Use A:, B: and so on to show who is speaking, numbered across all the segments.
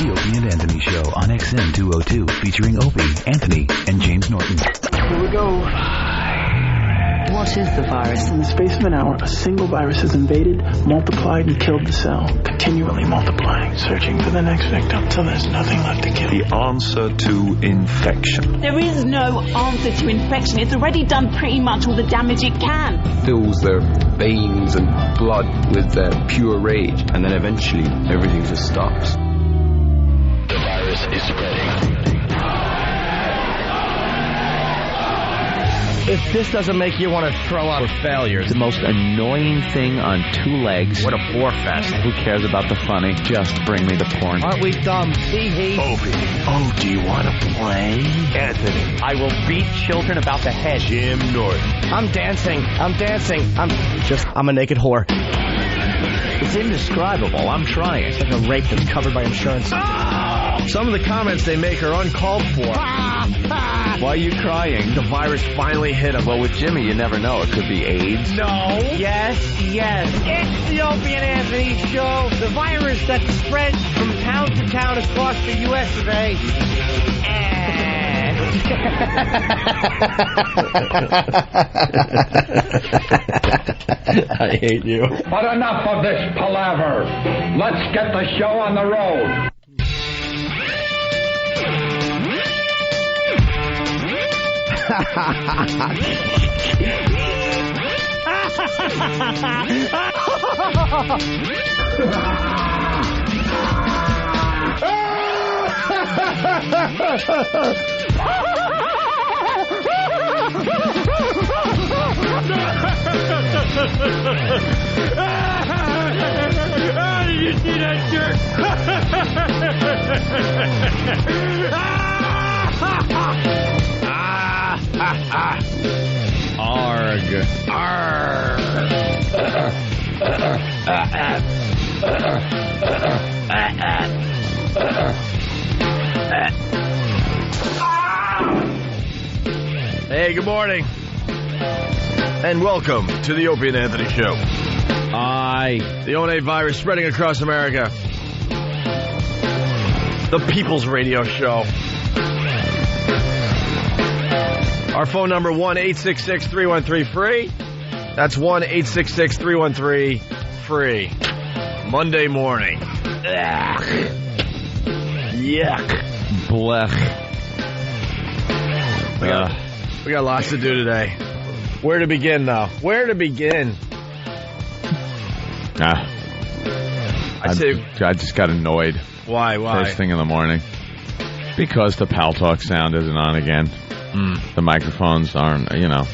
A: The Opie and Anthony Show on XM 202, featuring Opie, Anthony, and James Norton.
B: Here we go.
C: What is the virus?
B: In the space of an hour, a single virus has invaded, multiplied, and killed the cell. Continually multiplying, searching for the next victim till there's nothing left to kill.
D: The answer to infection.
E: There is no answer to infection. It's already done pretty much all the damage it can.
F: Fills their veins and blood with pure rage.
D: And then eventually, everything just stops.
G: The virus is spreading.
H: If this doesn't make you want to throw up, we're failures.
I: The most annoying thing on two legs.
H: What a bore fest.
I: Who cares about the funny? Just bring me the porn.
H: Aren't we dumb? Hee.
G: Opie. Oh, do you want to play? Anthony.
H: I will beat children about the head.
G: Jim Norton.
H: I'm dancing. I'm a naked whore.
I: It's indescribable. I'm trying.
H: It's like a rape that's covered by insurance.
J: Some of the comments they make are uncalled for.
I: Why are you crying?
J: The virus finally hit him.
I: Well, with Jimmy, you never know. It could be AIDS.
H: No. Yes. It's the Opie and Anthony Show. The virus that spreads from town to town across the U.S. of A.
I: I hate you.
K: But enough of this palaver. Let's get the show on the road.
L: Did you see that jerk?
I: Arg.
J: Hey, good morning. And welcome to the Opie and Anthony Show. The O&A virus spreading across America. The People's Radio Show. Our phone number, 1-866-313-FREE. That's 1-866-313-FREE. Monday morning. Yuck.
I: Blech.
J: We got lots to do today. Where to begin, though? Where to begin?
I: I just got annoyed.
J: Why?
I: First thing in the morning. Because the Pal Talk sound isn't on again. The microphones aren't,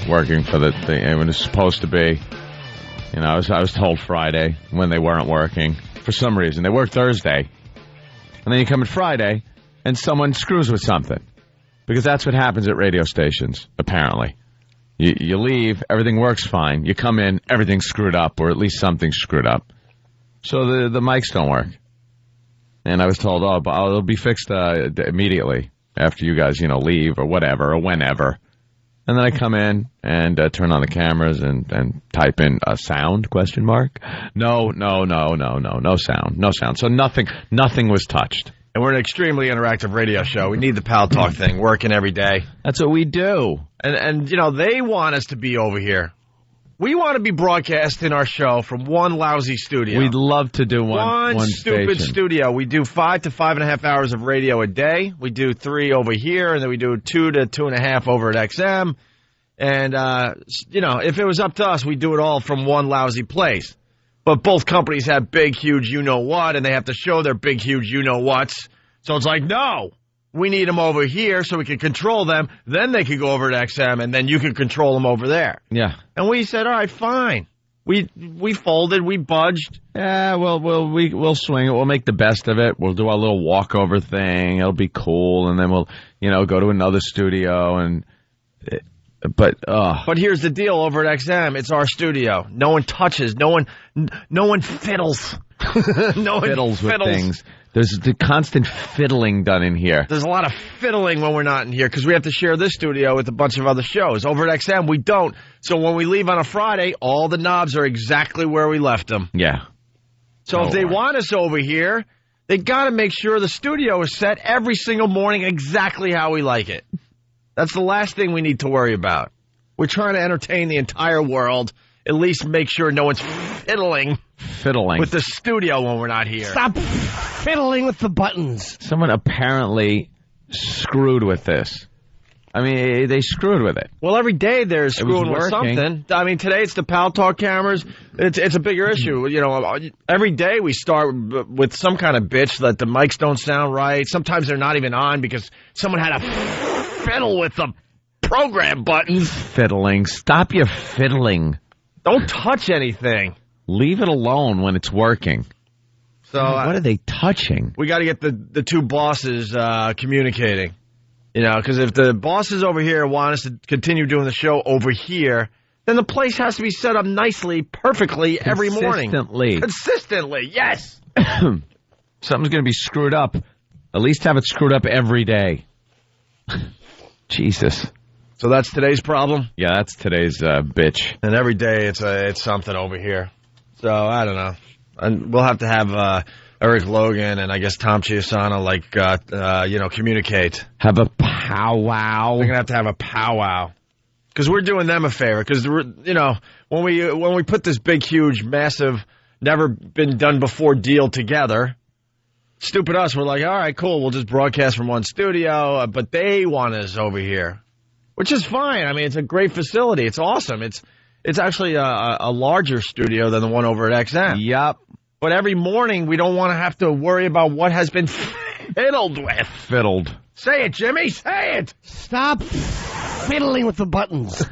I: working for the thing when it's supposed to be. I was told Friday when they weren't working. For some reason. They work Thursday. And then you come at Friday, and someone screws with something. Because that's what happens at radio stations, apparently. You leave, everything works fine. You come in, everything's screwed up, or at least something's screwed up. So the mics don't work. And I was told, it'll be fixed immediately after you guys, leave or whatever, or whenever. And then I come in and turn on the cameras and type in a sound, ? No sound. So nothing was touched.
J: And we're an extremely interactive radio show. We need the Pal Talk thing working every day.
I: That's what we do.
J: And they want us to be over here. We want to be broadcasting our show from one lousy studio.
I: We'd love to do one
J: stupid
I: station.
J: studio. We do 5 to 5.5 hours of radio a day. We do 3 over here, and then we do 2 to 2.5 over at XM. And, if it was up to us, we'd do it all from one lousy place. But both companies have big, huge you-know-what, and they have to show their big, huge you-know-whats. So it's like, no, we need them over here so we can control them. Then they could go over to XM, and then you can control them over there.
I: Yeah.
J: And we said, all right, fine. We folded, we budged.
I: Yeah, we'll swing it. We'll make the best of it. We'll do our little walkover thing. It'll be cool, and then we'll, go to another studio and. But
J: here's the deal over at XM. It's our studio. No one touches. No one fiddles. No one
I: fiddles with things. There's the constant fiddling done in here.
J: There's a lot of fiddling when we're not in here because we have to share this studio with a bunch of other shows. Over at XM, we don't. So when we leave on a Friday, all the knobs are exactly where we left them.
I: Yeah.
J: So if they want us over here, They got to make sure the studio is set every single morning exactly how we like it. That's the last thing we need to worry about. We're trying to entertain the entire world. At least make sure no one's fiddling with the studio when we're not here.
H: Stop fiddling with the buttons.
I: Someone apparently screwed with this. I mean, they screwed with it.
J: Well, every day they're screwing with something. I mean, today it's the Pal Talk cameras. It's a bigger issue. You know, every day we start with some kind of bitch that the mics don't sound right. Sometimes they're not even on because someone had to fiddle with the program buttons.
I: Fiddling. Stop your fiddling.
J: Don't touch anything.
I: Leave it alone when it's working.
J: So
I: what are they touching?
J: We got to get the two bosses communicating. You know, because if the bosses over here want us to continue doing the show over here, then the place has to be set up nicely, perfectly every morning. Consistently, yes.
I: Something's going to be screwed up. At least have it screwed up every day. Jesus.
J: So that's today's problem?
I: Yeah, that's today's bitch.
J: And every day it's something over here. So, I don't know. And we'll have to have Eric Logan and I guess Tom Chiusano, communicate.
I: Have a powwow.
J: They're going to have a powwow. Because we're doing them a favor. Because, when we put this big, huge, massive, never been done before deal together, stupid us, we're like, all right, cool, we'll just broadcast from one studio. But they want us over here. Which is fine. I mean, it's a great facility. It's awesome. It's actually a larger studio than the one over at XM.
I: Yup.
J: But every morning, we don't want to have to worry about what has been fiddled with.
I: Fiddled.
J: Say it, Jimmy. Say it.
H: Stop fiddling with the buttons.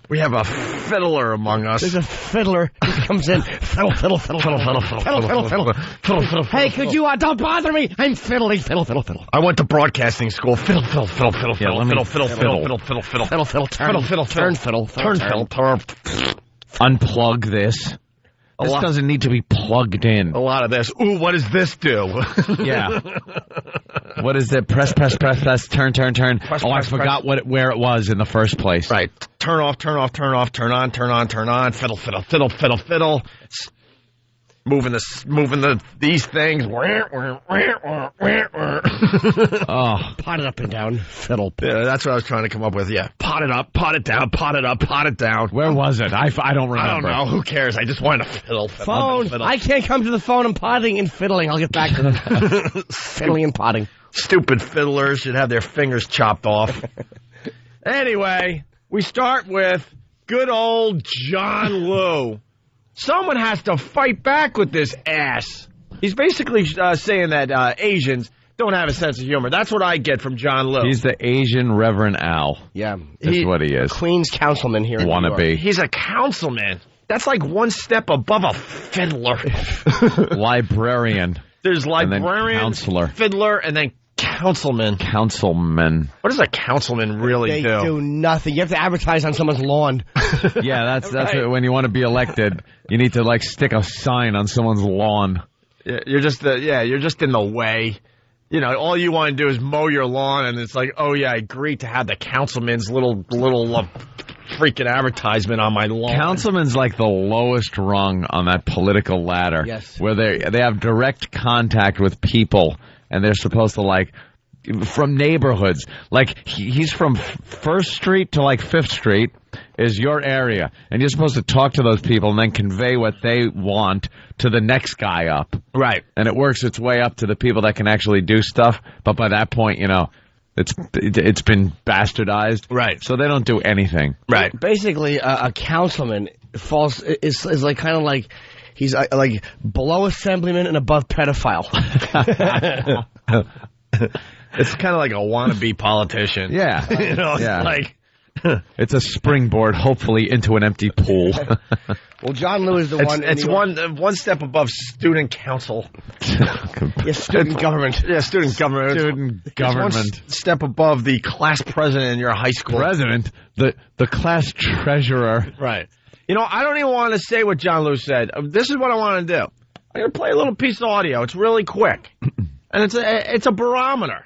J: We have a fiddler among us.
H: There's a fiddler who comes in. Fiddle, fiddle, fiddle, fiddle, fiddle, fiddle, fiddle, fiddle, fiddle, fiddle. Hey, could you don't bother me? I'm fiddling, fiddle, fiddle, fiddle.
J: I went to broadcasting school. Fiddle, fiddle, fiddle, fiddle, fiddle, fiddle, fiddle, fiddle, fiddle, fiddle, fiddle,
H: fiddle, fiddle, turn, fiddle, turn, fiddle, turn, fiddle.
I: Unplug this. This doesn't need to be plugged in.
J: A lot of this. Ooh, what does this do?
I: Yeah. What is it? Press, turn. I forgot where it was in the first place.
J: Right. Turn off, turn on. Fiddle, fiddle, fiddle, fiddle. Moving these things.
H: Pot it up and down. Fiddle.
J: Yeah, that's what I was trying to come up with. Yeah. Pot it up, pot it down, pot it up, pot it down.
I: Where was it? I don't remember.
J: I don't know. Who cares? I just wanted to fiddle.
H: Phone. Fiddle. I can't come to the phone. I'm potting and fiddling. I'll get back to them. Fiddling and potting.
J: Stupid fiddlers should have their fingers chopped off. Anyway, we start with good old John Liu. Someone has to fight back with this ass. He's basically saying that Asians don't have a sense of humor. That's what I get from John Liu.
I: He's the Asian Reverend Al.
H: Yeah.
I: That's what he is.
H: Queen's councilman here in New York.
I: Wannabe.
J: He's a councilman. That's like one step above a fiddler.
I: Librarian.
J: There's librarian,
I: and then counselor.
J: Fiddler, and then councilman.
I: Councilman.
J: What does a councilman really do?
H: They do nothing. You have to advertise on someone's lawn.
I: Yeah, that's right. When you want to be elected, you need to stick a sign on someone's lawn.
J: Yeah, you're just in the way. You know, all you want to do is mow your lawn, and it's like, oh yeah, I agree to have the councilman's little freaking advertisement on my lawn.
I: Councilman's like the lowest rung on that political ladder.
H: Yes.
I: Where they have direct contact with people, and they're supposed to from neighborhoods. Like he's from 1st Street to 5th Street is your area, and you're supposed to talk to those people and then convey what they want to the next guy up.
J: Right.
I: And it works its way up to the people that can actually do stuff, but by that point, it's been bastardized.
J: Right.
I: So they don't do anything.
J: Right.
H: Basically, a councilman is kind of like he's like below assemblyman and above pedophile.
J: It's kind of like a wannabe politician.
I: Yeah.
J: It's
I: it's a springboard, hopefully, into an empty pool.
H: Well, John Liu is the one.
J: It's one step above student council.
H: Student government.
J: Yeah, student government.
I: Student government.
J: It's one step above the class president in your high school.
I: President? The class treasurer.
J: Right. I don't even want to say what John Liu said. This is what I want to do. I'm going to play a little piece of audio. It's really quick. And it's a barometer.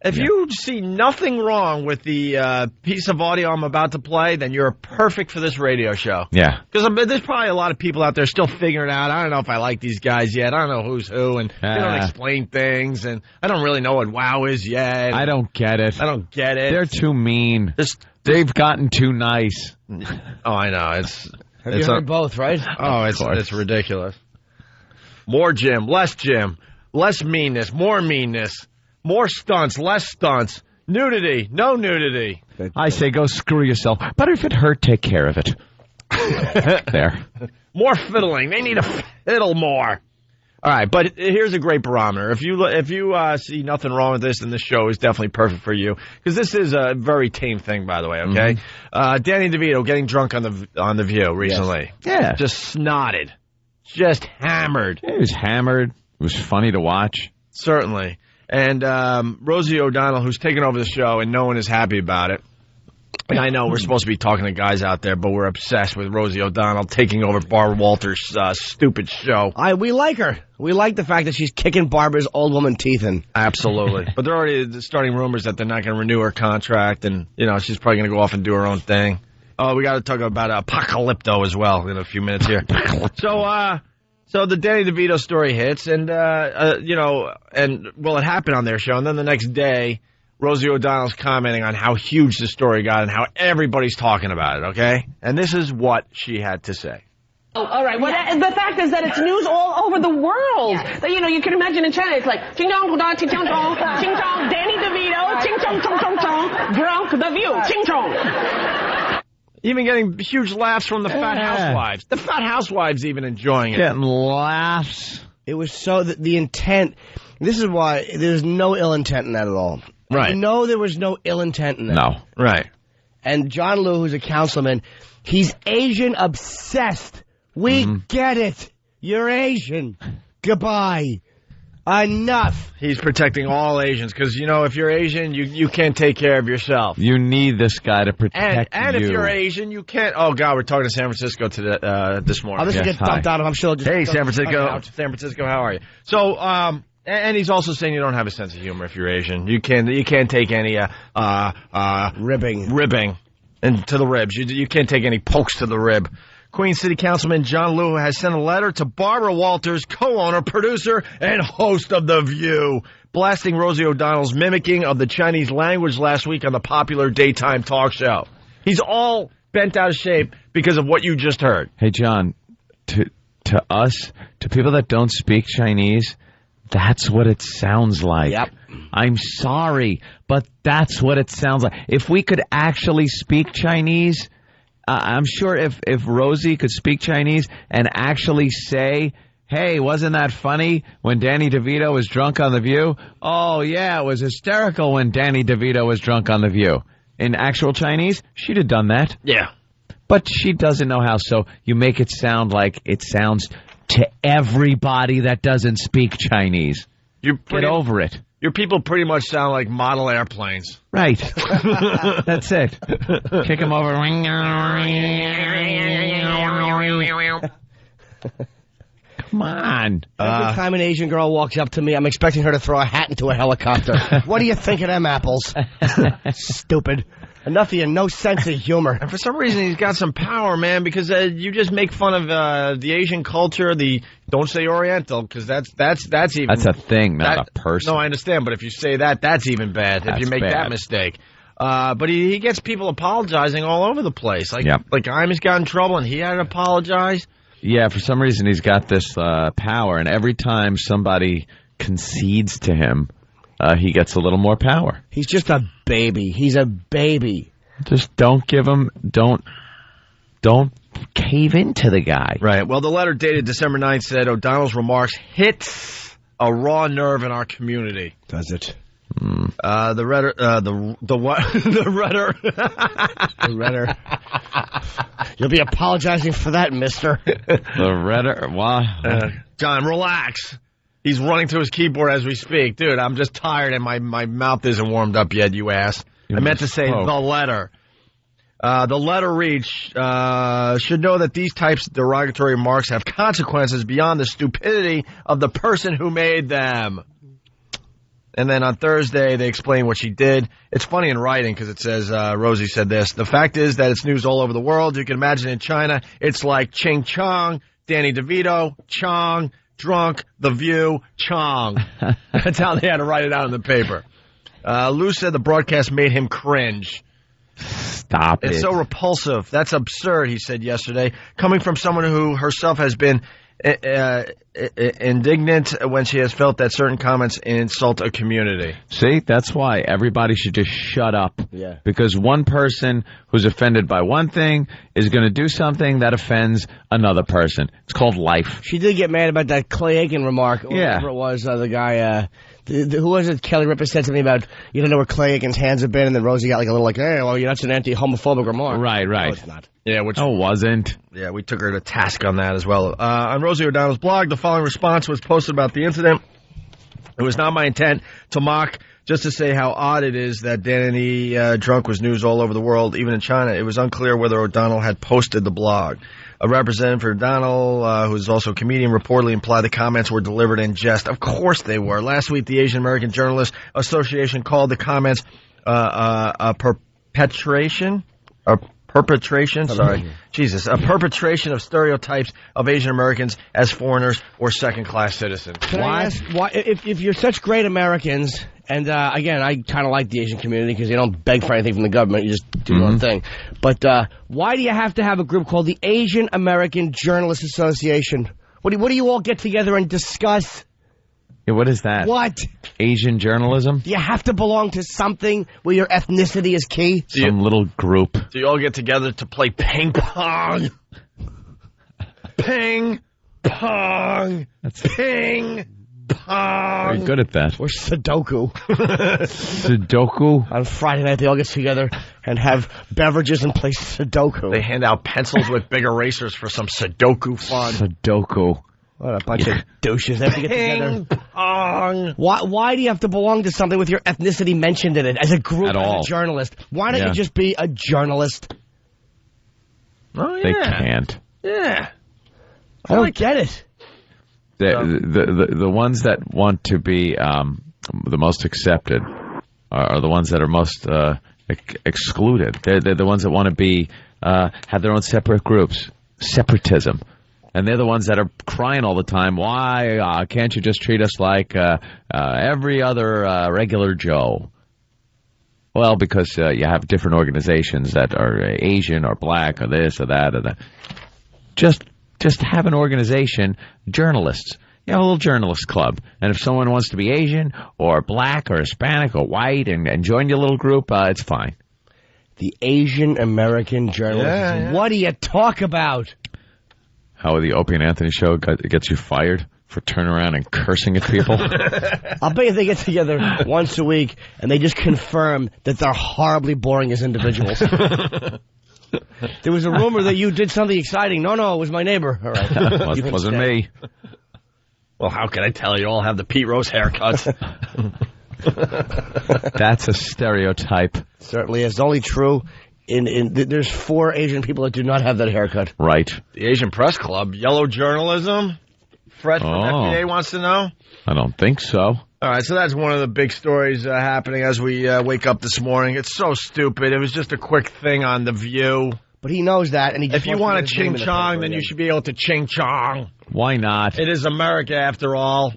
J: If you see nothing wrong with the piece of audio I'm about to play, then you're perfect for this radio show.
I: Yeah.
J: Because there's probably a lot of people out there still figuring out, I don't know if I like these guys yet. I don't know who's who, and they don't explain things, and I don't really know what WOW is yet.
I: I don't get it.
J: They're
I: too mean. They've gotten too nice.
J: Oh, I know.
H: Have you heard both, right?
J: Oh, it's ridiculous. More Jim, less meanness, more stunts, less stunts, nudity, no nudity.
I: I say go screw yourself. But if it hurt, take care of it. There.
J: More fiddling. They need to fiddle more. All right, but here's a great barometer. If you see nothing wrong with this, then this show is definitely perfect for you, because this is a very tame thing, by the way. Okay, Danny DeVito getting drunk on the View recently.
I: Yes. Yeah,
J: just snotted, just hammered.
I: It was hammered. It was funny to watch.
J: Certainly. And Rosie O'Donnell, who's taken over the show, and no one is happy about it. And I know we're supposed to be talking to guys out there, but we're obsessed with Rosie O'Donnell taking over Barbara Walters' stupid show.
H: We like her. We like the fact that she's kicking Barbara's old woman teeth in.
J: Absolutely. But they're already starting rumors that they're not going to renew her contract, and she's probably going to go off and do her own thing. Oh, we got to talk about Apocalypto as well in a few minutes here. So the Danny DeVito story hits, and it happened on their show, and then the next day, Rosie O'Donnell's commenting on how huge the story got and how everybody's talking about it, okay? And this is what she had to say.
E: Oh, all right. Well, the fact is that it's news all over the world. Yes. You can imagine in China, it's like, ching chong, ching chong, ching chong, Danny DeVito, ching chong, chong, chong, chong, drunk the View, ching chong.
J: Even getting huge laughs from the Fat Housewives. The Fat Housewives even enjoying it.
I: Getting laughs.
H: It was so that the intent. This is why there's no ill intent in that at all.
J: Right.
H: No, there was no ill intent in that.
I: No.
J: Right.
H: And John Liu, who's a councilman, he's Asian obsessed. We get it. You're Asian. Goodbye. Enough.
J: He's protecting all Asians because, if you're Asian, you can't take care of yourself.
I: You need this guy to protect
J: you. And if you're Asian, you can't. Oh, God, we're talking to San Francisco this morning.
H: I'll just get dumped out. I'm sure.
J: Hey, San Francisco, how are you? So, and he's also saying you don't have a sense of humor if you're Asian. You can't take any ribbing and to the ribs. You can't take any pokes to the rib. Queen City Councilman John Liu has sent a letter to Barbara Walters, co-owner, producer, and host of The View, blasting Rosie O'Donnell's mimicking of the Chinese language last week on the popular daytime talk show. He's all bent out of shape because of what you just heard.
I: Hey, John, to us, to people that don't speak Chinese, that's what it sounds like.
H: Yep.
I: I'm sorry, but that's what it sounds like. If we could actually speak Chinese, I'm sure if Rosie could speak Chinese and actually say, hey, wasn't that funny when Danny DeVito was drunk on The View? Oh, yeah, it was hysterical when Danny DeVito was drunk on The View. In actual Chinese, she'd have done that.
J: Yeah.
I: But she doesn't know how, so you make it sound like it sounds to everybody that doesn't speak Chinese. Get over it.
J: Your people pretty much sound like model airplanes.
I: Right. That's it. Kick them over. Come on.
H: Every time an Asian girl walks up to me, I'm expecting her to throw a hat into a helicopter. What do you think of them apples? Stupid. Enough of you, no sense of humor.
J: And for some reason, he's got some power, man, because you just make fun of the Asian culture, don't say Oriental, because that's even...
I: That's a thing, not a person.
J: No, I understand, but if you say that's even bad, if you make that mistake. But he gets people apologizing all over the place. Like Imus got in trouble, and he had to apologize.
I: Yeah, for some reason, he's got this power, and every time somebody concedes to him, he gets a little more power.
H: He's just a baby. He's a baby.
I: Just don't cave into the guy.
J: Right. Well, the letter dated December 9th said O'Donnell's remarks hit a raw nerve in our community.
H: Does it?
J: The Redder.
H: You'll be apologizing for that, mister.
I: The Redder. Wow.
J: John, relax. He's running to his keyboard as we speak. Dude, I'm just tired and my mouth isn't warmed up yet, you ass. I meant to say the letter. The letter reads, should know that these types of derogatory remarks have consequences beyond the stupidity of the person who made them. And then on Thursday, they explain what she did. It's funny in writing because it says, Rosie said this. The fact is that it's news all over the world. You can imagine in China, it's like Ching Chong, Danny DeVito, Chong, drunk, The View, Chong. That's how they had to write it out in the paper. Lou said the broadcast made him cringe.
I: Stop it.
J: It's so repulsive. That's absurd, he said yesterday. Coming from someone who herself has been indignant when she has felt that certain comments insult a community.
I: See, that's why everybody should just shut up.
H: Yeah.
I: Because one person who's offended by one thing is going to do something that offends another person. It's called life.
H: She did get mad about that Clay Aiken remark.
I: Yeah.
H: Whatever it was, the guy, who was it? Kelly Ripa said something about, you don't know where Clay Aiken's hands have been, and then Rosie got like a little like, hey, well, that's an anti-homophobic remark.
I: Right.
H: No, it's not.
J: Yeah,
I: It wasn't.
J: Yeah, we took her to task on that as well. On Rosie O'Donnell's blog, the following response was posted about the incident. It was not my intent to mock, just to say how odd it is that Danny drunk was news all over the world, even in China. It was unclear whether O'Donnell had posted the blog. A representative for O'Donnell, who is also a comedian, reportedly implied the comments were delivered in jest. Of course they were. Last week, the Asian American Journalists Association called the comments a perpetration of stereotypes of Asian Americans as foreigners or second-class citizens.
H: Can I ask, why, if you're such great Americans, and again, I kind of like the Asian community because they don't beg for anything from the government, you just do your own thing. But why do you have to have a group called the Asian American Journalists Association? What do you all get together and discuss?
I: Yeah, what is that?
H: What?
I: Asian journalism?
H: Do you have to belong to something where your ethnicity is key?
I: Some little group.
J: Do you all get together to play ping pong? Ping pong. Ping pong.
I: Very good at that.
H: Or Sudoku.
I: Sudoku?
H: On Friday night, they all get together and have beverages and play Sudoku.
J: They hand out pencils with big erasers for some Sudoku fun.
I: Sudoku.
H: What a bunch of douches. They have to get together.
J: Pong.
H: Why do you have to belong to something with your ethnicity mentioned in it as a group,
I: At all.
H: as a journalist? Why don't you just be a journalist?
J: Oh, yeah.
I: They can't.
J: Yeah.
H: I don't get it.
I: The ones that want to be the most accepted are the ones that are most excluded. They're the ones that want to be have their own separate groups. Separatism. And they're the ones that are crying all the time. Why can't you just treat us like every other regular Joe? Well, because you have different organizations that are Asian or black or this or that or that. Just have an organization, journalists. You have a little journalist club. And if someone wants to be Asian or black or Hispanic or white and join your little group, it's fine.
H: The Asian American Journalists.
J: Yeah.
H: What do you talk about?
I: How the Opie and Anthony show gets you fired for turning around and cursing at people?
H: I'll bet you they get together once a week and they just confirm that they're horribly boring as individuals. There was a rumor that you did something exciting. No, it was my neighbor. All right.
I: It wasn't me.
J: Well, how can I tell you all have the Pete Rose haircuts?
I: That's a stereotype.
H: Certainly is. Only true. There's 4 Asian people that do not have that haircut.
I: Right.
J: The Asian Press Club, yellow journalism. Fred from FBA wants to know.
I: I don't think so.
J: All right, so that's one of the big stories happening as we wake up this morning. It's so stupid. It was just a quick thing on The View.
H: But he knows that, and he just
J: if you want to ching chong, then you should be able to ching chong.
I: Why not?
J: It is America after all.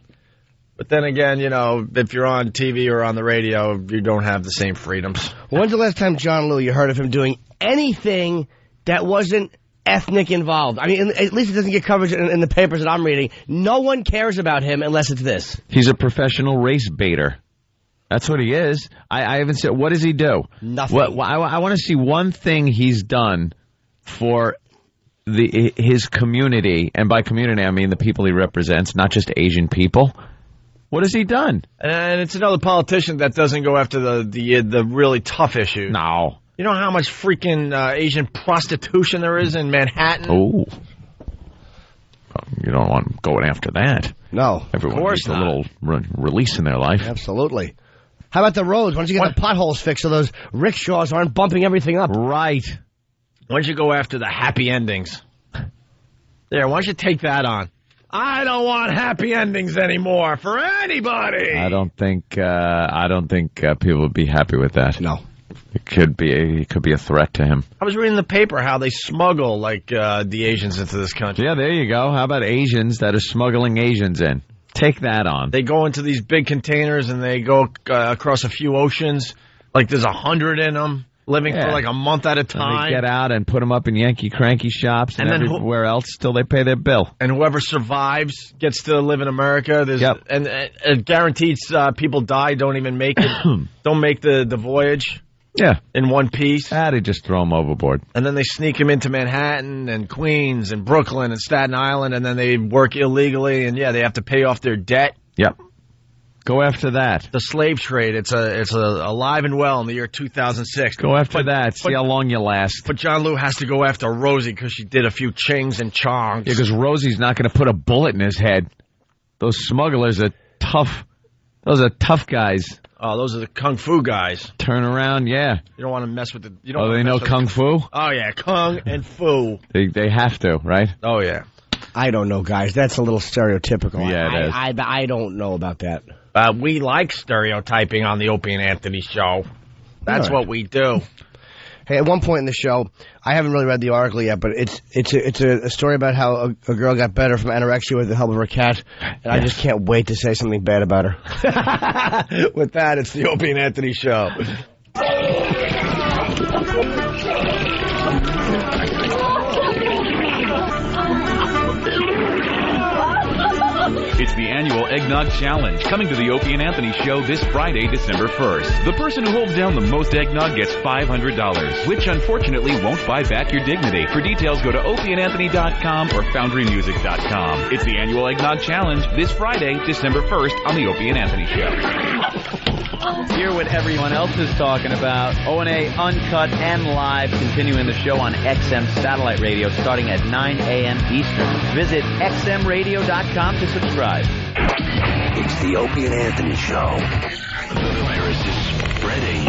J: But then again, if you're on TV or on the radio, you don't have the same freedoms.
H: When's the last time, John Lou, you heard of him doing anything that wasn't ethnic involved? I mean, at least it doesn't get coverage in the papers that I'm reading. No one cares about him unless it's this.
I: He's a professional race baiter. That's what he is. I haven't said. What does he do?
H: Nothing.
I: I want to see one thing he's done for his community, and by community I mean the people he represents, not just Asian people. What has he done?
J: And it's another politician that doesn't go after the really tough issues.
I: No.
J: You know how much freaking Asian prostitution there is in Manhattan?
I: Oh. You don't want going after that.
H: No.
I: Everyone needs a little release in their life.
H: Absolutely. How about the roads? Why don't you get the potholes fixed so those rickshaws aren't bumping everything up?
I: Right.
J: Why don't you go after the happy endings? There, why don't you take that on? I don't want happy endings anymore for anybody.
I: I don't think people would be happy with that.
H: No.
I: It could be a threat to him.
J: I was reading the paper how they smuggle the Asians into this country.
I: Yeah, there you go. How about Asians that are smuggling Asians in? Take that on.
J: They go into these big containers and they go across a few oceans. Like there's 100 in them, living for like a month at a time.
I: And they get out and put them up in Yankee Cranky shops and everywhere else till they pay their bill.
J: And whoever survives gets to live in America. And it guarantees people die, don't even make it, don't make the voyage.
I: Yeah.
J: In one piece.
I: They just throw them overboard.
J: And then they sneak them into Manhattan and Queens and Brooklyn and Staten Island, and then they work illegally, and they have to pay off their debt.
I: Yep. Go after that.
J: The slave trade, it's alive and well in the year 2006.
I: Go after that. See how long you last.
J: But John Lou has to go after Rosie because she did a few chings and chongs.
I: Yeah, because Rosie's not going to put a bullet in his head. Those smugglers are tough. Those are tough guys.
J: Oh, those are the kung fu guys.
I: Turn around, yeah.
J: You don't want to mess with the...
I: they know kung fu?
J: Oh, yeah, kung and fu.
I: They have to, right?
J: Oh, yeah.
H: I don't know, guys. That's a little stereotypical.
I: Yeah, it is.
H: I don't know about that.
J: We like stereotyping on the Opie and Anthony show. That's what we do.
H: Hey, at one point in the show, I haven't really read the article yet, but it's a story about how a girl got better from anorexia with the help of her cat, and I just can't wait to say something bad about her.
J: With that, it's the Opie and Anthony show.
A: It's the annual Eggnog Challenge, coming to the Opie and Anthony Show this Friday, December 1st. The person who holds down the most eggnog gets $500, which unfortunately won't buy back your dignity. For details, go to opieandanthony.com or foundrymusic.com. It's the annual Eggnog Challenge this Friday, December 1st on the Opie and Anthony Show.
M: Hear what everyone else is talking about. O&A Uncut and Live, continuing the show on XM Satellite Radio starting at 9 a.m. Eastern. Visit xmradio.com to subscribe.
G: It's the Opie and Anthony Show. The virus is spreading.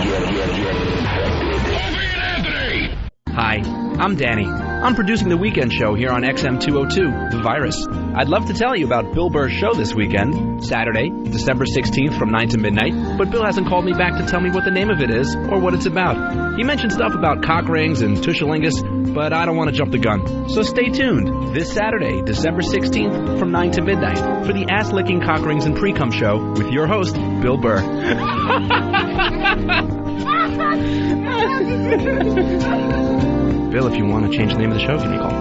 N: Hi, I'm Danny. I'm producing the weekend show here on XM 202, The Virus. I'd love to tell you about Bill Burr's show this weekend, Saturday, December 16th from 9 to midnight, but Bill hasn't called me back to tell me what the name of it is or what it's about. He mentioned stuff about cock rings and tushalingus, but I don't want to jump the gun. So stay tuned this Saturday, December 16th from 9 to midnight for the ass-licking cock rings and pre-cum show with your host, Bill Burr. Bill, if you want to change the name of the show, give me a call.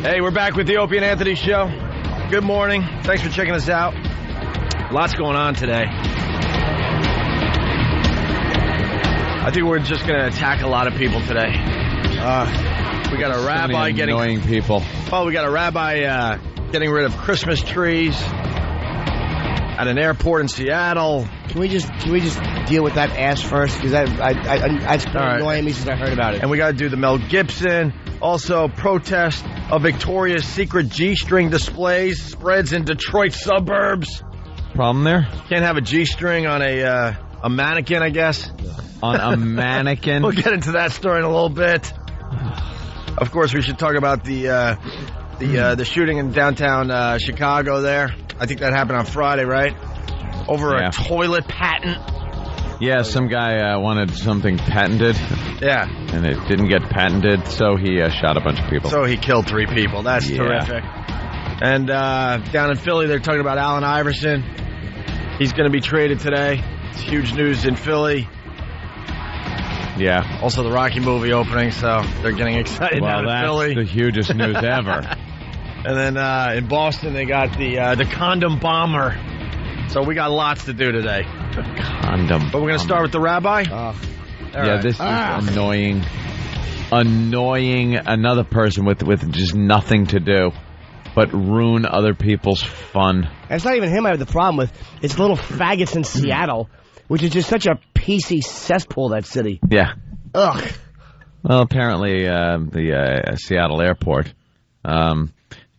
J: Hey, we're back with the Opie and Anthony show. Good morning. Thanks for checking us out. Lots going on today. I think we're just going to attack a lot of people today. We got a rabbi getting...
I: annoying people.
J: Oh, we got a rabbi getting rid of Christmas trees at an airport in Seattle.
H: Can we just deal with that ass first? Because it's been annoying me since I heard about it.
J: And we got to do the Mel Gibson. Also, protest of Victoria's Secret G-string displays spreads in Detroit suburbs.
I: Problem there?
J: Can't have a G-string on a mannequin, I guess.
I: On a mannequin?
J: We'll get into that story in a little bit. Of course, we should talk about the shooting in downtown Chicago there. I think that happened on Friday, right? Over a toilet patent.
I: Yeah, some guy wanted something patented.
J: Yeah.
I: And it didn't get patented, so he shot a bunch of people.
J: So he killed 3 people. That's terrific. And down in Philly, they're talking about Allen Iverson. He's going to be traded today. It's huge news in Philly.
I: Yeah.
J: Also, the Rocky movie opening, so they're getting excited down in Philly.
I: Well, that's the hugest news ever.
J: And then in Boston, they got the condom bomber. So we got lots to do today.
I: The condom.
J: But we're going to start with the rabbi.
I: This is annoying. Annoying another person with just nothing to do but ruin other people's fun.
H: And it's not even him I have the problem with. It's little faggots in Seattle, which is just such a PC cesspool, that city.
I: Yeah.
H: Ugh.
I: Well, apparently the Seattle airport, for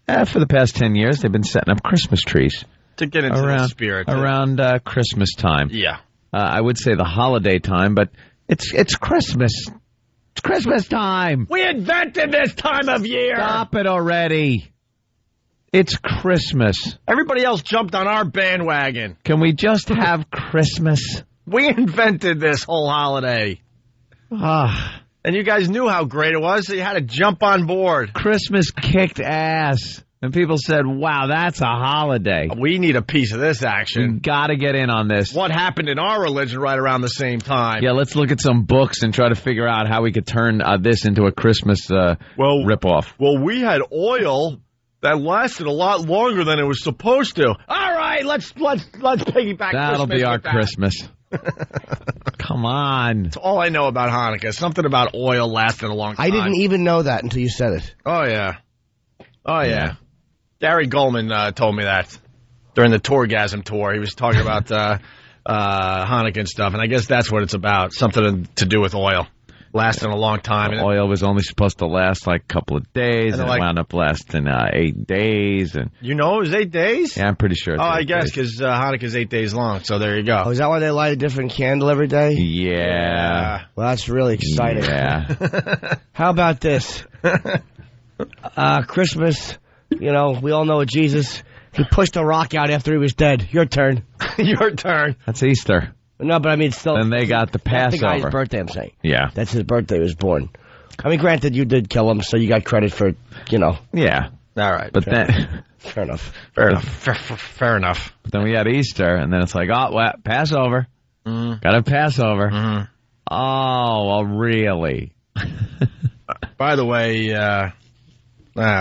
I: the past 10 years, they've been setting up Christmas trees.
J: To get into the spirit.
I: Around Christmas time.
J: Yeah.
I: I would say the holiday time, but it's Christmas. It's Christmas time.
J: We invented this time of year.
I: Stop it already. It's Christmas.
J: Everybody else jumped on our bandwagon.
I: Can we just have Christmas?
J: We invented this whole holiday. And you guys knew how great it was, so you had to jump on board.
I: Christmas kicked ass. And people said, wow, that's a holiday.
J: We need a piece of this action.
I: We got to get in on this.
J: What happened in our religion right around the same time?
I: Yeah, let's look at some books and try to figure out how we could turn this into a Christmas ripoff.
J: Well, we had oil that lasted a lot longer than it was supposed to. All right, let's piggyback.
I: That'll
J: Christmas
I: be our
J: with that.
I: Christmas. Come on.
J: That's all I know about Hanukkah. Something about oil lasting a long time.
H: I didn't even know that until you said it.
J: Oh, yeah. Gary Goldman told me that during the Tourgasm tour. He was talking about Hanukkah and stuff, and I guess that's what it's about. Something to do with oil. Lasting a long time.
I: The oil was only supposed to last like a couple of days, and it wound up lasting 8 days. And
J: you know it was 8 days?
I: Yeah, I'm pretty sure.
J: I guess because Hanukkah's 8 days long, so there you go.
H: Oh, is that why they light a different candle every day?
I: Yeah.
H: Well, that's really exciting.
I: Yeah.
H: How about this? Christmas, we all know Jesus. He pushed a rock out after he was dead. Your turn.
J: Your turn.
I: That's Easter.
H: No, but I mean, still.
I: Then they got the Passover.
H: That's the guy's birthday, I'm saying.
I: Yeah.
H: That's his birthday. He was born. I mean, granted, you did kill him, so you got credit for,
I: Yeah.
J: All right.
I: But
H: Fair enough.
J: Fair enough.
I: But then we had Easter, and then it's like, Passover. Got to have Passover. Oh, well, really?
J: By the way, I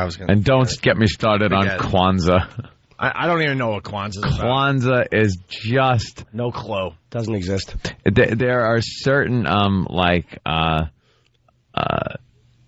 J: was going to...
I: And don't get me started on Kwanzaa.
J: I don't even know what Kwanzaa is about.
I: Kwanzaa is just...
J: No clue.
H: Doesn't exist.
I: There are certain, I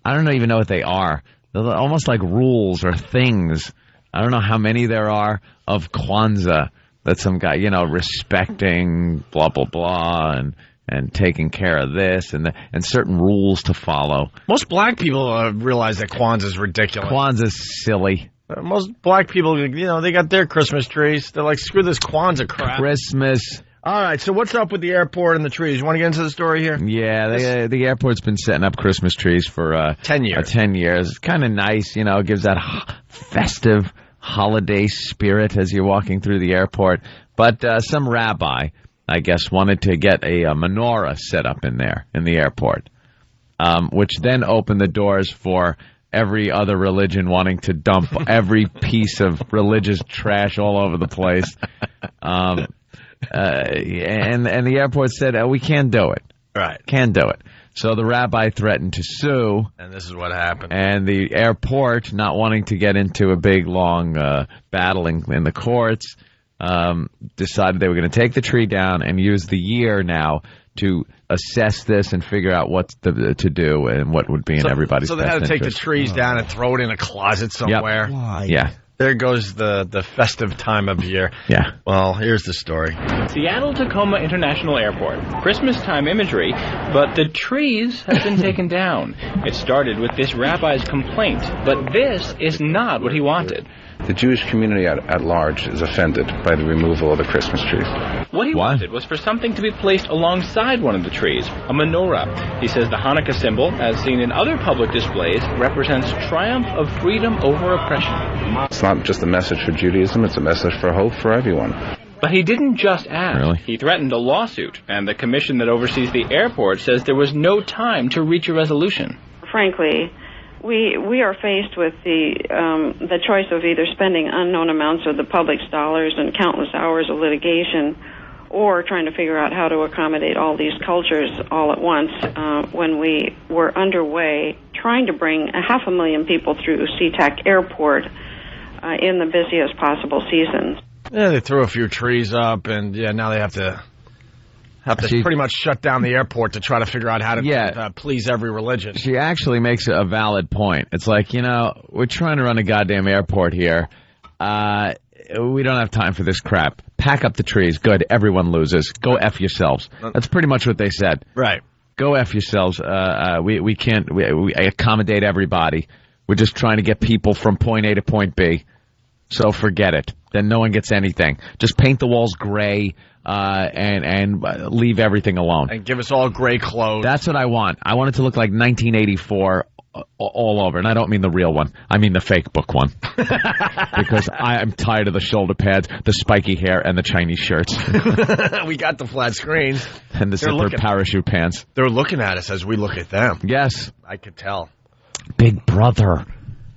I: don't even know what they are. They're almost like rules or things. I don't know how many there are of Kwanzaa that some guy, respecting blah, blah, blah, and taking care of this and certain rules to follow.
J: Most black people realize that Kwanzaa is ridiculous.
I: Kwanzaa's silly.
J: Most black people, they got their Christmas trees. They're like, screw this Kwanzaa crap.
I: Christmas.
J: All right, so what's up with the airport and the trees? You want to get into the story here?
I: Yeah, the airport's been setting up Christmas trees for
J: 10 years.
I: 10 years. It's kind of nice, it gives that festive holiday spirit as you're walking through the airport. But some rabbi, I guess, wanted to get a menorah set up in there in the airport, which then opened the doors for every other religion wanting to dump every piece of religious trash all over the place. And the airport said, we can't do it.
J: Right.
I: Can't do it. So the rabbi threatened to sue.
J: And this is what happened.
I: And the airport, not wanting to get into a big, long battling in the courts, decided they were going to take the tree down and use the year now to assess this and figure out what to do and what would be in everybody's best
J: interest. So they had to take
I: interest.
J: the trees down and throw it in a closet somewhere.
I: Yep.
H: Why?
I: Yeah.
J: There goes the festive time of year.
I: Yeah.
J: Well, here's the story.
O: Seattle-Tacoma International Airport. Christmas time imagery, but the trees have been taken down. It started with this rabbi's complaint, but this is not what he wanted.
P: The Jewish community at large is offended by the removal of the Christmas tree.
O: What he wanted was for something to be placed alongside one of the trees, a menorah. He says the Hanukkah symbol, as seen in other public displays, represents triumph of freedom over oppression.
P: It's not just a message for Judaism, it's a message for hope for everyone.
O: But he didn't just ask.
I: Really?
O: He threatened a lawsuit, and the commission that oversees the airport says there was no time to reach a resolution.
Q: Frankly, we are faced with the choice of either spending unknown amounts of the public's dollars and countless hours of litigation, or trying to figure out how to accommodate all these cultures all at once when we were underway trying to bring 500,000 people through SeaTac Airport in the busiest possible seasons.
J: Yeah, they threw a few trees up, and now they have to pretty much shut down the airport to try to figure out how to please every religion.
I: She actually makes a valid point. It's like, we're trying to run a goddamn airport here. We don't have time for this crap. Pack up the trees. Good. Everyone loses. Go F yourselves. That's pretty much what they said.
J: Right.
I: Go F yourselves. We can't we accommodate everybody. We're just trying to get people from point A to point B. So forget it. Then no one gets anything. Just paint the walls gray and leave everything alone.
J: And give us all gray clothes.
I: That's what I want. I want it to look like 1984 all over. And I don't mean the real one. I mean the fake book one. Because I am tired of the shoulder pads, the spiky hair, and the Chinese shirts.
J: We got the flat screens.
I: And the zippered parachute pants.
J: They're looking at us as we look at them.
I: Yes.
J: I could tell.
I: Big brother.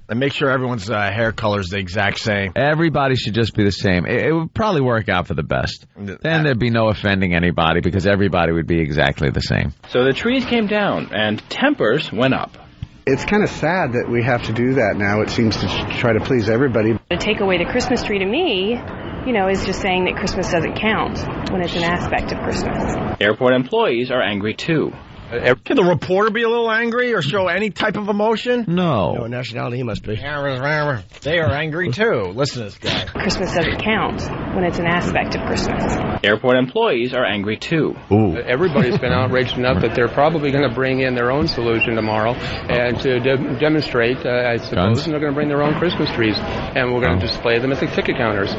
J: And make sure everyone's hair color is the exact same.
I: Everybody should just be the same. It would probably work out for the best. Then there'd be no offending anybody because everybody would be exactly the same.
O: So the trees came down and tempers went up.
R: It's kind of sad that we have to do that now. It seems to try to please everybody.
S: To take away the Christmas tree to me, is just saying that Christmas doesn't count when it's an aspect of Christmas.
O: Airport employees are angry too.
J: Can the reporter be a little angry or show any type of emotion?
I: No.
H: No nationality he must be.
J: They are angry too. Listen to this guy.
S: Christmas doesn't count when it's an aspect of Christmas.
O: Airport employees are angry too.
I: Ooh.
F: Everybody's been outraged enough that they're probably going to bring in their own solution tomorrow and to demonstrate, I suppose, and they're going to bring their own Christmas trees, and we're going to display them at the ticket counters.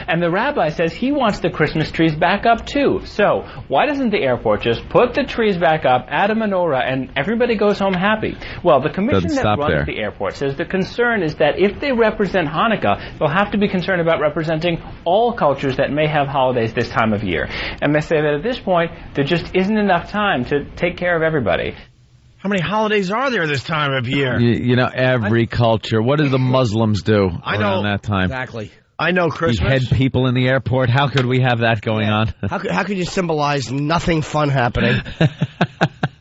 O: And the rabbi says he wants the Christmas trees back up too. So why doesn't the airport just put the trees back up, add a menorah, and everybody goes home happy? Well, the commission that runs the airport says the concern is that if they represent Hanukkah, they'll have to be concerned about representing all cultures that may have holidays this time of year. And they say that at this point, there just isn't enough time to take care of everybody.
J: How many holidays are there this time of year?
I: Every culture. What do the Muslims do
J: around
I: that time?
H: Exactly.
J: I know Christmas.
I: Behead people in the airport. How could we have that going on?
H: How could you symbolize nothing fun happening?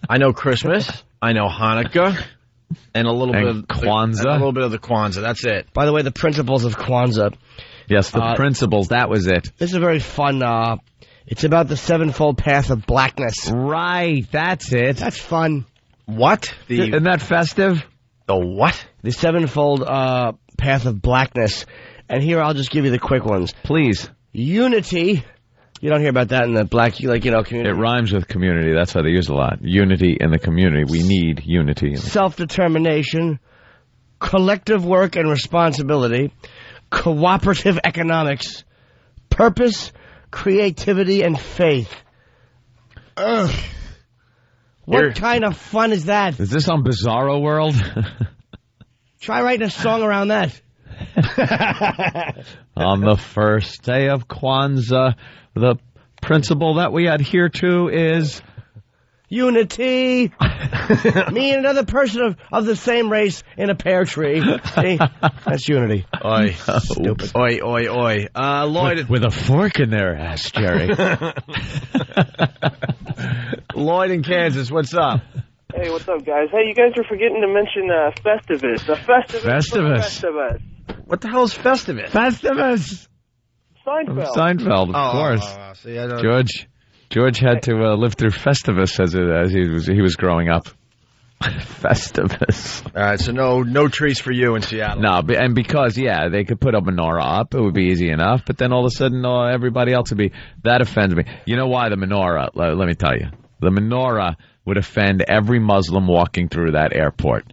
J: I know Christmas. I know Hanukkah. And a little bit of
I: Kwanzaa.
J: A little bit of the Kwanzaa. That's it.
H: By the way, the principles of Kwanzaa.
I: Yes, the principles. That was it.
H: This is a very fun. It's about the sevenfold path of blackness.
I: Right. That's it.
H: That's fun.
J: What?
I: Isn't that festive?
J: The what?
H: The sevenfold path of blackness. And here, I'll just give you the quick ones.
I: Please.
H: Unity. You don't hear about that in the black, community.
I: It rhymes with community. That's why they use it a lot. Unity in the community. We need unity.
H: Self-determination. Collective work and responsibility. Cooperative economics. Purpose, creativity, and faith. Ugh. What kind of fun is that?
I: Is this on Bizarro World?
H: Try writing a song around that.
I: On the first day of Kwanzaa, the principle that we adhere to is
H: unity. Me and another person of the same race in a pear tree. See? That's unity.
J: Oi.
H: Stupid.
J: Oi, oi, oi. Lloyd.
I: With a fork in their ass, Jerry.
J: Lloyd in Kansas, what's up?
T: Hey, what's up, guys? Hey, you guys are forgetting to mention Festivus. Festivus.
J: What the hell is Festivus?
I: Festivus. Seinfeld, of course.
J: See, I don't...
I: George had to live through Festivus as he was growing up. Festivus.
J: All right, so no trees for you in Seattle.
I: No, and because they could put a menorah up, it would be easy enough. But then all of a sudden, everybody else would be. That offends me. You know why the menorah? Let me tell you, the menorah would offend every Muslim walking through that airport.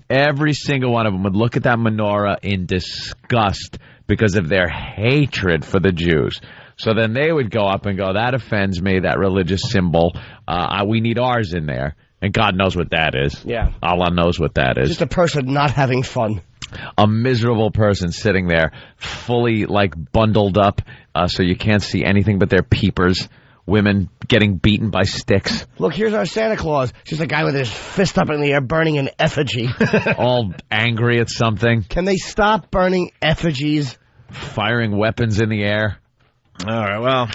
I: Every single one of them would look at that menorah in disgust because of their hatred for the Jews. So then they would go up and go, that offends me, that religious symbol. We need ours in there. And God knows what that is.
H: Yeah.
I: Allah knows what that is.
H: Just a person not having fun.
I: A miserable person sitting there fully, bundled up so you can't see anything but their peepers. Women getting beaten by sticks.
H: Look, here's our Santa Claus. Just a guy with his fist up in the air burning an effigy.
I: All angry at something.
H: Can they stop burning effigies?
I: Firing weapons in the air.
J: All right, well,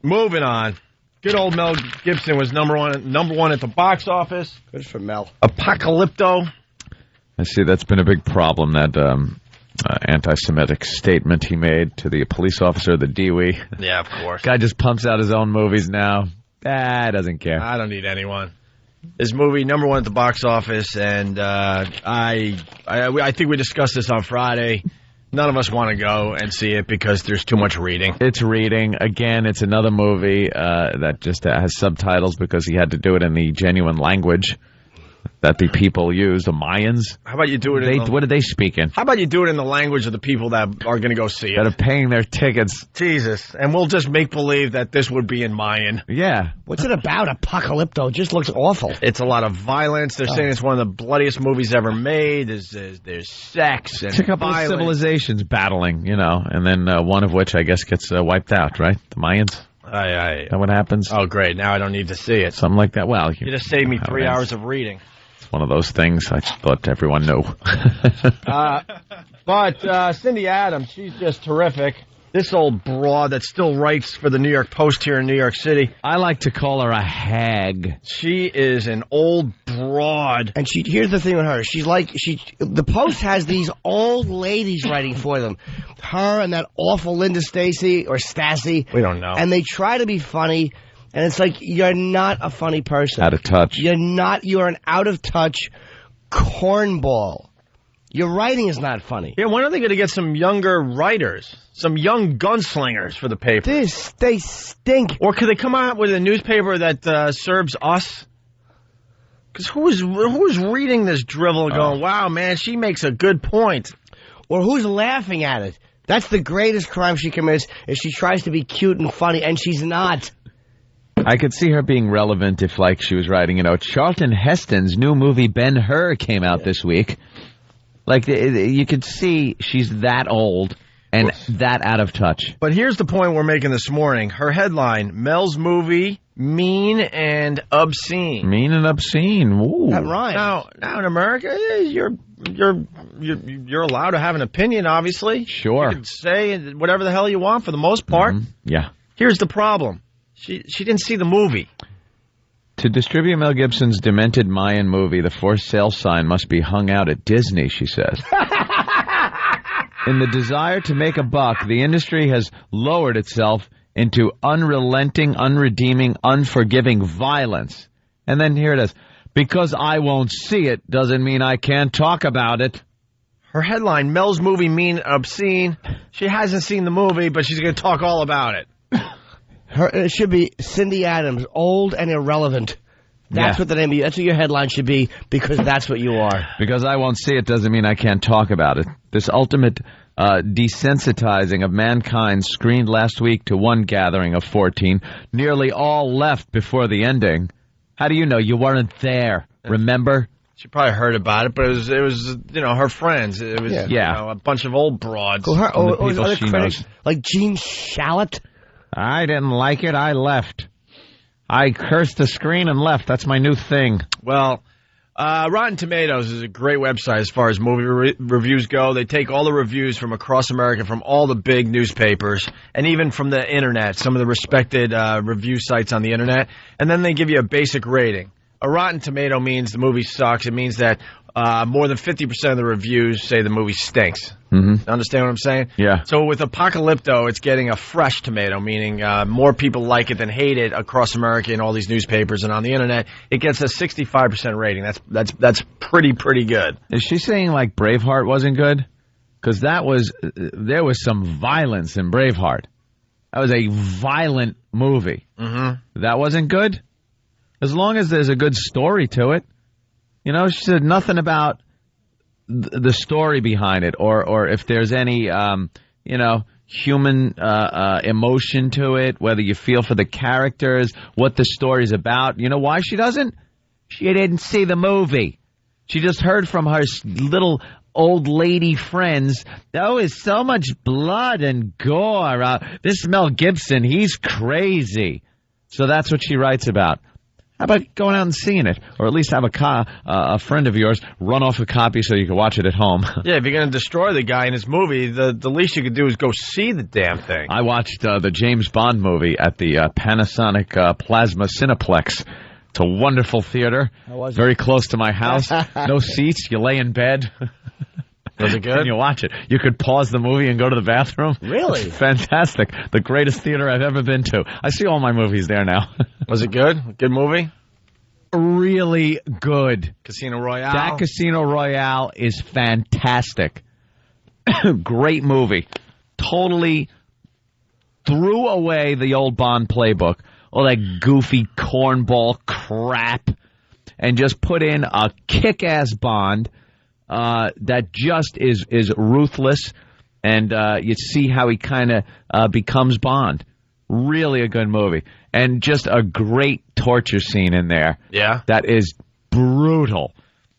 J: moving on. Good old Mel Gibson was number one at the box office.
H: Good for Mel.
J: Apocalypto.
I: I see that's been a big problem, that anti-Semitic statement he made to the police officer, the DWI.
J: Yeah, of course.
I: Guy just pumps out his own movies now. Doesn't care.
J: I don't need anyone. His movie, number one at the box office, and I think we discussed this on Friday. None of us want to go and see it because there's too much reading.
I: It's reading. Again, it's another movie that just has subtitles because he had to do it in the genuine language. that the people use, the Mayans.
J: How about you do it
I: what do they speak in?
J: How about you do it in the language of the people that are going to go see it?
I: That are paying their tickets.
J: Jesus. And we'll just make believe that this would be in Mayan.
I: Yeah.
H: What's it about? Apocalypto. It just looks awful.
J: It's a lot of violence. They're saying it's one of the bloodiest movies ever made. There's sex and
I: It's a couple
J: violence.
I: of civilizations battling, and then one of which I guess gets wiped out, right? The Mayans? Is that what happens?
J: Oh, great. Now I don't need to see it.
I: Something like that. Well,
J: You just saved me 3 hours of reading.
I: It's one of those things I thought everyone knew.
J: But Cindy Adams, she's just terrific. This old broad that still writes for the New York Post here in New York City.
I: I like to call her a hag.
J: She is an old broad.
H: And here's the thing with her. The Post has these old ladies writing for them. Her and that awful Linda Stacy or Stassi.
J: We don't know.
H: And they try to be funny. And it's like, you're not a funny person.
I: Out of touch.
H: You're an out-of-touch cornball. Your writing is not funny.
J: Yeah, when are they going to get some younger writers? Some young gunslingers for the paper?
H: They stink.
J: Or could they come out with a newspaper that serves us? Because who's reading this drivel and going, wow, man, she makes a good point?
H: Or who's laughing at it? That's the greatest crime she commits, is she tries to be cute and funny, and she's not.
I: I could see her being relevant if, like, she was writing, Charlton Heston's new movie Ben-Hur came out this week. Like, you could see she's that old and that out of touch.
J: But here's the point we're making this morning. Her headline, Mel's movie, Mean and Obscene.
I: Mean and obscene. Ooh.
H: That rhymes.
J: Now in America, you're allowed to have an opinion, obviously.
I: Sure.
J: You can say whatever the hell you want for the most part.
I: Mm-hmm. Yeah.
J: Here's the problem. She didn't see the movie.
I: To distribute Mel Gibson's demented Mayan movie, the for sale sign must be hung out at Disney, she says. In the desire to make a buck, the industry has lowered itself into unrelenting, unredeeming, unforgiving violence. And then here it is. Because I won't see it doesn't mean I can't talk about it.
J: Her headline, Mel's movie, Mean, Obscene. She hasn't seen the movie, but she's going to talk all about it.
H: It should be Cindy Adams, old and irrelevant. That's what the name of you. That's what your headline should be, because that's what you are.
I: Because I won't see it doesn't mean I can't talk about it. This ultimate desensitizing of mankind screened last week to one gathering of 14. Nearly all left before the ending. How do you know? You weren't there. Remember?
J: She probably heard about it, but it was her friends. It was a bunch of old broads.
H: Well, other
I: she
H: critics,
I: knows.
H: like Gene Shalit.
I: I didn't like it. I left. I cursed the screen and left. That's my new thing.
J: Well, Rotten Tomatoes is a great website as far as movie reviews go. They take all the reviews from across America, from all the big newspapers, and even from the Internet, some of the respected review sites on the Internet, and then they give you a basic rating. A Rotten Tomato means the movie sucks. It means that more than 50% of the reviews say the movie stinks.
I: Mm-hmm.
J: Understand what I'm saying?
I: Yeah.
J: So with Apocalypto, it's getting a fresh tomato, meaning more people like it than hate it across America in all these newspapers and on the Internet. It gets a 65% rating. That's pretty good.
I: Is she saying like Braveheart wasn't good? Because there was some violence in Braveheart. That was a violent movie.
J: Mm-hmm.
I: That wasn't good? As long as there's a good story to it. She said nothing about the story behind it, or if there's any, human emotion to it, whether you feel for the characters, what the story's about. You know why she doesn't? She didn't see the movie. She just heard from her little old lady friends, there is so much blood and gore. This Mel Gibson, he's crazy. So that's what she writes about. How about going out and seeing it? Or at least have a friend of yours run off a copy so you can watch it at home.
J: Yeah, if you're going to destroy the guy in his movie, the least you could do is go see the damn thing.
I: I watched the James Bond movie at the Panasonic Plasma Cineplex. It's a wonderful theater. Very close to my house. No seats. You lay in bed.
J: Was it good?
I: And you watch it. You could pause the movie and go to the bathroom.
H: Really?
I: Fantastic. The greatest theater I've ever been to. I see all my movies there now.
J: Was it good? Good movie?
I: Really good.
J: Casino Royale?
I: That Casino Royale is fantastic. Great movie. Totally threw away the old Bond playbook. All that goofy cornball crap. and just put in a kick-ass Bond that just is ruthless, and you see how he kind of becomes Bond. Really a good movie. And just a great torture scene in there.
J: Yeah.
I: That is brutal.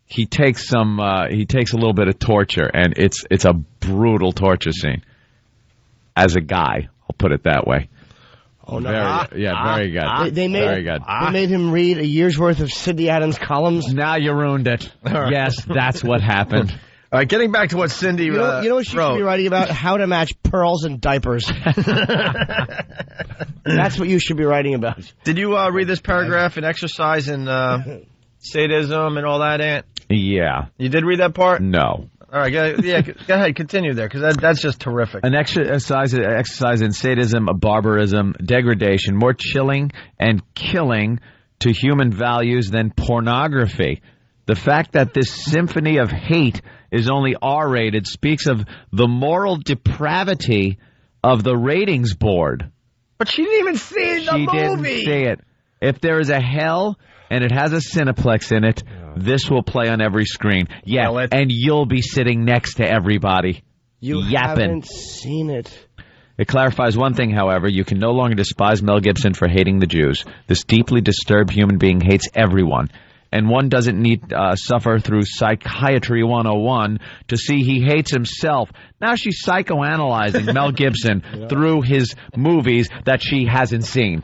I: He takes a little bit of torture, and it's a brutal torture scene. As a guy, I'll put it that way.
H: Oh no!
I: Very good.
H: They made him read a year's worth of Cindy Adams columns.
I: Now you ruined it. Yes, that's what happened.
J: All right, getting back to what Cindy
H: you know what she should be writing about? How to match pearls and diapers. That's what you should be writing about.
J: Did you read this paragraph in Exercise in Sadism and all that, Ant?
I: Yeah.
J: You did read that part?
I: No.
J: All right, go ahead, continue there, because that's just terrific.
I: An exercise in sadism, barbarism, degradation, more chilling and killing to human values than pornography. The fact that this symphony of hate is only R-rated speaks of the moral depravity of the ratings board.
J: But she didn't even see the movie.
I: She didn't see it. If there is a hell and it has a Cineplex in it, this will play on every screen. Yeah, and you'll be sitting next to everybody.
H: You
I: yapping.
H: Haven't seen it.
I: It clarifies one thing, however. You can no longer despise Mel Gibson for hating the Jews. This deeply disturbed human being hates everyone. And one doesn't need suffer through Psychiatry 101 to see he hates himself. Now she's psychoanalyzing Mel Gibson through his movies that she hasn't seen.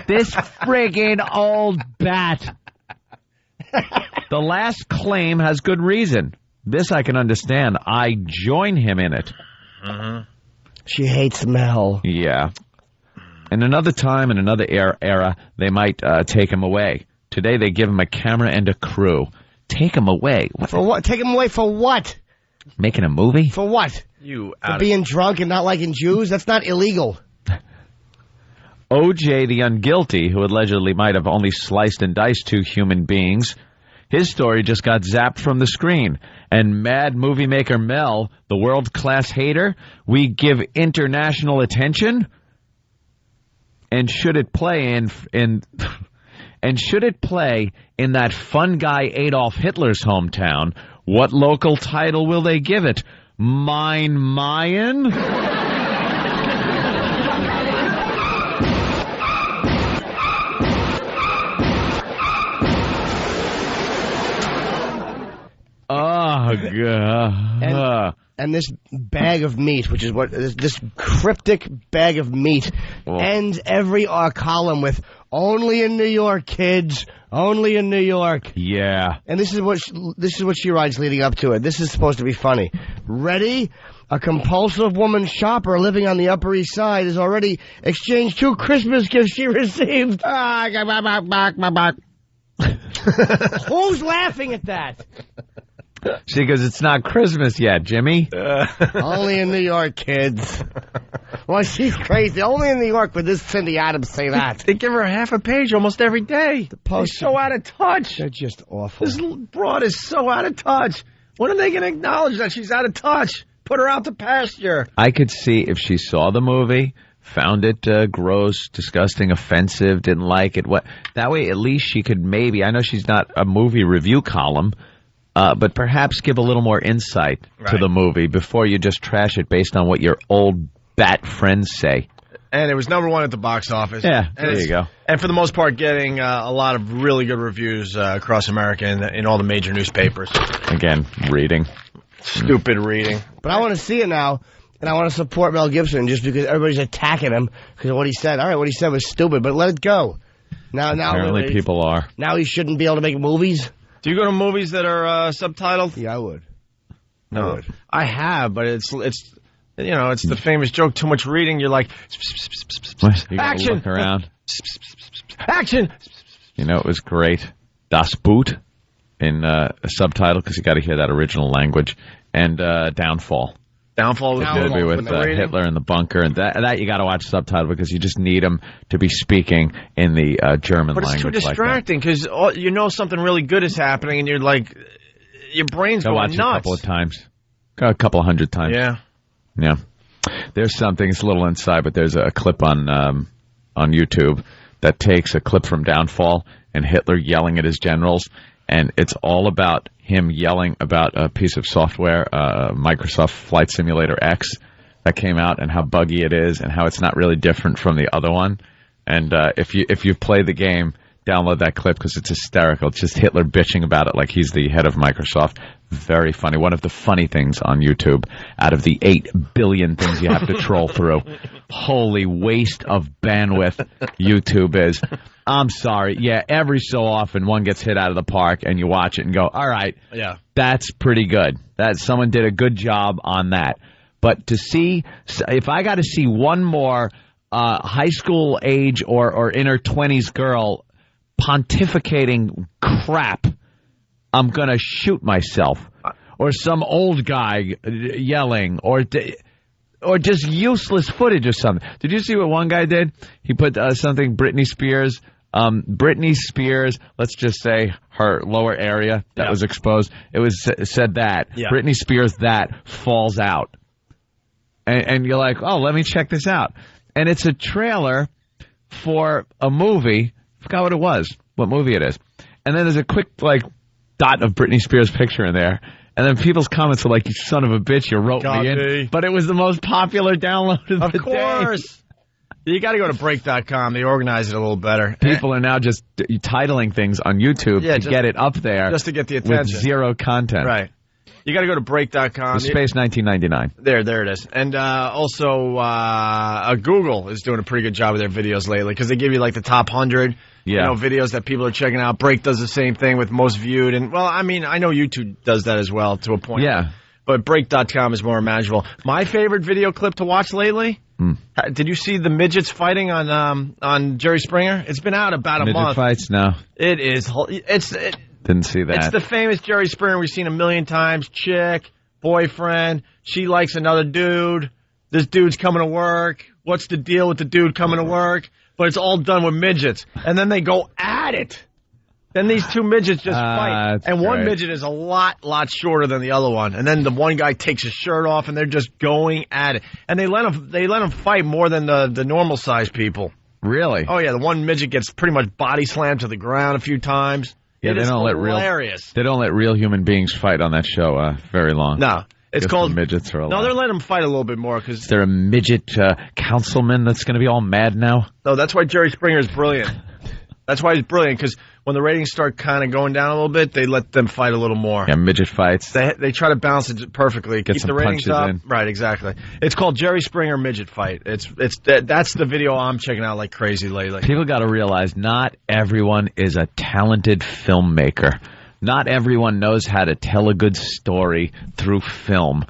I: This friggin' old bat. The last claim has good reason. This I can understand. I join him in it.
H: She hates Mel.
I: Yeah. In another time, in another era, they might take him away. Today they give him a camera and a crew. Take him away.
H: For what? Take him away for what?
I: Making a movie?
H: For what? For being drunk and not liking Jews? That's not illegal.
I: O.J. the Unguilty, who allegedly might have only sliced and diced two human beings, his story just got zapped from the screen. And mad movie maker Mel, the world-class hater, we give international attention? And should it play and should it play in that fun guy Adolf Hitler's hometown, what local title will they give it? Mein Mayen? Oh, God.
H: And this bag of meat, which is what this cryptic bag of meat, ends every column with "Only in New York, kids. Only in New York."
I: Yeah.
H: And this is what she writes leading up to it. This is supposed to be funny. Ready? A compulsive woman shopper living on the Upper East Side has already exchanged 2 Christmas gifts she received. Who's laughing at that?
I: See, because it's not Christmas yet, Jimmy.
H: Only in New York, kids. Well, she's crazy. Only in New York would this Cindy Adams say that.
J: They give her half a page almost every day. The
H: Post.
J: They're so out of touch.
H: They're just awful.
J: This broad is so out of touch. When are they going to acknowledge that she's out of touch? Put her out to pasture.
I: I could see if she saw the movie, found it gross, disgusting, offensive, didn't like it. That way, at least she could maybe, I know she's not a movie review column, but perhaps give a little more insight to the movie before you just trash it based on what your old bat friends say.
J: And it was #1 at the box office.
I: Yeah, there you go.
J: And for the most part, getting a lot of really good reviews across America in all the major newspapers.
I: Again, reading.
J: Stupid reading.
H: But I want to see it now, and I want to support Mel Gibson just because everybody's attacking him because of what he said. All right, what he said was stupid, but let it go. Now,
I: apparently people are.
H: Now he shouldn't be able to make movies.
J: Do you go to movies that are subtitled?
H: Yeah, I would.
J: No, I have, but it's the famous joke. Too much reading, you're like,
I: you
J: action,
I: look around,
J: action.
I: You know, it was great. Das Boot in a subtitle because you got to hear that original language, and Downfall.
J: Downfall was good
I: with Hitler in the bunker, and that you got to watch subtitle because you just need him to be speaking in the German language.
J: But it's too distracting because you know something really good is happening, and you're like, your brain's going nuts.
I: Watch a couple of times, a couple of 100 times. Yeah. There's something. It's a little inside, but there's a clip on YouTube that takes a clip from Downfall and Hitler yelling at his generals, and it's all about him yelling about a piece of software, Microsoft Flight Simulator X, that came out, and how buggy it is, and how it's not really different from the other one. And if you've played the game, download that clip because it's hysterical. It's just Hitler bitching about it like he's the head of Microsoft. Very funny. One of the funny things on YouTube out of the 8 billion things you have to troll through. Holy waste of bandwidth YouTube is. I'm sorry. Yeah, every so often one gets hit out of the park and you watch it and go, all right,
J: yeah,
I: that's pretty good. That someone did a good job on that. But to see, if I got to see one more high school age or inner 20s girl pontificating crap, I'm going to shoot myself. Or some old guy yelling, or just useless footage or something. Did you see what one guy did? He put something, Britney Spears, let's just say her lower area that was exposed. It was said that. Yeah. Britney Spears that falls out. And you're like, oh, let me check this out. And it's a trailer for a movie. I forgot what it was, what movie it is. And then there's a quick, dot of Britney Spears' picture in there. And then people's comments are like, you son of a bitch, you wrote me in. But it was the most popular download of the day. Of course.
J: You got to go to break.com. They organize it a little better.
I: People are now just titling things on YouTube to get it up there.
J: Just to get the attention.
I: With zero content.
J: Right. You got to go to break.com.
I: The space 1999.
J: There it is. And also, Google is doing a pretty good job with their videos lately because they give you the top 100 videos that people are checking out. Break does the same thing with most viewed. And, well, I mean, I know YouTube does that as well to a point.
I: Yeah.
J: But break.com is more manageable. My favorite video clip to watch lately, did you see the midgets fighting on Jerry Springer? It's been out about a month.
I: Midget fights? No.
J: It is.
I: Didn't see that.
J: It's the famous Jerry Springer we've seen a million times. Chick, boyfriend, she likes another dude. This dude's coming to work. What's the deal with the dude coming to work? But it's all done with midgets. And then they go at it. Then these two midgets just fight. And one midget is a lot shorter than the other one. And then the one guy takes his shirt off and they're just going at it. And they let him fight more than the normal sized people.
I: Really?
J: Oh yeah, the one midget gets pretty much body slammed to the ground a few times.
I: Yeah, they don't let real human beings fight on that show very long.
J: No, it's called
I: midgets are
J: No, they're letting them fight a little bit more because
I: is there a midget councilman that's going to be all mad now?
J: No, that's why Jerry Springer is brilliant. That's why he's brilliant because when the ratings start kind of going down a little bit, they let them fight a little more.
I: Yeah, midget fights.
J: They try to balance it perfectly.
I: Get
J: keep
I: some
J: the ratings
I: punches
J: up.
I: in.
J: Right, exactly. It's called Jerry Springer Midget Fight. That's the video I'm checking out like crazy lately.
I: People got to realize not everyone is a talented filmmaker. Not everyone knows how to tell a good story through film.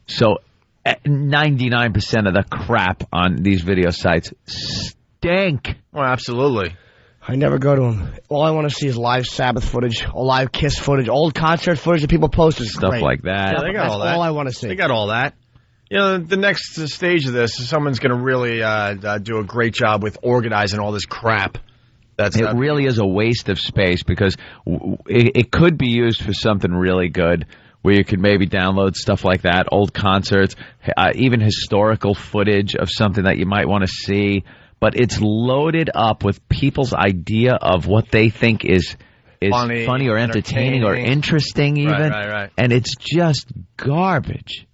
I: So 99% of the crap on these video sites stink.
J: Well, absolutely.
H: I never go to them. All I want to see is live Sabbath footage, or live Kiss footage, old concert footage that people post.
I: Stuff like that.
J: Yeah, they got all that.
H: That's all I want to see.
J: They got all that. You know, the next stage of this, someone's going to really do a great job with organizing all this crap.
I: It really is a waste of space because it could be used for something really good where you could maybe download stuff like that, old concerts, even historical footage of something that you might want to see. But it's loaded up with people's idea of what they think is funny or entertaining or interesting even.
J: Right.
I: And it's just garbage.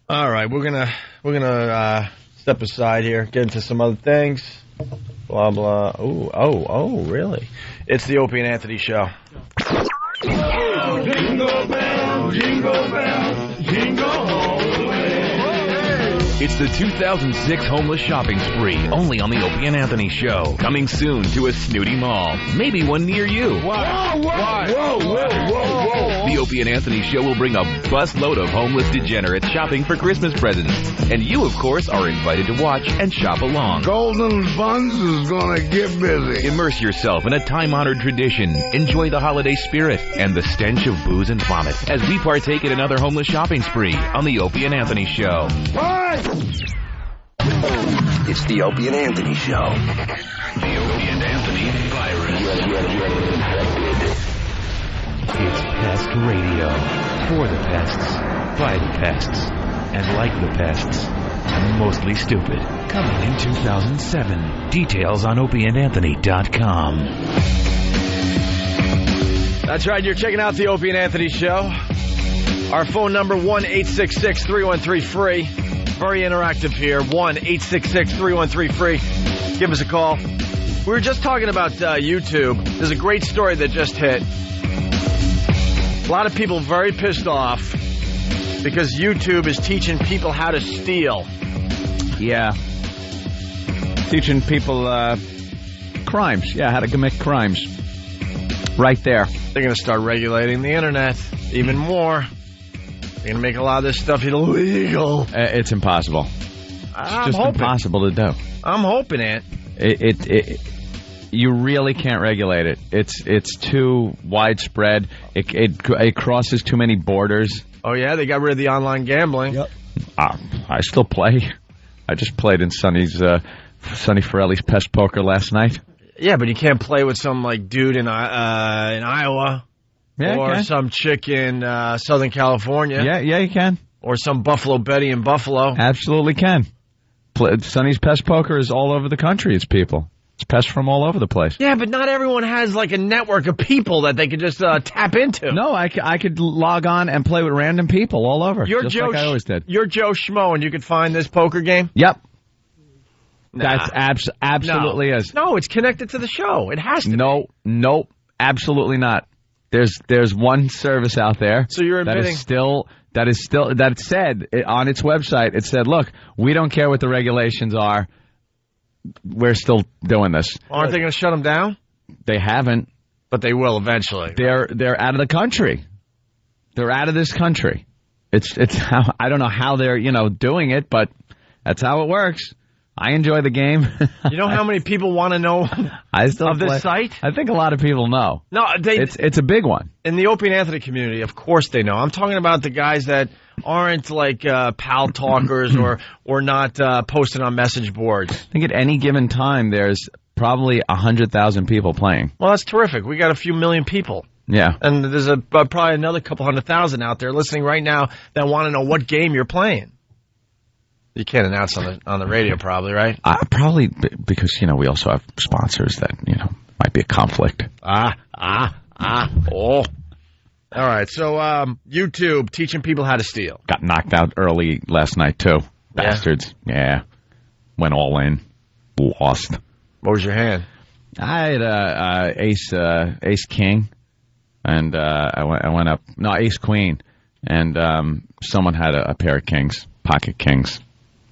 J: All right, we're gonna step aside here, get into some other things. Blah blah. Oh, really? It's the Opie and Anthony Show.
L: Oh, jingle bells, jingle bells, jingle all the way.
A: It's the 2006 Homeless Shopping Spree, only on the Opie and Anthony Show. Coming soon to a snooty mall. Maybe one near you.
L: Why?
A: The Opie and Anthony Show will bring a busload of homeless degenerates shopping for Christmas presents. And you, of course, are invited to watch and shop along.
L: Golden Buns is gonna get busy.
A: Immerse yourself in a time-honored tradition. Enjoy the holiday spirit and the stench of booze and vomit as we partake in another homeless shopping spree on the Opie and Anthony Show.
G: It's the Opie and Anthony Show. The Opie and Anthony virus.
U: It's Pest Radio. For the pests, by the pests, and like the pests. Mostly stupid. Coming in 2007. Details on opieandanthony.com.
J: That's right. You're checking out the Opie and Anthony Show. Our phone number, 1-866-313-FREE. Very interactive here. 1-866-313-FREE. Give us a call. We were just talking about YouTube. There's a great story that just hit. A lot of people very pissed off because YouTube is teaching people how to steal.
I: Yeah. Teaching people crimes. Yeah, how to commit crimes. Right there.
J: They're going to start regulating the internet even more. They're going to make a lot of this stuff illegal.
I: It's impossible. It's just impossible to do.
J: I'm hoping it.
I: You really can't regulate it. It's too widespread. It crosses too many borders.
J: Oh, yeah? They got rid of the online gambling.
H: Yep.
I: I still play. I just played in Sonny Forelli's Pest Poker last night.
J: Yeah, but you can't play with some dude in Iowa, or some chick in Southern California.
I: Yeah, you can.
J: Or some Buffalo Betty in Buffalo.
I: Absolutely can. Sonny's Pest Poker is all over the country. It's people. It's pests from all over the place.
J: Yeah, but not everyone has a network of people that they could just tap into.
I: No, I could log on and play with random people all over. Like I always did.
J: You're Joe Schmo, and you could find this poker game?
I: Yep.
J: Nah.
I: That's absolutely is.
J: No, it's connected to the show. It has to.
I: Nope, absolutely not. There's one service out there.
J: So you're admitting
I: that said on its website. It said, "Look, we don't care what the regulations are. We're still doing this."
J: Aren't they going to shut them down?
I: They haven't,
J: but they will eventually.
I: They're out of the country. They're out of this country. It's how I don't know how they're doing it, but that's how it works. I enjoy the game.
J: You know how many people want to know of this site?
I: I think a lot of people know.
J: No,
I: it's a big one.
J: In the Opie and Anthony community, of course they know. I'm talking about the guys that aren't pal talkers or not posting on message boards.
I: I think at any given time there's probably 100,000 people playing.
J: Well, that's terrific. We got a few million people.
I: Yeah.
J: And there's probably another couple 100,000 out there listening right now that want to know what game you're playing. You can't announce on the radio, probably, right?
I: Probably because we also have sponsors that might be a conflict.
J: Oh. All right. So YouTube teaching people how to steal.
I: Got knocked out early last night too. Bastards. Yeah. Went all in. Lost.
J: What was your hand?
I: I had ace king, and I went up. No, ace queen, and someone had a pair of kings, pocket kings.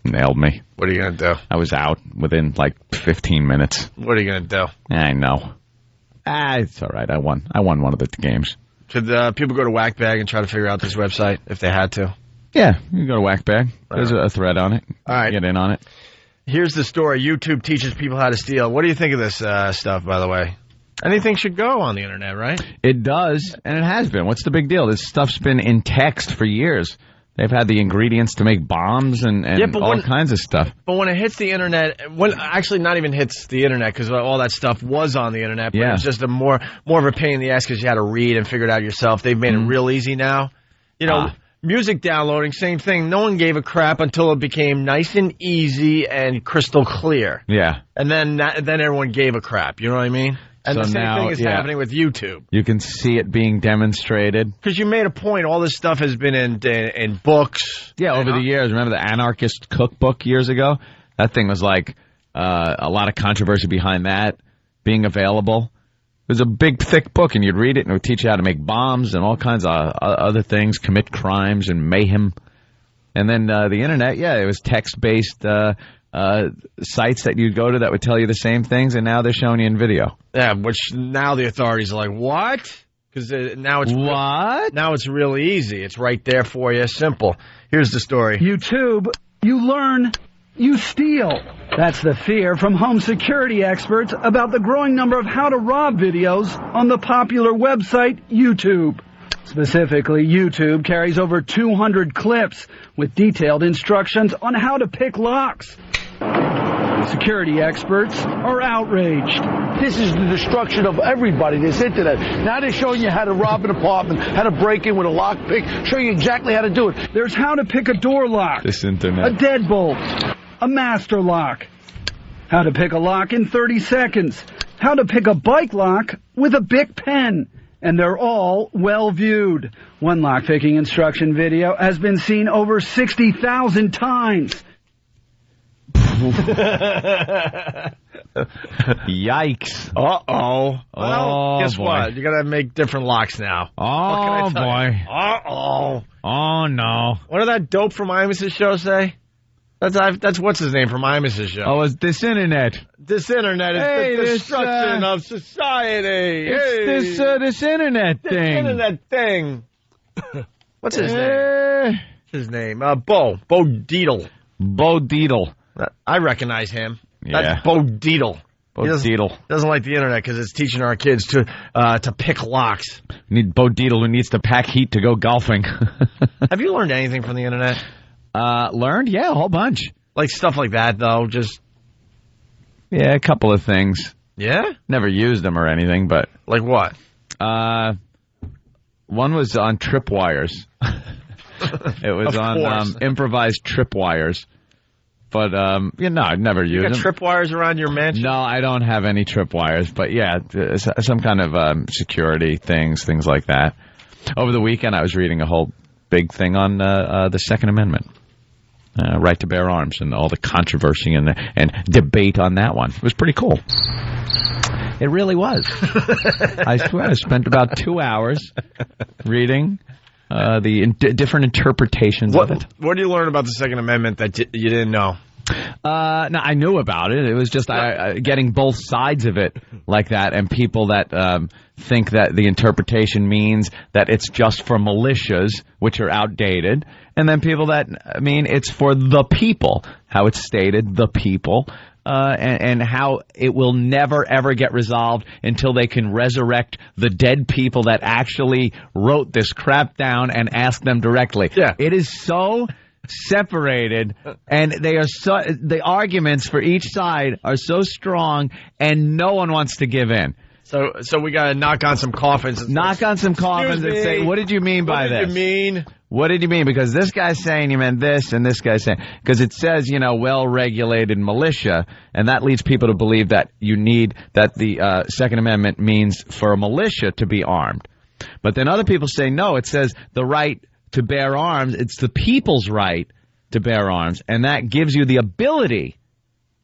I: Nailed me.
J: What are you going to do?
I: I was out within 15 minutes.
J: What are you going to do?
I: I know. It's all right. I won one of the games.
J: Could people go to Whackbag and try to figure out this website if they had to?
I: Yeah, you can go to Whackbag. There's a thread on it.
J: All right.
I: Get in on it.
J: Here's the story. YouTube teaches people how to steal. What do you think of this stuff, by the way? Anything should go on the internet, right?
I: It does, and it has been. What's the big deal? This stuff's been in text for years. They've had the ingredients to make bombs and all kinds of stuff.
J: But when it hits the internet, actually not even hits the internet because all that stuff was on the internet, but it's just more of a pain in the ass because you had to read and figure it out yourself. They've made it real easy now. Music downloading, same thing. No one gave a crap until it became nice and easy and crystal clear.
I: Yeah.
J: And then everyone gave a crap. You know what I mean? And so the same thing is happening with YouTube.
I: You can see it being demonstrated.
J: Because you made a point. All this stuff has been in books.
I: Yeah, over the years. Remember the Anarchist Cookbook years ago? That thing was a lot of controversy behind that being available. It was a big, thick book, and you'd read it, and it would teach you how to make bombs and all kinds of other things, commit crimes and mayhem. And then the Internet, it was text-based sites that you'd go to that would tell you the same things, and now they're showing you in video.
J: Yeah, which now the authorities are like, what? Because now it's
I: what?
J: Now it's really easy. It's right there for you. Simple. Here's the story.
C: YouTube, you learn, you steal. That's the fear from home security experts about the growing number of how to rob videos on the popular website YouTube. Specifically, YouTube carries over 200 clips with detailed instructions on how to pick locks. Security experts are outraged.
L: This is the destruction of everybody, this internet. Now they're showing you how to rob an apartment, how to break in with a lockpick, show you exactly how to do it.
C: There's how to pick a door lock,
I: this internet,
C: a deadbolt, a master lock, how to pick a lock in 30 seconds, how to pick a bike lock with a Bic pen, and they're all well viewed. One lockpicking instruction video has been seen over 60,000 times.
I: Yikes.
J: Uh-oh. Well, guess what? You gotta make different locks now.
I: Oh, boy.
J: Uh-oh.
I: Oh, no.
J: What did that dope from Imus's show say? That's what's his name from Imus's show.
I: Oh, it's this internet.
J: This internet is the destruction of society.
I: It's this internet thing.
J: This internet thing. What's his name? His name? Bo Deedle.
I: Bo Deedle.
J: I recognize him.
I: Yeah.
J: That's Bo Deedle.
I: Bo Deedle.
J: Doesn't like the internet because it's teaching our kids to pick locks.
I: Need Bo Deedle who needs to pack heat to go golfing.
J: Have you learned anything from the internet?
I: Learned? Yeah, a whole bunch.
J: Like stuff like that, though, just...
I: Yeah, a couple of things.
J: Yeah?
I: Never used them or anything, but...
J: Like what?
I: One was on tripwires. It was on improvised tripwires. But, I've never used them.
J: You got tripwires around your mansion?
I: No, I don't have any tripwires, but yeah, some kind of security things like that. Over the weekend, I was reading a whole big thing on the Second Amendment. Right to bear arms and all the controversy and debate on that one. It was pretty cool. It really was. I swear, I spent about 2 hours reading the different interpretations of it.
J: What did you learn about the Second Amendment that you didn't know?
I: No, I knew about it. It was just getting both sides of it like that, and people that think that the interpretation means that it's just for militias, which are outdated, and then people that mean it's for the people, how it's stated, the people, and how it will never, ever get resolved until they can resurrect the dead people that actually wrote this crap down and ask them directly.
J: Yeah.
I: It is so... separated, and the arguments for each side are so strong, and no one wants to give in.
J: So we got to knock on some coffins.
I: Knock on some coffins and say, what did you mean by this?
J: What did you mean?
I: What did you mean? Because this guy's saying you meant this, and this guy's saying... Because it says, well-regulated militia, and that leads people to believe that that the Second Amendment means for a militia to be armed. But then other people say, no, it says the right to bear arms. It's the people's right to bear arms, and that gives you the ability,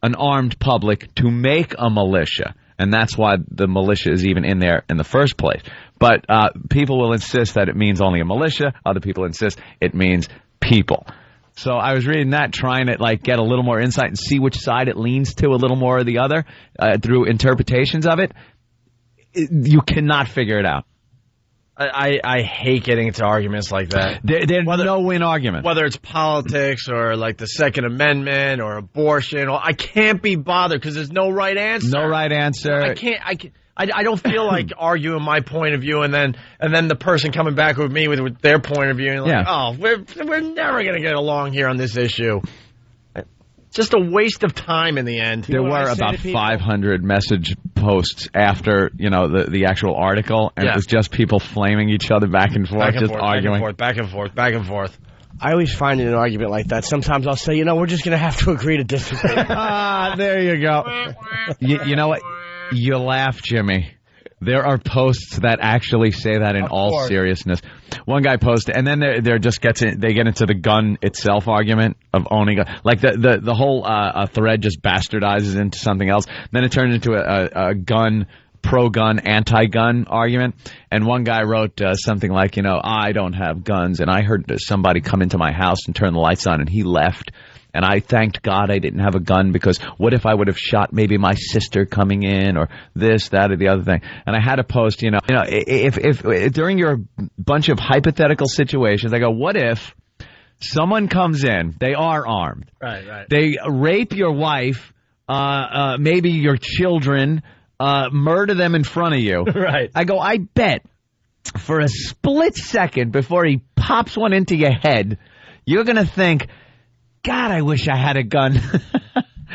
I: an armed public, to make a militia. And that's why the militia is even in there in the first place. But people will insist that it means only a militia. Other people insist it means people. So I was reading that, trying to get a little more insight and see which side it leans to a little more or the other through interpretations of it. You cannot figure it out.
J: I hate getting into arguments like that.
I: They're no-win arguments.
J: Whether it's politics or like the Second Amendment or abortion, I can't be bothered because there's no right answer.
I: No right answer.
J: I don't feel like arguing my point of view and then the person coming back with me with their point of view and we're never gonna get along here on this issue. Just a waste of time in the end.
I: There were about 500 message posts after, the actual article, and it was just people flaming each other back and forth, arguing.
J: Back and forth.
H: I always find in an argument like that, sometimes I'll say, we're just going to have to agree to disagree.
I: There you go. You know what? You laugh, Jimmy. There are posts that actually say that in all seriousness. One guy posted, and then they get into the gun itself argument of owning like the whole thread just bastardizes into something else. Then it turns into a gun, pro-gun, anti-gun argument. And one guy wrote something like, I don't have guns, and I heard somebody come into my house and turn the lights on, and he left. And I thanked God I didn't have a gun because what if I would have shot maybe my sister coming in or this, that, or the other thing. And I had to post, if during your bunch of hypothetical situations, I go, what if someone comes in, they are armed.
J: Right.
I: They rape your wife, maybe your children, murder them in front of you.
J: Right.
I: I go, I bet for a split second before he pops one into your head, you're going to think, God, I wish I had a gun.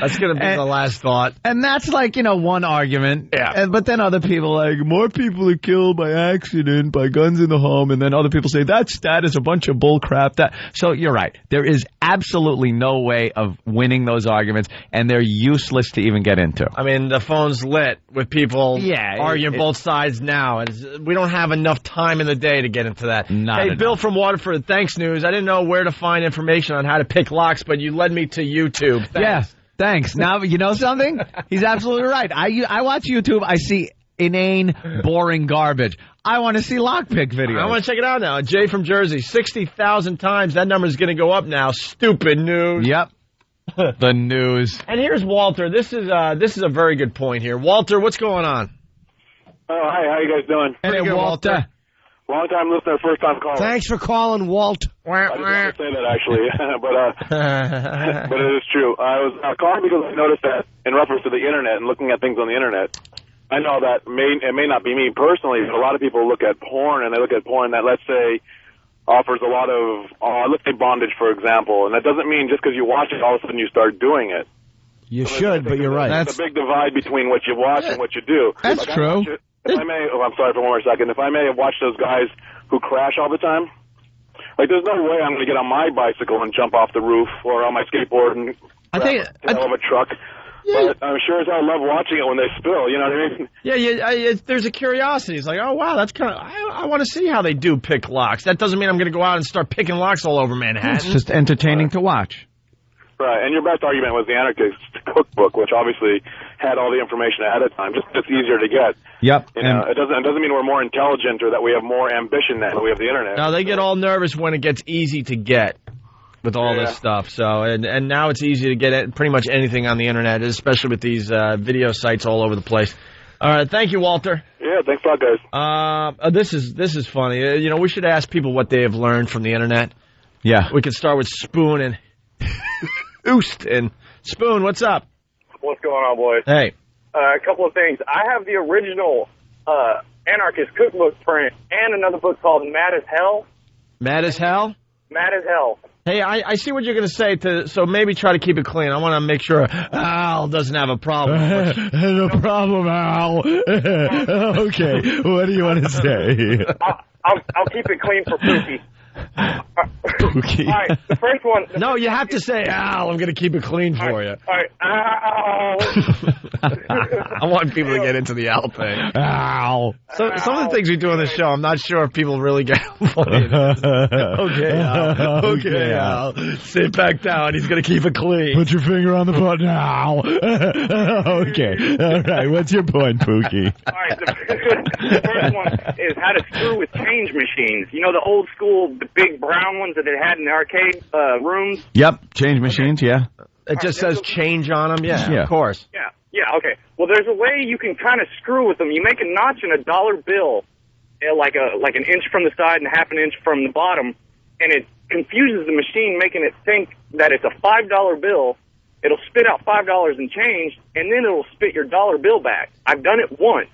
J: That's going to be the last thought.
I: And that's like, one argument.
J: Yeah.
I: But then other people more people are killed by accident, by guns in the home. And then other people say, that is a bunch of bull crap. So you're right. There is absolutely no way of winning those arguments, and they're useless to even get into.
J: I mean, the phone's lit with people arguing both sides now. We don't have enough time in the day to get into that. Hey, Bill from Waterford, thanks, News. I didn't know where to find information on how to pick locks, but you led me to YouTube. Thanks.
I: Yeah, thanks. Now, you know something? He's absolutely right. I watch YouTube. I see inane, boring garbage. I want to see lockpick videos.
J: I want to check it out now. Jay from Jersey, 60,000 times. That number's going to go up now. Stupid News.
I: Yep. The News.
J: And here's Walter. This is a very good point here. Walter, what's going on?
B: Oh, hi. How you guys doing?
J: Hey, Walter.
B: Long time listener, first time caller.
H: Thanks for calling, Walt.
B: I didn't want to say that actually, but it is true. I was calling because I noticed that in reference to the internet and looking at things on the internet. I know that it may not be me personally, but a lot of people look at porn and they look at porn that, let's say, offers a lot of, let's say bondage, for example. And that doesn't mean just because you watch it, all of a sudden you start doing it.
H: You should, but you're right.
B: There's a big divide between what you watch and what you do.
I: That's true.
B: If I may, I'm sorry for one more second. If I may have watched those guys who crash all the time, like there's no way I'm going to get on my bicycle and jump off the roof or on my skateboard and grab the tail of a truck. Yeah. But I'm sure as hell love watching it when they spill, you know what I mean?
J: Yeah, there's a curiosity. It's like, oh, wow, that's kind of, I want to see how they do pick locks. That doesn't mean I'm going to go out and start picking locks all over Manhattan.
I: It's just entertaining to watch.
B: Right, and your best argument was the Anarchist Cookbook, which obviously had all the information ahead of time. Just it's easier to get.
I: Yep.
B: You know, it doesn't mean we're more intelligent or that we have more ambition than we have the internet.
J: Now, they get all nervous when it gets easy to get with all this stuff. So, and now it's easy to get pretty much anything on the internet, especially with these video sites all over the place. All right, thank you, Walter.
B: Yeah, thanks a lot, guys.
J: This is funny. You know, we should ask people what they have learned from the internet.
I: Yeah.
J: We could start with Spoon and Houston. Spoon, what's up?
V: What's going on, boys?
J: Hey.
V: A couple of things. I have the original Anarchist Cookbook print and another book called Mad as Hell.
J: Mad as Hell?
V: Mad as Hell.
J: Hey, I see what you're going to say, so maybe try to keep it clean. I want to make sure Al doesn't have a problem.
I: No problem, Al. Okay, what do you want to say?
V: I'll keep it clean for Pookie.
I: Pookie.
V: All right, the first one.
J: No, you have to say, Al, I'm going to keep it clean for you.
V: All right, Al.
J: I want people to get into the Al thing. Al. So, some of the things we do on the show, I'm not sure if people really get funny. Okay, Al. Okay, Al. Sit back down. He's going to keep it clean.
I: Put your finger on the button, Al. Okay. All right. What's your point, Pookie?
V: All right, the first one is how to screw with change machines. You know the old school, the big brown ones that they had in the arcade rooms?
I: Yep, change machines, yeah.
J: It just says change on them? Yeah, of course.
V: Yeah, okay. Well, there's a way you can kind of screw with them. You make a notch in a dollar bill, like an inch from the side and half an inch from the bottom, and it confuses the machine, making it think that it's a $5 bill. It'll spit out $5 in change, and then it'll spit your dollar bill back. I've done it once.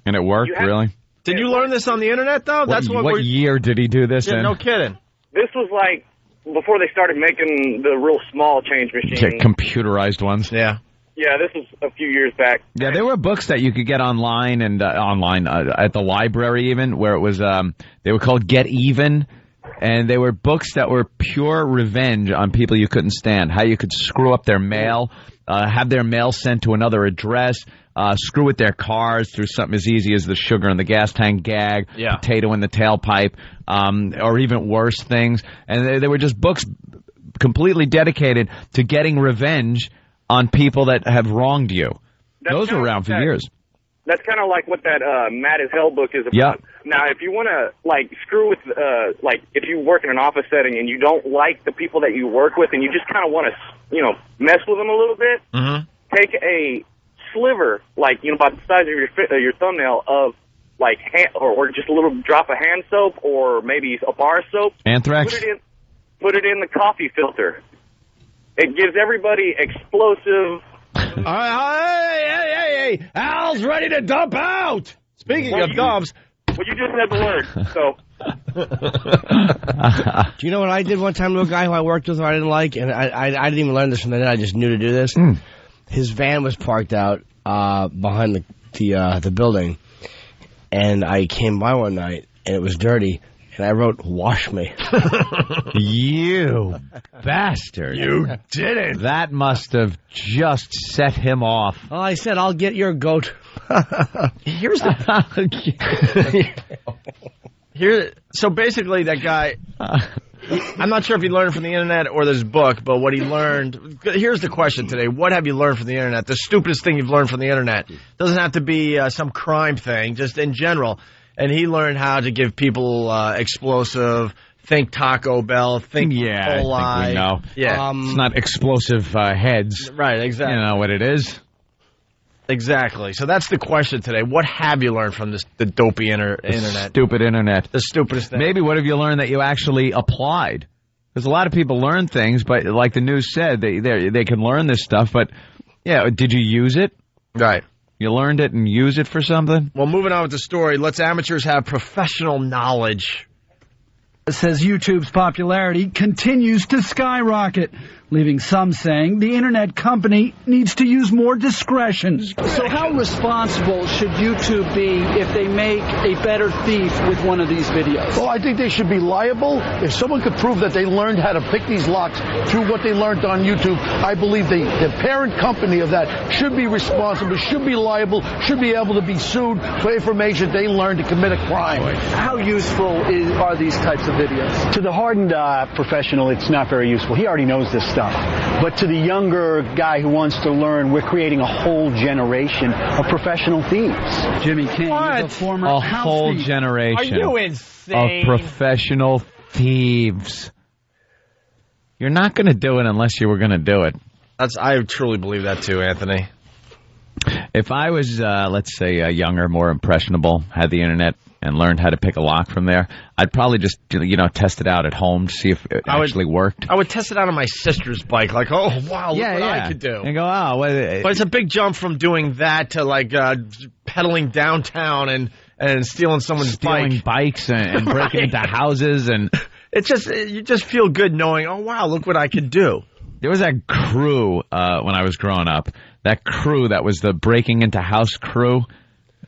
I: And it worked, really?
J: Did you learn this on the internet, though?
I: What year did he do this in?
J: No kidding.
V: This was like before they started making the real small change machines.
I: Computerized ones.
J: Yeah.
V: Yeah, this was a few years back.
I: Yeah, there were books that you could get online and at the library even, where it was they were called Get Even, and they were books that were pure revenge on people you couldn't stand. How you could screw up their mail, have their mail sent to another address, screw with their cars through something as easy as the sugar in the gas tank gag, potato in the tailpipe, or even worse things. And they were just books completely dedicated to getting revenge on people that have wronged you. Those were around for years.
V: That's kind of like what that Mad as Hell book is about.
I: Yep.
V: Now, if you want to, screw with, if you work in an office setting and you don't like the people that you work with and you just kind of want to, mess with them a little bit, take a sliver, about the size of your thumbnail of, or just a little drop of hand soap or maybe a bar of soap.
I: Anthrax?
V: Put it in the coffee filter. It gives everybody explosive.
J: All right, hey, Al's ready to dump out. Speaking of dumps,
V: Well, you just said the word, so.
H: Do you know what I did one time to a guy who I worked with who I didn't like? And I didn't even learn this from the net. I just knew to do this. His van was parked out behind the building. And I came by one night, and it was dirty. And I wrote, "Wash me."
I: You bastard.
J: You didn't.
I: That must have just set him off.
H: Well, I said, "I'll get your goat."
J: Here's the... So basically, that guy... I'm not sure if he learned from the internet or this book, but what he learned... Here's the question today. What have you learned from the internet? The stupidest thing you've learned from the internet. Doesn't have to be some crime thing, just in general. And he learned how to give people explosive, think Taco Bell, think Chipotle.
I: I think we know.
J: Yeah.
I: It's not explosive heads.
J: Right, exactly.
I: You know what it is.
J: Exactly. So that's the question today. What have you learned from the dopey internet?
I: Stupid internet.
J: The stupidest thing.
I: Maybe what have you learned that you actually applied? Because a lot of people learn things, but like the news said, they can learn this stuff, but yeah, did you use it?
J: Right.
I: You learned it and used it for something?
J: Well, moving on with the story, let's amateurs have professional knowledge.
C: It says YouTube's popularity continues to skyrocket, leaving some saying the internet company needs to use more discretion. So how responsible should YouTube be if they make a better thief with one of these videos?
L: Well, I think they should be liable. If someone could prove that they learned how to pick these locks through what they learned on YouTube, I believe the parent company of that should be responsible, should be liable, should be able to be sued for information they learned to commit a crime.
C: How useful are these types of videos?
D: To the hardened professional, it's not very useful. He already knows this stuff. But to the younger guy who wants to learn, we're creating a whole generation of professional thieves.
C: Jimmy King is a former
I: whole
C: thief.
I: generation.
J: Are you insane?
I: Of professional thieves. You're not going to do it unless you were going to do it.
J: I truly believe that too, Anthony.
I: If I was, let's say, younger, more impressionable, had the internet, and learned how to pick a lock from there, I'd probably just, test it out at home to see if it actually worked.
J: I would test it out on my sister's bike, like, oh, wow, look what I could do.
I: And go, oh.
J: But it's a big jump from doing that to, like, pedaling downtown and stealing someone's
I: bikes and breaking into houses. And
J: it's just, you just feel good knowing, oh, wow, look what I could do.
I: There was that crew when I was growing up, that crew that was the breaking into house crew.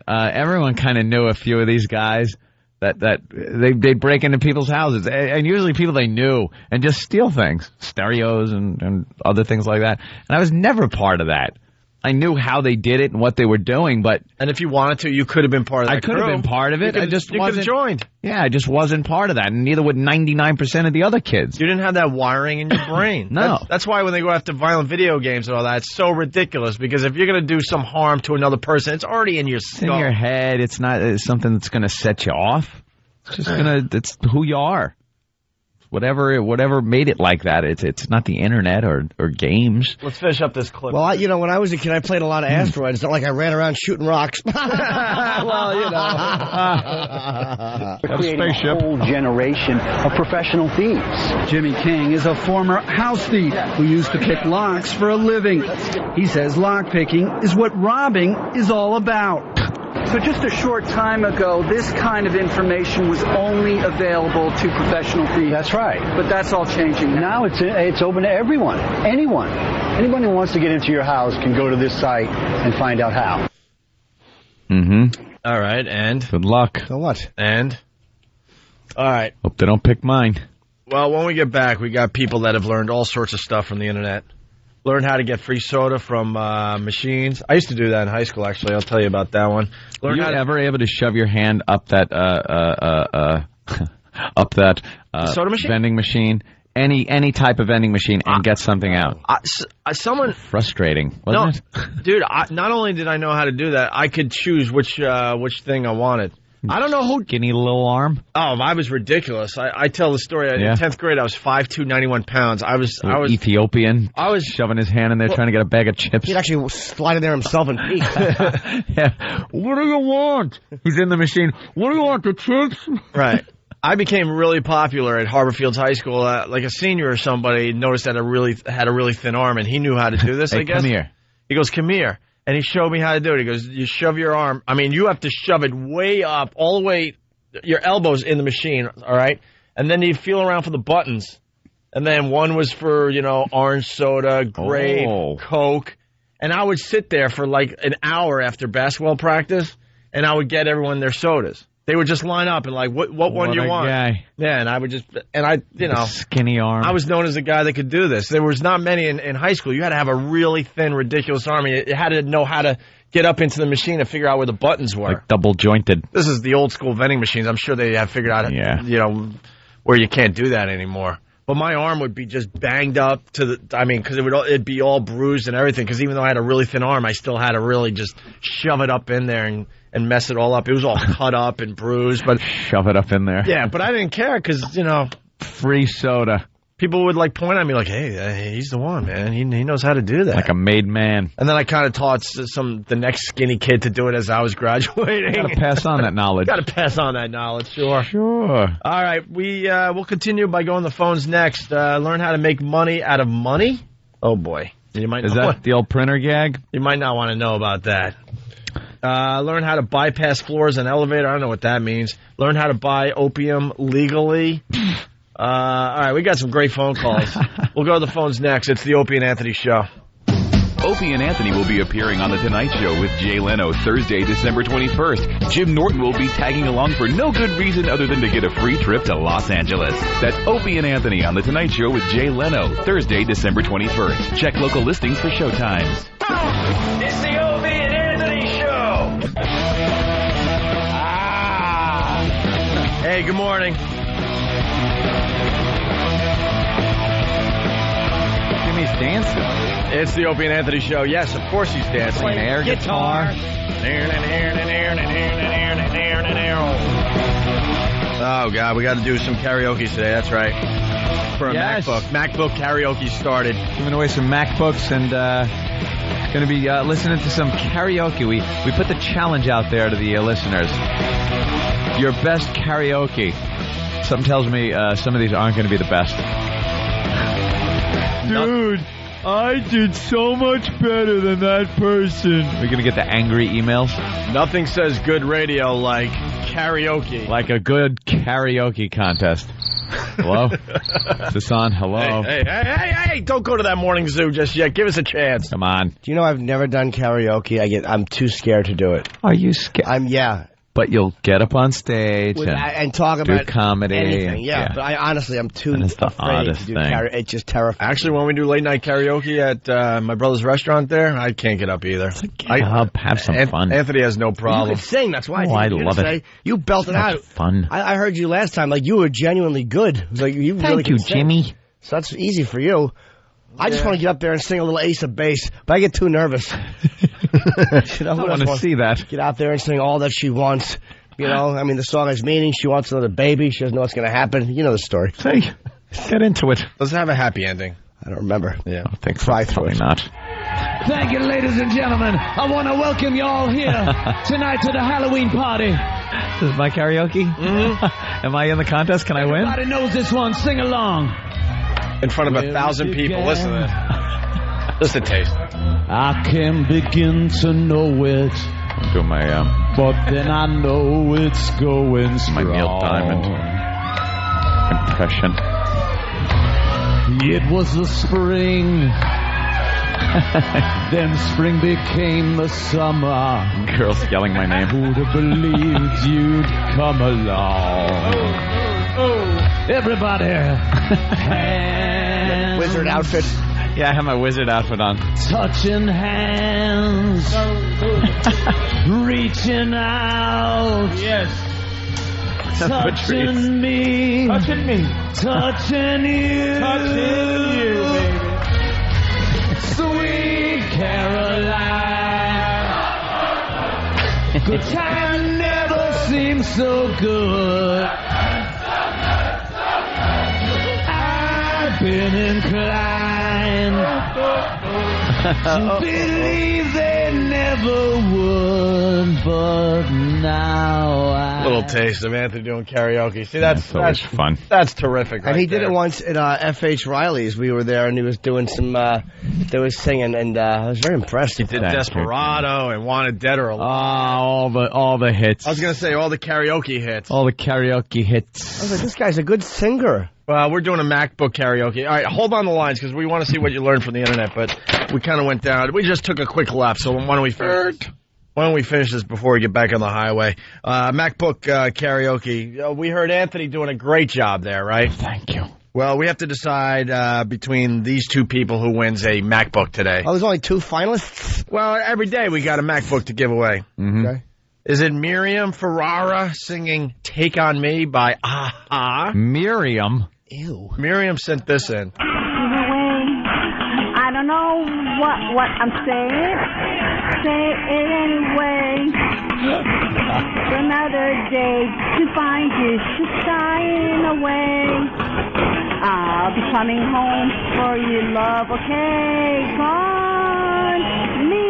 I: Everyone kind of knew a few of these guys that they'd break into people's houses, and usually people they knew, and just steal things, stereos and other things like that. And I was never part of that. I knew how they did it and what they were doing, and
J: if you wanted to, you could have been part of that.
I: I could have been part of it. I just wasn't
J: joined.
I: Yeah, I just wasn't part of that, and neither would 99% of the other kids.
J: You didn't have that wiring in your brain.
I: No.
J: That's why when they go after violent video games and all that, it's so ridiculous, because if you're going to do some harm to another person, it's already in your skull.
I: It's in your head. It's not something that's going to set you off. It's just it's who you are. Whatever made it like that. It's not the internet or games.
J: Let's finish up this clip.
H: Well, when I was a kid, I played a lot of asteroids. It's not like I ran around shooting rocks. Well,
D: We're creating a whole generation of professional thieves.
C: Jimmy King is a former house thief who used to pick locks for a living. He says lockpicking is what robbing is all about. So just a short time ago, this kind of information was only available to professional thieves.
D: That's right.
C: But that's all changing now.
D: It's open to everyone. Anyone who wants to get into your house can go to this site and find out how.
I: Mm-hmm.
J: All right, and?
I: Good luck.
H: So what?
J: And? All right.
I: Hope they don't pick mine.
J: Well, when we get back, we got people that have learned all sorts of stuff from the internet. Learn how to get free soda from machines. I used to do that in high school, actually. I'll tell you about that one.
I: Were you ever able to shove your hand up that
J: soda machine?
I: Vending machine, any type of vending machine, and get something out?
J: Someone
I: frustrating, wasn't it?
J: Dude, not only did I know how to do that, I could choose which thing I wanted. I don't know who...
I: Skinny little arm?
J: Oh, I was ridiculous. I tell the story. In 10th grade, I was 5'2", 91 pounds. I was
I: Ethiopian. I was shoving his hand in there trying to get a bag of chips.
H: He'd actually slide in there himself and eat.
I: Yeah. What do you want? He's in the machine. What do you want, the chips?
J: Right. I became really popular at Harbor Fields High School. Like a senior or somebody noticed that I had a really thin arm, and he knew how to do this,
I: Hey,
J: I guess.
I: Come here.
J: He goes, come here. And he showed me how to do it. He goes, you shove your arm. I mean, you have to shove it way up, all the way, your elbows in the machine, all right? And then you feel around for the buttons. And then one was for, orange soda, grape, Coke. And I would sit there for like an hour after basketball practice, and I would get everyone their sodas. They would just line up and like, what one do you want?
I: Guy.
J: Yeah, and I would just, and I,
I: skinny arm.
J: I was known as a guy that could do this. There was not many in high school. You had to have a really thin, ridiculous arm. You had to know how to get up into the machine and figure out where the buttons were.
I: Like double jointed.
J: This is the old school vending machines. I'm sure they have figured out, where you can't do that anymore. But my arm would be just banged up because it'd be all bruised and everything. Because even though I had a really thin arm, I still had to really just shove it up in there and mess it all up. It was all cut up and bruised, but
I: shove it up in there.
J: Yeah, but I didn't care because
I: free soda.
J: People would like point at me like, "Hey, he's the one, man. He knows how to do that."
I: Like a made man.
J: And then I kind of taught the next skinny kid to do it as I was graduating.
I: Got to pass on that knowledge.
J: Got to pass on that knowledge, sure.
I: Sure.
J: All right, we'll continue by going to the phones next. Learn how to make money out of money. Oh boy,
I: Is that the old printer gag?
J: You might not want to know about that. Learn how to bypass floors in an elevator. I don't know what that means. Learn how to buy opium legally. All right, we got some great phone calls. We'll go to the phones next. It's the Opie and Anthony Show.
A: Opie and Anthony will be appearing on The Tonight Show with Jay Leno Thursday, December 21st. Jim Norton will be tagging along for no good reason other than to get a free trip to Los Angeles. That's Opie and Anthony on The Tonight Show with Jay Leno Thursday, December 21st. Check local listings for showtimes.
G: It's the Opie and Anthony Show.
J: Hey, good morning.
I: Jimmy's dancing.
J: It's the Opie and Anthony Show. Yes, of course he's dancing.
I: Playing air guitar.
J: Oh, God, we got to do some karaoke today. That's right. For a MacBook. MacBook karaoke started.
I: Giving away some MacBooks and going to be listening to some karaoke. We put the challenge out there to the listeners. Your best karaoke. Something tells me some of these aren't going to be the best. Dude, I did so much better than that person. We're going to get the angry emails.
J: Nothing says good radio like karaoke.
I: Like a good karaoke contest. Hello? Is this on? Hello?
J: Hey, don't go to that morning zoo just yet. Give us a chance.
I: Come on.
H: Do you know I've never done karaoke? I'm too scared to do it.
I: Are you scared?
H: Yeah.
I: But you'll get up on stage
H: and talk about
I: comedy.
H: Anything. Yeah, but I'm too afraid to do karaoke. It's just terrifying.
J: Actually, when we do late night karaoke at my brother's restaurant there, I can't get up either.
I: Have some fun.
J: Anthony has no problem.
H: You can sing. That's why.
I: I love it.
H: You belted out.
I: Fun.
H: I heard you last time. Like you were genuinely good. It was like you
I: Thank
H: really
I: you,
H: sing.
I: Jimmy.
H: So that's easy for you. I just want to get up there and sing a little Ace of Base, but I get too nervous.
I: I want to see that.
H: Get out there and sing All That She Wants. The song has meaning. She wants another baby. She doesn't know what's going to happen. You know the story.
I: Hey, get into it.
J: Does it have a happy ending?
H: I don't remember.
J: Yeah.
I: I think probably not.
C: Thank you, ladies and gentlemen. I want to welcome you all here tonight to the Halloween party.
I: This is my karaoke? Mm-hmm. Am I in the contest? Can I win?
C: Everybody knows this one. Sing along.
J: In front of 1,000 people. Listen to that. Just a taste.
C: I can begin to know it.
I: Do my
C: but then I know it's going strong.
I: My Neil Diamond impression.
C: It was the spring. Then spring became the summer.
I: Girls yelling my name.
C: Who'd have believed you'd come along? Everybody.
H: Wizard outfit.
I: Yeah, I have my wizard outfit on.
C: Touching hands. Reaching out.
I: Yes.
C: Touching me.
G: Touching me.
C: Touching you.
G: Touching you, baby.
C: Sweet Caroline. Good time never seems so good. I've been inclined
M: Believe they never would, but now
J: Little taste of Anthony doing karaoke. See, that's
I: fun.
J: That's terrific.
H: And he did it once at F.H. Riley's. We were there, and he was doing some. They was singing, and I was very impressed.
J: He did Desperado and Wanted Dead or Alive.
I: All the hits.
J: I was gonna say all the karaoke hits.
I: All the karaoke hits.
H: I was like, this guy's a good singer.
J: Well, we're doing a MacBook karaoke. All right, hold on the lines because we want to see what you learned from the internet. But we kind of went down. We just took a quick lap. So why don't we finish this before we get back on the highway? MacBook karaoke. We heard Anthony doing a great job there, right?
I: Thank you.
J: Well, we have to decide between these two people who wins a MacBook today.
H: Oh, there's only 2 finalists?
J: Well, every day we got a MacBook to give away.
I: Mm-hmm.
H: Okay.
J: Is it Miriam Ferrara singing Take On Me by A-ha?
I: Miriam?
H: Ew.
J: Miriam sent this in.
E: I don't know what I'm saying. Say it anyway. Another day to find you shying away. I'll be coming home for your love, okay? Gone me.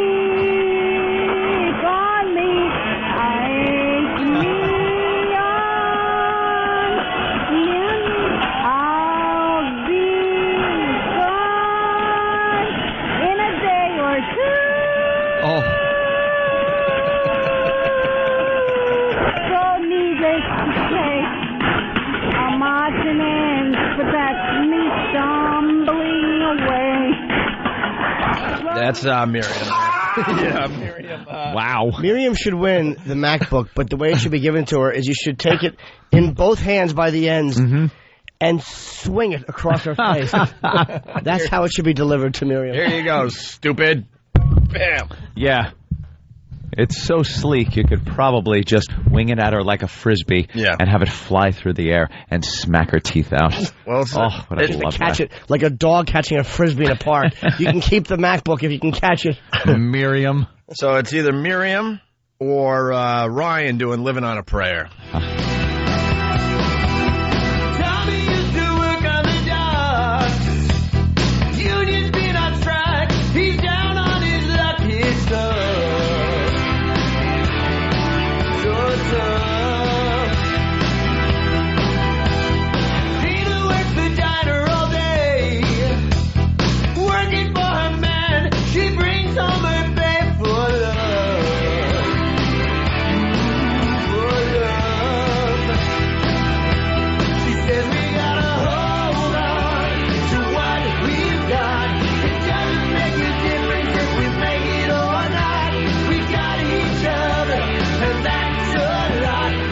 J: That's Miriam. Yeah, Miriam.
I: Wow.
H: Miriam should win the MacBook, but the way it should be given to her is you should take it in both hands by the ends and swing it across her face. That's how it should be delivered to Miriam.
J: Here you go, stupid. Bam.
I: Yeah. It's so sleek, you could probably just wing it at her like a frisbee and have it fly through the air and smack her teeth out.
J: Well,
H: catch it like a dog catching a frisbee in a park. You can keep the MacBook if you can catch it.
I: Miriam.
J: So it's either Miriam or Ryan doing Living on a Prayer.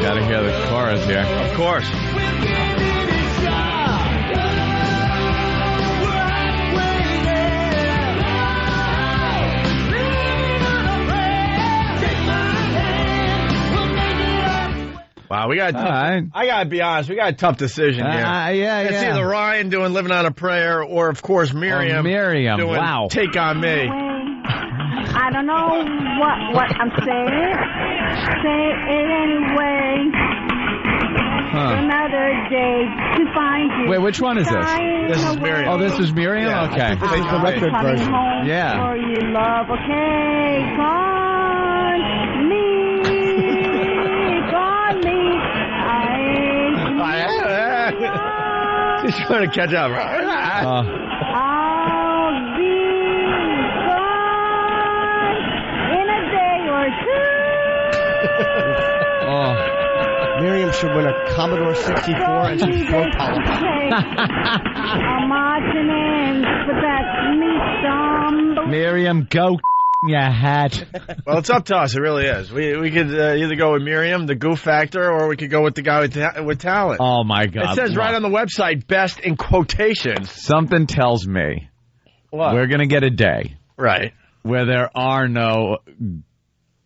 I: Gotta hear the chorus here.
J: Of course. Wow, we got. I gotta be honest. We got a tough decision here. It's either Ryan doing "Living on a Prayer" or, of course, Miriam. Doing "Take on Me."
E: I don't know what I'm saying. Say it anyway. Another day to find you.
I: Wait, which one is this?
J: This is Miriam.
I: Oh, this is Miriam?
J: Yeah,
I: okay.
H: This is the record version.
I: Yeah.
E: For your love, okay? Gone me. Gone me.
J: He's trying to catch up.
E: I'll be gone in a day or two.
H: Miriam should win a Commodore 64 and some throat polyps.
E: I'm marching in, but that's me stumbling.
I: Miriam, go your hat.
J: Well, it's up to us. It really is. We could either go with Miriam, the goof factor, or we could go with the guy with talent.
I: Oh, my God.
J: It says right on the website, best in quotations.
I: Something tells me we're going to get a day.
J: Right.
I: Where there are no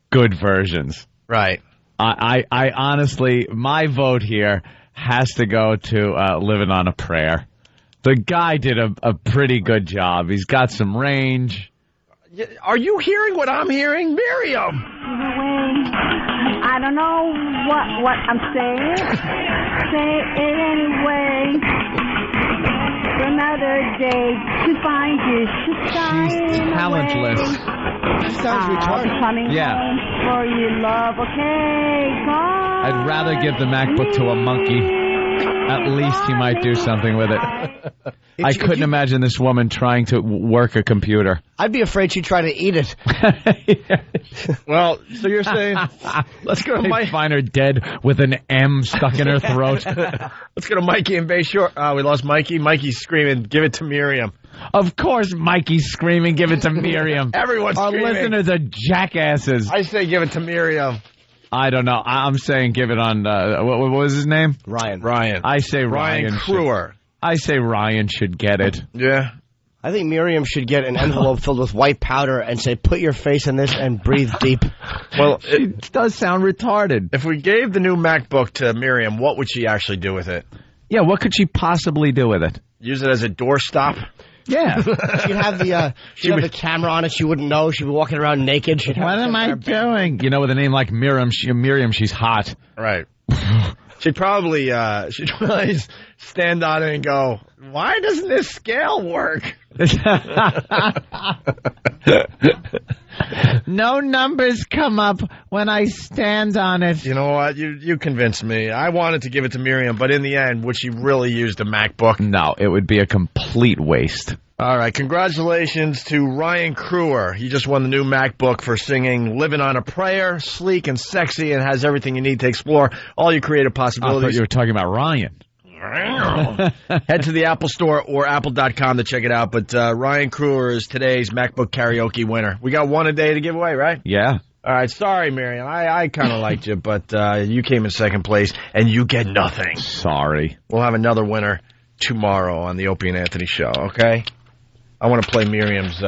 I: good versions.
J: Right.
I: I honestly, my vote here has to go to Living on a Prayer. The guy did a pretty good job. He's got some range.
J: Are you hearing what I'm hearing, Miriam?
E: I don't know what I'm saying. Say it anyway. for another day to find you. She's
I: talentless.
H: Sounds retarded.
E: Coming home for you, love. Okay, gone.
I: I'd rather give the MacBook to a monkey. At least he might do something with it. I couldn't imagine this woman trying to work a computer.
H: I'd be afraid she'd try to eat it.
J: Well, so you're saying, let's go to Mike.
I: Find her dead with an M stuck in her throat.
J: Let's go to Mikey in Bayshore. We lost Mikey. Mikey's screaming, give it to Miriam.
I: Of course Mikey's screaming, give it to Miriam.
J: Everyone's screaming.
I: Our listeners are jackasses.
J: I say give it to Miriam.
I: I don't know. I'm saying give it on, what was his name?
J: Ryan.
I: I say Ryan
J: Kruer.
I: I say Ryan should get it.
J: Yeah.
H: I think Miriam should get an envelope filled with white powder and say, put your face in this and breathe deep.
J: Well,
I: it does sound retarded.
J: If we gave the new MacBook to Miriam, what would she actually do with it?
I: Yeah, what could she possibly do with it?
J: Use it as a doorstop?
I: Yeah.
H: She'd have the camera on it. She wouldn't know. She'd be walking around naked.
I: What am I doing? You know, with a name like Miriam, she's hot.
J: Right. She'd probably stand on it and go, why doesn't this scale work?
I: No numbers come up when I stand on it.
J: You know what? You convinced me. I wanted to give it to Miriam, but in the end, would she really use the MacBook?
I: No, it would be a complete waste.
J: All right, congratulations to Ryan Kruer. He just won the new MacBook for singing Living on a Prayer, sleek and sexy, and has everything you need to explore all your creative possibilities.
I: I thought you were talking about Ryan.
J: Head to the Apple Store or apple.com to check it out. But Ryan Kruer is today's MacBook karaoke winner. We got one a day to give away, right?
I: Yeah.
J: All right. Sorry, Miriam. I kind of liked you, but you came in second place, and you get nothing.
I: Sorry.
J: We'll have another winner tomorrow on the Opie and Anthony Show, okay? I want to play Miriam's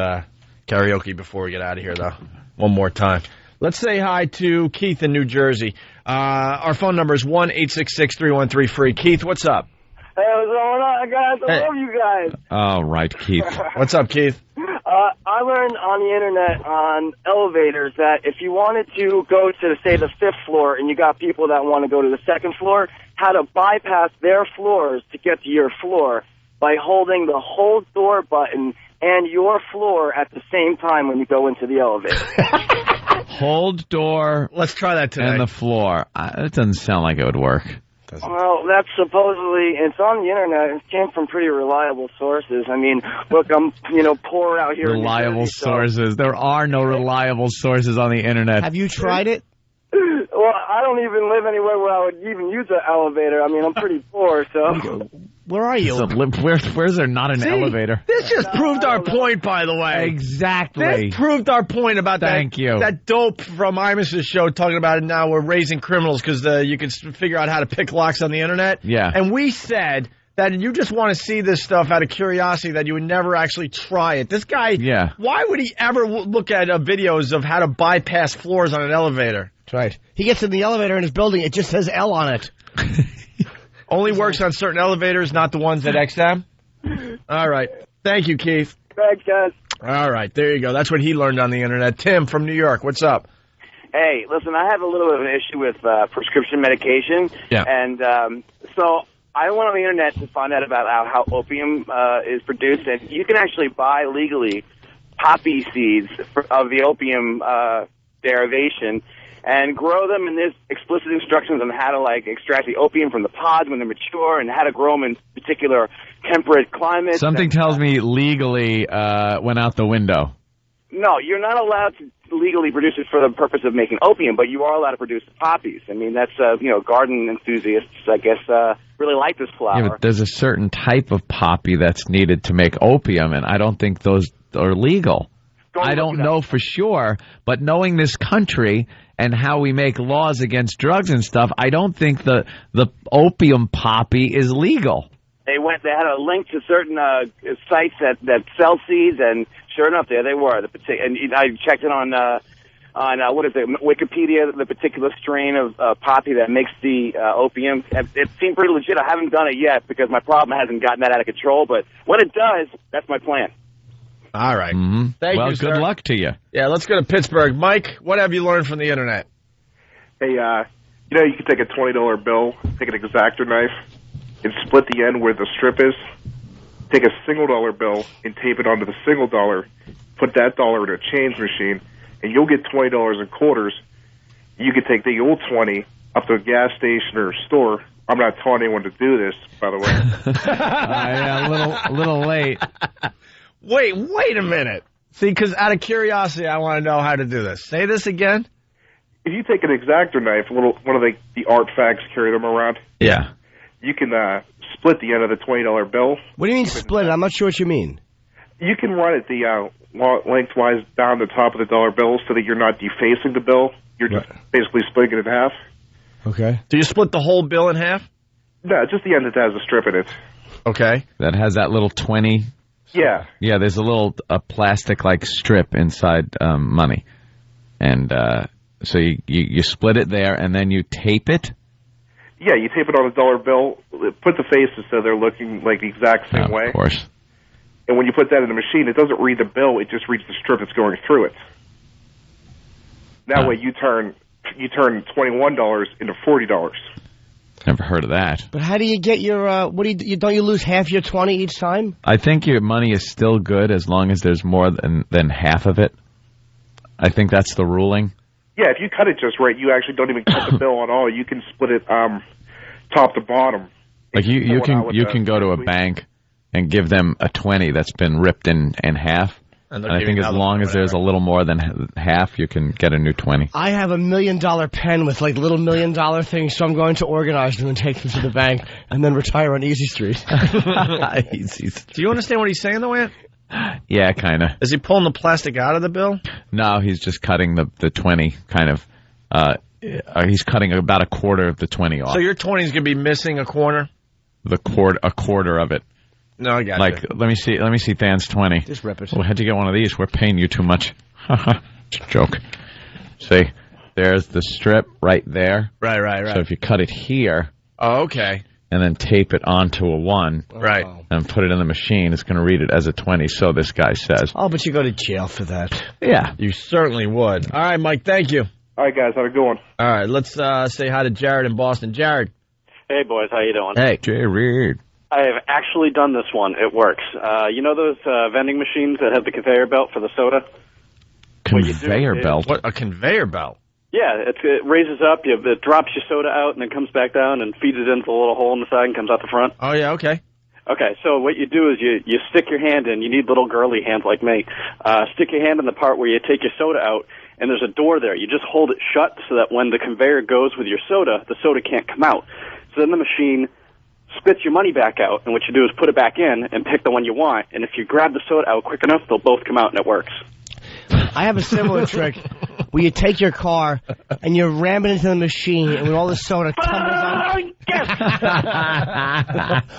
J: karaoke before we get out of here, though. One more time. Let's say hi to Keith in New Jersey. Our phone number is 1-866-313-FREE. Keith, what's up?
T: Hey, what's going on, guys? I love you guys.
I: All right, Keith.
J: What's up, Keith?
T: I learned on the internet on elevators that if you wanted to go to, say, the 5th floor and you got people that want to go to the 2nd floor, how to bypass their floors to get to your floor by holding the hold door button and your floor at the same time when you go into the elevator.
I: Hold door.
J: Let's try that today.
I: And the floor. It doesn't sound like it would work.
T: Well, that's supposedly, it's on the internet. It came from pretty reliable sources. I mean, look, I'm, poor out here.
I: Reliable sources. There are no reliable sources on the internet.
H: Have you tried it?
T: Well, I don't even live anywhere where I would even use an elevator. I mean, I'm pretty poor, so.
H: Where are you?
I: Where's there not an elevator?
J: This just proved our point, by the way.
I: Exactly.
J: This proved our point about that dope from Imus's show talking about it now. We're raising criminals because you can figure out how to pick locks on the internet.
I: Yeah.
J: And we said that you just want to see this stuff out of curiosity, that you would never actually try it. This guy, why would he ever look at videos of how to bypass floors on an elevator?
H: That's right. He gets in the elevator in his building, it just says L on it.
J: Only works on certain elevators, not the ones at XM? All right. Thank you, Keith.
T: Thanks, guys.
J: All right. There you go. That's what he learned on the internet. Tim from New York, what's up?
K: Hey, listen, I have a little bit of an issue with prescription medication.
J: Yeah.
K: And so I went on the internet to find out about how opium is produced. And you can actually buy legally poppy seeds of the opium derivation and grow them, and there's explicit instructions on how to, extract the opium from the pods when they're mature and how to grow them in particular temperate climates.
I: Something tells me legally went out the window.
K: No, you're not allowed to legally produce it for the purpose of making opium, but you are allowed to produce poppies. I mean, that's, garden enthusiasts, I guess, really like this flower.
I: Yeah, but there's a certain type of poppy that's needed to make opium, and I don't think those are legal. I don't know for sure, but knowing this country and how we make laws against drugs and stuff, I don't think the opium poppy is legal.
K: They had a link to certain sites that sell seeds, and sure enough, there they were. And I checked it on what is it, Wikipedia, the particular strain of poppy that makes the opium. It seemed pretty legit. I haven't done it yet because my problem hasn't gotten that out of control, but when it does, that's my plan.
J: All right.
I: Mm-hmm.
J: Thank you, sir.
I: Good luck to you.
J: Yeah, let's go to Pittsburgh. Mike, what have you learned from the internet?
N: Hey, you can take a $20 bill, take an X-Acto knife, and split the end where the strip is, take a single dollar bill and tape it onto the single dollar, put that dollar in a change machine, and you'll get $20 in quarters. You could take the old 20 up to a gas station or a store. I'm not telling anyone to do this, by the way.
I: Yeah, a little late.
J: Wait a minute. See, because out of curiosity, I want to know how to do this. Say this again.
N: If you take an X-Acto knife, one of the art fags carry them around.
I: Yeah.
N: You can split the end of the $20 bill.
H: What do you mean split it? I'm not sure what you mean.
N: You can run it the lengthwise down the top of the dollar bill so that you're not defacing the bill. You're just basically splitting it in half.
H: Okay.
J: Do you split the whole bill in half?
N: No, just the end that has a strip in it.
J: Okay.
I: That has that little 20.
N: Yeah.
I: Yeah, there's a plastic-like strip inside money. And so you split it there, and then you tape it?
N: Yeah, you tape it on a dollar bill, put the faces so they're looking like the exact same way.
I: Of course.
N: And when you put that in the machine, it doesn't read the bill, it just reads the strip that's going through it. That way you turn $21 into $40.
I: Never heard of that.
H: But how do you get your, don't you lose half your 20 each time?
I: I think your money is still good as long as there's more than half of it. I think that's the ruling.
N: Yeah, if you cut it just right, you actually don't even cut the bill at all. You can split it top to bottom.
I: Like you can go to a bank and give them a 20 that's been ripped in half. And I think as long as there's a little more than half, you can get a new 20.
H: I have $1 million pen with like little $1 million things, so I'm going to organize them and take them to the bank and then retire on Easy Street.
J: Easy. Do you understand what he's saying, though, Ant?
I: Yeah, kind of.
J: Is he pulling the plastic out of the bill?
I: No, he's just cutting the 20 kind of. He's cutting about a quarter of the 20 off.
J: So your 20 is going to be missing a corner?
I: A quarter of it.
J: No, I got
I: you. Let me see Dan's 20.
H: Just rip it.
I: Well, how'd you get one of these? We're paying you too much. Joke. See, there's the strip right there.
J: Right.
I: So if you cut it here.
J: Oh, okay.
I: And then tape it onto a 1.
J: Right.
I: And put it in the machine, it's going to read it as a 20, so this guy says.
H: Oh, but you go to jail for that.
I: Yeah.
J: You certainly would. All right, Mike, thank you.
N: All right, guys, have a good one.
J: All right, let's say hi to Jared in Boston. Jared.
P: Hey, boys, how you doing?
I: Hey, Jared.
P: I have actually done this one. It works. You know those vending machines that have the conveyor belt for the soda?
I: Conveyor belt?
J: What, a conveyor belt?
P: Yeah, it raises up, it drops your soda out, and then comes back down and feeds it into a little hole in the side and comes out the front.
J: Oh, yeah, okay.
P: Okay, so what you do is you stick your hand in. You need little girly hands like me. Stick your hand in the part where you take your soda out, and there's a door there. You just hold it shut so that when the conveyor goes with your soda, the soda can't come out. So then the machine spits your money back out, and what you do is put it back in and pick the one you want. And if you grab the soda out quick enough, they'll both come out, and it works.
H: I have a similar trick where you take your car and you ram it into the machine, and when all the soda tumbles on,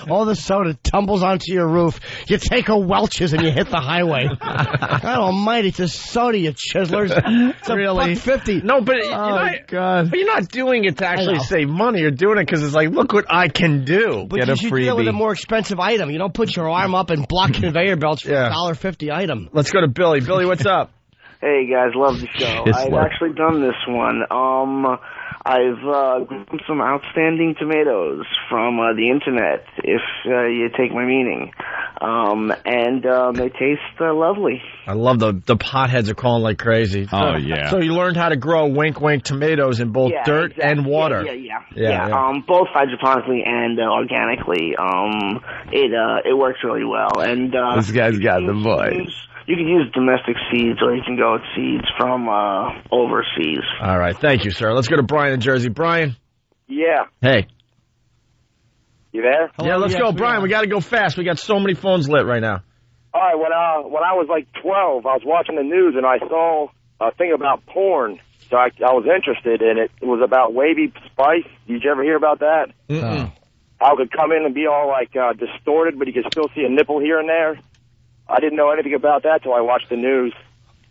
H: all the soda tumbles onto your roof, you take a Welch's and you hit the highway. God almighty, it's a soda, you chiselers. It's really $1.50.
J: No, but
H: God.
J: But you're not doing it to actually save money. You're doing it because it's like, look what I can do.
H: But you should deal with a more expensive item. You don't put your arm up and block conveyor belts for a $1.50 item.
J: Let's go to Billy. Billy, what's up?
Q: Hey guys, love the show. I've actually done this one. I've grown some outstanding tomatoes from the internet, if you take my meaning, and they taste lovely.
J: I love the potheads are calling like crazy.
I: Oh yeah.
J: So you learned how to grow wink tomatoes in both dirt and water.
Q: Yeah. Both hydroponically and organically. It works really well. And
I: this guy's got the voice.
Q: You can use domestic seeds, or you can go with seeds from overseas.
J: All right. Thank you, sir. Let's go to Brian in Jersey. Brian?
P: Yeah.
J: Hey.
P: You there?
J: Yeah, let's go. Brian, we got to go fast. We got so many phones lit right now.
W: All right. When I was like 12, I was watching the news, and I saw a thing about porn. So I was interested in it. It was about wavy spice. Did you ever hear about that?
J: Mm-mm.
W: How it could come in and be all like distorted, but you could still see a nipple here and there. I didn't know anything about that till I watched the news.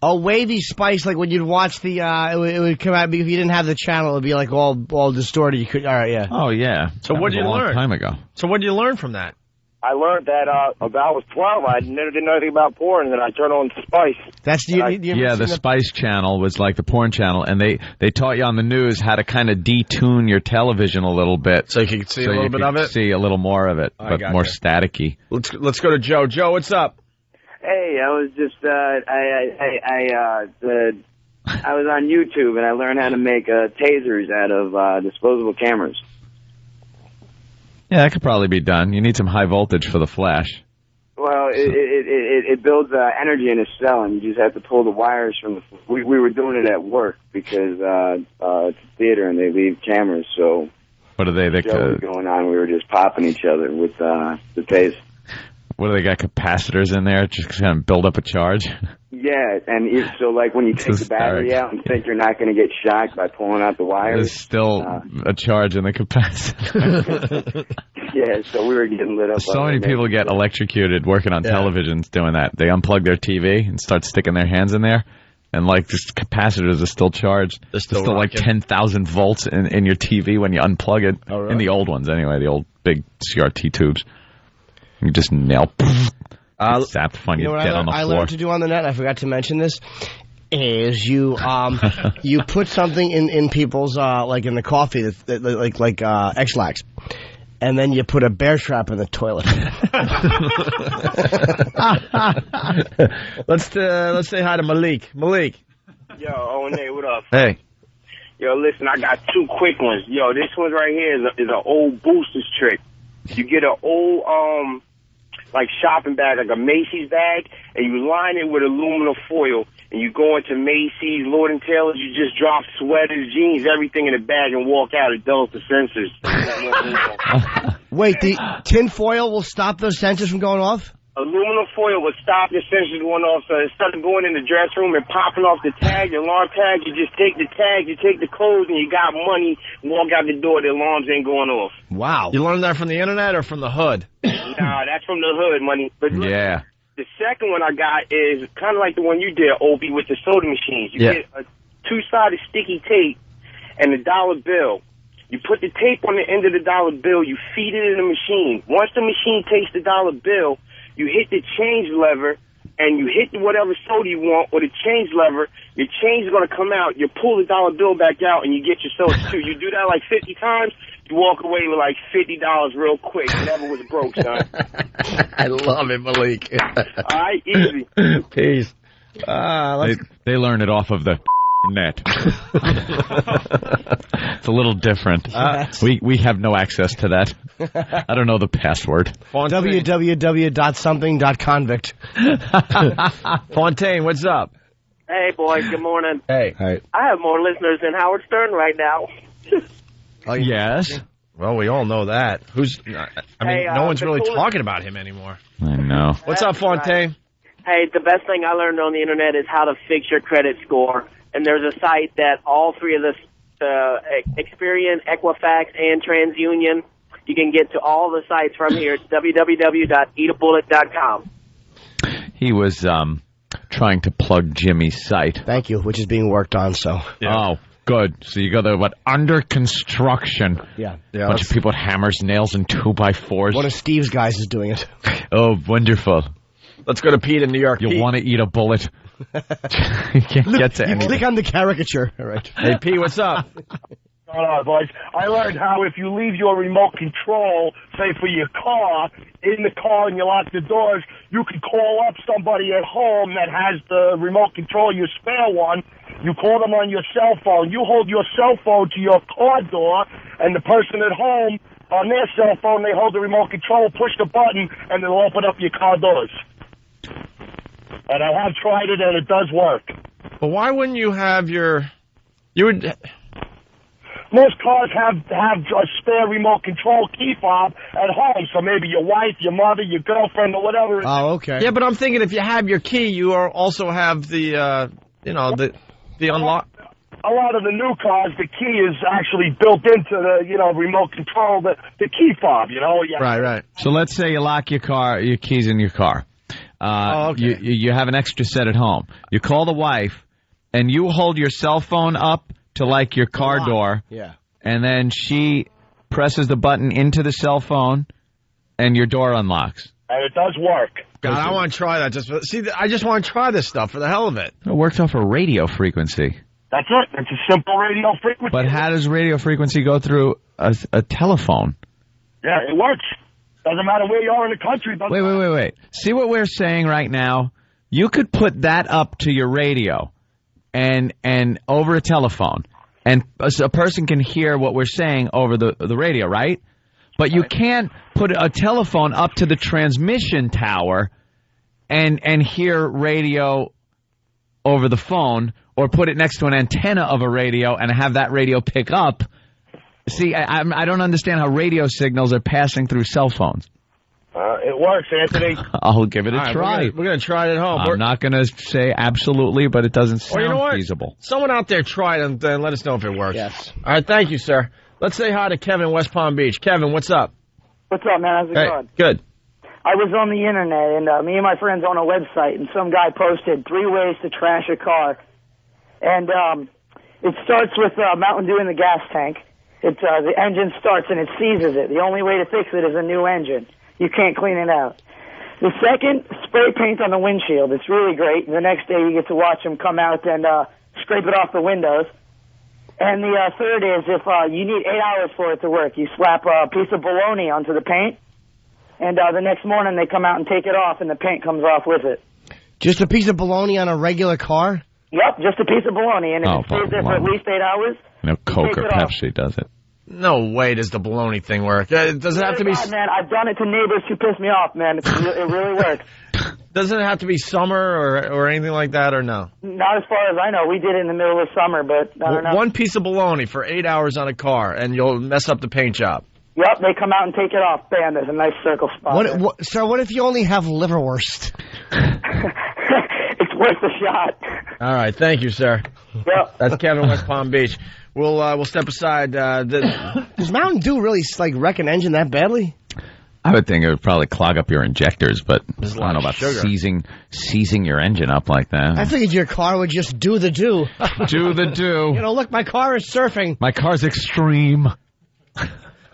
H: Oh, wavy spice, like when you'd watch the, it would come out, if you didn't have the channel, it would be like all distorted. You could, all right, yeah.
I: Oh, yeah.
J: So what did you learn?
I: A long time ago.
J: So what did you learn from that?
W: I learned that about I was 12. I never did know anything about porn, and then I turned on Spice.
H: That's
I: the Spice channel was like the porn channel, and they taught you on the news how to kind of detune your television a little bit,
J: so you could see a little bit of it.
I: See a little more of it, but more staticky.
J: Let's go to Joe. Joe, what's up?
F: Hey, I was just I was on YouTube and I learned how to make tasers out of disposable cameras.
I: Yeah, that could probably be done. You need some high voltage for the flash.
F: Well, it builds energy in a cell, and you just have to pull the wires from the... We were doing it at work because it's a theater and they leave cameras, so...
I: What are they?
F: Was going on, we were just popping each other with the taser.
I: What do they got, capacitors in there? Just kind of build up a charge?
F: Yeah, and so like when you take the battery out and think you're not going to get shocked by pulling out the wires.
I: There's still a charge in the capacitor.
F: Yeah, so we were getting lit up.
I: So many people get electrocuted working on televisions doing that. They unplug their TV and start sticking their hands in there. And like this capacitors are still charged. They're still like 10,000 volts in your TV when you unplug it.
H: Oh, really?
I: In the old ones anyway, the old big CRT tubes. You just nail... Zap the fun, you know what on the floor.
H: I learned to do on the net, I forgot to mention this, is you you put something in people's, like in the coffee, like X-Lax, and then you put a bear trap in the toilet.
J: Let's say hi to Malik. Malik.
W: Yo, O&A, what up?
J: Hey.
W: Yo, listen, I got two quick ones. Yo, this one right here is an old Boosters trick. You get an old, like shopping bag, like a Macy's bag, and you line it with aluminum foil, and you go into Macy's, Lord & Taylor's, you just drop sweaters, jeans, everything in the bag and walk out. It dulls the sensors.
H: Wait, the tin foil will stop those sensors from going off?
W: Aluminum foil will stop the sensors going off, so instead of going in the dress room and popping off the tag, the alarm tag, you just take the tag, you take the clothes, and you got money, walk out the door, the alarms ain't going off.
H: Wow.
J: You learned that from the internet or from the hood?
W: Nah, that's from the hood, money. But look,
I: yeah.
W: The second one I got is kind of like the one you did, Opie, with the soda machines. You get a two-sided sticky tape and a dollar bill. You put the tape on the end of the dollar bill, you feed it in the machine. Once the machine takes the dollar bill, you hit the change lever, and you hit whatever soda you want with a change lever. Your change is going to come out. You pull the dollar bill back out, and you get your soda, too. You do that like 50 times, you walk away with like $50 real quick. Never was broke, son.
J: I love it, Malik.
W: All right, easy.
J: Peace.
I: They learn it off of the net. It's a little different. We have no access to that. I don't know the password.
H: www.something.convict.
J: Fontaine, what's up?
W: Hey, boys, good morning.
J: Hey.
W: I have more listeners than Howard Stern right now.
I: Yes.
J: Well, we all know that. No one's really talking about him anymore.
I: I know.
J: What's up, Fontaine?
W: Hey, the best thing I learned on the internet is how to fix your credit score. And there's a site that all three of us, Experian, Equifax, and TransUnion, you can get to all the sites from here. It's www.eatabullet.com.
I: He was trying to plug Jimmy's site.
H: Thank you, which is being worked on, so.
I: Yeah. Oh, good. So you go there, under construction.
H: Yeah.
I: A bunch of people with hammers, nails, and 2x4s.
H: One of Steve's guys is doing it.
I: Oh, wonderful.
J: Let's go to Pete in New York.
I: You'll want to eat a bullet. You can't get to anything.
H: Click on the caricature. All right.
J: Hey, Pete, what's up?
W: What's going on, boys? I learned how if you leave your remote control, say for your car, in the car and you lock the doors, you can call up somebody at home that has the remote control, your spare one. You call them on your cell phone. You hold your cell phone to your car door, and the person at home, on their cell phone, they hold the remote control, push the button, and it'll open up your car doors. And I have tried it, and it does work.
J: But why wouldn't you have
W: Most cars have a spare remote control key fob at home, so maybe your wife, your mother, your girlfriend, or whatever.
H: Oh, okay.
J: Yeah, but I'm thinking if you have your key, you also have the unlock.
W: A lot of the new cars, the key is actually built into the, remote control, the key fob, Yeah.
J: Right.
I: So let's say you lock your keys in your car.
J: Okay.
I: You have an extra set at home. You call the wife, and you hold your cell phone up to like your car door.
H: Yeah.
I: And then she presses the button into the cell phone, and your door unlocks.
O: And it does work.
J: God, I want to try that. I just want to try this stuff for the hell of it.
I: It works off a radio frequency.
O: That's it. It's a simple radio frequency.
I: But how does radio frequency go through a telephone?
O: Yeah, it works. Doesn't matter where you are in the country.
I: Wait. See what we're saying right now? You could put that up to your radio and over a telephone, and a person can hear what we're saying over the radio, right? But you can't put a telephone up to the transmission tower and hear radio over the phone, or put it next to an antenna of a radio and have that radio pick up. See, I don't understand how radio signals are passing through cell phones.
O: It works, Anthony.
I: I'll give it a try.
J: We're going to try it at home.
I: I'm not going to say absolutely, but it doesn't sound feasible.
J: Someone out there try it and let us know if it works.
H: Yes.
J: All right, thank you, sir. Let's say hi to Kevin in West Palm Beach. Kevin, what's up?
R: What's up, man? How's it going?
J: Good.
R: I was on the internet, and me and my friends on a website, and some guy posted 3 ways to trash a car. And it starts with Mountain Dew in the gas tank. It's the engine starts and it seizes it. The only way to fix it is a new engine. You can't clean it out. The second, spray paint on the windshield. It's really great. The next day you get to watch them come out and scrape it off the windows. And the third is if you need 8 hours for it to work, you slap a piece of bologna onto the paint, and the next morning they come out and take it off, and the paint comes off with it.
H: Just a piece of bologna on a regular car?
R: Yep, just a piece of bologna, and if it stays there for at least 8 hours,
I: no Coke or Pepsi does it.
J: No way does the bologna thing work. Does it have to be...
R: Man, I've done it to neighbors who piss me off, man. It really works.
J: Doesn't it have to be summer or anything like that, or no?
R: Not as far as I know. We did it in the middle of summer, but I don't know.
J: One piece of bologna for 8 hours on a car, and you'll mess up the paint job.
R: Yep, they come out and take it off. Bam, there's a nice circle spot.
H: Sir, what if you only have liverwurst?
R: It's worth a shot.
J: All right, thank you, sir.
R: Yep.
J: That's Kevin, West Palm Beach. We'll step aside.
H: Does Mountain Dew really wreck an engine that badly?
I: I would think it would probably clog up your injectors, but I don't know about
H: sugar.
I: seizing your engine up like that.
H: I figured your car would just do the do.
I: Do the do.
H: You know, look, my car is surfing.
I: My car's extreme.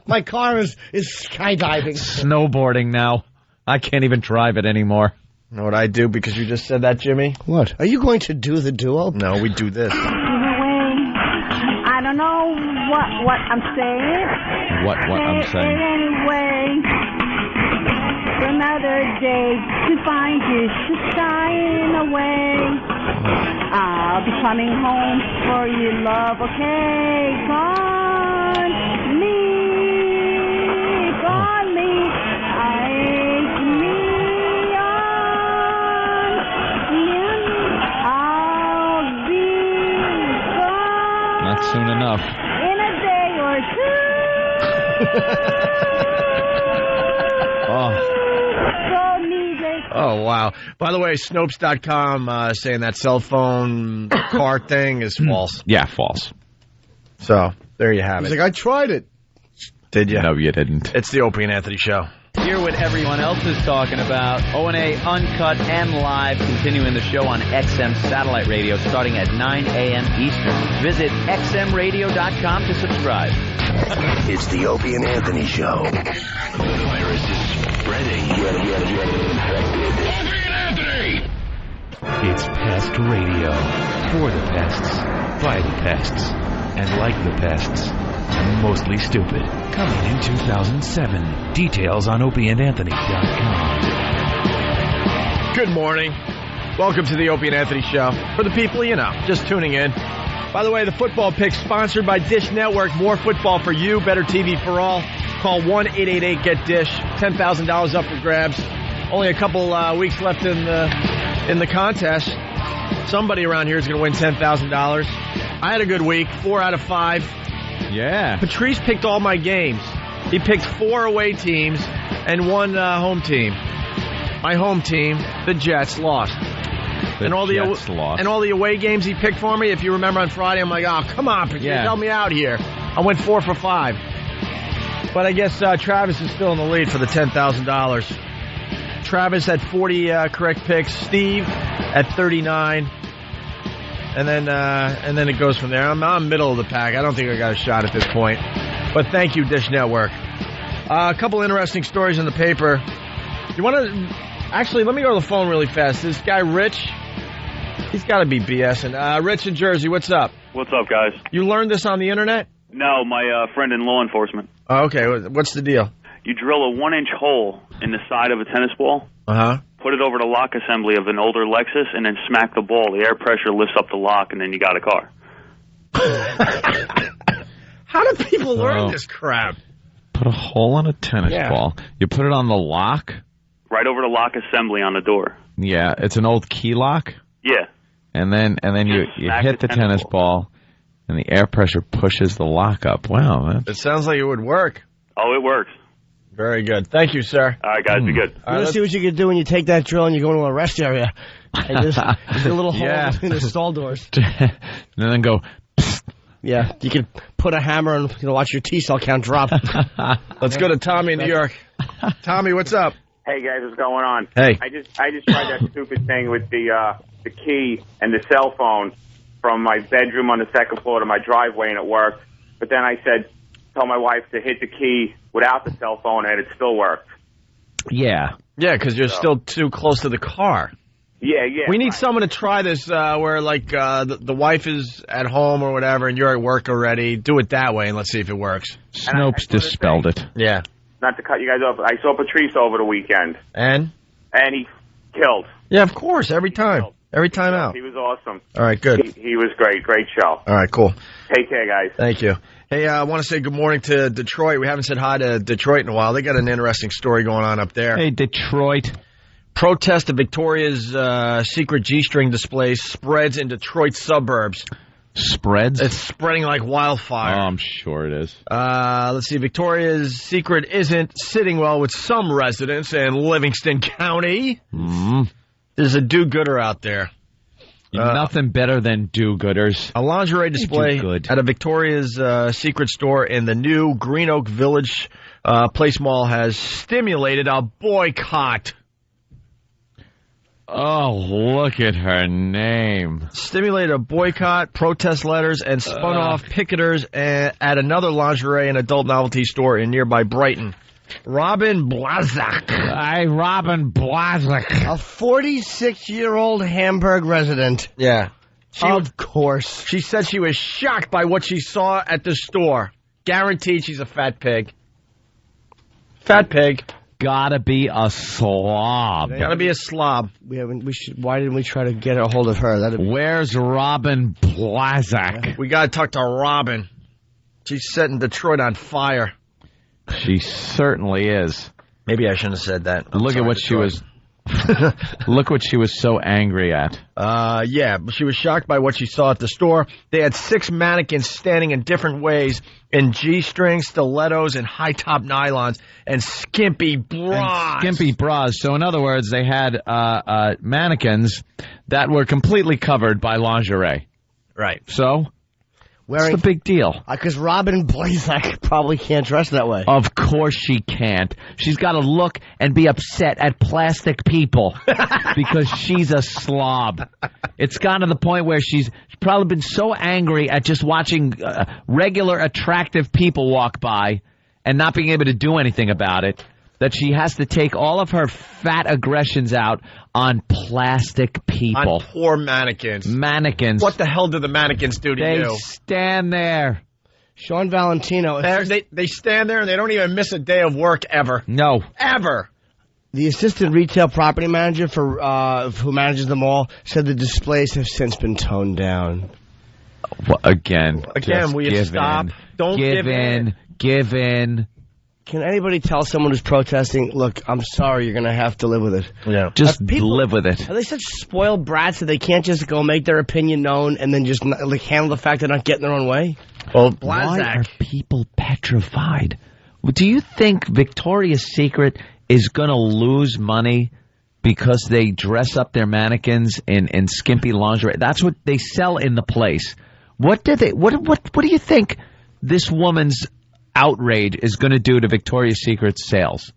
H: My car is skydiving.
I: Snowboarding now. I can't even drive it anymore.
J: You know what I do because you just said that, Jimmy?
H: What? Are you going to do the duo?
J: No, we do this.
E: I don't know what I'm saying.
I: What I'm saying.
E: Anyway, another day to find you shying away. I'll be coming home for your love, okay? Gone me.
I: Not soon enough.
E: In a day or two.
J: Oh, wow. By the way, Snopes.com saying that cell phone car thing is false.
I: Yeah, false.
J: So, there you have
H: He's
J: it.
H: like, I tried it.
J: Did you?
I: No, you didn't.
J: It's the Opie and Anthony Show.
M: Hear what everyone else is talking about. O&A Uncut and Live, continuing the show on XM Satellite Radio starting at 9 a.m. Eastern. Visit xmradio.com to subscribe.
G: It's the Opie and Anthony Show. The virus is spreading. Get infected. Opie and Anthony!
U: It's Pest Radio. For the pests, by the pests, and like the pests. Mostly stupid. Coming in 2007. Details on opieandanthony.com.
J: Good morning. Welcome to the Opie and Anthony Show. For the people, you know, just tuning in. By the way, the football pick sponsored by Dish Network. More football for you, better TV for all. Call 1-888-GET-DISH. $10,000 up for grabs. Only a couple weeks left in the contest. Somebody around here is going to win $10,000. I had a good week. 4 out of 5.
I: Yeah.
J: Patrice picked all my games. He picked 4 away teams and 1 home team. My home team, the Jets, lost. And all the away games he picked for me, if you remember on Friday, I'm like, oh, come on, Patrice, help me out here. I went 4 for 5. But I guess Travis is still in the lead for the $10,000. Travis had 40 correct picks. Steve at 39. And then it goes from there. I'm middle of the pack. I don't think I got a shot at this point. But thank you, Dish Network. A couple interesting stories in the paper. You want to... Actually, let me go to the phone really fast. This guy, Rich, he's got to be BSing. Rich in Jersey, what's up?
B: What's up, guys?
J: You learned this on the internet?
B: No, my friend in law enforcement.
J: Oh, okay. What's the deal?
B: You drill a 1-inch hole in the side of a tennis ball, put it over the lock assembly of an older Lexus, and then smack the ball. The air pressure lifts up the lock, and then you got a car.
J: How do people learn this crap?
I: Put a hole in a tennis ball. You put it on the lock?
B: Right over the lock assembly on the door.
I: Yeah, it's an old key lock?
B: Yeah.
I: And then you hit the tennis ball, and the air pressure pushes the lock up. Wow.
J: It sounds like it would work.
B: Oh, it works.
J: Very good. Thank you, sir.
B: All right, guys, be good.
H: Let's see what you can do when you take that drill and you go into a rest area. And there's a little hole between the stall doors.
I: And then go...
H: Yeah, you can put a hammer and watch your T-cell count drop.
J: Let's go to Tommy in New York. Tommy, what's up?
S: Hey guys, what's going on?
J: Hey.
S: I just tried that stupid thing with the key and the cell phone from my bedroom on the second floor to my driveway, and it worked. But then I told my wife to hit the key without the cell phone, and it still worked.
I: Yeah.
J: Yeah, because you're still too close to the car.
S: Yeah.
J: We need someone to try this where, like, the wife is at home or whatever, and you're at work already. Do it that way, and let's see if it works.
I: Snopes dispelled it.
J: Yeah.
S: Not to cut you guys off, I saw Patrice over the weekend.
J: And
S: he killed.
J: Yeah, of course, every time. Every time out.
S: He was awesome.
J: All right, good.
S: He was great. Great show.
J: All right, cool.
S: Take care, guys.
J: Thank you. Hey, I want to say good morning to Detroit. We haven't said hi to Detroit in a while. They got an interesting story going on up there.
I: Hey, Detroit.
J: Protest of Victoria's secret G-string display spreads in Detroit suburbs.
I: Spreads?
J: It's spreading like wildfire.
I: Oh, I'm sure it is.
J: Let's see. Victoria's secret isn't sitting well with some residents in Livingston County. There's a do-gooder out there.
I: Nothing better than do-gooders.
J: A lingerie display at a Victoria's Secret store in the new Green Oak Village Place Mall has stimulated a boycott.
I: Oh, look at her name.
J: Stimulated a boycott, protest letters, and spun off picketers at another lingerie and adult novelty store in nearby Brighton. Robin Blazak.
H: Hi, Robin Blazak. A 46-year-old Hamburg resident.
J: Yeah.
H: Of course.
J: She said she was shocked by what she saw at the store. Guaranteed she's a fat pig. Fat pig.
I: Gotta be a slob.
J: Gotta be a slob.
H: Why didn't we try to get a hold of her?
I: Where's Robin Blazak?
J: We gotta talk to Robin. She's setting Detroit on fire.
I: She certainly is.
J: Maybe I shouldn't have said that.
I: Look at what she was. Look what she was so angry at.
J: Yeah, she was shocked by what she saw at the store. They had 6 mannequins standing in different ways in G-strings, stilettos, and high-top nylons, and skimpy bras.
I: So in other words, they had mannequins that were completely covered by lingerie.
J: Right.
I: So, what's the big deal?
H: Because Robin Blazak probably can't dress that way.
I: Of course she can't. She's got to look and be upset at plastic people because she's a slob. It's gotten to the point where she's probably been so angry at just watching regular attractive people walk by and not being able to do anything about it that she has to take all of her fat aggressions out on plastic people.
J: On poor mannequins.
I: Mannequins.
J: What the hell do the mannequins do to you?
I: They stand there.
H: Sean Valentino.
J: They stand there and they don't even miss a day of work ever.
I: No.
J: Ever.
H: The assistant retail property manager for who manages them all said the displays have since been toned down.
I: Well, again,
J: will you stop? Don't give in.
I: Give in.
H: Can anybody tell someone who's protesting, look, I'm sorry, you're going to have to live with it?
J: Yeah.
I: Just live with it.
H: Are they such spoiled brats that they can't just go make their opinion known and then just handle the fact they're not getting their own way?
J: Well,
I: why are people petrified? Do you think Victoria's Secret is going to lose money because they dress up their mannequins in skimpy lingerie? That's what they sell in the place. What do you think this woman's outrage is going to do to Victoria's Secret's sales?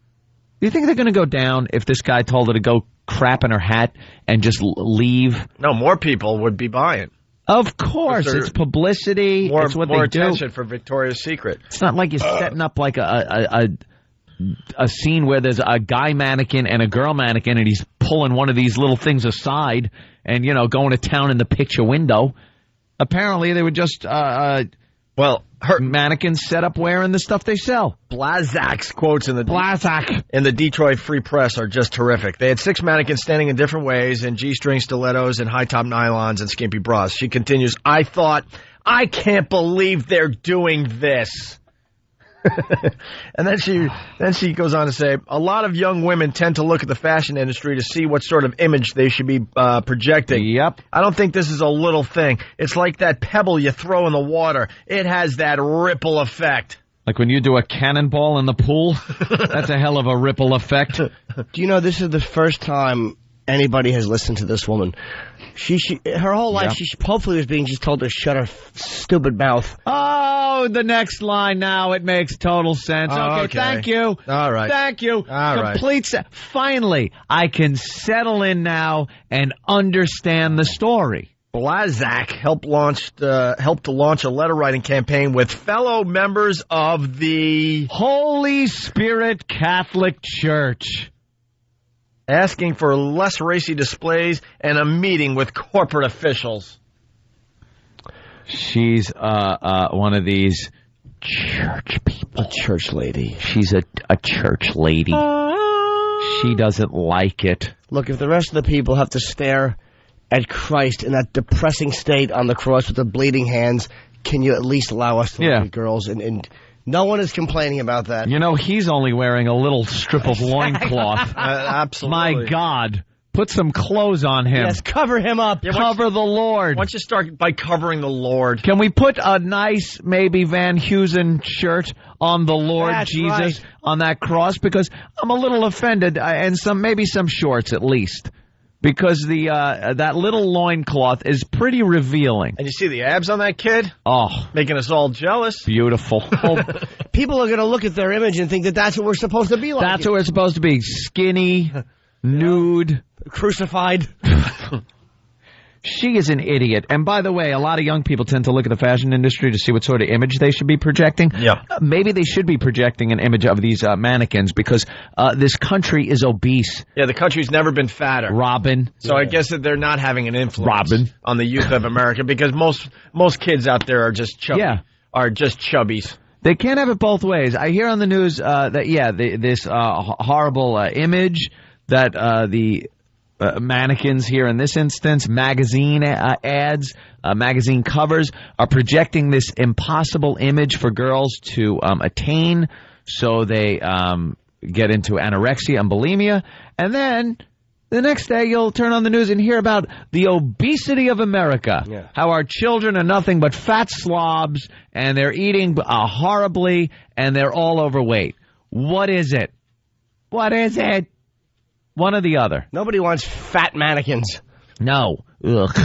I: Do you think they're going to go down if this guy told her to go crap in her hat and just leave?
J: No, more people would be buying.
I: Of course, it's publicity.
J: More,
I: it's what
J: more
I: they
J: attention
I: do.
J: for Victoria's Secret.
I: It's not like you're setting up like a a scene where there's a guy mannequin and a girl mannequin, and he's pulling one of these little things aside and, going to town in the picture window. Apparently, they were just, her mannequins set up wearing the stuff they sell.
J: Blazak's quotes in the Detroit Free Press are just terrific. They had 6 mannequins standing in different ways in G-string stilettos and high-top nylons and skimpy bras. She continues, I thought, I can't believe they're doing this. And then she goes on to say, a lot of young women tend to look at the fashion industry to see what sort of image they should be projecting.
I: Yep.
J: I don't think this is a little thing. It's like that pebble you throw in the water. It has that ripple effect.
I: Like when you do a cannonball in the pool, that's a hell of a ripple effect.
H: Do you know this is the first time anybody has listened to this woman? Her whole life, she hopefully was being just told to shut her stupid mouth.
I: Oh, the next line now, it makes total sense. Okay, thank you.
J: All right.
I: Thank you.
J: All right.
I: Finally, I can settle in now and understand the story.
J: Blazak helped to launch a letter-writing campaign with fellow members of the
I: Holy Spirit Catholic Church,
J: asking for less racy displays and a meeting with corporate officials.
I: She's one of these church people.
H: A church lady.
I: She's a church lady. She doesn't like it.
H: Look, if the rest of the people have to stare at Christ in that depressing state on the cross with the bleeding hands, can you at least allow us to look at girls? And no one is complaining about that.
I: He's only wearing a little strip of loincloth.
J: Absolutely.
I: My God. Put some clothes on him.
H: Yes, cover him up.
I: Cover the Lord.
J: Why don't you start by covering the Lord?
I: Can we put a nice, maybe Van Heusen shirt on the Lord Jesus on that cross? Because I'm a little offended, and maybe some shorts at least. Because that little loincloth is pretty revealing.
J: And you see the abs on that kid?
I: Oh.
J: Making us all jealous.
I: Beautiful.
H: People are going to look at their image and think that that's what we're supposed to be like.
I: That's what we're supposed to be. Skinny, nude.
H: Crucified.
I: She is an idiot. And by the way, a lot of young people tend to look at the fashion industry to see what sort of image they should be projecting.
J: Yeah.
I: Maybe they should be projecting an image of these mannequins because this country is obese.
J: Yeah, the country's never been fatter.
I: Robin.
J: So I guess that they're not having an influence on the youth of America because most kids out there are just chubby.
I: Yeah.
J: Are just chubbies.
I: They can't have it both ways. I hear on the news that, this horrible image that the mannequins here in this instance, magazine ads, magazine covers are projecting this impossible image for girls to attain, so they get into anorexia and bulimia, and then the next day you'll turn on the news and hear about the obesity of America, how our children are nothing but fat slobs, and they're eating horribly, and they're all overweight. What is it? What is it? One or the other.
H: Nobody wants fat mannequins.
I: No. Ugh.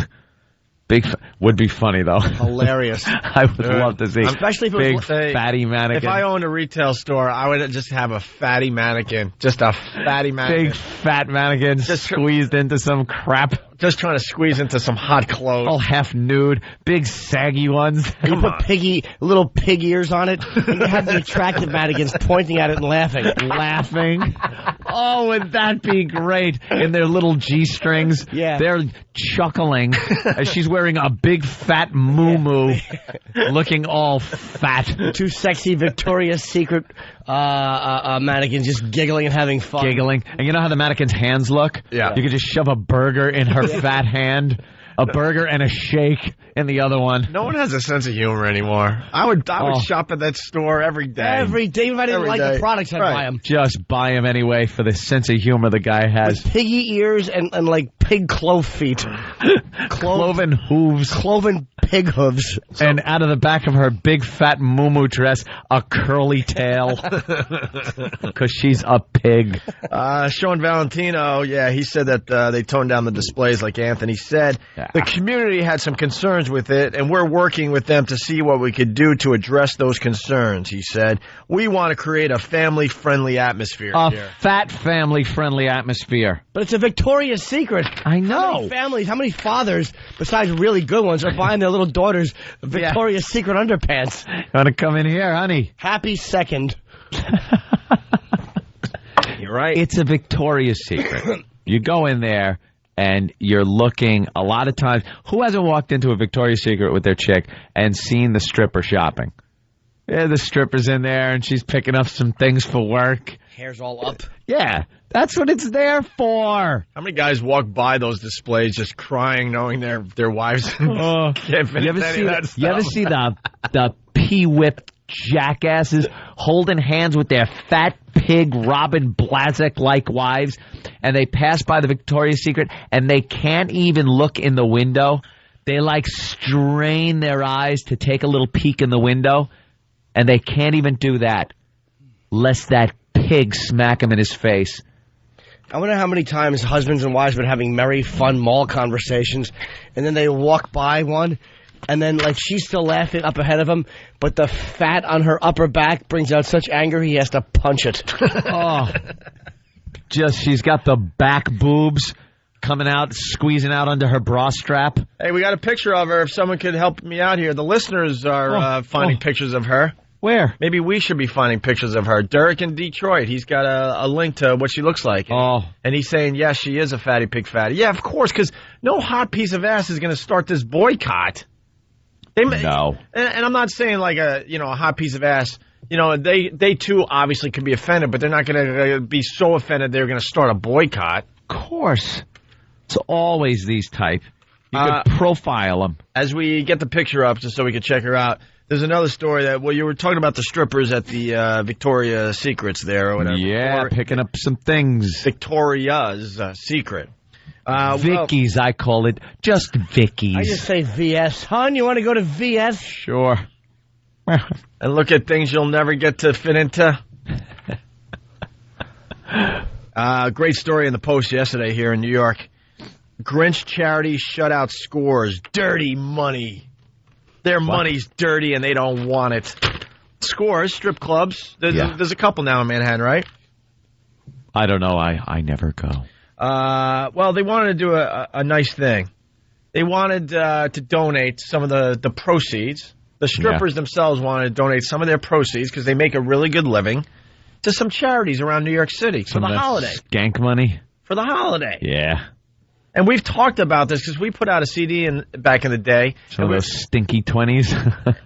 I: Would be funny, though.
H: Hilarious.
I: I would love to see
H: especially if
I: big fatty mannequin.
J: If I owned a retail store, I would just have a fatty mannequin. Just a fatty mannequin.
I: Big fat mannequin just squeezed into some crap.
J: Just trying to squeeze into some hot clothes.
I: All half nude. Big saggy ones.
H: You put little pig ears on it, and you have the attractive mannequins pointing at it and laughing.
I: Oh, would that be great? In their little G-strings.
H: Yeah.
I: They're chuckling as she's wearing a big fat moo-moo, looking all fat.
H: 2 sexy Victoria's Secret mannequins just giggling and having fun.
I: Giggling. And you know how the mannequin's hands look?
J: Yeah.
I: You could just shove a burger in her fat hand. A burger and a shake in the other one.
J: No one has a sense of humor anymore. I would shop at that store every day.
H: Every day. Even if I didn't like the products, I'd buy them.
I: Just buy them anyway for the sense of humor the guy has.
H: With piggy ears and like pig clove feet.
I: Cloven hooves.
H: Cloven pig hooves.
I: And out of the back of her big fat moo-moo dress, a curly tail. Because she's a pig.
J: Sean Valentino, he said that they toned down the displays like Anthony said. The community had some concerns with it, and we're working with them to see what we could do to address those concerns, he said. We want to create a family-friendly atmosphere here.
I: Fat family-friendly atmosphere.
H: But it's a Victoria's Secret.
I: I know.
H: How many fathers, besides really good ones, are buying their little daughters Victoria's Secret underpants?
I: Want to come in here, honey?
H: Happy second.
J: You're right.
I: It's a Victoria's Secret. You go in there and you're looking a lot of times. Who hasn't walked into a Victoria's Secret with their chick and seen the stripper shopping? Yeah, the stripper's in there and she's picking up some things for work.
H: Hair's all up.
I: Yeah, that's what it's there for.
J: How many guys walk by those displays just crying, knowing their wives can't fit
I: You ever see the pee-whipped jackasses holding hands with their fat pig Robin Blazek-like wives, and they pass by the Victoria's Secret, and they can't even look in the window? They, strain their eyes to take a little peek in the window, and they can't even do that, lest that pig smack him in his face.
H: I wonder how many times husbands and wives have been having merry, fun mall conversations, and then they walk by one, and then, she's still laughing up ahead of him, but the fat on her upper back brings out such anger he has to punch it.
I: She's got the back boobs coming out, squeezing out under her bra strap.
J: Hey, we got a picture of her. If someone could help me out here. The listeners are finding pictures of her.
I: Where?
J: Maybe we should be finding pictures of her. Derek in Detroit, he's got a link to what she looks like. And he's saying, yes, she is a fatty pig fatty. Yeah, of course, because no hot piece of ass is going to start this boycott.
I: No.
J: And I'm not saying a hot piece of ass. They too obviously can be offended, but they're not going to be so offended they're going to start a boycott.
I: Of course. It's always these type. You could profile them.
J: As we get the picture up, just so we can check her out, there's another story that, you were talking about the strippers at the Victoria's Secrets there or whatever.
I: Yeah, picking up some things.
J: Victoria's Secret.
I: Vicky's, I call it. Just Vicky's.
H: I just say VS. Hon, you want to go to VS?
I: Sure.
J: And look at things you'll never get to fit into. Great story in the Post yesterday here in New York. Grinch charity shutout scores. Dirty money. Their money's dirty and they don't want it. Scores, strip clubs. There's a couple now in Manhattan, right?
I: I don't know. I never go.
J: They wanted to do a nice thing. They wanted to donate some of the proceeds. The strippers themselves wanted to donate some of their proceeds because they make a really good living to some charities around New York City for the holiday.
I: Skank money?
J: For the holiday.
I: Yeah.
J: And we've talked about this because we put out a CD back in the day.
I: Some of those stinky 20s.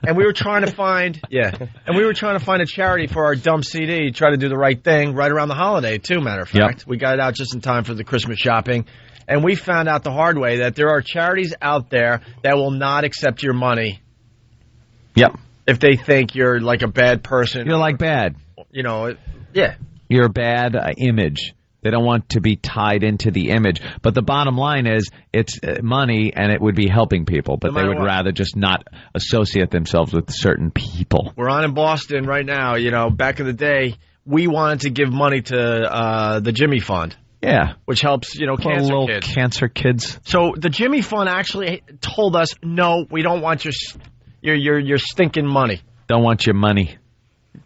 J: And we were trying to find, a charity for our dumb CD, try to do the right thing right around the holiday, too, matter of fact. Yep. We got it out just in time for the Christmas shopping. And we found out the hard way that there are charities out there that will not accept your money.
I: Yep.
J: If they think you're like a bad person.
I: You're like bad.
J: You're
I: a bad image. They don't want to be tied into the image. But the bottom line is it's money and it would be helping people. But they would rather just not associate themselves with certain people.
J: We're on in Boston right now. Back in the day, we wanted to give money to the Jimmy Fund.
I: Yeah.
J: Which helps, cancer kids.
I: Cancer kids.
J: So the Jimmy Fund actually told us, no, we don't want your stinking money.
I: Don't want your money.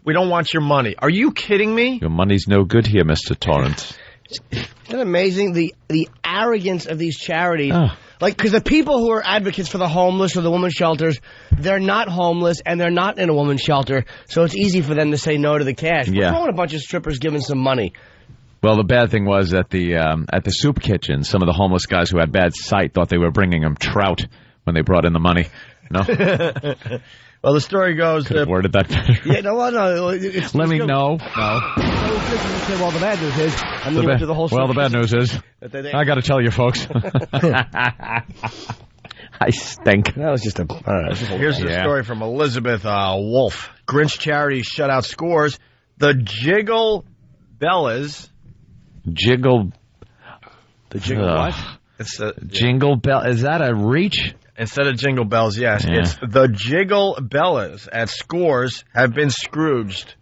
J: We don't want your money. Are you kidding me?
I: Your money's no good here, Mr. Torrance.
H: Isn't it amazing the arrogance of these charities? Because the people who are advocates for the homeless or the women's shelters, they're not homeless and they're not in a women's shelter, so it's easy for them to say no to the cash.
I: Yeah.
H: We're throwing a bunch of strippers giving some money.
I: Well, the bad thing was at the soup kitchen, some of the homeless guys who had bad sight thought they were bringing them trout when they brought in the money. No.
J: Well, the story goes...
I: Could have worded that better.
H: Yeah, no.
I: Let me know. No.
H: Well, the bad news is...
I: the bad news is... I got to tell you, folks. I stink.
H: That was just a...
J: Here's the story from Elizabeth Wolf. Grinch charity shutout scores. The Jiggle Bellas...
H: The Jiggle what?
J: It's
I: Jingle Bell. Is that a reach?
J: Instead of Jingle Bells, yes. Yeah. It's the Jiggle Bellas at Scores have been Scrooged.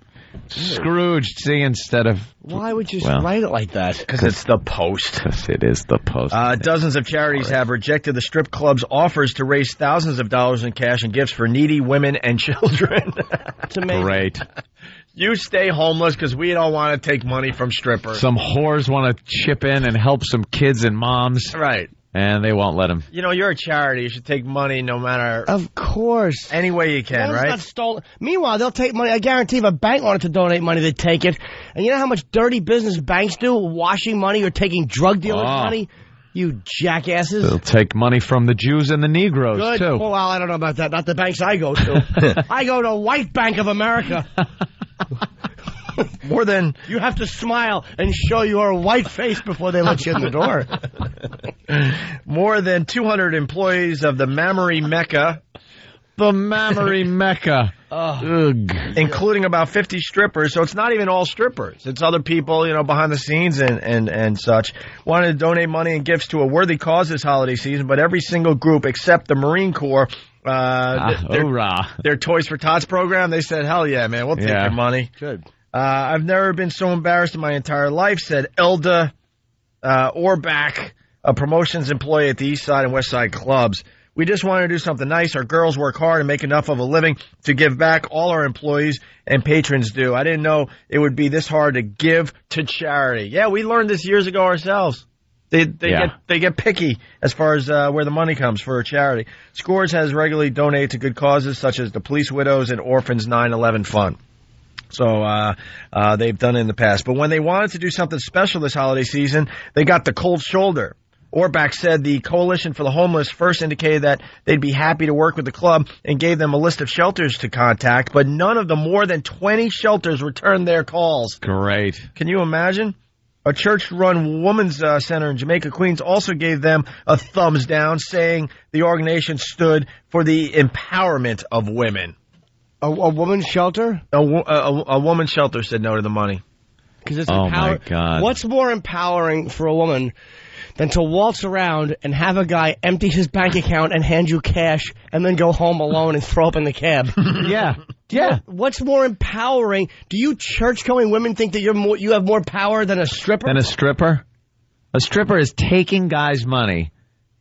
I: Scrooged, see, instead of...
H: Why would you write it like that?
J: Because it's the Post.
I: Because it is the Post.
J: Dozens of charities have rejected the strip club's offers to raise thousands of dollars in cash and gifts for needy women and children.
H: It's amazing.
I: Great.
J: You stay homeless because we don't want to take money from strippers.
I: Some whores want to chip in and help some kids and moms.
J: Right.
I: and they won't let him.
J: You know, you're a charity. You should take money no matter...
H: Of course.
J: Any way you can, right?
H: Not stolen. Meanwhile, they'll take money. I guarantee if a bank wanted to donate money, they'd take it. And you know how much dirty business banks do? Washing money or taking drug dealers' money? You jackasses.
I: They'll take money from the Jews and the Negroes,
H: Good.
I: too.
H: Well, I don't know about that. Not the banks I go to. I go to White Bank of America.
J: More than...
H: You have to smile and show your white face before they let you in the door.
J: More than 200 employees of the Mammary Mecca.
I: The Mammary Mecca. Ugh.
J: Including about 50 strippers. So it's not even all strippers. It's other people, you know, behind the scenes and such. Wanted to donate money and gifts to a worthy cause this holiday season, but every single group except the Marine Corps, their Toys for Tots program, they said, hell yeah, man, we'll take your money.
H: Good.
J: I've never been so embarrassed in my entire life, said Elda Orbach, a promotions employee at the East Side and West Side clubs. We just wanted to do something nice. Our girls work hard and make enough of a living to give back. All our employees and patrons do. I didn't know it would be this hard to give to charity. Yeah, we learned this years ago ourselves. They get picky as far as where the money comes for a charity. Scores has regularly donated to good causes such as the Police Widows and Orphans 9/11 Fund. So they've done it in the past. But when they wanted to do something special this holiday season, they got the cold shoulder. Orbach said the Coalition for the Homeless first indicated that they'd be happy to work with the club and gave them a list of shelters to contact, but none of the more than 20 shelters returned their calls.
I: Great.
J: Can you imagine? A church-run women's center in Jamaica, Queens also gave them a thumbs down, saying the organization stood for the empowerment of women.
H: A woman's shelter?
J: A woman's shelter said no to the money.
H: Because it's
I: my God.
H: What's more empowering for a woman than to waltz around and have a guy empty his bank account and hand you cash and then go home alone and throw up in the cab?
I: Yeah.
H: What's more empowering? Do you church-going women think that you have more power than a stripper?
I: Than a stripper? A stripper is taking guys' money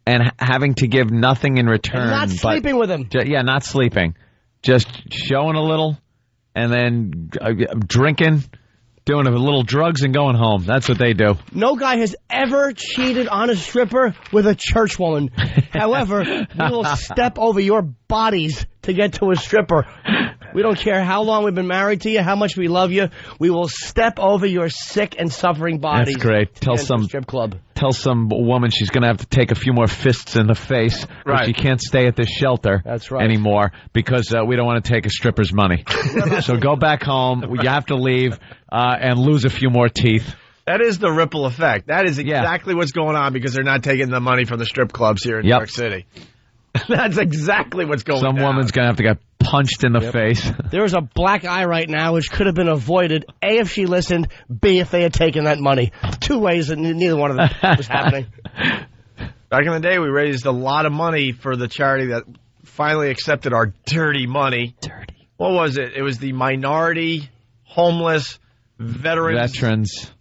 I: and having to give nothing in return.
H: And not sleeping with him.
I: Not sleeping. Just showing a little and then drinking, doing a little drugs and going home. That's what they do.
H: No guy has ever cheated on a stripper with a church woman. However, we will step over your bodies to get to a stripper. We don't care how long we've been married to you, how much we love you. We will step over your sick and suffering bodies.
I: That's great. Tell some woman she's going to have to take a few more fists in the face. Right. She can't stay at this shelter anymore because we don't want to take a stripper's money. So go back home. You have to leave and lose a few more teeth.
J: That is the ripple effect. That is exactly what's going on because they're not taking the money from the strip clubs here in New York City. That's exactly what's going on.
I: Some woman's going to have to get punched in the face.
H: There's a black eye right now which could have been avoided. A, if she listened. B, if they had taken that money. Two ways and neither one of them was happening.
J: Back in the day, we raised a lot of money for the charity that finally accepted our dirty money.
H: Dirty.
J: What was it? It was the Minority Homeless Veterans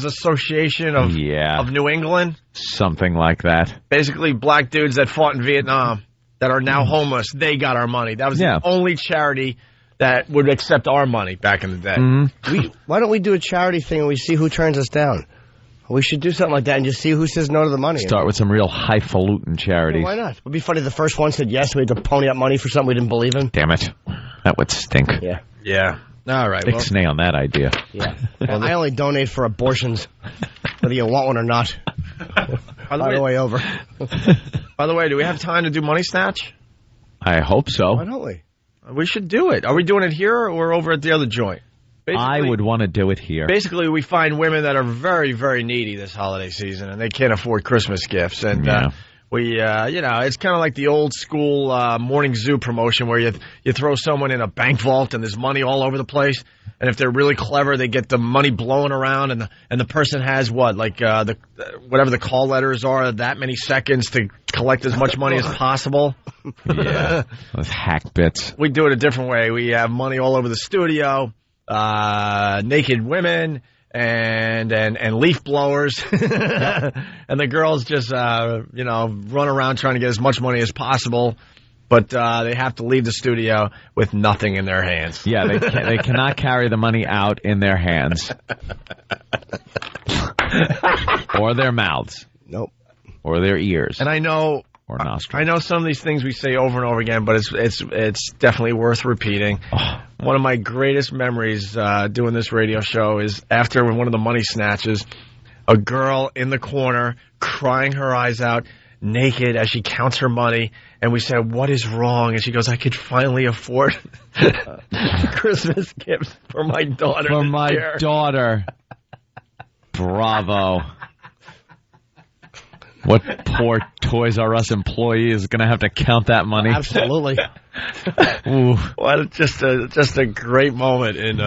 J: Association of New England.
I: Something like that.
J: Basically, black dudes that fought in Vietnam that are now homeless, they got our money. That was the only charity that would accept our money back in the day.
H: Mm-hmm. Why don't we do a charity thing and we see who turns us down? We should do something like that and just see who says no to the money.
I: Start with some real highfalutin charities.
H: Well, why not? It would be funny if the first one said yes, we had to pony up money for something we didn't believe in.
I: Damn it. That would stink.
J: Yeah. All right.
I: Ixnay on that idea.
H: Yeah. I only donate for abortions, whether you want one or not. By the way, over.
J: By the way, do we have time to do Money Snatch?
I: I hope so.
H: Why don't we?
J: We should do it. Are we doing it here or over at the other joint?
I: I would want to do it here.
J: Basically, we find women that are very, very needy this holiday season, and they can't afford Christmas gifts. And it's kind of like the old school morning zoo promotion where you throw someone in a bank vault and there's money all over the place. And if they're really clever, they get the money blowing around, and the person has whatever the call letters are, that many seconds to collect as much money as possible.
I: Yeah, those hack bits.
J: We do it a different way. We have money all over the studio. Naked women and leaf blowers, and the girls just run around trying to get as much money as possible, but they have to leave the studio with nothing in their hands.
I: Yeah, they cannot carry the money out in their hands or their mouths.
H: Nope.
I: or their ears.
J: And I know
I: or nostrils.
J: I know some of these things we say over and over again, but it's definitely worth repeating. One of my greatest memories doing this radio show is after one of the money snatches, a girl in the corner crying her eyes out, naked as she counts her money, and we said, "What is wrong?" And she goes, "I could finally afford Christmas gifts for my daughter."
I: For my daughter. Bravo. What poor Toys R Us employee is going to have to count that money?
H: Absolutely.
J: Ooh. What just a great moment in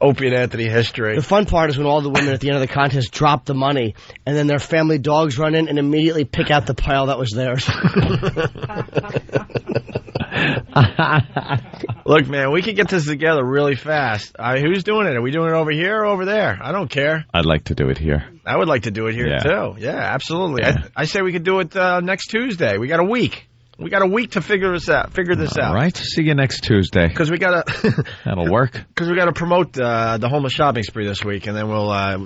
J: Opie and Anthony history.
H: The fun part is when all the women at the end of the contest drop the money, and then their family dogs run in and immediately pick out the pile that was theirs.
J: Look, man, we could get this together really fast. Who's doing it? Are we doing it over here or over there? I don't care.
I: I'd like to do it here.
J: I would like to do it here, too. Yeah, absolutely. Yeah. I say we could do it next Tuesday. We got a week. We got a week to figure this out.
I: All right. See you next Tuesday.
J: Because we got to...
I: That'll work.
J: Because we got to promote the homeless shopping spree this week, and then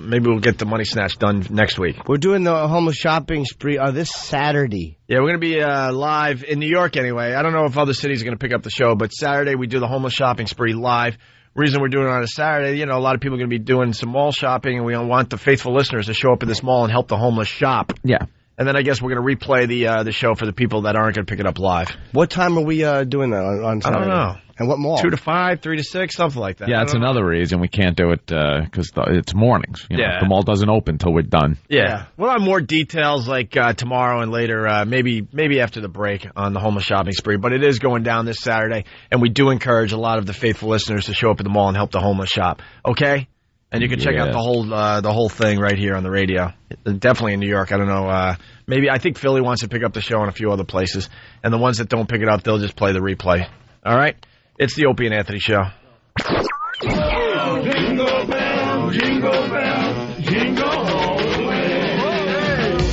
J: maybe we'll get the money snatch done next week.
H: We're doing the homeless shopping spree this Saturday.
J: Yeah, we're going to be live in New York anyway. I don't know if other cities are going to pick up the show, but Saturday we do the homeless shopping spree live. Reason we're doing it on a Saturday, a lot of people are going to be doing some mall shopping, and we want the faithful listeners to show up at this mall and help the homeless shop.
I: Yeah.
J: And then I guess we're going to replay the show for the people that aren't going to pick it up live.
H: What time are we doing that on Saturday?
J: I don't know.
H: And what mall?
J: 2 to 5, 3 to 6, something like that.
I: Yeah, it's another reason we can't do it because it's mornings. The mall doesn't open till we're done.
J: Yeah. We'll have more details like tomorrow and later, maybe after the break on the homeless shopping spree. But it is going down this Saturday, and we do encourage a lot of the faithful listeners to show up at the mall and help the homeless shop. Okay? And you can check out the whole thing right here on the radio. Definitely in New York. I don't know. I think Philly wants to pick up the show in a few other places. And the ones that don't pick it up, they'll just play the replay. All right? It's the Opie and Anthony Show.
G: Oh, jingle bell, jingle bell, jingle all the way.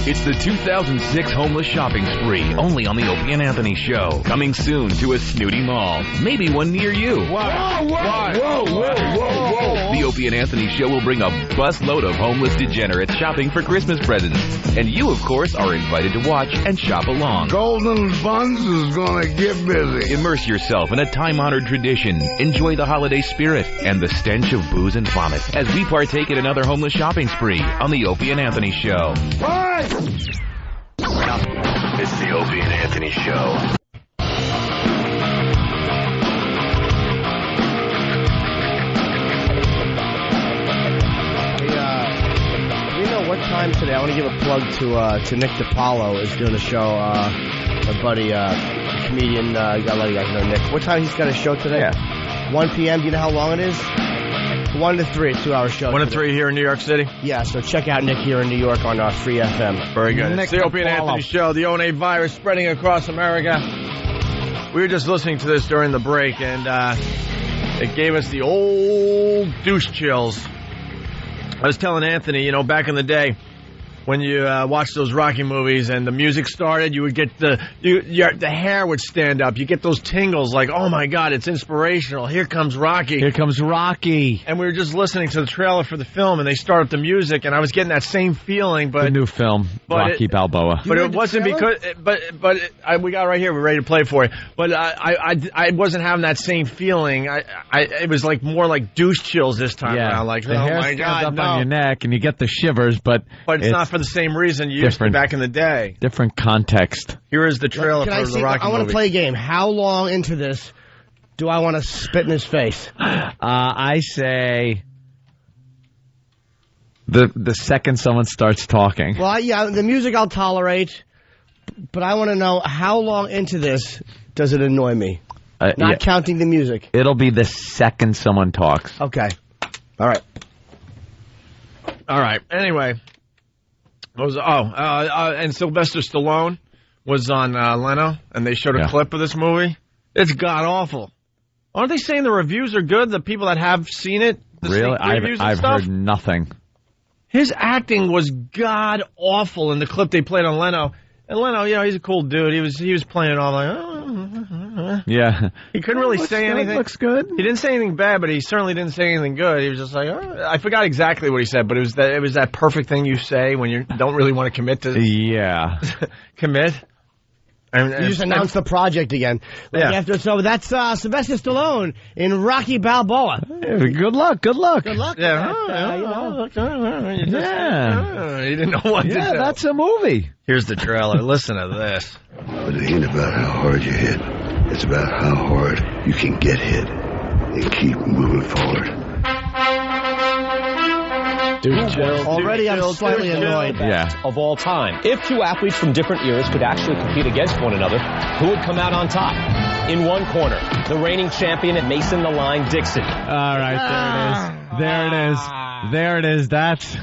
A: It's the 2006 Homeless Shopping Spree, only on the Opie and Anthony Show. Coming soon to a snooty mall. Maybe one near you.
G: Whoa.
A: The Opie and Anthony Show will bring a busload of homeless degenerates shopping for Christmas presents. And you, of course, are invited to watch and shop along.
G: Golden Buns is gonna get busy.
A: Immerse yourself in a time-honored tradition. Enjoy the holiday spirit and the stench of booze and vomit as we partake in another homeless shopping spree on the Opie and Anthony Show.
G: Bye! It's the Opie and Anthony Show.
H: What time today? I want to give a plug to Nick DiPaolo is doing a show. My buddy, comedian, gotta let you guys know Nick. What time he's got a show today?
J: Yeah.
H: 1 p.m. Do you know how long it is? 1 to 3, a 2-hour show.
J: 1 to 3 here in New York City?
H: Yeah, so check out Nick here in New York on Free FM.
J: Very good. It's the Opie and Anthony Show. The ONA virus spreading across America. We were just listening to this during the break, and it gave us the old douche chills. I was telling Anthony, back in the day, when you watched those Rocky movies and the music started, you would get the hair would stand up. You get those tingles like, oh my God, it's inspirational. Here comes Rocky.
I: Here comes Rocky.
J: And we were just listening to the trailer for the film, and they started the music, and I was getting that same feeling. But
I: the new film, Rocky Balboa.
J: But it wasn't because. We got it right here. We're ready to play for you. But I wasn't having that same feeling. It was like more like douche chills this time around. Like,
I: the hair
J: my God,
I: up on your neck, and you get the shivers. But
J: it's not for the same reason you used to back in the day.
I: Different context.
J: Here is the trailer for the Rocky movie.
H: I want to play a game. How long into this do I want to spit in his face?
I: I say the second someone starts talking.
H: Well, yeah, the music I'll tolerate, but I want to know how long into this does it annoy me? Not counting the music.
I: It'll be the second someone talks.
H: Okay. All right.
J: Anyway. And Sylvester Stallone was on Leno, and they showed a clip of this movie. It's god-awful. Aren't they saying the reviews are good, the people that have seen it?
I: Really? I've heard nothing.
J: His acting was god-awful in the clip they played on Leno. And Leno, he's a cool dude. He was playing it all like,
I: Yeah.
J: He couldn't really say anything.
I: Looks good.
J: He didn't say anything bad, but he certainly didn't say anything good. He was just like, I forgot exactly what he said, but it was that perfect thing you say when you don't really want to commit to.
I: Yeah.
J: Commit.
H: You just announced the project again. So that's Sylvester Stallone in Rocky Balboa.
I: Good luck.
H: Good luck.
J: Yeah. He didn't know what to do.
I: Yeah, that's a movie.
J: Here's the trailer. Listen to this.
G: But it ain't about how hard you hit. It's about how hard you can get hit and keep moving forward.
H: Already I'm slightly annoyed.
D: Of all time. If two athletes from different eras could actually compete against one another, who would come out on top? In one corner, the reigning champion at Mason the Line Dixon.
I: All right, there it is. That's...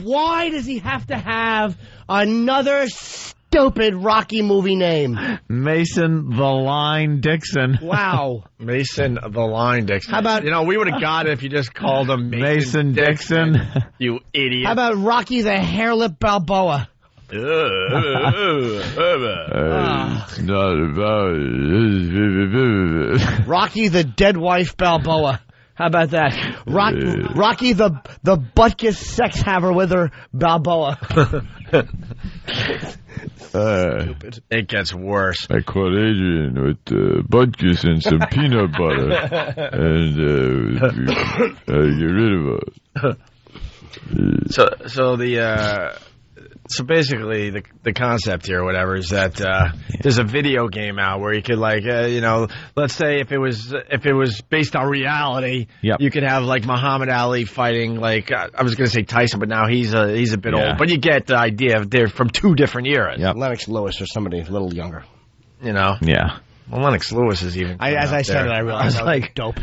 H: Why does he have to have another stupid Rocky movie name?
I: Mason the Line Dixon.
H: Wow.
J: Mason the Line Dixon.
H: How about...
J: we would have got it if you just called him
I: Mason Dixon.
J: You idiot.
H: How about Rocky the Hairlip Balboa? Rocky the Dead Wife Balboa. How about that? Rocky the butt-kiss sex haver with her Balboa.
J: Stupid. It gets worse.
I: I caught Adrian with butt-kiss and some peanut butter, and get rid of her.
J: So basically, the concept here, or whatever, is that there's a video game out where you could, let's say if it was based on reality, you could have like Muhammad Ali fighting I was going to say Tyson, but now he's a bit old. But you get the idea. They're from two different eras.
H: Yep. Lennox Lewis or somebody a little younger.
J: Yeah. Well, Lennox Lewis is even.
H: As I said it, I realized I was like dope.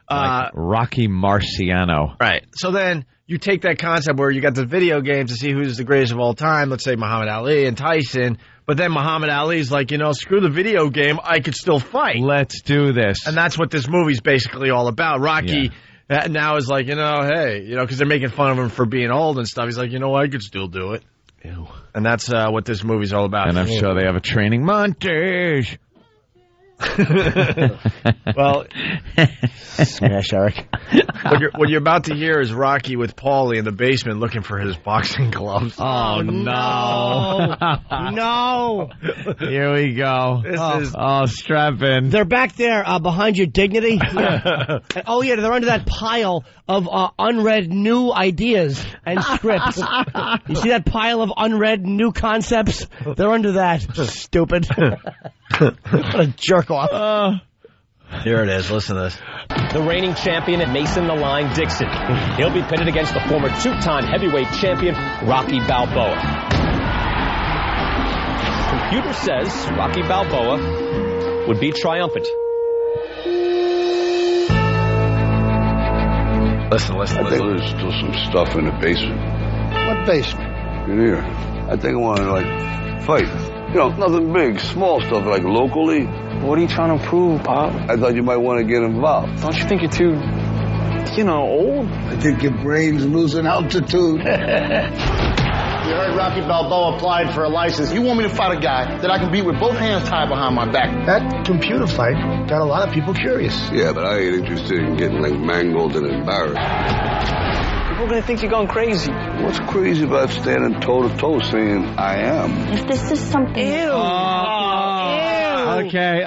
I: Rocky Marciano.
J: Right. So then you take that concept where you got the video games to see who's the greatest of all time. Let's say Muhammad Ali and Tyson. But then Muhammad Ali's like, screw the video game. I could still fight.
I: Let's do this.
J: And that's what this movie's basically all about. Rocky now is like, hey, because they're making fun of him for being old and stuff. He's like, I could still do it.
H: Ew.
J: And that's what this movie's all about.
I: And I'm sure they have a training montage.
J: Well,
H: smash, Eric.
J: What you're about to hear is Rocky with Paulie in the basement looking for his boxing gloves.
I: Oh no!
H: No!
I: Here we go. Strap in.
H: They're back there behind your dignity. Yeah. They're under that pile of unread new ideas and scripts. You see that pile of unread new concepts? They're under that. Stupid. What a jerk off.
J: Here it is. Listen to this.
D: The reigning champion at Mason the Line Dixon. He'll be pitted against the former two-time heavyweight champion, Rocky Balboa. Computer says Rocky Balboa would be triumphant.
J: Listen.
G: I think there's still some stuff in the basement.
R: What basement?
G: In here. I think I want to, fight. Nothing big, small stuff, locally.
R: What are you trying to prove, Pop?
G: I thought you might want to get involved.
R: Don't you think you're too, old?
G: I think your brain's losing altitude.
R: You heard Rocky Balboa applied for a license. You want me to fight a guy that I can beat with both hands tied behind my back.
L: That computer fight got a lot of people curious.
G: Yeah, but I ain't interested in getting, mangled and embarrassed.
R: People are going to think you're going crazy.
G: What's crazy about standing toe-to-toe saying, I am?
E: If this is something...
I: Okay,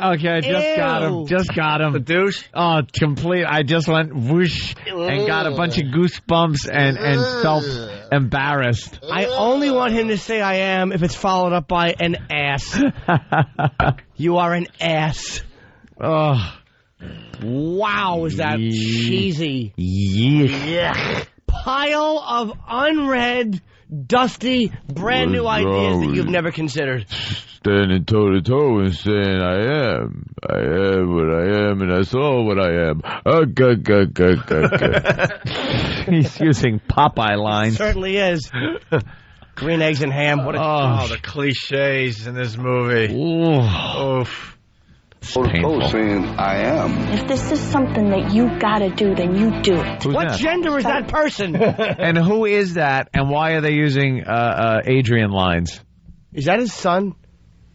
I: just got him.
J: The douche?
I: Oh, complete. I just went whoosh and got a bunch of goosebumps and felt embarrassed.
H: I only want him to say I am if it's followed up by an ass. You are an ass.
I: Oh.
H: Wow, is that cheesy.
I: Yeah.
H: Pile of unread, dusty, brand new ideas that you've never considered.
I: Standing toe-to-toe and saying, I am what I am, and that's all what I am. He's using Popeye lines.
H: Certainly is. Green eggs and ham. What a
J: the cliches in this movie. Oof.
G: Toe saying, I am.
E: If this is something that you gotta do, then you do it.
H: What gender is that person?
I: And who is that, and why are they using Adrian lines?
H: Is that his son?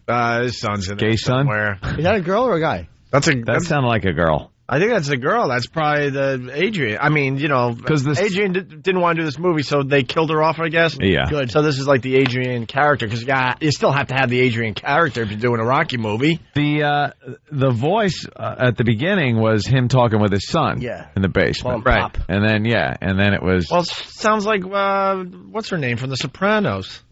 J: His son's in
I: Gay
J: it
I: son?
J: somewhere.
H: Is that a girl or a guy?
J: That
I: sounded like a girl.
J: I think that's a girl. That's probably the Adrian. I mean, because Adrian didn't want to do this movie, so they killed her off, I guess.
I: Yeah.
J: Good. So this is like the Adrian character, because you still have to have the Adrian character if you're doing a Rocky movie.
I: The voice at the beginning was him talking with his son in the basement.
J: Right.
I: Pop. And then it was...
J: Well, it sounds like, what's her name from The Sopranos?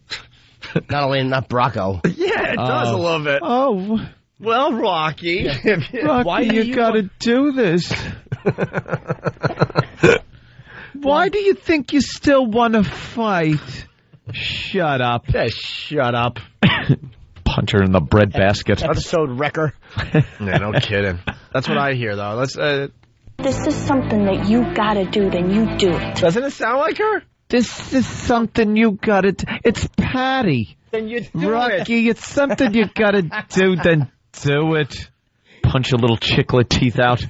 H: Not Bracco.
J: Yeah, it does a little bit.
I: Oh...
J: Well, Rocky,
I: Rocky, why you gotta do this? Why do you think you still want to fight? Shut up.
J: Yeah, shut up.
I: Punch her in the bread basket.
H: Episode wrecker.
J: Yeah, no kidding. That's what I hear, though. Let's.
C: This is something that you gotta do, then you do it.
J: Doesn't it sound like her?
I: This is something you gotta do. It's Patty.
J: Then you do
I: Rocky, it's something you gotta do, then do it. Punch a little chiclet teeth out.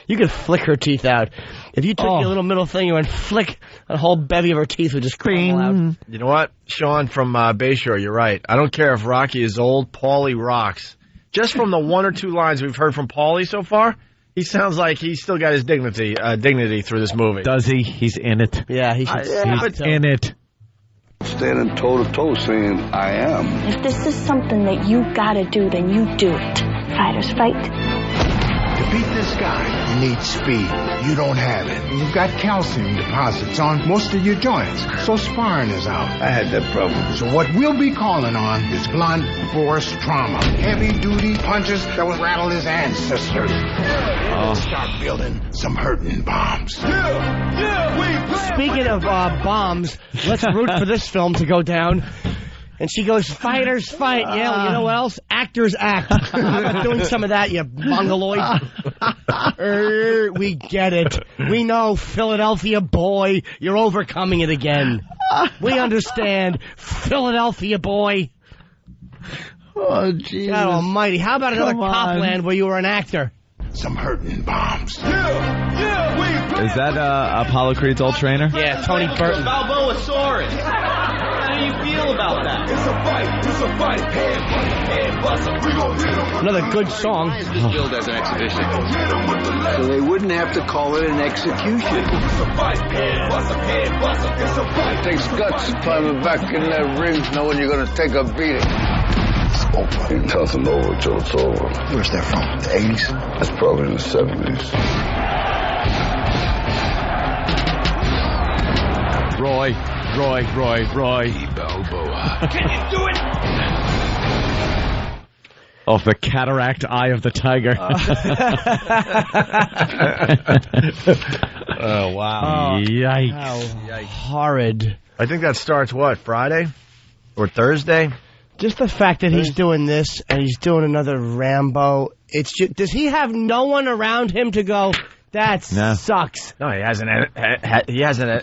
H: You could flick her teeth out. If you took your little middle finger and flick, a whole bevy of her teeth would just crumble out.
J: You know what? Sean from Bayshore, you're right. I don't care if Rocky is old, Paulie rocks. Just from the one or two lines we've heard from Paulie so far, he sounds like he's still got his dignity through this movie.
I: Does he? He's in it.
H: Yeah, he's
I: in it.
T: Standing toe-to-toe saying, I am.
C: If this is something that you gotta do, then you do it. Fighters fight.
L: To beat this guy, you need speed. You don't have it. You've got calcium deposits on most of your joints, so sparring is out.
T: I had that problem.
L: So what we'll be calling on is blunt force trauma. Heavy-duty punches that will rattle his ancestors. Start building some hurting bombs.
H: Speaking of bombs, let's root for this film to go down. And she goes, fighters fight. Yeah, well, you know what else? Actors act. I'm not doing some of that, you mongoloid. We get it. We know, Philadelphia boy, you're overcoming it again. We understand, Philadelphia boy.
T: Oh, jeez.
H: God almighty. How about another Copland where you were an actor?
L: Some hurting bombs.
I: Is that Apollo Creed's old trainer?
H: Yeah, Tony Burton.
V: Balboasaurus. How do you feel about that?
L: It's a fight. Hand buster. We gon' hit him.
H: Another good song.
V: Billed as an exhibition.
T: So they wouldn't have to call it an execution.
L: It's a fight. Hand buster. It's a fight.
T: It takes guts climbing back in that ring knowing you're going to take a beating. It's over. It doesn't over till it's over.
L: Where's that from? The 80s?
T: That's probably in the 70s.
I: Roy.
L: Balboa. Can you do it?
I: Off the cataract eye of the tiger.
J: Oh, wow.
I: Yikes.
H: How horrid.
J: I think that starts, what, Friday? Or Thursday?
H: Just the fact that he's doing this and he's doing another Rambo. It's just, does he have no one around him to go, that sucks?
J: No, he hasn't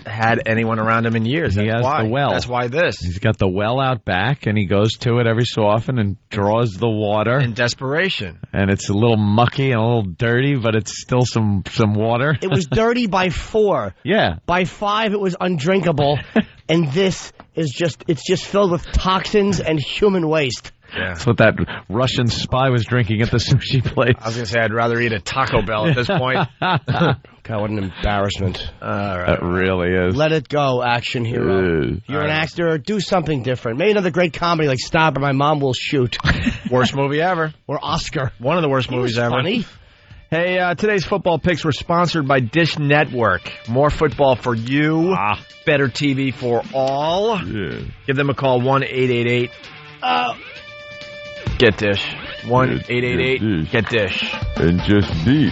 J: had anyone around him in years.
I: He has the well.
J: That's why this.
I: He's got the well out back, and he goes to it every so often and draws the water.
J: In desperation.
I: And it's a little mucky and a little dirty, but it's still some water.
H: It was dirty by 4.
I: Yeah.
H: By 5, it was undrinkable. And this is it's just filled with toxins and human waste.
J: Yeah.
I: That's what that Russian spy was drinking at the sushi place.
J: I was going to say I'd rather eat a Taco Bell at this point.
H: God, what an embarrassment.
J: All right.
I: That really is.
H: Let it go, action hero. You're an actor. Do something different. Maybe another great comedy like Stop or My Mom Will Shoot.
J: Worst movie ever.
H: Or Oscar.
J: One of the worst movies ever.
H: Funny.
J: Hey, today's football picks were sponsored by Dish Network. More football for you. Better TV for all.
I: Yeah.
J: Give them a call, 1-888. Get Dish. 1-888-GET-DISH.
I: And just be.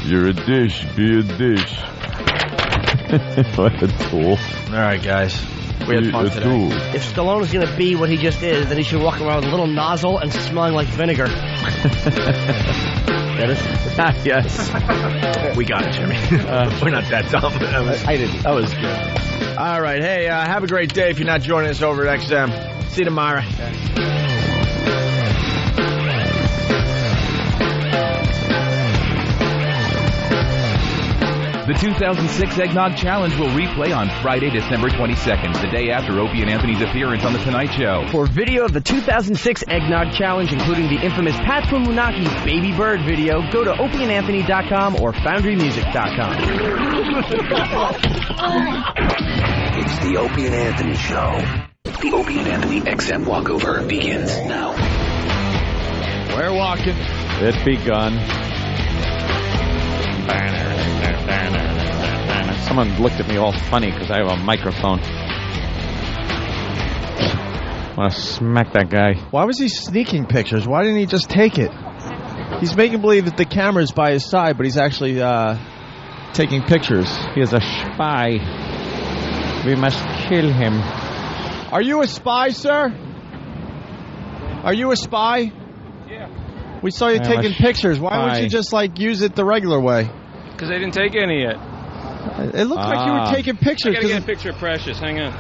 I: You're a dish. Be a dish. What a tool.
J: All right, guys. We had fun today.
H: If Stallone is going to be what he just is, then he should walk around with a little nozzle and smelling like vinegar. Get it?
J: Yes. We got it, Jimmy. We're not that dumb. That was good. All right. Hey, have a great day if you're not joining us over at XM. See you tomorrow.
A: The 2006 Eggnog Challenge will replay on Friday, December 22nd, the day after Opie and Anthony's appearance on The Tonight Show.
H: For video of the 2006 Eggnog Challenge, including the infamous Pat Fununaki's Baby Bird video, go to opieandanthony.com or foundrymusic.com.
G: It's the Opie and Anthony Show. The Opie and Anthony XM walkover begins now.
I: We're walking. It begun. Someone looked at me all funny because I have a microphone. I want to smack that guy.
J: Why was he sneaking pictures? Why didn't he just take it? He's making believe that the camera's by his side, but he's actually taking pictures.
I: He is a spy. We must kill him.
J: Are you a spy, sir? Are you a spy?
K: Yeah.
J: We saw you taking pictures. Why
I: spy.
J: wouldn't you just, use it the regular way?
K: Because I didn't take any yet.
J: It looked like you were taking pictures.
K: I gotta get a picture of Precious. Hang on.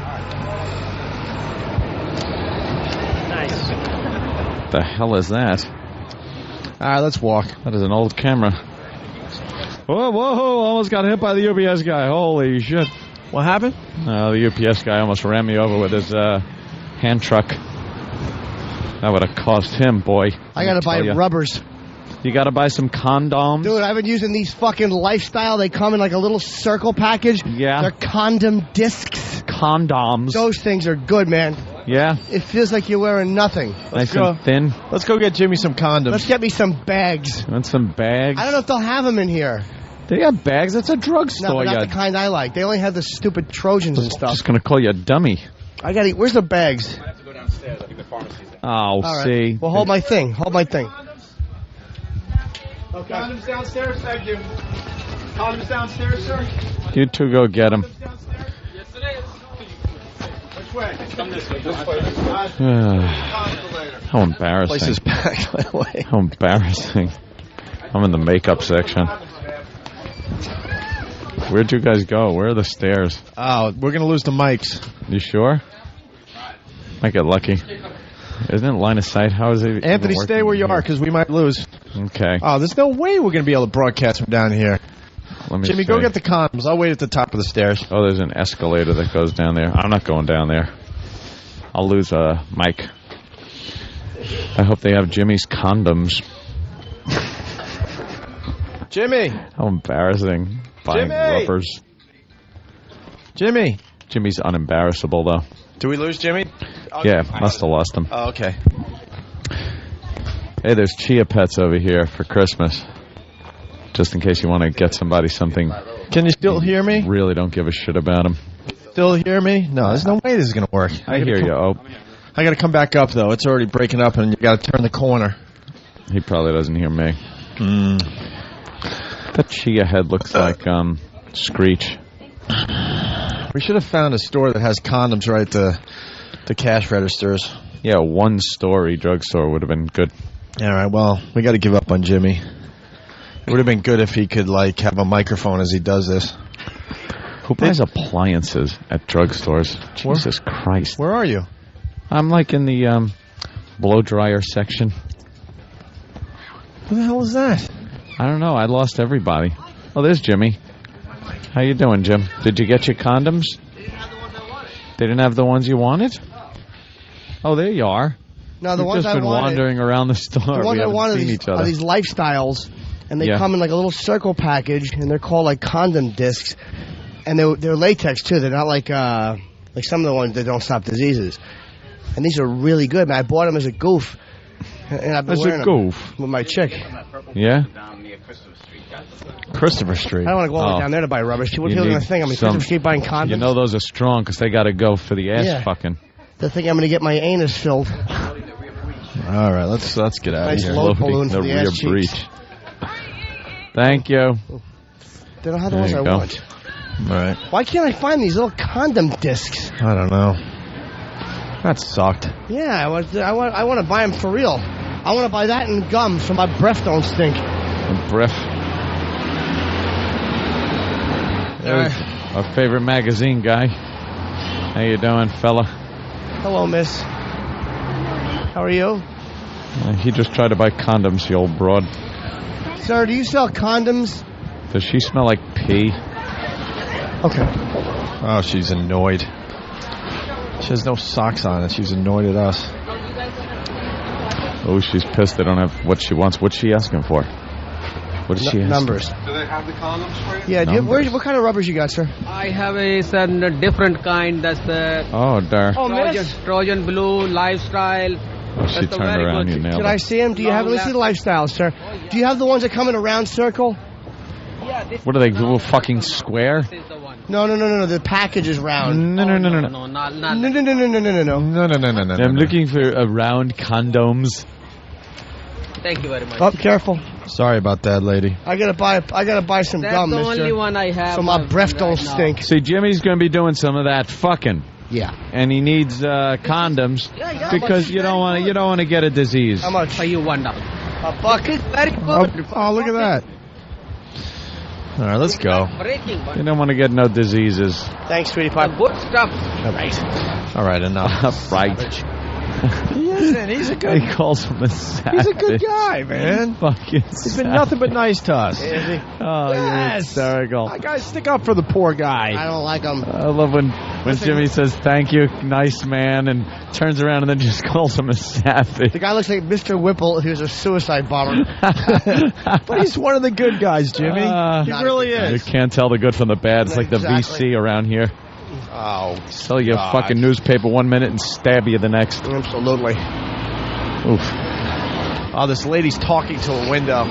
H: Nice.
I: What the hell is that?
J: All right, let's walk.
I: That is an old camera. Whoa, almost got hit by the UPS guy. Holy shit.
J: What happened?
I: The UPS guy almost ran me over with his hand truck. That would have cost him, boy.
H: I gotta buy rubbers.
I: You gotta buy some condoms?
H: Dude, I've been using these fucking Lifestyle. They come in like a little circle package.
I: Yeah.
H: They're condom discs.
I: Condoms.
H: Those things are good, man.
I: Yeah.
H: It feels like you're wearing nothing.
I: Nice and thin.
J: Let's go get Jimmy some condoms.
H: Let's get me some bags.
I: You want some bags?
H: I don't know if they'll have them in here.
I: They got bags? That's a drugstore.
H: No, not the kind I like. They only have the stupid Trojans and stuff.
I: I'm just going to call you a dummy.
H: I got to eat. Where's the bags?
K: I have to go downstairs. I think the pharmacy's there.
I: Oh,
H: all right.
I: see.
H: Well, hold my thing.
J: Okay. Condoms downstairs, thank you. Condoms downstairs, sir?
I: You two go get them.
K: Yes, it is.
J: Which way?
K: Come this way.
I: How embarrassing.
J: Place is packed, by the way.
I: How embarrassing. I'm in the makeup section. Where'd you guys go? Where are the stairs?
J: Oh, we're going to lose the mics.
I: You sure? Might get lucky. Isn't it line of sight? How is it?
J: Anthony, stay where you are because we might lose.
I: Okay.
J: Oh, there's no way we're going to be able to broadcast from down here. Jimmy, go get the condoms. I'll wait at the top of the stairs.
I: Oh, there's an escalator that goes down there. I'm not going down there. I'll lose a mic. I hope they have Jimmy's condoms.
J: Jimmy!
I: How embarrassing. Buying rubbers.
J: Jimmy!
I: Jimmy's unembarrassable, though.
J: Do we lose Jimmy?
I: Yeah, must have lost him.
J: Oh, okay.
I: Hey, there's Chia Pets over here for Christmas. Just in case you want to get somebody something.
J: Can you still hear me?
I: Really don't give a shit about them.
J: Still hear me? No, there's no way this is going to work.
I: I hear you, Ope.
J: I got to come back up, though. It's already breaking up, and you got to turn the corner.
I: He probably doesn't hear me. That Chia head looks like Screech.
J: We should have found a store that has condoms right at the cash registers.
I: Yeah, one-story drugstore would have been good.
J: All right, well, we got to give up on Jimmy. It would have been good if he could, have a microphone as he does this.
I: Who buys appliances at drugstores? Jesus Christ.
J: Where are you?
I: I'm, in the blow-dryer section.
J: Who the hell is that?
I: I don't know. I lost everybody. Oh, there's Jimmy. How you doing, Jim? Did you get your condoms? They didn't have the ones you wanted? Oh, there you are.
H: No, the
I: We've
H: ones
I: just
H: I
I: been
H: wanted,
I: wandering around the store.
H: The ones
I: we
H: I
I: haven't
H: wanted
I: seen each other.
H: are these Lifestyles, and they come in a little circle package, and they're called condom discs, and they're latex too. They're not like some of the ones that don't stop diseases. And these are really good, man. I bought them as a goof, and I've been wearing them with my chick.
I: Yeah.
J: Christopher Street.
H: I don't want to go all the way down there to buy rubbish. What people are going to think? Christopher Street buying condoms.
I: You know those are strong because they got to go for the ass fucking.
H: They think I'm going to get my anus filled.
J: All right, let's get out of here.
H: Load balloon for the ass cheeks.
I: Thank you.
H: They don't have the ones I want.
J: All right.
H: Why can't I find these little condom discs?
J: I don't know. That sucked.
H: Yeah, I want to buy them for real. I want to buy that and gum so my breath don't stink.
I: Breath. There's our favorite magazine guy. How you doing, fella?
H: Hello, miss. How are you?
I: He just tried to buy condoms, the old broad.
H: Sir, do you sell condoms?
I: Does she smell like pee?
H: Okay.
J: Oh, she's annoyed. She has no socks on, and she's annoyed at us.
I: Oh, she's pissed they don't have what she wants. What's she asking for? What does she ask?
H: Numbers.
N: Do they have the condoms for you?
H: Yeah, what kind of rubbers you got, sir?
P: I have a different kind. That's the Trojan Blue Lifestyle.
I: She turned around. You nailed it.
H: Can I see them? Do you have? Let me see the lifestyle, sir. Do you have the ones that come in a round circle?
I: What are they? Little fucking square?
H: No. The package is round.
I: No.
H: No.
I: I'm looking for round condoms.
P: Thank you very much.
H: Oh, careful.
J: Sorry about that, lady.
H: I gotta buy some gum,
P: That's the
H: mister.
P: only one I have.
H: So my breath don't stink.
I: See, Jimmy's going to be doing some of that fucking.
H: Yeah.
I: And he needs condoms because you don't want to get a disease.
H: How much?
P: For you, $1.
H: A bucket. Very good.
J: Oh, look at that. All right, let's go.
I: You don't want to get no diseases.
H: Thanks, sweetie pie.
P: Good stuff.
J: All right, enough.
I: Right.
J: He isn't. He's a good.
I: He calls him a savage.
J: He's a good guy, man.
I: Fucking
J: He's been nothing but nice to us.
H: Is he?
I: Oh, you're hysterical.
J: I gotta stick up for the poor guy.
H: I don't like him.
I: I love when Jimmy says thank you, nice man, and turns around and then just calls him a savage.
H: The guy looks like Mr. Whipple, who's a suicide bomber.
J: But he's one of the good guys, Jimmy. He really is.
I: You can't tell the good from the bad. It's like the VC around here.
J: Oh,
I: sell you a fucking newspaper 1 minute and stab you the next.
H: Absolutely.
I: Oof.
J: Oh, this lady's talking to a window.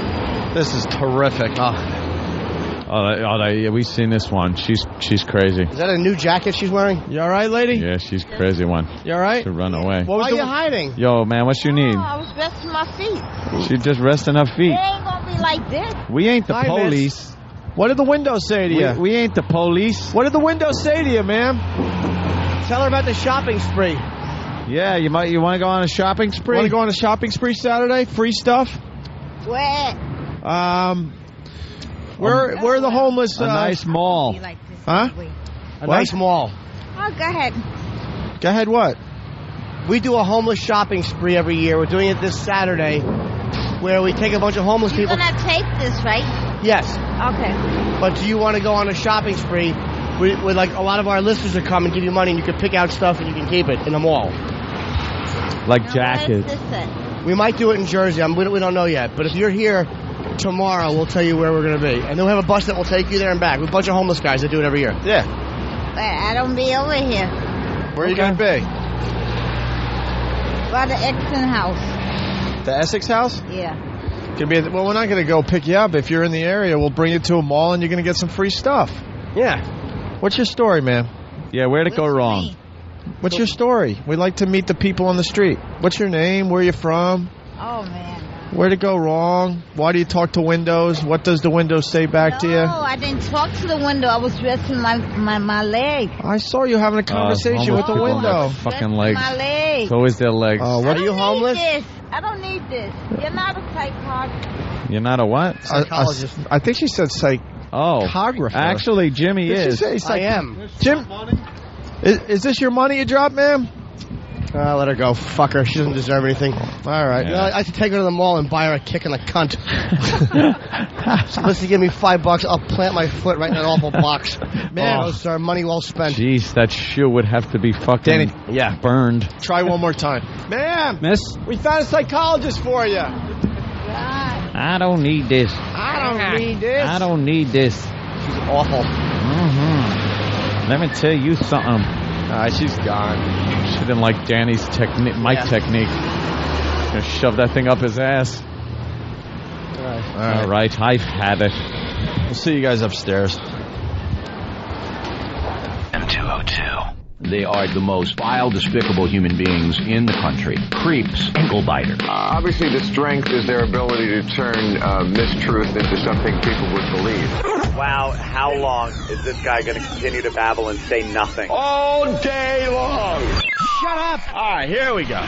J: This is terrific.
I: Yeah, we've seen this one. She's crazy.
H: Is that a new jacket she's wearing?
J: You all right, lady?
I: Yeah, she's crazy one.
J: You all right?
I: To run away.
H: Why are you hiding?
I: Yo, man, what you need?
Q: I was resting my feet.
I: She's just resting her feet.
Q: It ain't gonna be like this.
I: We ain't the police.
J: Miss. What did the window say to you?
I: We ain't the police.
J: What did the window say to you, ma'am?
H: Tell her about the shopping spree.
I: Yeah, you want to go on a shopping spree?
J: Want to go on a shopping spree Saturday? Free stuff?
Q: Where?
J: Where are the homeless?
I: A nice mall.
J: Huh?
H: A nice mall.
Q: Oh, go ahead.
J: Go ahead, what?
H: We do a homeless shopping spree every year. We're doing it this Saturday, where we take a bunch of homeless people.
Q: You're gonna take this, right?
H: Yes.
Q: Okay.
H: But do you want to go on a shopping spree? We like a lot of our listeners will come and give you money, and you can pick out stuff and you can keep it in the mall.
I: Like jackets.
H: We might do it in Jersey. We don't know yet. But if you're here tomorrow, we'll tell you where we're going to be. And then we'll have a bus that will take you there and back. With a bunch of homeless guys that do it every year.
J: Yeah.
Q: But I don't be over here.
J: Where are you going to be?
Q: By the Exton house.
J: The Essex house?
Q: Yeah.
J: Well, we're not going to go pick you up. If you're in the area, we'll bring you to a mall and you're going to get some free stuff.
H: Yeah.
J: What's your story, man?
I: Yeah, where'd it go wrong?
J: What's your story? We like to meet the people on the street. What's your name? Where are you from?
Q: Oh, man.
J: Where'd it go wrong? Why do you talk to windows? What does the window say back to you?
Q: No, I didn't talk to the window. I was resting my leg.
J: I saw you having a conversation with the window.
I: Fucking legs.
Q: My leg.
I: It's always their legs.
J: What
H: are you homeless?
Q: I don't need this. You're not a psychologist.
I: You're not a what?
H: Psychologist.
J: I think she said psychographer.
I: Actually, Jimmy
J: Did
I: is.
J: She say
H: I am.
J: Jim, is this your money you dropped, ma'am?
H: Let her go. Fuck her. She doesn't deserve anything.
J: All right.
H: You know, I should take her to the mall and buy her a kick in the cunt. Supposed to give me $5. I'll plant my foot right in that awful box. Man, those are money well spent.
I: Jeez, that shoe would have to be fucking burned.
J: Try one more time. Ma'am!
I: Miss?
J: We found a psychologist for you.
I: I don't need this.
J: I don't need this.
I: I don't need this.
H: She's awful.
I: Mm-hmm. Let me tell you something.
J: She's gone.
I: She didn't like Danny's mic technique. Gonna shove that thing up his ass. All right, I've had it.
J: We'll see you guys upstairs.
G: M202. They are the most vile, despicable human beings in the country. Creeps, ankle biter.
X: Obviously, the strength is their ability to turn mistruth into something people would believe.
Y: Wow, how long is this guy going to continue to babble and say nothing?
X: All day long.
H: Shut up!
J: All right, here we go.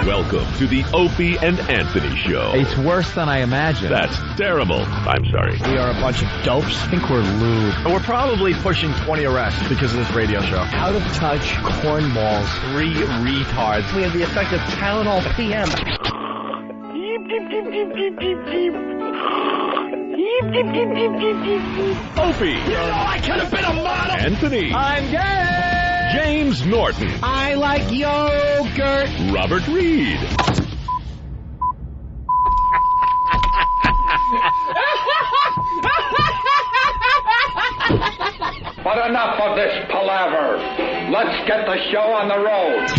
A: Welcome to the Opie and Anthony Show.
I: It's worse than I imagined.
A: That's terrible. I'm sorry.
H: We are a bunch of dopes.
I: I think we're lewd.
J: We're probably pushing 20 arrests because of this radio show.
H: Out of touch cornballs.
J: 3 retards.
H: We have the effect of Tylenol PM.
A: Opie.
G: You know I could have been a model.
A: Anthony.
G: I'm gay.
A: James Norton.
H: I like yogurt.
A: Robert Reed.
T: But enough of this palaver. Let's get the show on the road.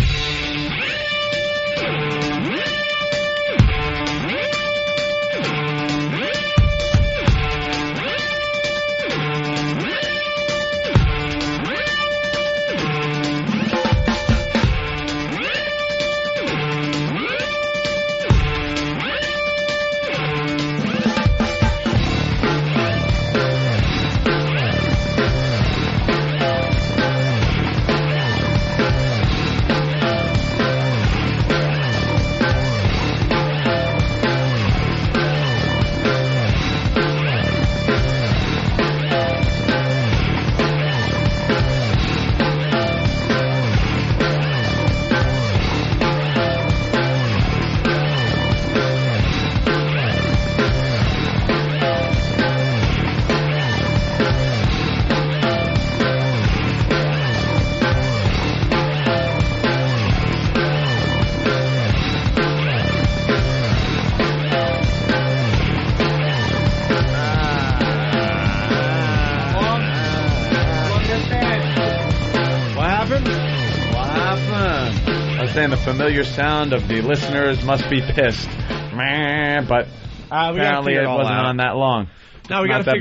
I: The familiar sound of the listeners must be pissed. But apparently it wasn't on that long.
J: No, we got to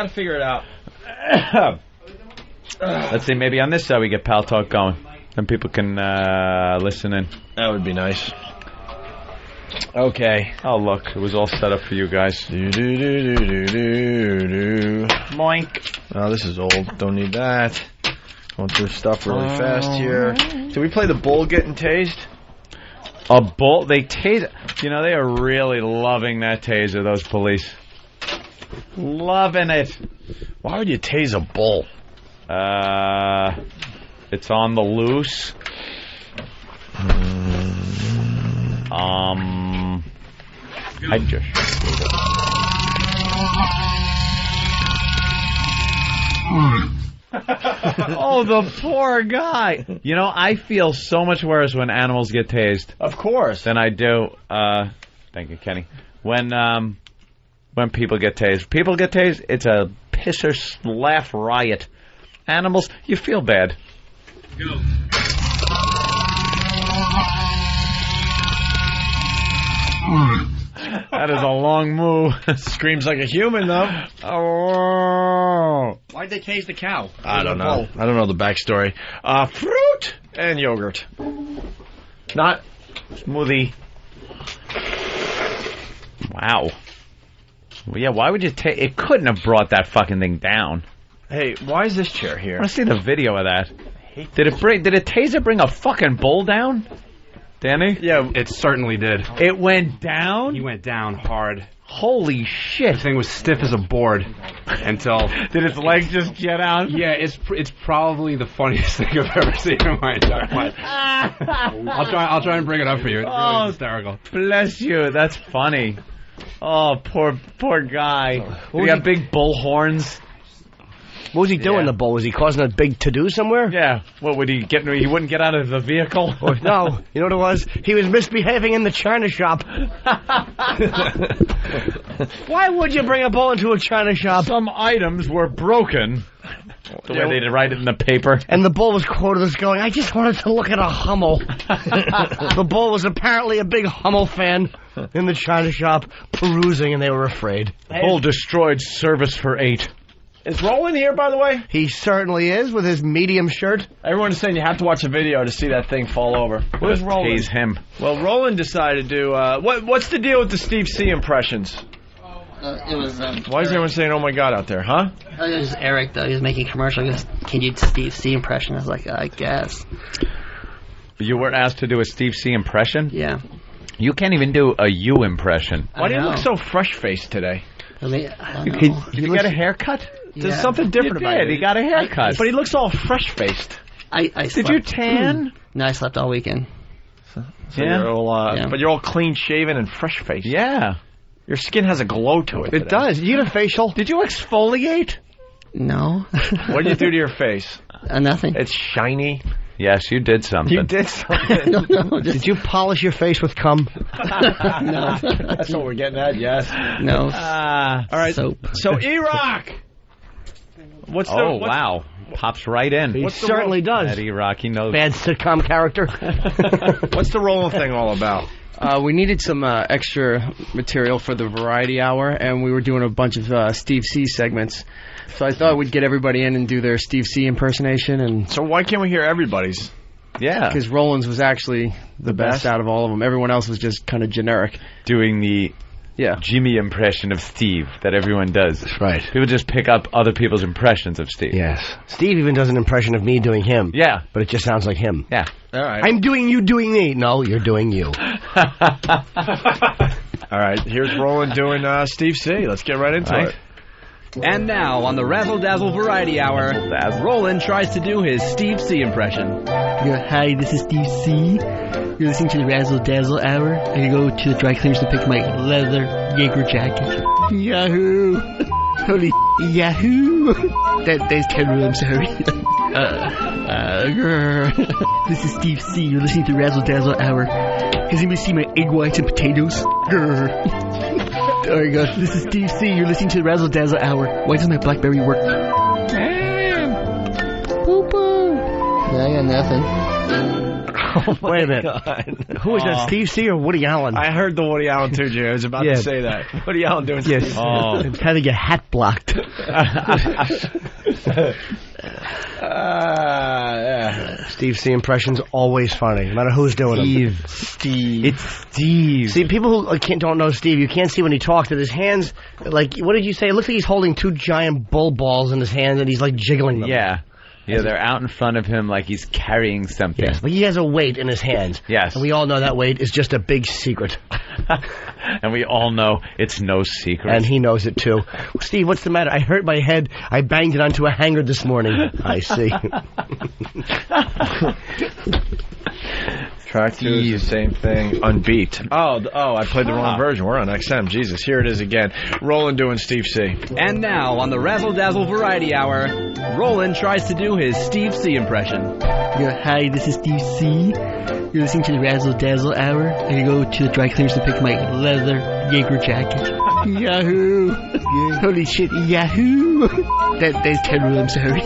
J: figure it out.
I: Let's see, maybe on this side we get Pal Talk going. Then people can listen in.
J: That would be nice. Okay.
I: Oh, look, it was all set up for you guys.
J: Moink. Oh, this is old. Don't need that. Going through stuff really fast here. Did we play the bull getting tased?
I: A bull? They tase. You know, they are really loving that taser, those police. Loving it.
J: Why would you tase a bull?
I: It's on the loose. I just... Oh, the poor guy. You know, I feel so much worse when animals get tased.
J: Of course.
I: Than I do, thank you, Kenny. When people get tased. People get tased, it's a pisser laugh riot. Animals, you feel bad.
G: Go.
I: That is a long move.
J: Screams like a human, though.
I: Oh.
H: Why'd they tase the cow?
J: I don't know. I don't know the backstory. Fruit and yogurt. Not
I: smoothie. Wow. Well, yeah, why would you take... It couldn't have brought that fucking thing down.
J: Hey, why is this chair here?
I: I want to see the video of that. Did a taser bring a fucking bull down? Danny?
F: Yeah, it certainly did.
I: It went down?
F: He went down hard.
I: Holy shit.
F: The thing was stiff as a board until...
I: Did its legs just jet out?
F: Yeah, it's probably the funniest thing I've ever seen in my entire life. I'll try and bring it up for you. It's really hysterical.
I: Bless you. That's funny. Oh, poor guy. He got big bull horns.
H: What was he doing, the bull? Was he causing a big to-do somewhere?
I: Yeah. What, would he get? He wouldn't get out of the vehicle?
H: No. You know what it was? He was misbehaving in the china shop. Why would you bring a bull into a china shop?
I: Some items were broken. The way they'd write it in the paper.
H: And the bull was quoted as going, I just wanted to look at a Hummel. The bull was apparently a big Hummel fan in the china shop, perusing, and they were afraid.
I: The bull destroyed service for 8.
J: Is Roland here, by the way?
H: He certainly is, with his medium shirt.
J: Everyone's saying you have to watch a video to see that thing fall over. Where's Roland?
I: Tase him.
J: Well, Roland decided to... what's the deal with the Steve C impressions?
M: It was...
J: Why is everyone saying, oh my God, out there, huh?
M: It was Eric, though. He was making a commercial. He goes, can you do Steve C impression? I was like, I guess.
I: You were asked to do a Steve C impression?
M: Yeah.
I: You can't even do a U impression.
J: Why do you look so fresh-faced today?
M: I mean, I don't know.
I: Did you get a haircut?
J: There's something different about it.
I: He got a haircut.
J: But he looks all fresh-faced.
M: Did
I: you tan?
M: No, I slept all weekend.
J: So you're all, but you're all clean-shaven and fresh-faced.
I: Yeah.
J: Your skin has a glow to it.
H: It does. You get a facial.
I: Did you exfoliate?
M: No.
J: What did you do to your face?
M: Nothing.
J: It's shiny.
I: Yes, you did something.
J: You did something.
M: No,
H: Did you polish your face with cum?
M: No.
J: That's what we're getting at, yes.
M: No.
J: All right.
M: Soap.
J: So, E-Rock!
I: Wow. Pops right in.
H: He certainly does.
I: That E-Rock, he knows.
H: Bad sitcom character.
J: What's the Roland thing all about?
B: We needed some extra material for the Variety Hour, and we were doing a bunch of Steve C segments. So I thought we'd get everybody in and do their Steve C impersonation. And
J: so why can't we hear everybody's?
I: Yeah.
B: Because Roland's was actually the best out of all of them. Everyone else was just kind of generic.
I: Doing the Jimmy impression of Steve that everyone does.
H: That's right.
I: People just pick up other people's impressions of Steve.
H: Yes. Steve even does an impression of me doing him.
I: Yeah.
H: But it just sounds like him.
I: Yeah.
J: All right.
H: I'm doing you doing me. No, you're doing you.
J: All right. Here's Roland doing Steve C. Let's get right into it.
O: And now, on the Razzle Dazzle Variety Hour, Roland tries to do his Steve C impression.
M: Hi, this is Steve C. You're listening to the Razzle Dazzle Hour. I go to the dry cleaners to pick my leather Jaeger jacket. Yahoo! Holy Yahoo! That's terrible, I'm sorry. This is Steve C. You're listening to the Razzle Dazzle Hour. Has anybody seen my egg whites and potatoes? There you go. This is Steve C. You're listening to the Razzle Dazzle Hour. Why doesn't my BlackBerry work? Poo-poo. Yeah, I got nothing.
H: Wait a minute. Who is that, Steve C. or Woody Allen?
J: I heard the Woody Allen too, Jay. I was about to say that. Woody Allen doing
H: yes. It's having your hat blocked. Steve C. impressions always funny, no matter who's doing them.
I: Steve. It's Steve.
H: See, people who don't know Steve, you can't see when he talks that his hands, like, what did you say? It looks like he's holding two giant bull balls in his hands and he's like jiggling them.
I: Yeah. Yeah, they're out in front of him like he's carrying something.
H: Yes, but he has a weight in his hands.
I: Yes.
H: And we all know that weight is just a big secret.
I: And we all know it's no secret.
H: And he knows it too. Steve, what's the matter? I hurt my head. I banged it onto a hanger this morning. I see.
J: Track 2 is the same thing. Unbeat. Oh, I played the wrong version. We're on XM. Jesus, here it is again. Roland doing Steve C.
O: And now, on the Razzle Dazzle Variety Hour, Roland tries to do his Steve C impression.
M: Hi, this is Steve C. You're listening to the Razzle Dazzle Hour. I go to the dry cleaners to pick my leather Jaeger jacket. Yahoo! Holy shit, Yahoo! That's terrible, I'm sorry.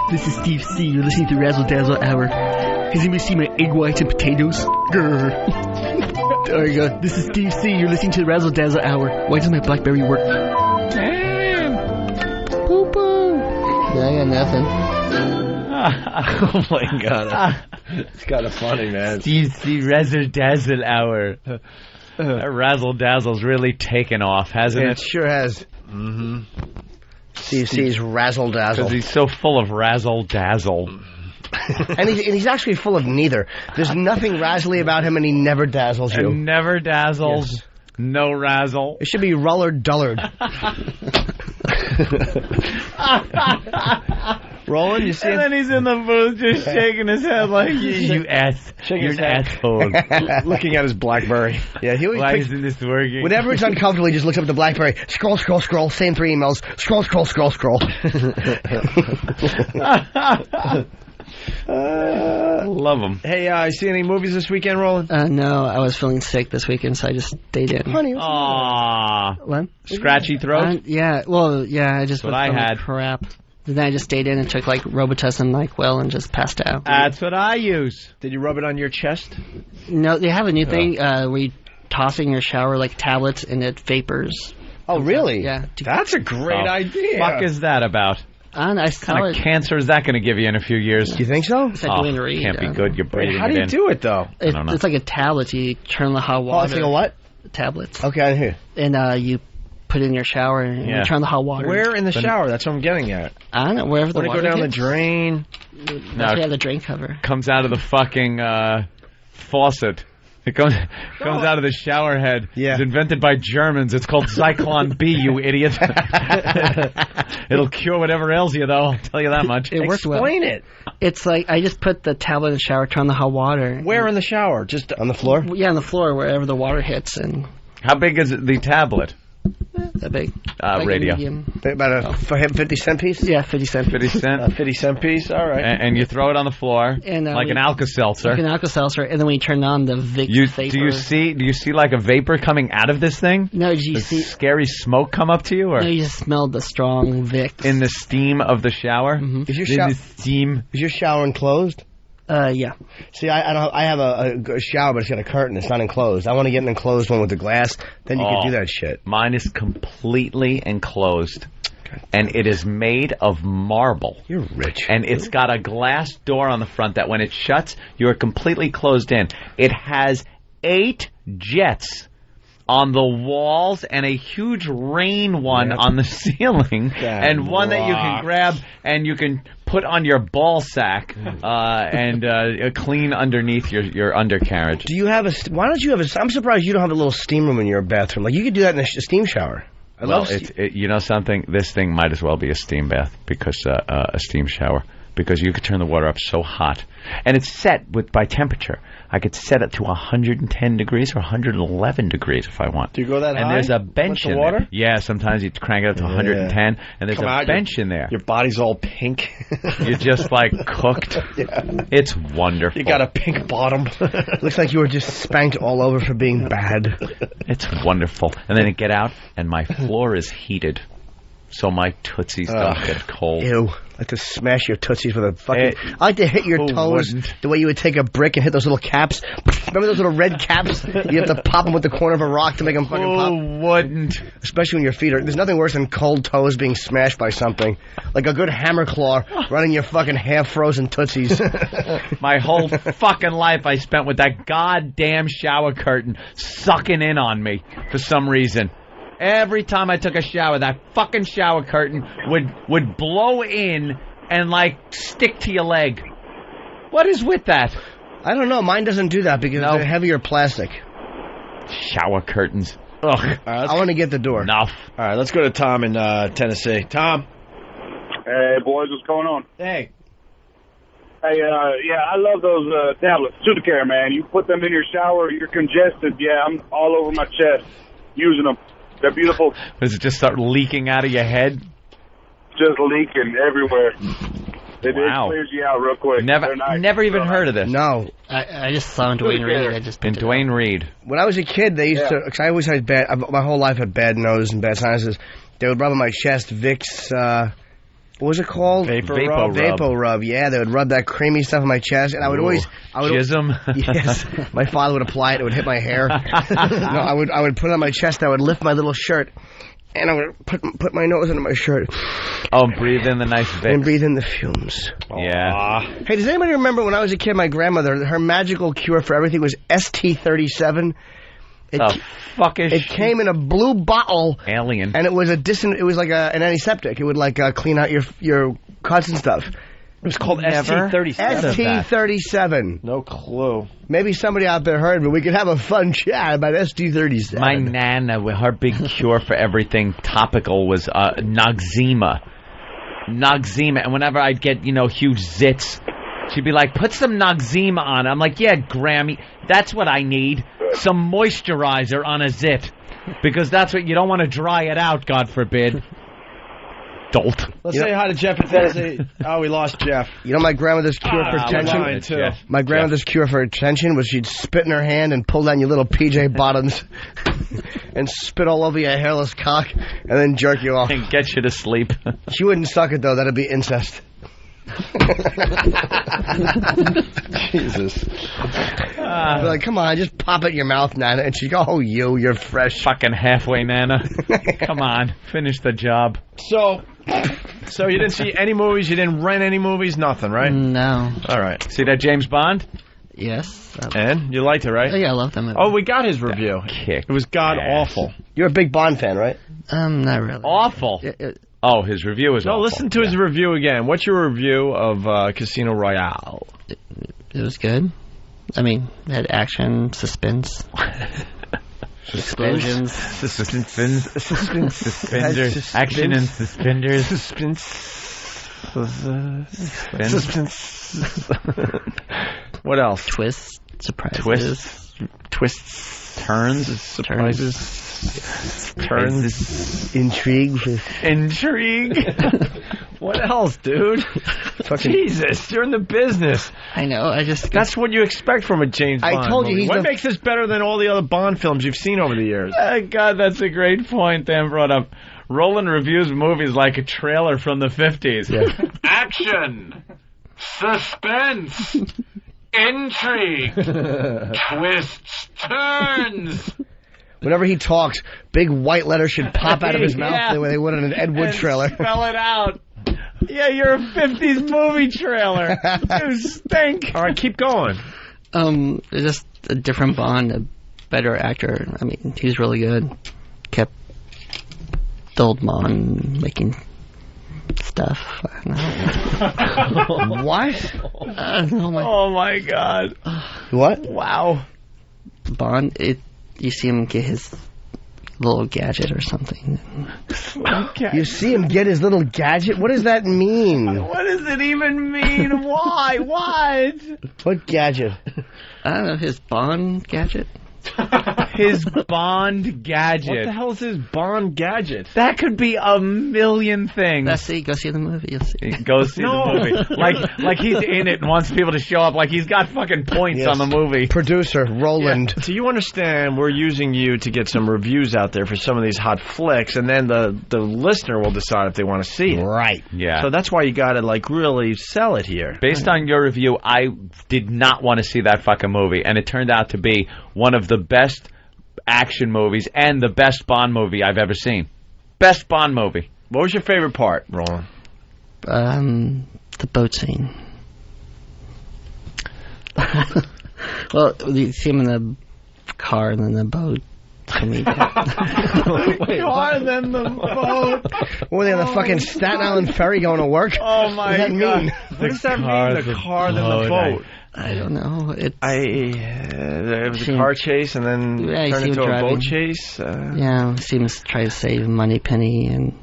M: This is Steve C. You're listening to Razzle Dazzle Hour. Has anybody seen my egg whites and potatoes? There you go. This is Steve C. You're listening to the Razzle Dazzle Hour. Why doesn't my BlackBerry work? Poo-poo. Yeah, I got nothing.
J: Oh my god. It's kind of funny, man.
I: Steve C. Razzle Dazzle Hour. That Razzle Dazzle's really taken off, hasn't it?
H: It sure has.
J: Mm-hmm.
H: Steve C's Razzle Dazzle.
I: Because he's so full of Razzle Dazzle.
H: And he's actually full of neither. There's nothing razzly about him, and he never dazzles you.
I: And never dazzles. Yes. No razzle.
H: It should be Rullard Dullard. Roland, you see?
I: And then he's in the booth just shaking his head like, you're an asshole.
J: Looking at his BlackBerry.
H: Yeah, he always
I: Why isn't this working?
H: Whenever it's uncomfortable, he just looks up at the BlackBerry. Scroll, scroll, scroll. Same 3 emails. Scroll, scroll, scroll, scroll.
I: Love him.
J: Hey, see any movies this weekend, Roland?
M: No, I was feeling sick this weekend, so I just stayed in.
H: Honey,
I: aww.
M: What?
I: Scratchy throat?
M: Yeah, I just
I: what I had.
M: Crap. Then I just stayed in and took like Robitussin and NyQuil and just passed out.
I: That's what I use.
J: Did you rub it on your chest?
M: No, they have a new thing where you toss in your shower like tablets and it vapors.
H: Oh, really?
M: Yeah.
J: That's a great idea.
I: What the fuck is that about?
M: I don't know.
I: What kind of cancer is that going to give you in a few years?
H: Do you think so?
M: It's like Reed,
I: can't be good. You're breathing
J: How do you do it, though?
I: I don't know.
M: It's like a tablet. You turn the hot water.
H: Oh, it's like a what?
M: Tablets.
H: Okay, I hear.
M: And you put it in your shower and you turn the hot water.
J: Where in the shower? That's what I'm getting at.
M: I don't know. Wherever the water
J: go down
M: hits.
J: the drain.
M: That's why you have the drain cover.
I: Comes out of the fucking faucet It comes out of the shower head.
H: Yeah.
I: It's invented by Germans. It's called Zyklon B, you idiot. It'll cure whatever ails you, though. I'll tell you that much.
M: It works well.
H: Explain it.
M: It's like I just put the tablet in the shower, turn on the hot water.
H: Where in the shower? Just on the floor?
M: Yeah, on the floor, wherever the water hits. And
I: How big is the tablet?
M: that big.
I: Radio.
H: About a 50-cent piece?
M: Yeah, 50 cent.
I: 50 cent?
H: A 50-cent piece? All right.
I: And you throw it on the floor
M: And,
I: like an Alka-Seltzer.
M: Like an Alka-Seltzer, and then when you turn on the vapor.
I: Do you see like a vapor coming out of this thing?
M: No, did you
I: Does
M: see
I: scary smoke come up to you? Or
M: No, you just smelled the strong Vicks.
I: in the steam of the shower?
M: Mm-hmm.
H: Is your
I: In the steam?
H: Is your shower enclosed?
M: Yeah.
H: See, I have a shower, but it's got a curtain. It's not enclosed. I want to get an enclosed one with the glass. Then you can do that shit.
I: Mine is completely enclosed. And it is made of marble.
H: You're rich.
I: And it's got a glass door on the front that when it shuts, you're completely closed in. It has 8 jets on the walls and a huge rain one on the ceiling. And one that you can grab and you can put on your ball sack and clean underneath your undercarriage.
H: Do you have why don't you have I'm surprised you don't have a little steam room in your bathroom. Like, you could do that in a steam shower.
I: You know something? This thing might as well be a steam bath because a steam shower, because you could turn the water up so hot, and it's set by temperature. I could set it to 110 degrees or 111 degrees if I want.
J: Do you go that high?
I: And there's a bench
J: with the
I: in
J: water?
I: there. Yeah, sometimes you crank it up to 110, and there's a bench in there.
J: Your body's all pink.
I: You're just like cooked.
H: Yeah.
I: It's wonderful.
J: You got a pink bottom.
H: Looks like you were just spanked all over for being bad.
I: It's wonderful. And then I get out, and my floor is heated, so my tootsies don't get cold.
H: Ew. I like to smash your tootsies with a fucking... I like to hit your toes the way you would take a brick and hit those little caps. Remember those little red caps? You have to pop them with the corner of a rock to make them fucking pop.
I: Who wouldn't?
H: Especially when your feet are... There's nothing worse than cold toes being smashed by something. Like a good hammer claw running your fucking half-frozen tootsies.
I: My whole fucking life I spent with that goddamn shower curtain sucking in on me for some reason. Every time I took a shower, that fucking shower curtain would blow in and, like, stick to your leg. What is with that?
H: I don't know. Mine doesn't do that because they're heavier plastic.
I: Shower curtains. Ugh.
H: I want to get the door.
I: Enough.
J: All right, let's go to Tom in Tennessee. Tom.
D: Hey, boys, what's going on?
J: Hey.
D: Hey, yeah, I love those tablets. Sudocare, man. You put them in your shower, you're congested. Yeah, I'm all over my chest using them. They're beautiful.
I: Does it just start leaking out of your head?
D: Just leaking everywhere. It clears you out real quick.
I: Never even heard of this.
H: No.
M: I just saw in Dwayne Reed.
I: Dwayne Reed.
H: When I was a kid, they used to... Because I always had my whole life had bad nose and bad sinuses. They would rub on my chest Vicks... what was it called?
J: Vapor
H: Rub. Yeah, they would rub that creamy stuff on my chest, and I would always...
I: Jism?
H: Yes. My father would apply it. It would hit my hair. No, I would put it on my chest. I would lift my little shirt, and I would put my nose under my shirt.
I: Oh, breathe in the nice Vicks.
H: And breathe in the fumes.
I: Yeah.
H: Hey, does anybody remember when I was a kid, my grandmother, her magical cure for everything was ST-37? It came in a blue bottle.
I: Alien.
H: And it was it was like an antiseptic. It would like clean out your cuts and stuff.
J: It was called ST-37.
H: ST-37.
J: No clue.
H: Maybe somebody out there heard, but we could have a fun chat about ST-37.
I: My Nana, her big cure for everything topical was Noxzema. Noxzema. And whenever I'd get, huge zits, she'd be like, put some Noxzema on. I'm like, yeah, Grammy, that's what I need. Some moisturizer on a zit. Because that's what you don't want to dry it out, God forbid. Dolt.
J: Let's say hi to Jeff in Tennessee. Oh, we lost Jeff.
H: You know my grandmother's cure for tension? My grandmother's cure for tension was she'd spit in her hand and pull down your little PJ bottoms and spit all over your hairless cock and then jerk you off.
I: And get you to sleep.
H: She wouldn't suck it, though. That'd be incest. Jesus. I'd be like, come on, just pop it in your mouth, Nana. And she'd go, oh, you're fresh.
I: Fucking halfway, Nana. Come on, finish the job.
J: So you didn't see any movies? You didn't rent any movies? Nothing, right?
M: No.
J: All right.
I: See that James Bond?
M: Yes.
J: And? You liked it, right?
M: Oh, yeah, I loved them.
J: Oh, we got his review.
I: Kick.
J: It was god-awful.
H: You're a big Bond fan, right?
M: Not really.
I: Awful?
M: Oh,
I: his review is awful.
J: No, listen to his review again. What's your review of Casino Royale?
M: It was good. I mean, it had action, suspense. Explosions.
I: Suspenders. Action and suspenders.
J: Suspense. What else?
M: Twists. Surprises.
J: Twists.
I: Turns.
J: Surprises. Turns.
H: Intrigue.
J: What else, dude? Jesus, you're in the business.
M: I know.
J: That's what you expect from a James Bond
H: I told you,
J: movie.
H: he's
J: What makes this better than all the other Bond films you've seen over the years?
I: God, that's a great point Dan brought up. Roland reviews movies like a trailer from the 50s.
H: Yeah.
I: Action, suspense, intrigue, twists, turns.
H: Whenever he talks, big white letters should pop out of his mouth the way they would in an Ed Wood trailer.
I: Spell it out. Yeah, you're a 50s movie trailer. You stink.
J: All right, keep going.
M: It's just a different Bond, a better actor. I mean, he's really good. Kept the old Bond making stuff. I don't know.
H: What?
I: Oh my God.
H: What?
I: Wow.
M: Bond, you see him get his little gadget or something.
H: You see him get his little gadget? What does that mean?
I: What does it even mean? Why? What?
H: What gadget?
M: I don't know, his Bond gadget?
I: His Bond gadget.
J: What the hell is his Bond gadget?
I: That could be a million things.
M: Go see the movie. You'll see.
I: Go see the movie. Like he's in it and wants people to show up. Like he's got fucking points on the movie.
H: Producer, Roland.
J: Yeah. So you understand we're using you to get some reviews out there for some of these hot flicks, and then the listener will decide if they want to see it.
H: Right.
I: Yeah.
J: So that's why you got to really sell it here.
I: Based on your review, I did not want to see that fucking movie, and it turned out to be one of the best action movies and the best Bond movie I've ever seen. Best Bond movie.
J: What was your favorite part, Roland?
M: The boat scene. Well, you see him in the car and then the boat.
I: Car than the boat.
H: What, they on the fucking Staten Island ferry going to work?
I: Oh my
H: God.
J: What does that mean, the car than the boat?
M: I don't know.
J: It was a car chase and then turned into a boat chase?
M: Yeah, seems to try to save Moneypenny and...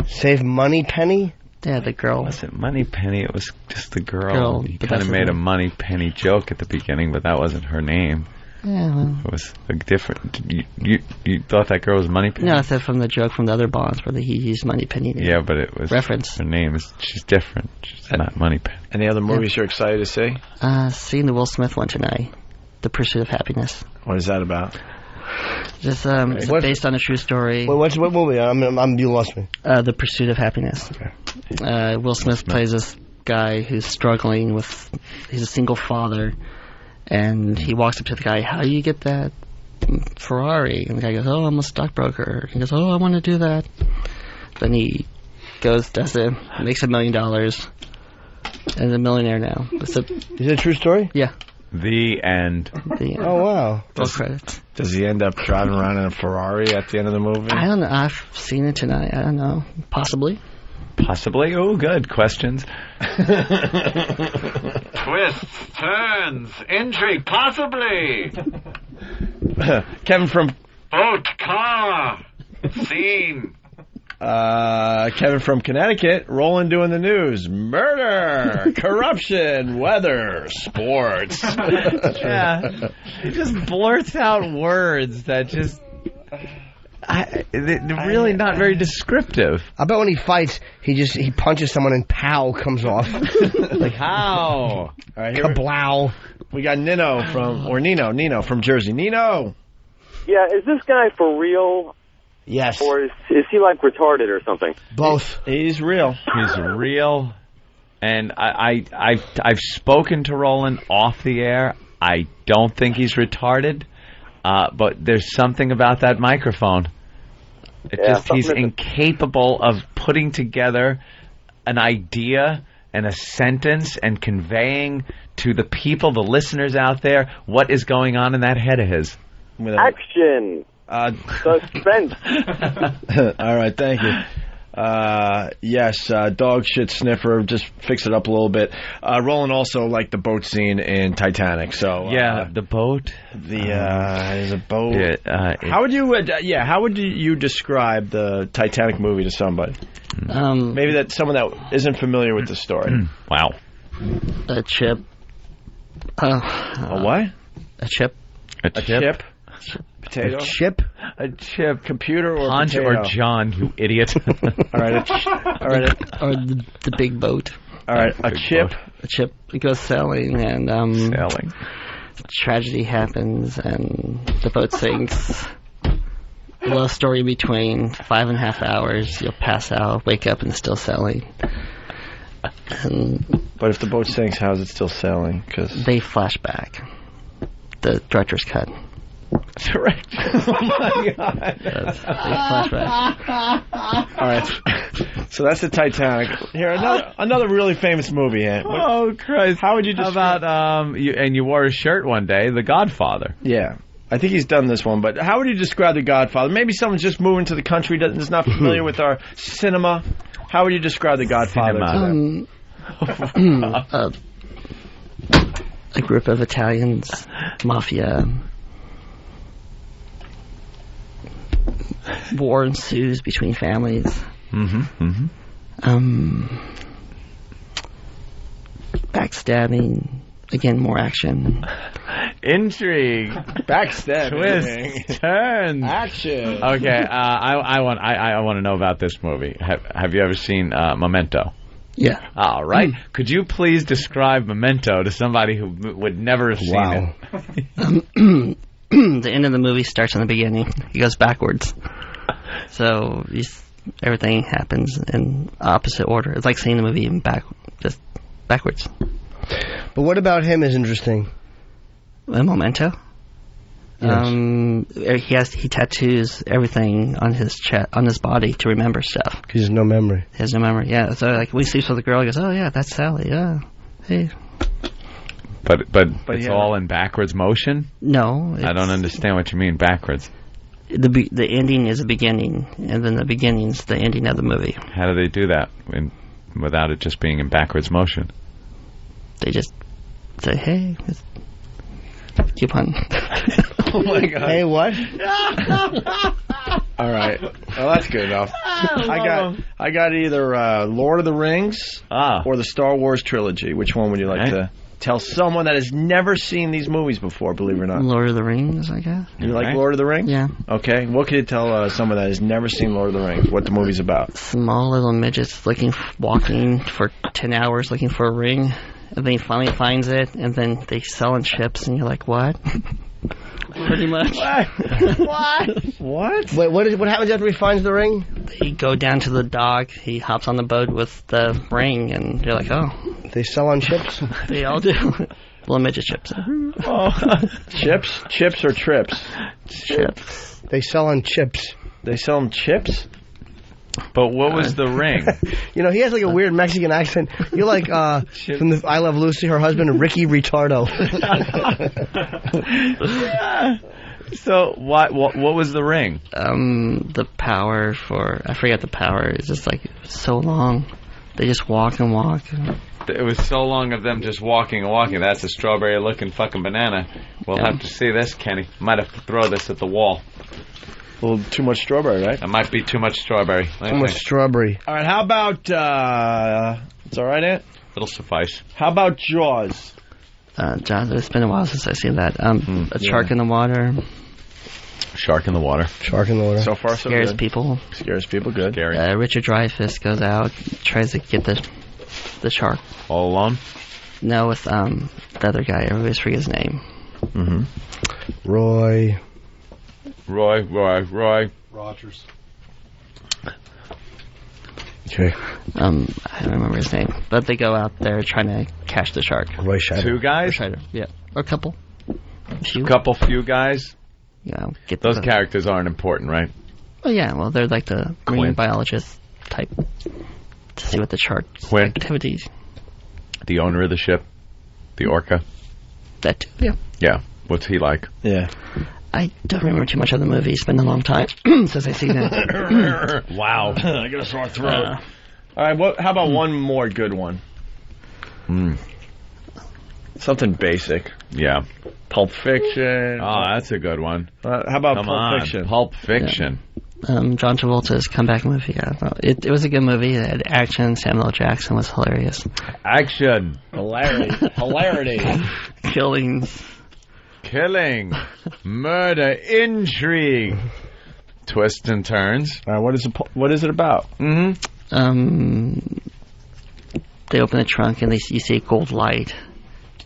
H: Save Moneypenny?
M: Yeah, the girl.
I: It wasn't Moneypenny, it was just the girl. He kind of made a Moneypenny joke at the beginning, but that wasn't her name.
M: Yeah, well.
I: It was a different... You thought that girl was Moneypenny?
M: No, I said from the joke from the other Bonds where he used Moneypenny.
I: Yeah, but it was...
M: Reference.
I: Her name is... She's different. She's not Moneypenny.
J: Any other movies you're excited to see?
M: Seeing the Will Smith one tonight. The Pursuit of Happiness.
J: What is that about?
M: Just it's based on a true story.
H: What movie? You lost me.
M: The Pursuit of Happiness. Okay. Will Smith plays this guy who's struggling with... He's a single father, and he walks up to the guy, how do you get that Ferrari? And the guy goes, oh, I'm a stockbroker. He goes, oh, I want to do that. Then he goes, does it, makes $1 million, and is a millionaire now.
H: Is it a true story?
M: Yeah.
I: The end.
H: Oh, wow.
M: Roll credits.
J: Does he end up driving around in a Ferrari at the end of the movie?
M: I don't know. I've seen it tonight. I don't know. Possibly.
I: Possibly? Oh, good. Questions.
E: Twists, turns, intrigue, possibly.
J: Kevin from...
E: Boat, car, scene.
J: Kevin from Connecticut, Roland doing the news. Murder, corruption, weather, sports.
I: Yeah. He just blurts out words that just... they're really not very descriptive.
H: I bet when he fights, he punches someone and pow comes off.
J: Like how? All right, here
H: kablow.
J: We got Nino from Jersey. Nino.
R: Yeah, is this guy for real?
H: Yes.
R: Or is he like retarded or something?
H: Both.
J: He's real.
I: He's real. And I've spoken to Roland off the air. I don't think he's retarded. But there's something about that microphone. He's incapable of putting together an idea and a sentence and conveying to the people, the listeners out there, what is going on in that head of his.
R: Action. Suspense.
J: All right, thank you. Yes, dog shit sniffer. Just fix it up a little bit. Roland also liked the boat scene in Titanic. So
I: the boat.
J: There's a boat.
I: Yeah,
J: how would you? How would you describe the Titanic movie to somebody? Maybe that someone that isn't familiar with the story.
I: Wow.
M: A chip.
J: A what?
M: A chip.
J: A chip. Potato.
H: A chip.
J: A chip. Computer or
I: Hans
J: potato?
I: or John, you idiot.
J: All right.
M: Or the big boat.
J: All right. A chip.
M: Boat. A chip. It goes sailing and
I: sailing.
M: Tragedy happens and the boat sinks. A love story between 5.5 hours. You'll pass out, wake up, and it's still sailing.
J: But if the boat sinks, how is it still sailing? Because
M: they flash back. The director's cut.
J: Correct. Oh my God.
M: Yes, they flash back.
J: All right. So that's the Titanic. Here, another really famous movie.
I: Oh Christ!
J: How would you
I: describe? How about you wore a shirt one day, The Godfather?
J: Yeah. I think he's done this one, but how would you describe The Godfather? Maybe someone's just moving to the country that's not familiar with our cinema. How would you describe The Godfather to them?
M: A group of Italians, mafia. War ensues between families. Backstabbing. Again, more action.
I: Intrigue.
J: Backstabbing.
I: Twists. Turns.
J: Action.
I: Okay, I want to know about this movie. Have you ever seen Memento?
M: Yeah.
I: All right. Could you please describe Memento to somebody who would never have seen it?
M: The end of the movie starts in the beginning. He goes backwards. So everything happens in opposite order. It's like seeing the movie just backwards.
H: But what about him is interesting?
M: A Memento?
H: Yes.
M: He tattoos everything on his on his body to remember stuff.
H: He has no memory.
M: He has no memory. Yeah. So like when he sleeps with a girl, he goes, "Oh yeah, that's Sally. Yeah, hey."
I: But it's all in backwards motion?
M: No.
I: I don't understand what you mean backwards.
M: The ending is the beginning, and then the beginning's the ending of the movie.
I: How do they do that without it just being in backwards motion?
M: They just say, "Hey, keep on."
J: Oh my God!
H: Hey, what?
J: All right. Well, that's good enough. I got either Lord of the Rings or the Star Wars trilogy. Which one would you like to tell someone that has never seen these movies before? Believe it or not.
M: Lord of the Rings, I guess.
J: You like Lord of the Rings?
M: Yeah.
J: Okay. What could you tell someone that has never seen Lord of the Rings? What the movie's about?
M: Small little midgets walking for 10 hours looking for a ring. And then he finally finds it, and then they sell on ships, and you're like, what? Pretty much.
H: What? Wait, what happens after he finds the ring?
M: They go down to the dock, he hops on the boat with the ring, and you're like, oh.
H: They sell on chips?
M: They all do. Little midget chips.
J: Chips? Chips or trips?
M: Chips.
H: They sell on chips.
J: They sell them chips?
I: But what was the ring?
H: You know, he has like a weird Mexican accent. You're like from the I Love Lucy, her husband, Ricky Ritardo.
I: So what was the ring?
M: The power I forget the power. It's just like so long. They just walk and walk.
I: It was so long of them just walking and walking. That's a strawberry-looking fucking banana. We'll have to see this, Kenny. Might have to throw this at the wall.
J: A little too much strawberry, right?
I: That might be too much strawberry.
H: Too much strawberry.
J: All right, how about... it's all right, Ant?
I: It'll suffice.
J: How about Jaws?
M: Jaws, it's been a while since I've seen that. A shark in the water.
I: Shark in the water.
H: Shark in the water.
J: So far, so
M: Scares
J: good.
M: people.
J: Scares people, good.
I: Scary.
M: Richard Dreyfuss goes out, tries to get the shark.
I: All alone?
M: No, with the other guy. I always forget his name.
J: Mm-hmm.
H: Roy.
N: Rogers.
H: Okay.
M: I don't remember his name. But they go out there trying to catch the shark.
H: Roy Scheider.
I: Two guys?
M: Yeah. Or a couple.
I: Few guys?
M: Yeah.
I: Those characters aren't important, right?
M: Oh, yeah. Well, they're like the marine biologist type to see what the shark's activities.
I: The owner of the ship? The orca?
M: That too, yeah.
I: Yeah. What's he like?
J: Yeah.
M: I don't remember too much of the movie. It's been a long time since I've seen it.
J: Wow. I got a sore throat. All right, how about one more good one? Something basic.
I: Yeah.
J: Pulp Fiction.
I: Oh, that's a good one.
J: How about Pulp Fiction?
I: Pulp Fiction.
M: John Travolta's comeback movie. It was a good movie. It had action. Samuel L. Jackson was hilarious.
I: Action.
J: Hilarity.
I: Killing. Murder. Intrigue. Twists and turns.
J: What is it about?
M: They open the trunk and you see gold light.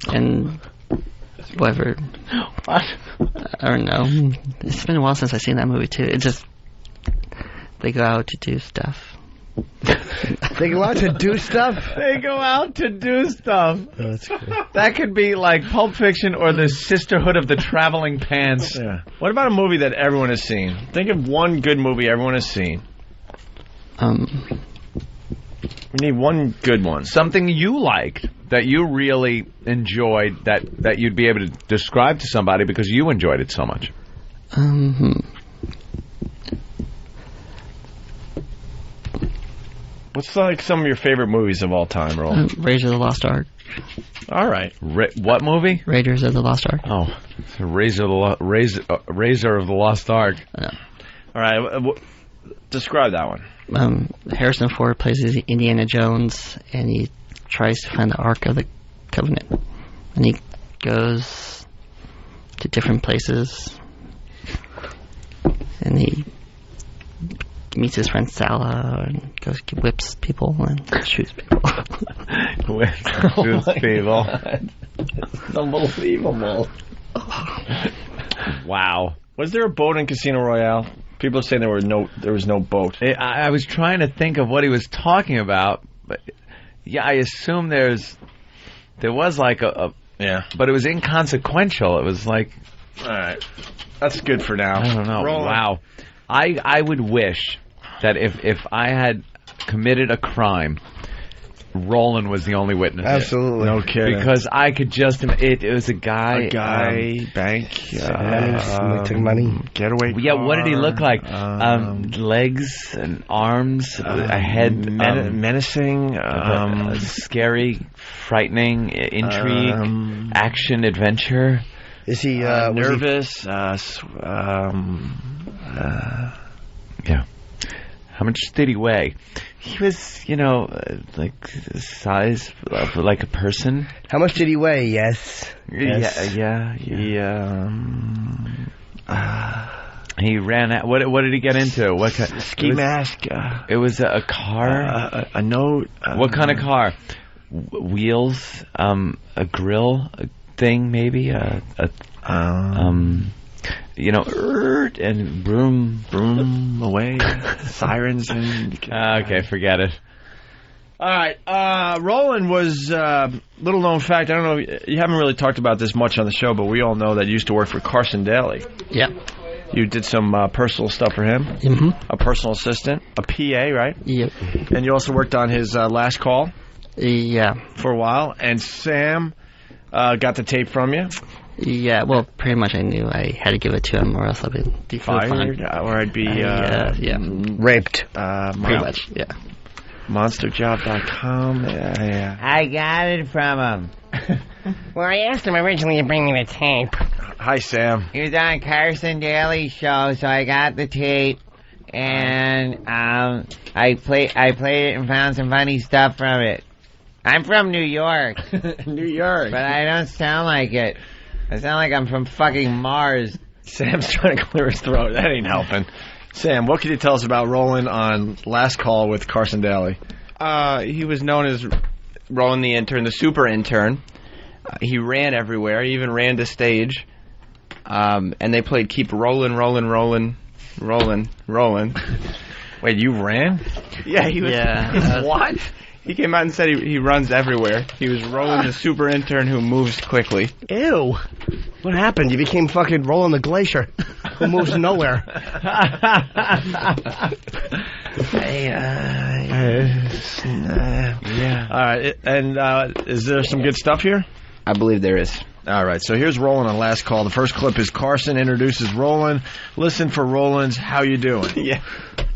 M: And whatever.
J: What?
M: I don't know. It's been a while since I've seen that movie, too. It just... They go out to do stuff.
H: They go out to do stuff?
I: They go out to do stuff.
H: Oh, that's good.
I: That could be like Pulp Fiction or the Sisterhood of the Traveling Pants.
J: Yeah. What about a movie that everyone has seen? Think of one good movie everyone has seen. We need one good one.
I: Something you liked that you really enjoyed that you'd be able to describe to somebody because you enjoyed it so much.
J: What's like some of your favorite movies of all time, Roland?
M: Raiders of the Lost Ark.
J: All right.
I: What movie?
M: Raiders of the Lost Ark.
I: Oh, Razor of the Lost Ark.
M: Yeah.
J: All right. Describe that one.
M: Harrison Ford plays Indiana Jones, and he tries to find the Ark of the Covenant. And he goes to different places, and he meets his friend Salah, and whips people and shoots people.
J: Shoots people. It's unbelievable.
I: Wow.
J: Was there a boat in Casino Royale? People are saying there was no boat.
I: I was trying to think of what he was talking about, but yeah, I assume there was like a
J: yeah,
I: but it was inconsequential. It was like,
J: all right, that's good for now.
I: I don't know.
J: Roland.
I: Wow, I would wish that if I had committed a crime, Roland was the only witness.
H: Absolutely.
J: No kidding.
I: Because I could just... It was a guy...
J: bank...
H: took money.
J: Getaway
I: Yeah,
J: car,
I: what did he look like? Legs and arms, a head...
J: menacing...
I: scary, frightening, intrigue, action, adventure.
H: Is he...
J: nervous?
I: Yeah. How much did he weigh? He was, like the size of like a person.
H: How much did he weigh? Yes.
I: Yeah. He ran out. What did he get into? What kind?
J: Ski mask.
I: It was a car.
J: A note.
I: What kind of car? Wheels. A grill. A thing maybe. And broom
J: away, sirens and...
I: Okay, forget it.
J: All right, Roland was, little known fact, I don't know, you haven't really talked about this much on the show, but we all know that you used to work for Carson Daly.
M: Yeah.
J: You did some personal stuff for him.
M: Mm-hmm.
J: A personal assistant, a PA, right?
M: Yep.
J: And you also worked on his Last Call.
M: Yeah.
J: For a while, and Sam got the tape from you.
M: Yeah, well, pretty much I knew I had to give it to him, or else I'd be
J: fired, or I'd be
H: raped.
M: Pretty much, yeah.
J: Monsterjob.com. Yeah.
C: I got it from him. Well, I asked him originally to bring me the tape.
J: Hi, Sam.
C: He was on Carson Daly's show, so I got the tape, and I played it and found some funny stuff from it. I'm from New York.
J: New York.
C: But I don't sound like it. I sound like I'm from fucking Mars.
J: Sam's trying to clear his throat. That ain't helping. Sam, what can you tell us about Roland on Last Call with Carson Daly?
B: He was known as Roland the Intern, the super intern. He ran everywhere. He even ran to stage. And they played Keep Rollin', Rollin', Rollin', Rollin', Rollin'.
J: Wait, you ran?
B: Yeah, he was.
M: Yeah.
J: What?
B: He came out and said he runs everywhere. He was Roland the super intern who moves quickly.
H: Ew. What happened? You became fucking Roland the Glacier, who moves nowhere.
J: Yeah. All right. And is there some good stuff here?
B: I believe there is.
J: All right, so here's Roland on Last Call. The first clip is Carson introduces Roland. Listen for Roland's "How you doing?"
B: Yeah.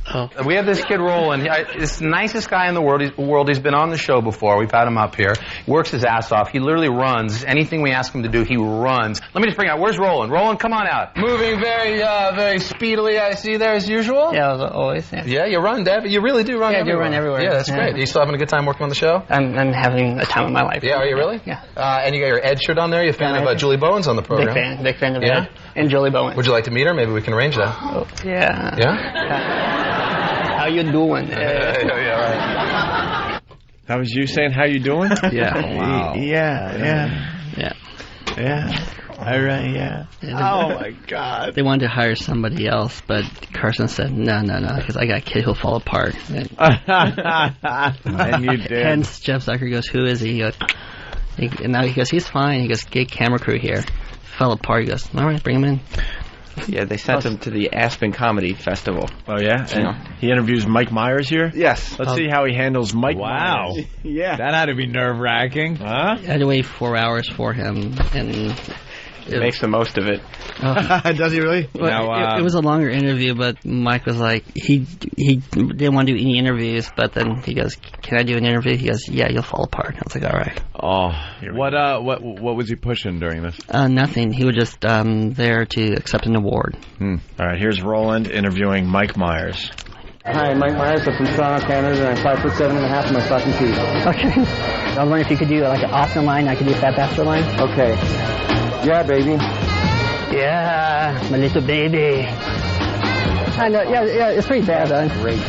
L: Oh. We have this kid Roland. He's the nicest guy in the world. He's been on the show before. We've had him up here. He works his ass off. He literally runs. Anything we ask him to do, he runs. Let me just bring out. Where's Roland? Roland, come on out. Moving very speedily, I see there as usual.
S: Yeah, always. Yeah,
L: you run, Dad. You really do run.
S: Yeah,
L: everywhere.
S: I do run everywhere.
L: Yeah, that's great. Are you still having a good time working on the show?
S: I'm having a time of my life.
L: Yeah, are you really?
S: Yeah.
L: And you got your Ed shirt on there. You a fan of Julie Bowen's on the program?
S: Big fan of Ed and Julie Bowen.
L: Would you like to meet her? Maybe we can arrange that.
S: Oh, yeah.
L: Yeah?
S: How you doing?
L: Right.
J: That was you saying how you doing?
S: Yeah.
J: Wow.
S: Yeah.
M: All right, yeah.
J: Oh, my God.
M: They wanted to hire somebody else, but Carson said, no, because I got a kid who'll fall apart. And
J: you did.
M: Hence, Jeff Zucker goes, who is he? And now he goes, he's fine. He goes, get camera crew here. Fell apart. He goes, all right, bring him in.
B: Yeah, they sent him to the Aspen Comedy Festival.
J: Oh, yeah? And he interviews Mike Myers here?
B: Yes.
J: Let's see how he handles Mike Myers.
B: Yeah.
I: That had to be nerve-wracking.
J: Huh?
M: I had to wait 4 hours for him, and...
B: It makes the most of it.
J: Does he really?
M: Well, it was a longer interview, but Mike was like, he didn't want to do any interviews, but then he goes, can I do an interview? He goes, yeah, you'll fall apart. I was like, all right.
I: Oh, what was he pushing during this?
M: Nothing. He was just there to accept an award.
J: All right, here's Roland interviewing Mike Myers.
U: Hi, Mike Myers. I'm from Toronto, Canada, and I'm 5'7.5" and my stocking feet.
S: Okay. I was wondering if you could do like an Austin line, I could do a Fat Bastard line.
U: Okay. Yeah, baby.
S: Yeah, my little baby. I know. Yeah, it's pretty bad, though.
U: Great.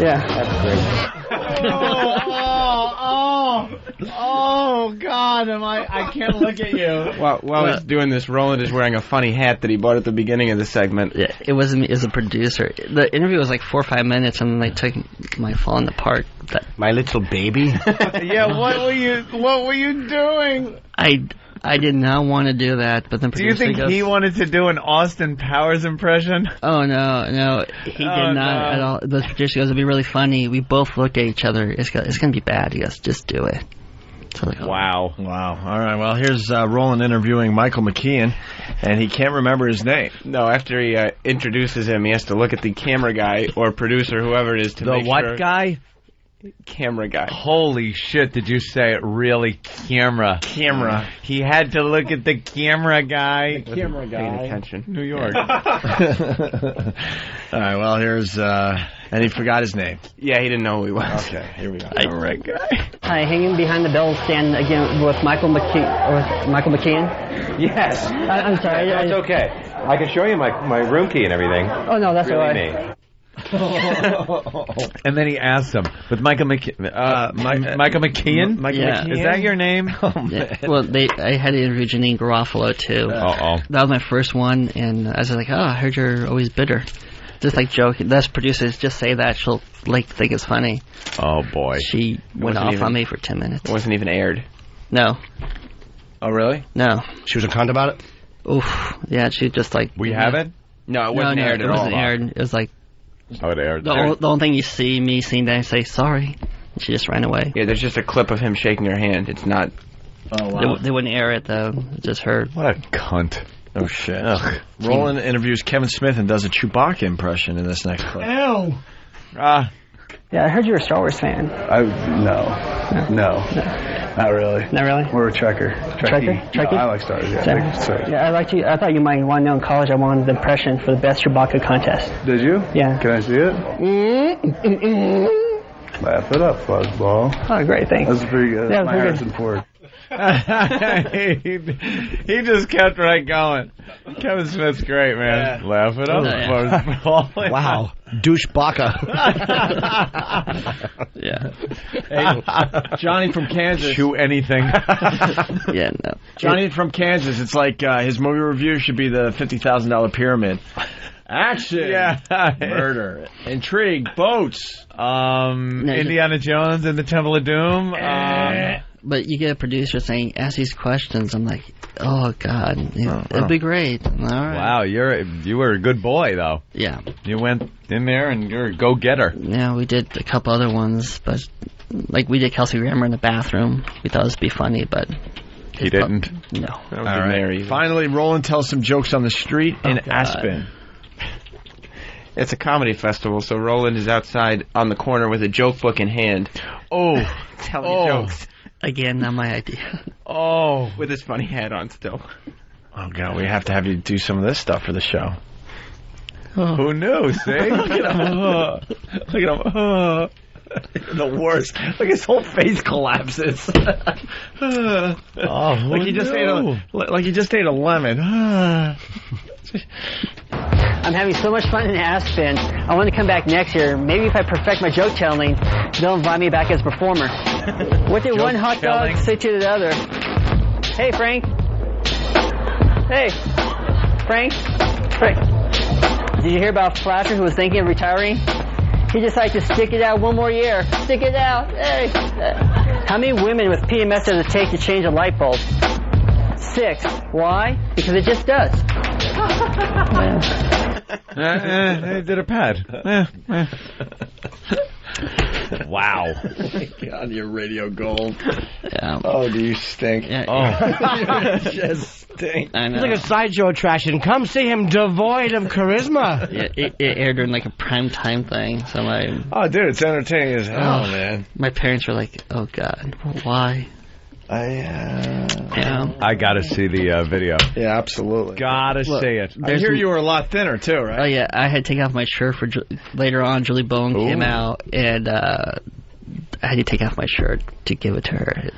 S: Yeah.
U: That's great.
J: Oh, God, I can't look at you.
B: While he's doing this, Roland is wearing a funny hat that he bought at the beginning of the segment.
M: Yeah, it wasn't me. It was a producer. The interview was like 4 or 5 minutes, and then they took my falling apart.
J: My little baby?
B: Yeah, what were you doing?
M: I did not want to do that, but then
V: do you think he wanted to do an Austin Powers impression?
M: Oh, no, he did not at all. The producer goes, it'll be really funny. We both looked at each other. It's going to be bad. He goes, just do it. So like,
J: Wow. All right, well, here's Roland interviewing Michael McKean, and he can't remember his name.
B: No, after he introduces him, he has to look at the camera guy or producer, whoever it is, to make sure.
I: The what guy?
B: Camera guy.
I: Holy shit, did you say it really? Camera.
V: He had to look at the camera guy.
B: The camera guy. Paying attention.
V: New York.
J: All right, well, here's, and he forgot his name.
B: Yeah, he didn't know who he was.
J: Okay, here we go.
B: Camera guy.
S: Hi, hanging behind the bell stand again with Michael McKean.
W: Yes.
S: I'm sorry.
W: That's okay. I can show you my room key and everything.
S: Oh, no, that's
W: really
S: all right.
W: me.
I: And then he asked him, with Michael McKean?
J: Michael McKean?
I: Is that your name?
M: Well, I had to interview Janine Garofalo, too.
I: Uh-oh.
M: That was my first one, and I was like, I heard you're always bitter. Just like joking. That's producers, just say that. She'll think it's funny.
I: Oh, boy.
M: She went off on me for 10 minutes.
B: It wasn't even aired.
M: No.
B: Oh, really?
M: No.
H: She was a cunt about it?
M: Oof. Yeah, she just like...
I: We have it?
B: No, it wasn't aired at all.
M: It wasn't aired. It was like...
I: Oh, it aired.
M: The only thing you see me seeing that, I say, sorry. And she just ran away.
B: Yeah, there's just a clip of him shaking her hand. It's not...
J: Oh, wow.
M: They wouldn't air it, though. It just heard.
I: What a cunt.
J: Oh, shit. Ugh. Roland interviews Kevin Smith and does a Chewbacca impression in this next clip.
S: Ew. Yeah, I heard you're a Star Wars fan.
T: No. Not really.
S: Not really?
T: We're a Trekker.
S: Trekkie?
T: No, I like Star Wars, yeah.
S: Yeah, I thought you might want to know in college I wanted the impression for the best Chewbacca contest.
T: Did you?
S: Yeah.
T: Can I see it? Laugh it up, fuzzball.
S: Oh, great, thanks.
T: That's pretty good.
S: Yeah,
T: my Harrison Ford.
V: He just kept right going. Kevin Smith's great, man.
I: Yeah. Laugh it up.
H: Wow. Douchebaka.
M: Yeah.
J: Hey, Johnny from Kansas.
I: Chew anything.
M: Yeah, no.
J: Johnny from Kansas. It's like his movie review should be the $50,000 pyramid. Action.
V: Yeah.
J: Murder. Intrigue. Boats.
V: Indiana Jones and the Temple of Doom.
M: But you get a producer saying, ask these questions. I'm like, oh, God. It'd be great. All right.
I: Wow, you were a good boy, though.
M: Yeah.
I: You went in there and you're a go-getter.
M: Yeah, we did a couple other ones, but like we did Kelsey Grammer in the bathroom. We thought it would be funny, but
I: He didn't.
O: No.
B: All
J: All
B: right.
J: right. Finally, Roland tells some jokes on the street in Aspen.
B: It's a comedy festival, so Roland is outside on the corner with a joke book in hand.
J: Oh,
B: telling jokes.
O: Again, not my idea.
J: Oh,
B: with his funny hat on still.
J: Oh God, we have to have you do some of this stuff for the show.
I: Who knew? See?
J: Look at him. Look at him. The worst. Like his whole face collapses. Like he just ate a lemon.
S: I'm having so much fun in Aspen. I want to come back next year. Maybe if I perfect my joke telling, they'll invite me back as a performer. What did one hot dog say to the other? Hey, Frank. Hey, Frank. Did you hear about Flasher who was thinking of retiring? He decided to stick it out one more year. Stick it out. Hey. How many women with PMS does it take to change a light bulb? 6. Why? Because it just does.
I: They did a pad. Wow.
J: God, your radio gold.
O: Yeah.
J: Oh, do you stink?
H: Oh.
J: You just stink.
O: I know.
H: He's like a sideshow attraction. Come see him devoid of charisma.
O: Yeah, it aired during like a prime time thing, so
J: Oh, dude, it's entertaining as hell, man.
O: My parents were like, "Oh God, why?"
I: I gotta see the video.
J: Yeah, absolutely.
I: Gotta
O: Look,
I: see it.
J: I hear you were a lot thinner too, right?
O: Oh yeah, I had to take off my shirt for later on. Julie Bowen came out, and I had to take off my shirt to give it to her.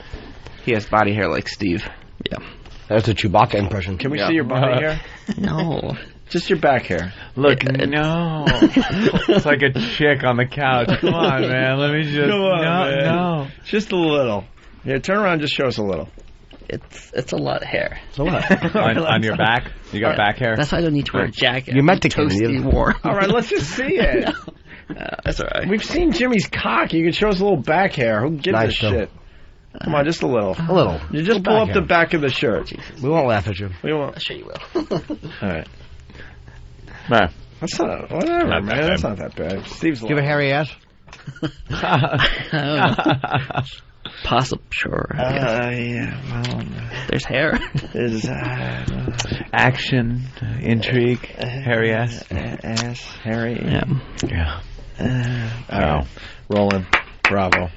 B: He has body hair like Steve.
O: Yeah.
H: That's a Chewbacca impression.
J: Can we see your body hair?
O: No.
J: Just your back hair.
I: Look, no. It's like a chick on the couch. Come on, man. Let me just.
J: Come on, man.
I: No.
J: Just a little. Yeah, turn around and just show us a little.
O: It's a lot of hair.
H: So what?
I: on your back? You got back hair?
O: That's why I don't need to wear a jacket.
H: You meant to
O: toasty warm.
J: All right, let's just see it.
O: That's all right.
J: We've seen Jimmy's cock. You can show us a little back hair. Who gives a shit? Come on, just a little.
H: A little.
J: You just pull up the back of the shirt.
H: We won't laugh at you.
J: We won't.
O: I'm sure you will.
J: All right.
I: Man.
J: That's not whatever,
I: Not
J: man.
I: that
J: That's
I: bad.
J: not that bad. Steve's
H: Give a hairy ass.
O: Possible, sure.
J: Yeah. Well,
O: there's hair.
J: There's
I: action, intrigue, hairy ass.
J: Ass, hairy.
I: Yeah.
J: All right. Rolling. Bravo.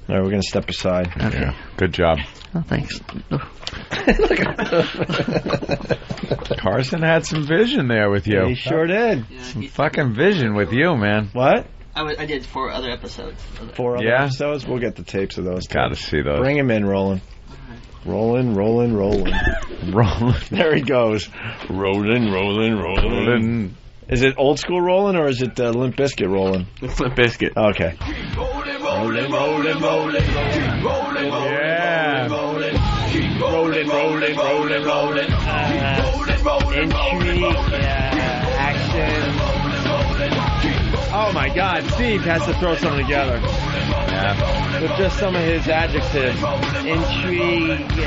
J: All right, we're going to step aside.
O: Okay.
I: Yeah. Good job.
O: Oh, thanks.
I: Carson had some vision there with you.
J: He sure did.
I: Some fucking vision with you, man.
J: What?
O: I did 4 other episodes.
J: 4 other episodes? We'll get the tapes of those.
I: Gotta see those.
J: Bring him in, Roland. Rolling.
I: Rolling.
J: There he goes. Rolling. Is it old school rolling or is it Limp Bizkit rolling?
B: It's Limp Bizkit.
J: Okay.
G: Rolling.
I: Yeah.
J: Intrigue, action. Oh my God, Steve has to throw something together.
I: Yeah.
J: With just some of his adjectives. Intrigue,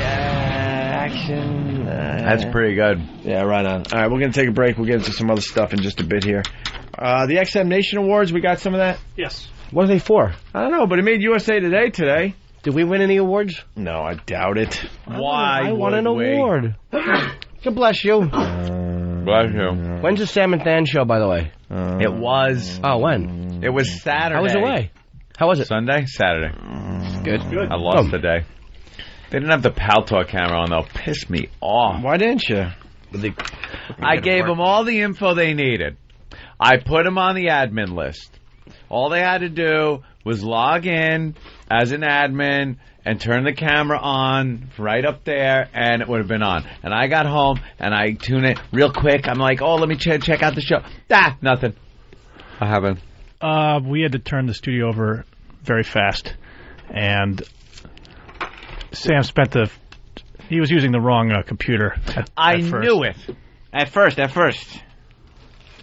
J: action.
I: That's pretty good.
J: Yeah, right on. All right, we're going to take a break. We'll get into some other stuff in just a bit here. The XM Nation Awards, we got some of that?
K: Yes.
H: What are they for?
J: I don't know, but it made USA Today today.
H: Did we win any awards?
J: No, I doubt it.
I: Why
H: I won an
I: would we?
H: award. God bless you.
I: Bless you.
H: When's the Sam and Than show, by the way?
I: It was.
H: Oh, when?
I: It was Saturday.
H: I was away. How was it?
I: Sunday? Saturday.
H: Good.
I: I lost the day. They didn't have the Pal Talk camera on, though. Pissed me off.
J: Why didn't you?
I: I gave them all the info they needed. I put them on the admin list. All they had to do was log in as an admin and turn the camera on right up there, and it would have been on. And I got home, and I tuned it real quick. I'm like, oh, let me check out the show. Nothing. I haven't.
K: We had to turn the studio over very fast, and Sam spent he was using the wrong computer.
I: I
K: at first.
I: knew it.
B: At first.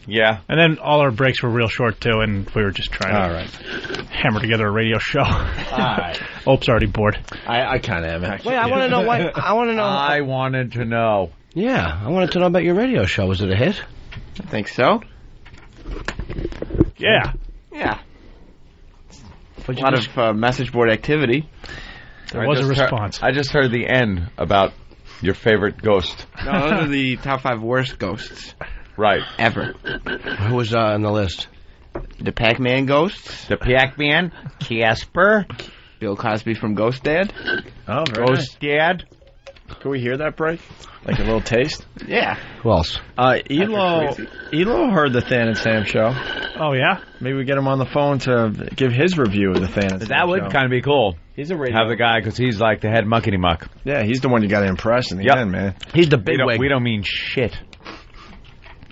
I: Yeah.
K: And then all our breaks were real short, too, and we were just trying to hammer together a radio show.
J: All right.
K: Ope's already bored.
J: I kind of am, actually.
H: Wait, I want to know why. I want to know.
I: I wanted to know.
H: Yeah, I wanted to know about your radio show. Was it a hit?
B: I think so.
K: Yeah.
B: Yeah. A lot of message board activity.
K: There was a response.
I: I just heard the end about your favorite ghost.
B: No, those are the top 5 worst ghosts.
I: Right.
B: Ever.
H: Who was on the list?
B: The Pac-Man ghosts.
I: The Pac-Man. Casper.
B: Bill Cosby from Ghost Dad.
J: Oh, very
I: Ghost Dad.
J: Can we hear that break? Like a little taste?
B: Yeah.
H: Who else?
J: Elo heard the Than and Sam show.
K: Oh, yeah?
J: Maybe we get him on the phone to give his review of the Than and Sam
I: That would
J: show.
I: kind of be cool.
J: He's a radio.
I: Have the guy, because he's like the head muckety muck.
J: Yeah, he's the one you got to impress in the end, man.
H: He's the big wig.
I: We don't mean shit.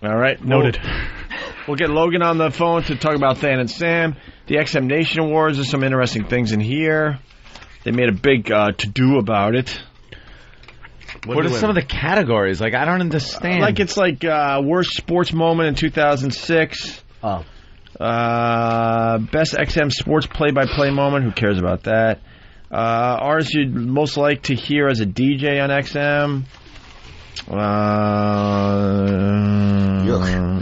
J: All right.
K: Noted.
J: We'll get Logan on the phone to talk about Than and Sam. The XM Nation Awards. There's some interesting things in here. They made a big to-do about it.
I: What are some of the categories? Like, I don't understand.
J: Like, it's like worst sports moment in 2006.
H: Oh.
J: Best XM sports play-by-play moment. Who cares about that? Artists you'd most like to hear as a DJ on XM.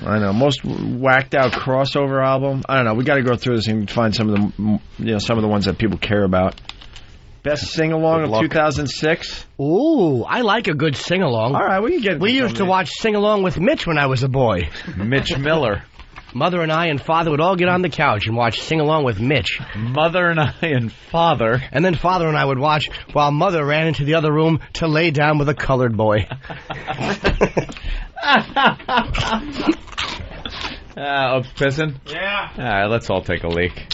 J: I know. Most whacked out crossover album. I don't know. We got to go through this and find some of the some of the ones that people care about. Best sing along of 2006.
H: Ooh, I like a good sing along.
J: All right, we can get.
H: We used to watch Sing Along with Mitch when I was a boy.
I: Mitch Miller.
H: Mother and I and Father would all get on the couch and watch Sing Along with Mitch.
I: Mother and I and Father.
H: And then Father and I would watch while Mother ran into the other room to lay down with a colored boy.
I: Pissing?
K: Yeah.
I: All right, let's all take a leak.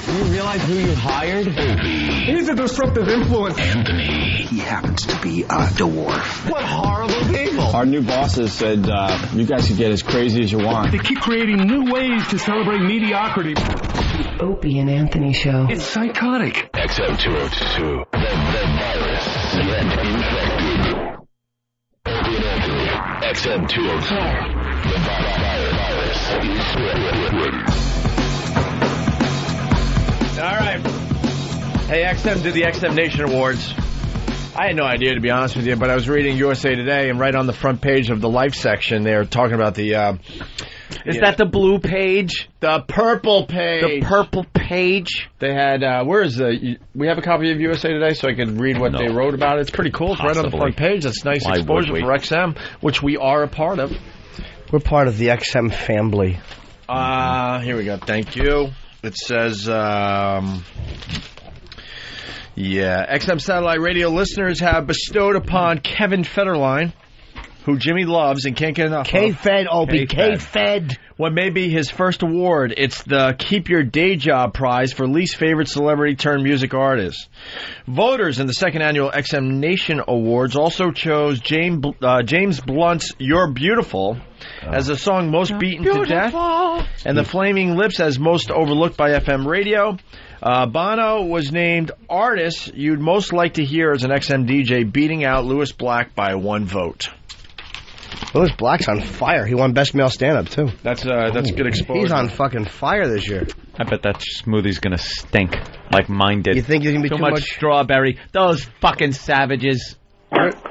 G: You realize who you hired? He's a disruptive influence. Anthony. He happens to be a dwarf. What horrible people.
A: Our new bosses said you guys can get as crazy as you want.
G: They keep creating new ways to celebrate mediocrity.
P: The Opie and Anthony Show.
G: It's psychotic. XM202. The virus. Yet infected. Opie and Anthony. XM202. The virus is ready.
J: All right. Hey, XM did the XM Nation Awards. I had no idea, to be honest with you, but I was reading USA Today, and right on the front page of the Life section, they were talking about the...
I: Is that the blue page?
J: The purple page.
I: The purple page.
J: They had... where is the... We have a copy of USA Today so I could read what they wrote about it. It's pretty cool. It's right on the front page. That's nice exposure for XM, which we are a part of.
H: We're part of the XM family.
J: Here we go. Thank you. It says, XM Satellite Radio listeners have bestowed upon Kevin Federline, who Jimmy loves and can't get enough of.
H: K-Fed, Opie, K-Fed.
J: What may be his first award, it's the Keep Your Day Job Prize for least favorite celebrity-turned-music artist. Voters in the second annual XM Nation Awards also chose James Blunt's You're Beautiful as the song most beaten to death, and The Flaming Lips as most overlooked by FM radio. Bono was named artist you'd most like to hear as an XM DJ, beating out Louis Black by 1 vote.
H: Louis Black's on fire. He won Best Male Stand-Up, too.
J: That's good exposure.
H: He's on fucking fire this year.
I: I bet that smoothie's gonna stink like mine did.
H: You think he's gonna be too
I: much strawberry? Those fucking savages.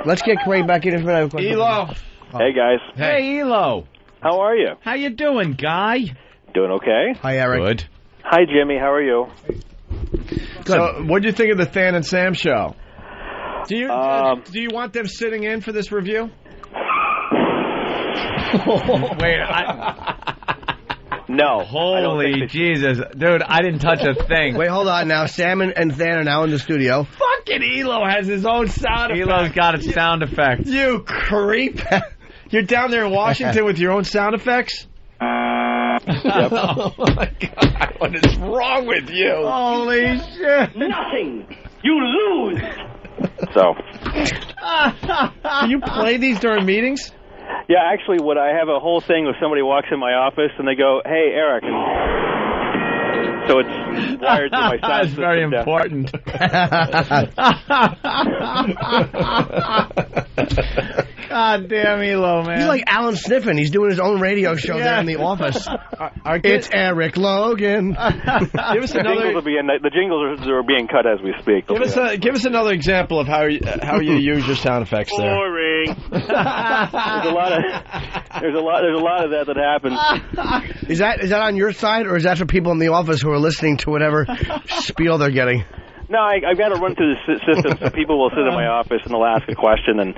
H: Let's get Craig back in for that question.
J: Elo.
R: Hey, guys.
I: Hey, Elo.
R: How are you?
I: How you doing, guy?
R: Doing okay.
H: Hi, Eric.
I: Good.
R: Hi, Jimmy. How are you?
J: Good. So, what do you think of the Than and Sam show? Do you want them sitting in for this review?
I: Wait,
R: No.
I: Holy Jesus. Dude, I didn't touch a thing.
H: Wait, hold on now. Sam and Than are now in the studio.
J: Fucking Elo has his own sound effect.
I: Elo's got its sound effect.
J: You creep. You're down there in Washington with your own sound effects?
R: Yep.
J: Oh, my God. What is wrong with you?
I: Holy shit.
R: Nothing. You lose. So.
J: Can you play these during meetings?
R: Yeah, actually, what I have a whole thing where somebody walks in my office and they go, "Hey, Eric." So it's wired to my sound
I: That's
R: system.
I: very important.
V: God damn Elo, man.
H: He's like Alan Sniffen. He's doing his own radio show there in the office. It's Eric Logan.
J: Give us another.
R: The jingles are being cut as we speak.
J: Give us another example of how you use your sound effects there.
R: Boring. There's a lot of that happens.
H: Is that on your side, or is that for people in the office who are listening to whatever spiel they're getting?
R: No, I've got to run through the system, so people will sit in my office and they'll ask a question, and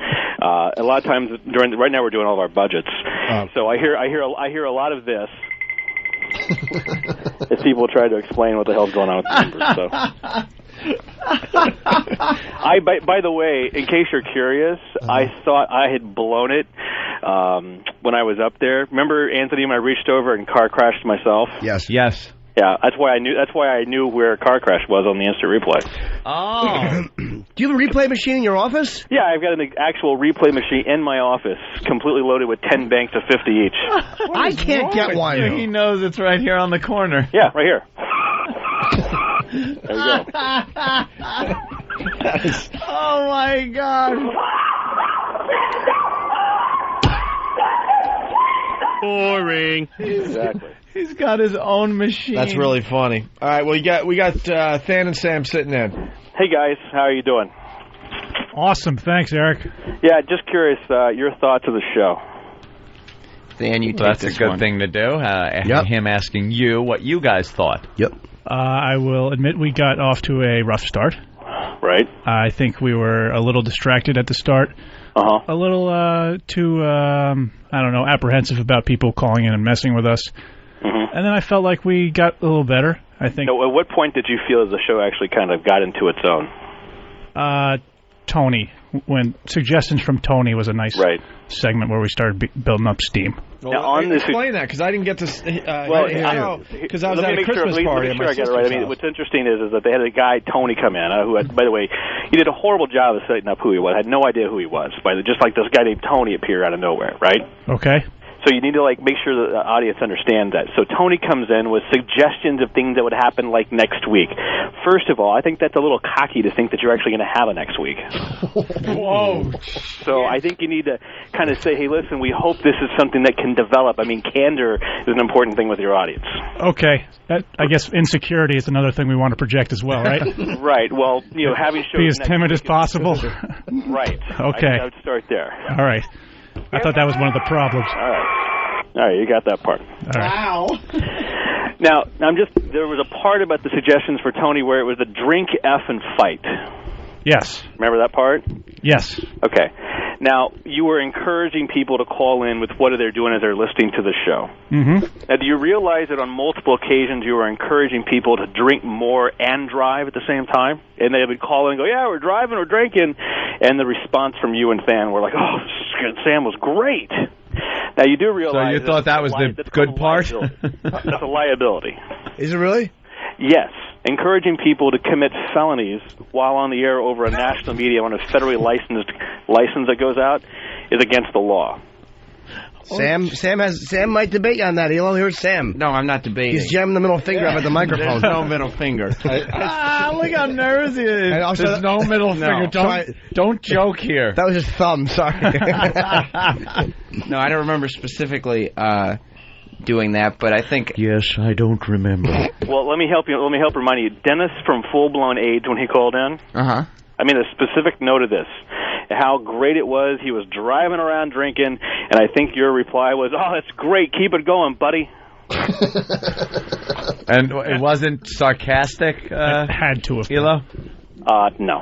R: a lot of times right now we're doing all of our budgets, so I hear a lot of this as people try to explain what the hell's going on with the numbers. So, by the way, in case you're curious, I thought I had blown it when I was up there. Remember, Anthony, when I reached over and car crashed myself?
H: Yes.
R: Yeah, that's why I knew where a car crash was on the instant replay.
H: Oh. Do you have a replay machine in your office?
R: Yeah, I've got an actual replay machine in my office, completely loaded with 10 banks of 50 each.
H: I can't get one.
V: He knows it's right here on the corner.
R: Yeah, right here. There you go.
V: Oh my God.
H: Boring.
R: Exactly.
V: He's got his own machine.
J: That's really funny. All right, well, we got Than and Sam sitting in.
R: Hey guys, how are you doing?
K: Awesome, thanks, Eric.
R: Yeah, just curious, your thoughts of the show.
B: Dan, you take
V: That's
B: this
V: a good
B: one.
V: thing to do. Him asking you what you guys thought.
H: Yep.
K: I will admit we got off to a rough start.
R: Right.
K: I think we were a little distracted at the start.
R: Uh-huh.
K: A little too, apprehensive about people calling in and messing with us.
R: Mm-hmm.
K: And then I felt like we got a little better, I think.
R: Now, at what point did you feel the show actually kind of got into its own?
K: Tony, when Suggestions from Tony was a nice segment where we started building up steam.
J: Well,
R: now, on this
J: explain that, because I didn't get to because I was at a Christmas party.
R: Let me make sure I get it right. I mean, what's interesting is that they had a guy, Tony, come in, who had, by the way, he did a horrible job of setting up who he was. I had no idea who he was. Just like this guy named Tony appeared out of nowhere, right?
K: Okay.
R: So you need to make sure the audience understands that. So Tony comes in with suggestions of things that would happen next week. First of all, I think that's a little cocky to think that you're actually going to have a next week.
V: Whoa.
R: So I think you need to kind of say, hey, listen, we hope this is something that can develop. I mean, candor is an important thing with your audience.
K: Okay. I guess insecurity is another thing we want to project as well, right?
R: Right. Well, having shows...
K: Be as timid as possible.
R: Right.
K: Okay.
R: I would start there.
K: All right. I thought that was one of the problems.
R: All right, you got that part.
K: All right.
R: Wow. Now, there was a part about the Suggestions for Tony where it was a drink, F, and fight.
K: Yes.
R: Remember that part?
K: Yes.
R: Okay. Now, you were encouraging people to call in with what they're doing as they're listening to the show.
K: Mm-hmm.
R: Now, do you realize that on multiple occasions you were encouraging people to drink more and drive at the same time? And they would call in and go, yeah, we're driving, we're drinking. And the response from you and Than were like, oh, Sam was great. Now, you do realize...
V: So you thought that was the good part?
R: That's a liability.
H: Is it really?
R: Yes. Encouraging people to commit felonies while on the air over a national media on a federally licensed license that goes out is against the law.
H: Sam might debate you on that. Elo, here's Sam.
B: No, I'm not debating.
H: He's jamming the middle finger up at the microphone.
B: There's no middle finger.
V: Look how nervous he is. There's no middle finger. Don't joke here.
H: That was his thumb. Sorry.
B: No, I don't remember specifically doing that, but I think...
V: Yes, I don't remember.
R: Well, let me help you. Let me help remind you. Dennis from Full Blown AIDS, when he called in...
B: Uh-huh.
R: I mean, a specific note of this, how great it was. He was driving around drinking, and I think your reply was, oh, that's great. Keep it going, buddy.
V: And it wasn't sarcastic?
K: It had to have been.
V: Elo?
R: No.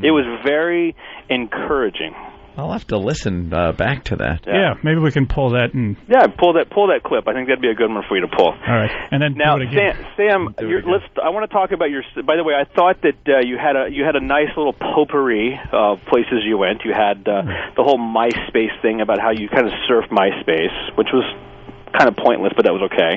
R: It was very encouraging.
V: I'll have to listen back to that.
K: Yeah, maybe we can pull that and...
R: Yeah, pull that clip. I think that'd be a good one for you to pull.
K: All right, and then
R: now,
K: do it again.
R: Sam, I want to talk about your... By the way, I thought that you had a nice little potpourri of places you went. You had the whole MySpace thing about how you kind of surfed MySpace, which was kind of pointless, but that was okay.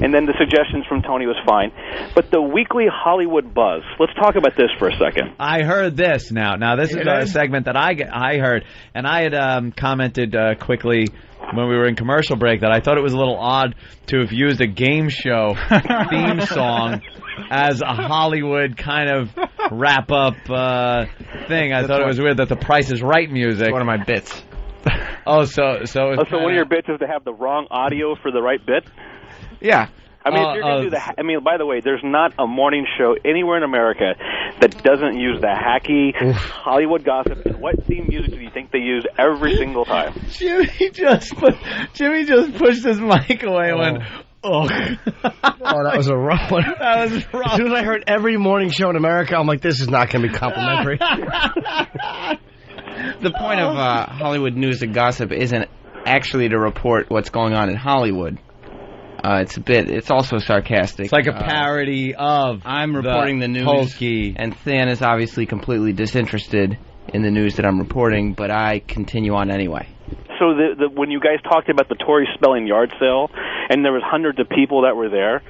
R: And then the Suggestions from Tony was fine. But the weekly Hollywood Buzz, let's talk about this for a second.
V: I heard this now. Now, this is a segment that I heard, and I had commented quickly when we were in commercial break that I thought it was a little odd to have used a game show theme song as a Hollywood kind of wrap-up thing. I thought it was weird that the Price is Right music.
B: It's one of my bits.
V: Oh, so
R: So one of your bits is to have the wrong audio for the right bit?
B: Yeah.
R: I mean, if you're going to do I mean, by the way, there's not a morning show anywhere in America that doesn't use the hacky Hollywood gossip. And what theme music do you think they use every single time?
V: Jimmy just pushed his mic away and went, oh,
H: that was a rough one.
V: That was rough.
H: As soon as I heard every morning show in America, I'm like, this is not going to be complimentary.
B: The point of Hollywood news and gossip isn't actually to report what's going on in Hollywood. It's also sarcastic.
V: It's like a parody of
B: I'm reporting the news,
V: Pokey.
B: and Than is obviously completely disinterested in the news that I'm reporting, but I continue on anyway.
R: So when you guys talked about the Tori Spelling yard sale, and there was hundreds of people that were there,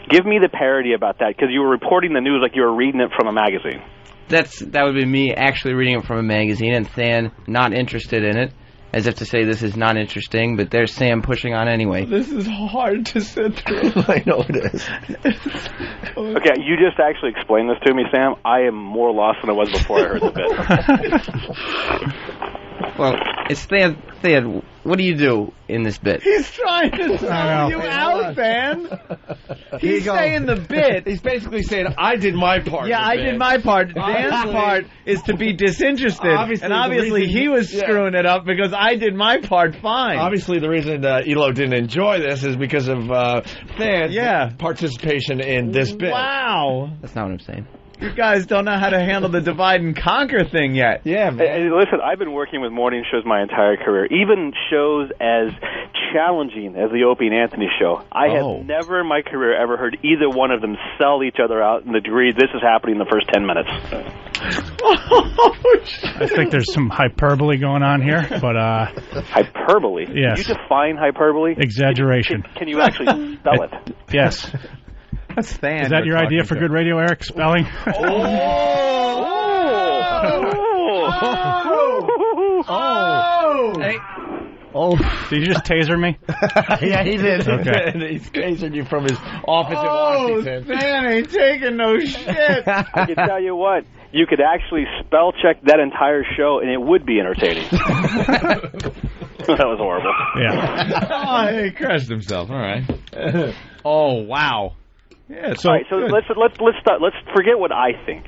R: give me the parody about that, because you were reporting the news like you were reading it from a magazine.
B: That would be me actually reading it from a magazine, and Than not interested in it, as if to say this is not interesting, but there's Sam pushing on anyway.
V: This is hard to sit through.
H: I know it is.
R: Okay, you just actually explained this to me, Sam. I am more lost than I was before I heard the bit.
B: Well, it's Than, what do you do in this bit?
V: He's trying to sell you out, man. He's saying the bit.
J: He's basically saying, I did my part.
V: Yeah, I did my part. Dan's part is to be disinterested. Obviously he was screwing it up because I did my part fine.
J: Obviously, the reason Elo didn't enjoy this is because of Than's participation in this bit.
V: Wow.
B: That's not what I'm saying.
V: You guys don't know how to handle the divide and conquer thing yet.
J: Yeah, man.
R: Hey, listen, I've been working with morning shows my entire career, even shows as challenging as the Opie and Anthony show. I have never in my career ever heard either one of them sell each other out in the degree this is happening in the first 10 minutes.
K: I think there's some hyperbole going on here, but
R: hyperbole?
K: Yes.
R: Can you define hyperbole?
K: Exaggeration.
R: Can you actually spell it?
K: Yes.
V: That's Than.
K: Is that your idea for good radio, Eric? Spelling? Did you just taser me?
H: Yeah, he did.
K: Okay.
J: He's tasering you from his office in Washington.
V: Than ain't taking no shit.
R: I can tell you what, you could actually spell check that entire show and it would be entertaining. That was horrible.
V: Yeah.
I: He crushed himself. All right.
V: Oh, wow. Yeah,
R: all right, so let's start. Let's forget what I think.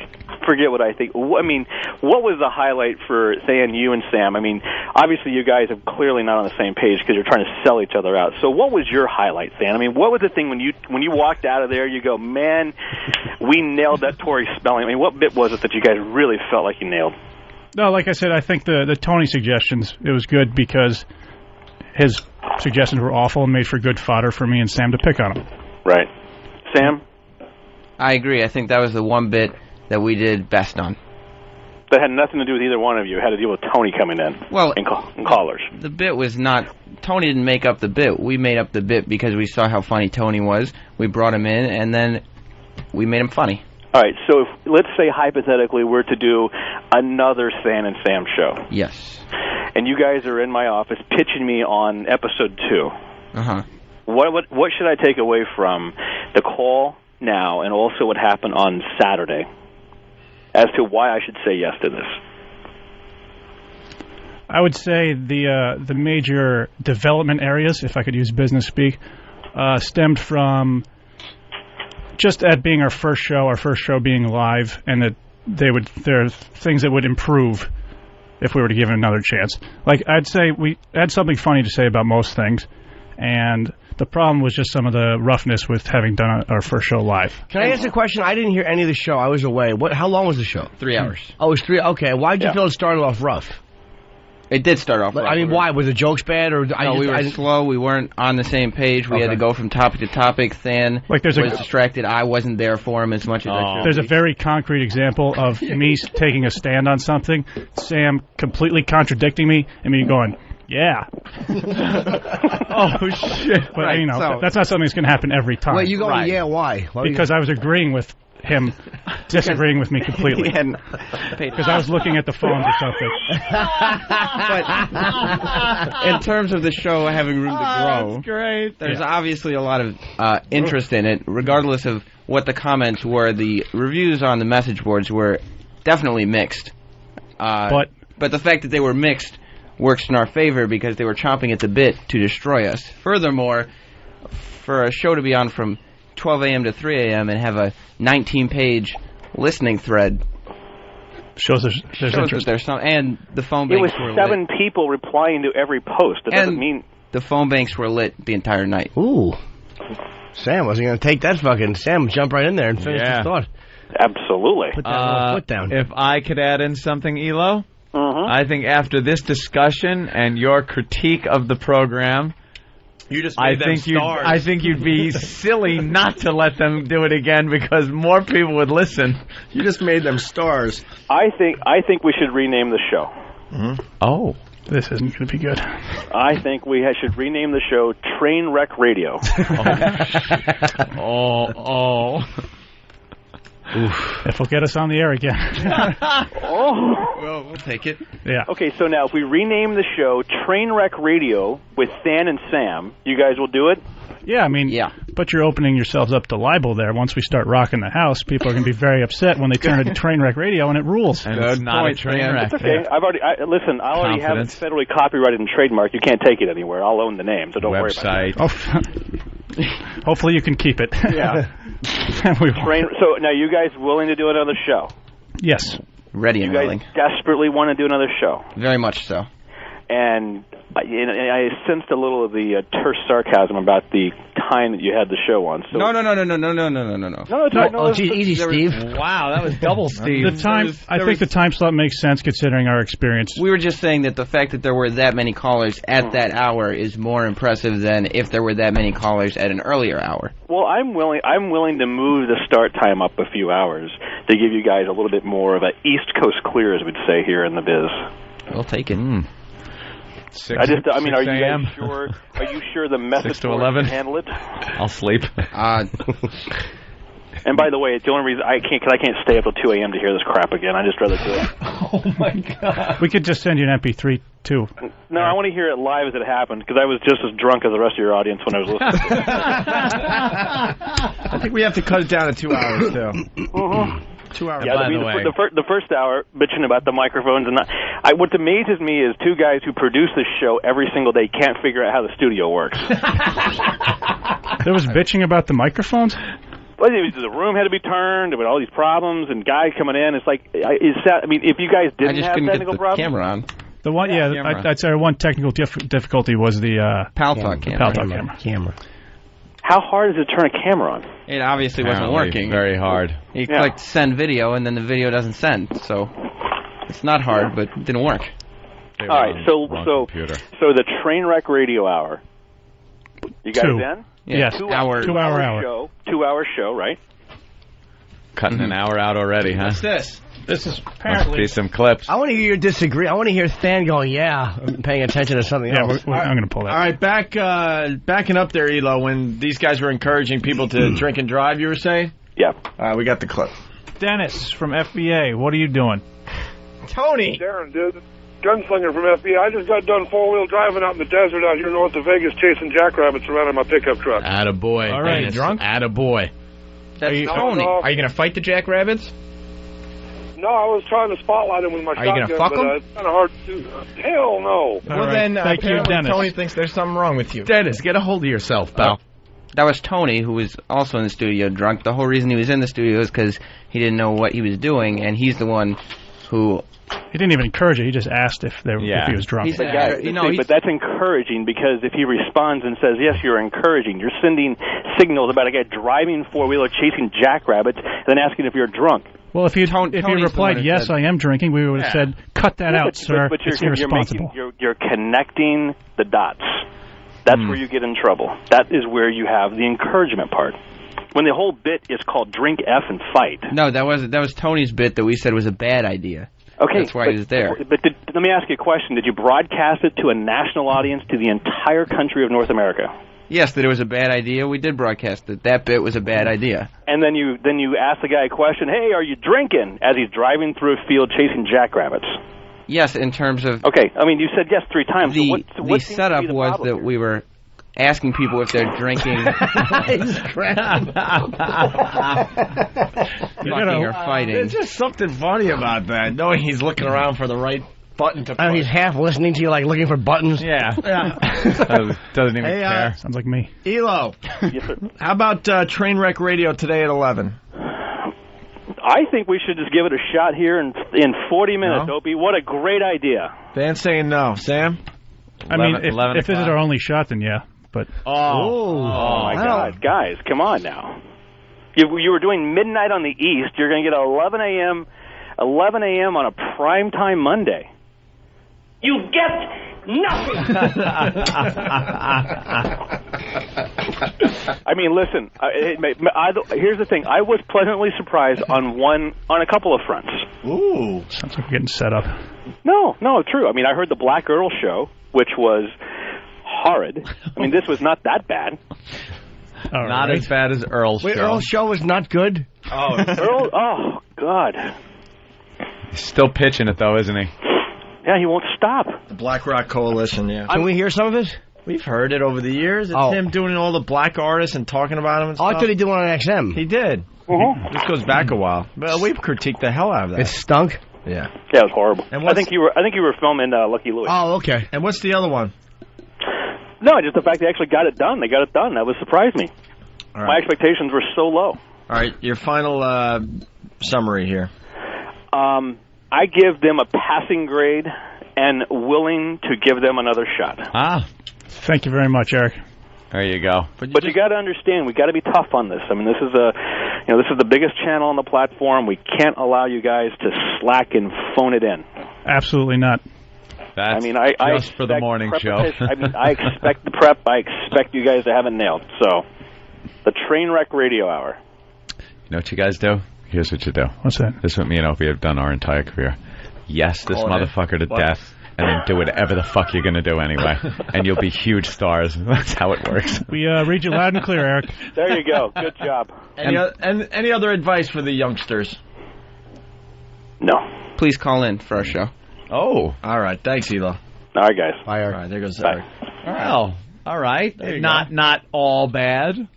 R: Forget what I think. I mean, what was the highlight for Than, you and Sam? I mean, obviously you guys are clearly not on the same page because you're trying to sell each other out. So what was your highlight, Than? I mean, what was the thing when you walked out of there? You go, man, we nailed that Tori Spelling. I mean, what bit was it that you guys really felt like you nailed?
K: No, like I said, I think the Tony suggestions, it was good because his suggestions were awful and made for good fodder for me and Sam to pick on them.
R: Right. Sam?
B: I agree. I think that was the one bit that we did best on.
R: That had nothing to do with either one of you. It had to deal with Tony coming in and callers.
B: The bit was not... Tony didn't make up the bit. We made up the bit because we saw how funny Tony was. We brought him in, and then we made him funny.
R: All right, so if, let's say hypothetically we're to do another Than and Sam show.
B: Yes.
R: And you guys are in my office pitching me on episode 2.
B: Uh-huh.
R: What should I take away from the call now and also what happened on Saturday as to why I should say yes to this?
K: I would say the major development areas, if I could use business speak, stemmed from just that being our first show being live, and that there are things that would improve if we were to give it another chance. Like, I'd say we had something funny to say about most things, and the problem was just some of the roughness with having done our first show live.
H: Can I ask a question? I didn't hear any of the show. I was away. How long was the show?
B: 3 hours.
H: Oh, it was 3. Okay. Why did you feel it started off rough?
B: It did start off rough.
H: I mean, why? Was the jokes bad? Or
B: we were slow. We weren't on the same page. We had to go from topic to topic. Than was distracted. I wasn't there for him as much as I should.
K: There's a very concrete example of me taking a stand on something, Sam completely contradicting me, and me going, yeah.
V: Oh, shit.
K: But, you know, that's not something that's going to happen every time.
H: Wait, you going, yeah, why?
K: Because I was agreeing with him disagreeing with me completely. Because I was looking at the phone or something.
B: But in terms of the show having room to grow,
V: that's great.
B: There's obviously a lot of interest in it, regardless of what the comments were. The reviews on the message boards were definitely mixed. But the fact that they were mixed works in our favor because they were chomping at the bit to destroy us. Furthermore, for a show to be on from 12 a.m. to 3 a.m. and have a 19-page listening thread
K: shows there's interest.
B: that there's some, and the phone
R: It was
B: banks were
R: 7
B: lit.
R: people replying to every post. That doesn't
B: And
R: mean
B: the phone banks were lit the entire night.
H: Ooh. Sam wasn't going to take that fucking... Sam jumped right in there and finished his thought.
R: Absolutely.
H: Put that little foot down.
V: If I could add in something, Elo, I think after this discussion and your critique of the program,
J: you just made them stars.
V: I think you'd be silly not to let them do it again because more people would listen.
J: You just made them stars.
R: I think we should rename the show.
V: Oh.
K: This isn't going to be good.
R: I think we should rename the show Trainwreck Radio.
V: Oh.
K: If we'll get us on the air again.
B: Well, we'll take it.
K: Yeah.
R: Okay, so now if we rename the show Trainwreck Radio with Than and Sam, you guys will do it?
K: Yeah, I mean, but you're opening yourselves up to libel there. Once we start rocking the house, people are going to be very upset when they turn it to Trainwreck Radio, and it rules.
V: And it's not a train wreck.
R: It's okay. I already have it federally copyrighted and trademarked. You can't take it anywhere. I'll own the name, so don't worry about it.
K: Hopefully you can keep it.
R: Yeah. So now you guys willing to do another show?
K: Yes.
B: Ready and willing.
R: You guys desperately want to do another show?
B: Very much so.
R: And I sensed a little of the terse sarcasm about the time that you had the show on. So
B: No.
R: No,
H: easy, Steve.
V: Wow, that was double Steve.
K: I think the time slot makes sense considering our experience.
B: We were just saying that the fact that there were that many callers at that hour is more impressive than if there were that many callers at an earlier hour.
R: Well, I'm willing to move the start time up a few hours to give you guys a little bit more of a East Coast clear, as we'd say here in the biz.
B: We'll take it.
R: Are you guys sure? Are you sure the message
V: 6 to 11
R: can handle it?
V: I'll sleep.
R: And by the way, the only reason I can't stay up till 2 a.m. to hear this crap again. I just rather do it.
V: Oh my God!
K: We could just send you an MP3 too.
R: No, I want to hear it live as it happened because I was just as drunk as the rest of your audience when I was listening. to it.
J: I think we have to cut it down to 2 hours too. 2 hours.
R: Yeah, the first hour bitching about the microphones and what amazes me is two guys who produce this show every single day can't figure out how the studio works.
K: There was bitching about the microphones?
R: Well, the room had to be turned. There were all these problems and guys coming in. It's like, if you guys didn't have technical problems,
B: camera on.
K: The one, I'd say one technical difficulty was the
B: Paltalk
K: camera.
R: How hard is it to turn a camera on?
B: It obviously wasn't working.
V: Very hard.
B: You clicked send video, and then the video doesn't send. So it's not hard, but it didn't work.
R: All right, so the Trainwreck Radio Hour. You guys in?
K: Yes.
R: 2
K: hour. 2 hour
R: show. 2 hour show, right?
V: Cutting an hour out already, huh?
H: What's this?
K: This is
V: Must be some clips.
H: I want to hear your disagree. I want to hear Than going, yeah, I'm paying attention to something else.
K: I'm going to pull that.
J: All right, backing up there, Elo, when these guys were encouraging people to drink and drive, you were saying?
R: Yeah.
J: We got the clip.
K: Dennis from FBA, what are you doing?
J: Tony.
N: Darren, dude. Gunslinger from FBI. I just got done four-wheel driving out in the desert out here north of Vegas chasing jackrabbits around in my pickup truck.
V: Attaboy.
N: All right,
V: Dennis.
N: drunk?
V: Attaboy.
B: That's
N: Tony.
D: Are you going to fight the jackrabbits?
N: No, I was trying to spotlight him with my
D: Are you
N: shotgun,
D: gonna fuck
N: but
D: him?
N: it's kind of hard to do. Hell no.
D: Well, then apparently Tony thinks there's something wrong with you.
J: Dennis, get a hold of yourself, pal.
B: That was Tony, who was also in the studio drunk. The whole reason he was in the studio is because he didn't know what he was doing, and he's the one who...
K: He didn't even encourage it. He just asked if he was drunk.
R: But that's encouraging because if he responds and says, yes, you're encouraging, you're sending signals about a guy driving four-wheeler chasing jackrabbits and then asking if you're drunk.
K: Well, if you replied, yes, I am drinking, we would have said, cut that out, sir.
R: But
K: it's irresponsible.
R: You're connecting the dots. That's where you get in trouble. That is where you have the encouragement part. When the whole bit is called drink F and fight.
B: No, that was Tony's bit that we said was a bad idea.
R: Okay,
B: that's why he was there.
R: But let me ask you a question. Did you broadcast it to a national audience, to the entire country of North America?
B: Yes, that it was a bad idea. We did broadcast it. That bit was a bad idea.
R: And then you ask the guy a question, hey, are you drinking, as he's driving through a field chasing jackrabbits?
B: Yes, in terms of...
R: Okay, I mean, you said yes 3 times.
B: The
R: seems
B: setup
R: to be the
B: was
R: problem
B: that we were asking people if they're drinking, fucking or fighting.
J: There's just something funny about that, knowing he's looking around for the right button to push.
H: I know he's half listening to you, like looking for buttons.
V: Yeah. Doesn't even care.
K: Sounds like me.
J: Elo, how about Trainwreck Radio today at 11?
R: I think we should just give it a shot here in 40 minutes,
J: No?
R: Opie. What a great idea.
J: Dan's saying no. Sam?
K: I mean, if this is our only shot, then yeah. But
R: Oh my God, guys, come on now. You were doing midnight on the East. You're going to get 11 a.m. on a primetime Monday. You get nothing. I mean, listen. Here's the thing. I was pleasantly surprised on a couple of fronts.
J: Ooh,
K: sounds like we're getting set up.
R: No, true. I mean, I heard the Black Earl show, which was horrid. I mean, this was not that bad.
V: Not as bad as Earl's
H: Wait,
V: show.
H: Earl's show was not good?
R: Oh, Earl. Oh, God.
V: He's still pitching it, though, isn't he?
R: Yeah, he won't stop.
J: The Black Rock Coalition, yeah.
H: Can we hear some of it?
J: We've heard it over the years. It's him doing all the black artists and talking about them and stuff.
H: I thought he did one on XM.
J: He did. This goes back a while. But we've critiqued the hell out of that.
H: It stunk?
J: Yeah.
R: Yeah, it was horrible.
J: And
R: I think you were filming Lucky Louie.
H: Oh, okay.
J: And what's the other one?
R: No, just the fact they actually got it done. They got it done. That was surprised me.
J: All right.
R: My expectations were so low.
J: All right, your final summary here.
R: I give them a passing grade and willing to give them another shot.
K: Thank you very much, Eric.
V: There you go.
R: But you got to understand, we got to be tough on this. I mean, this is the biggest channel on the platform. We can't allow you guys to slack and phone it in.
K: Absolutely not.
V: That's just for the morning show.
R: I expect the prep. I expect you guys to have it nailed. So, the Trainwreck Radio Hour.
V: You know what you guys do? Here's what you do.
K: What's that?
V: This is what me and Opie have done our entire career. Yes, this motherfucker to death, and then do whatever the fuck you're going to do anyway. And you'll be huge stars. That's how it works.
K: We read you loud and clear, Eric.
R: There you go. Good job.
J: Any other advice for the youngsters?
R: No.
B: Please call in for our show.
J: Oh. All right. Thanks, Elo.
R: All right, guys.
J: Bye, Eric. All right, there goes Eric.
V: Well, all right. Not all bad.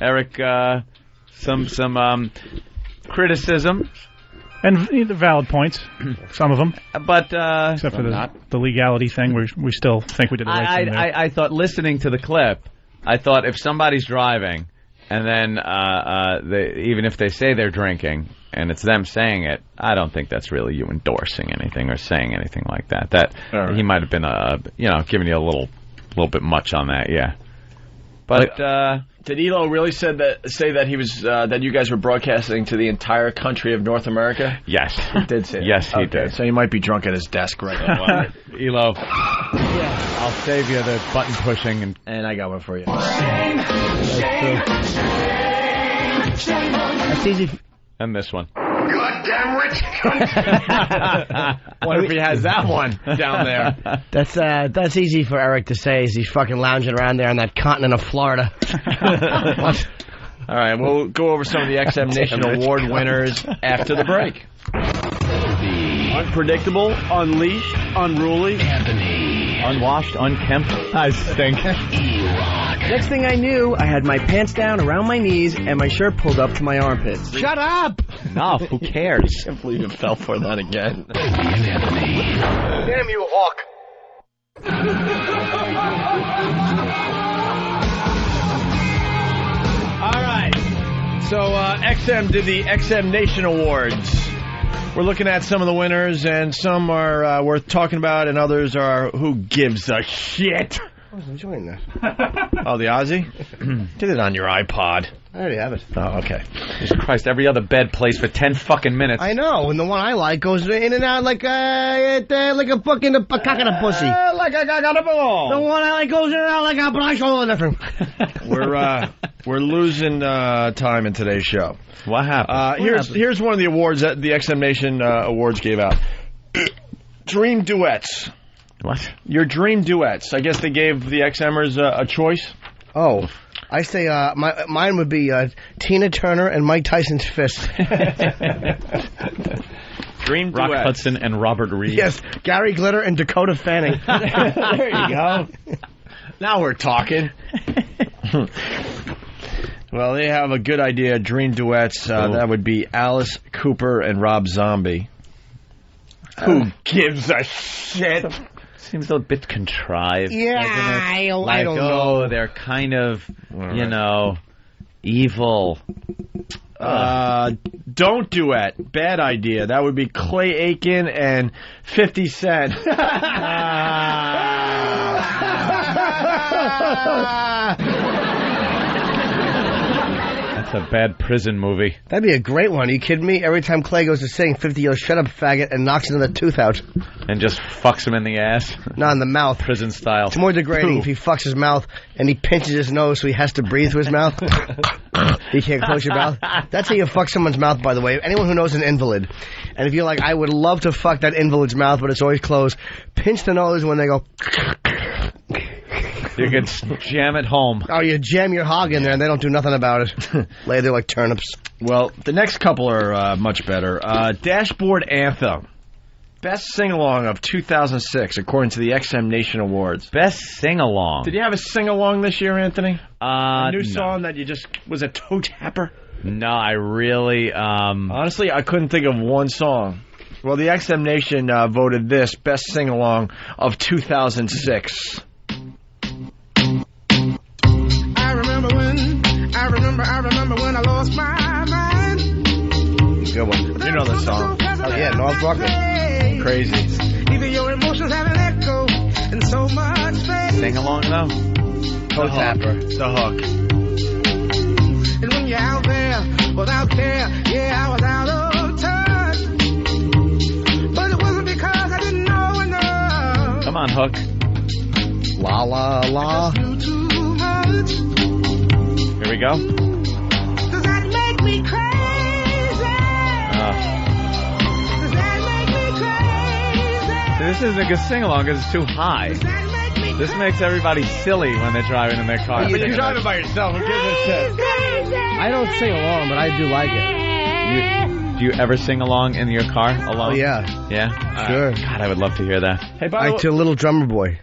V: Eric, some criticism.
K: And the valid points, some of them.
V: But
K: except for the legality thing, we still think we did the right thing there.
V: I thought, listening to the clip, I thought if somebody's driving and then even if they say they're drinking and it's them saying it, I don't think that's really you endorsing anything or saying anything like that. He might have been giving you a little bit much on that, yeah. But
J: did Elo really say that he was that you guys were broadcasting to the entire country of North America?
V: Yes,
J: he did say that.
V: Yes, he did.
J: So he might be drunk at his desk right now.
V: Elo, I'll save you the button pushing,
J: and I got one for you.
H: That's easy.
V: And this one.
G: Goddamn rich
J: What if he has that one down there?
H: That's easy for Eric to say as he's fucking lounging around there on that continent of Florida.
J: All right, we'll go over some of the XM Nation Award winners after the break. Unpredictable, unleashed, unruly,
V: Anthony, unwashed, unkempt. I stink.
E: Next thing I knew, I had my pants down around my knees and my shirt pulled up to my armpits.
H: Shut up!
V: No, who cares?
J: I can't believe you fell for that again.
G: Damn you, Hawk.
J: All right. So XM did the XM Nation Awards. We're looking at some of the winners, and some are worth talking about, and others are who gives a shit.
H: I was enjoying that.
J: Oh, the Aussie? Did it on your iPod.
H: I already have it.
J: Oh, okay.
V: Jesus Christ, every other bed plays for 10 fucking minutes.
H: I know, and the one I like goes in and out like a fucking cock and a pussy.
J: Like a cock and a ball.
H: The one I like goes in and out like a brush all different.
J: We're losing time in today's show.
V: What happened?
J: Here's one of the awards that the XM Nation Awards gave out. Dream duets.
V: What?
J: Your dream duets. I guess they gave the XMers a choice.
H: Oh, I say mine would be Tina Turner and Mike Tyson's fist.
J: Dream
V: Rock
J: duets.
V: Hudson and Robert Reed.
H: Yes, Gary Glitter and Dakota Fanning.
J: There you go. Now we're talking. Well, they have a good idea. Dream duets. That would be Alice Cooper and Rob Zombie. Who gives a shit?
V: Seems a bit contrived.
H: Yeah,
V: doesn't it?
H: I don't know.
V: They're kind of, evil.
J: Don't duet. Bad idea. That would be Clay Aiken and 50 Cent.
V: That's a bad prison movie.
H: That'd be a great one. Are you kidding me? Every time Clay goes to sing, 50 yells, "Shut up, faggot," and knocks another tooth out.
V: And just fucks him in the ass.
H: Not in the mouth.
V: Prison style.
H: It's more degrading if he fucks his mouth and he pinches his nose so he has to breathe through his mouth. He can't close your mouth. That's how you fuck someone's mouth, by the way. Anyone who knows an invalid. And if you're like, I would love to fuck that invalid's mouth, but it's always closed, pinch the nose when they go...
V: You can jam it home.
H: Oh, you jam your hog in there and they don't do nothing about it. Lay there like turnips.
J: Well, the next couple are much better. Dashboard Anthem. Best sing-along of 2006, according to the XM Nation Awards.
V: Best sing-along.
J: Did you have a sing-along this year, Anthony? A new
V: no.
J: song that you just was a toe tapper?
V: No, I really...
J: Honestly, I couldn't think of one song. Well, the XM Nation voted this best sing-along of 2006.
G: I remember when I lost my mind.
J: Good one. You know the song.
H: Oh, yeah, North Bucket.
J: Crazy.
G: Even your emotions have an echo and so much space.
V: Sing along, though?
H: Toe tapper.
J: The hook.
G: And when you're out there without care, yeah, I was out of touch. But it wasn't because I didn't know enough.
V: Come on, Hook.
H: La, la, la.
G: I just knew too much.
V: Here we go.
G: Does that make me crazy? Does that make me crazy?
V: This isn't a good sing-along because it's too high. This makes everybody silly when they're driving in their car.
J: But you're driving by yourself. Who gives a shit?
H: I don't sing along, but I do like it.
V: Do you ever sing along in your car alone?
H: Oh, yeah.
V: Yeah?
H: Sure.
V: God, I would love to hear that.
J: Hey, by the way,
H: To Little Drummer Boy.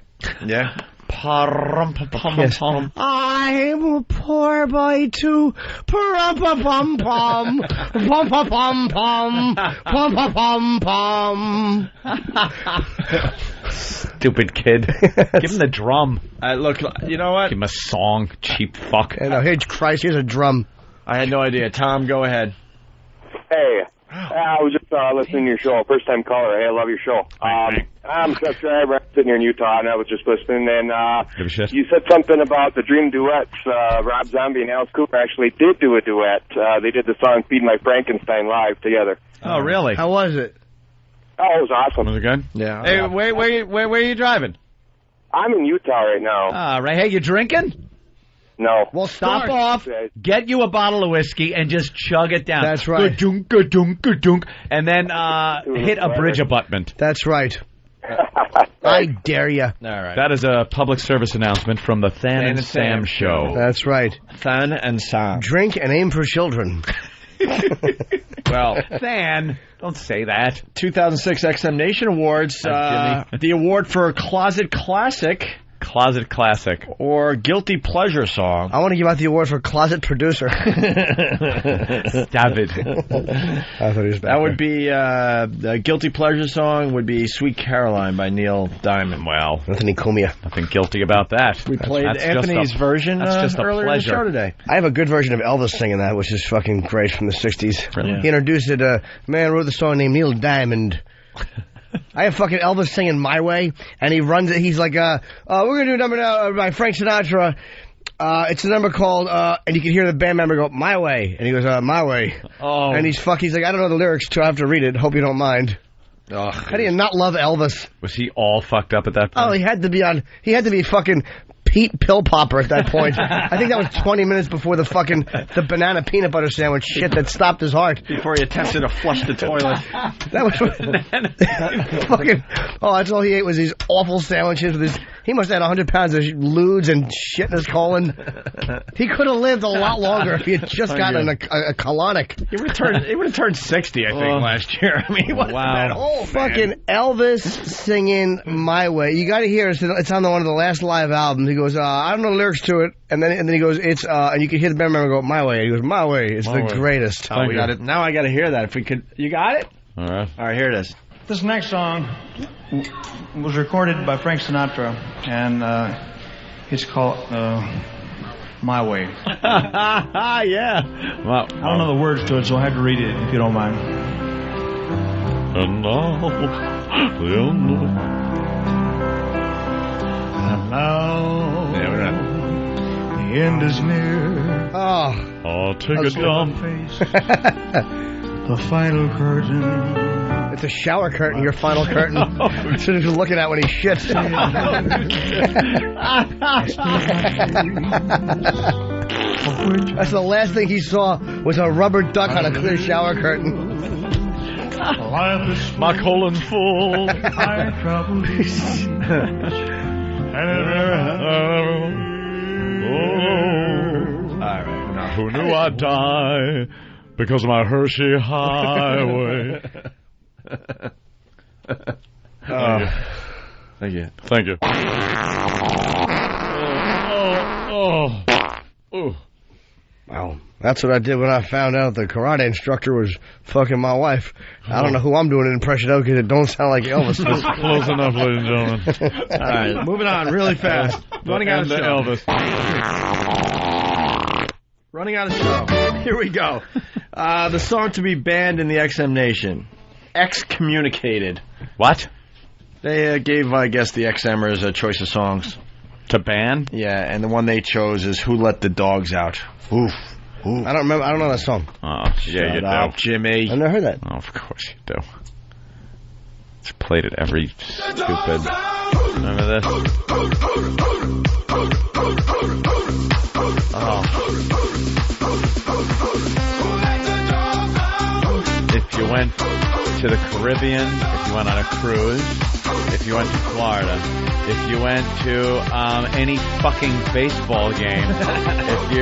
J: yeah.
H: Yes. I'm a poor boy too. Pum-pum-pum-pum. Pum-pum-pum-pum. Pum-pum-pum-pum.
V: Stupid kid. Give him the drum.
J: Look, you know what?
V: Give him a song, cheap fuck.
H: And here, Christ, here's a drum.
J: I had no idea. Tom, go ahead.
C: Hey, I was just listening to your show. First time caller. Hey, I love your show. I'm a truck driver. I'm sitting here in Utah, and I was just listening. And you said something about the Dream Duets. Rob Zombie and Alice Cooper actually did do a duet. They did the song "Feed My Frankenstein" live together.
V: Oh, really?
H: How was it?
C: Oh, it was awesome.
V: Was it good?
J: Yeah.
V: Hey, where are you driving?
C: I'm in Utah right now.
V: Right. Hey, you drinking?
C: No.
V: Well, stop off, get you a bottle of whiskey, and just chug it down.
H: That's right.
V: Ga-dunk, ga-dunk, ga-dunk, and then hit a bridge abutment.
H: That's right. I dare you.
J: All right.
V: That is a public service announcement from the Than and Sam show.
H: That's right.
J: Than and Sam.
H: Drink and aim for children.
V: Well, Than, don't say that.
J: 2006 XM Nation Awards. The award for Closet Classic.
V: Closet Classic.
J: Or Guilty Pleasure Song.
H: I want to give out the award for Closet Producer.
V: David.
H: I thought he was back
J: That would be, the Guilty Pleasure Song would be Sweet Caroline by Neil Diamond.
V: Well,
H: Anthony Cumia.
V: Nothing guilty about that.
J: We played Anthony's version earlier in the show today.
H: I have a good version of Elvis singing that, which is fucking great from the 60s.
V: Really?
H: He introduced it, a man wrote the song named Neil Diamond. I have fucking Elvis singing My Way, and he runs it. He's like, we're going to do a number now by Frank Sinatra. It's a number called, and you can hear the band member go, My Way. And he goes, My Way.
V: Oh.
H: And he's like, I don't know the lyrics, so I have to read it. Hope you don't mind. How do you not love Elvis?
V: Was he all fucked up at that point?
H: Oh, he had to be fucking Pete Pill Popper at that point. I think that was 20 minutes before the banana peanut butter sandwich shit that stopped his heart.
J: Before he attempted to flush the toilet.
H: That was fucking. Oh, that's all he ate was these awful sandwiches with his. He must have had 100 pounds of lewds and shit in his colon. He could have lived a lot longer if he had just gotten a colonic.
J: He would have turned 60, I think, last year. I mean, he wasn't that old,
H: fucking Elvis singing My Way. You got to hear it. It's on one of the last live albums. He goes, I don't know the lyrics to it, and then he goes, it's and you can hear the band member go, My Way. He goes, My Way. It's the greatest.
J: Oh, we got it. Now I got to hear that. If we could, you got it.
V: All right.
J: All right, here it is.
F: This next song was recorded by Frank Sinatra, and it's called My Way.
V: Yeah. Well,
F: I don't know the words to it, so I have to read it if you don't mind.
I: And now,
F: the end is near.
H: Oh.
I: I'll take a dump.
F: The final curtain.
H: It's a shower curtain, your final curtain. That's what he's looking at when he shits. That's the last thing he saw was a rubber duck on a clear shower curtain.
I: My colon full. Who knew I'd die because of my Hershey Highway?
V: Thank you.
I: Thank you.
H: Wow. That's what I did when I found out the karate instructor was fucking my wife. I don't know who I'm doing an impression of because it don't sound like Elvis.
I: That's close enough, ladies and gentlemen.
J: All right, moving on really fast. Running out of show.
I: Elvis.
J: Running out of show. Here we go. The song to be banned in the XM Nation. Excommunicated.
V: What?
J: They gave, I guess, the XMers a choice of songs.
V: To ban?
J: Yeah, and the one they chose is Who Let the Dogs Out. Oof. Ooh.
H: I don't know that song.
V: Oh, yeah, you do.
J: Up, Jimmy.
H: I never heard that.
V: Oh, of course you do. It's played at every stupid... Remember this? Oh. If you went to the Caribbean, if you went on a cruise, if you went to Florida, if you went to any fucking baseball game, if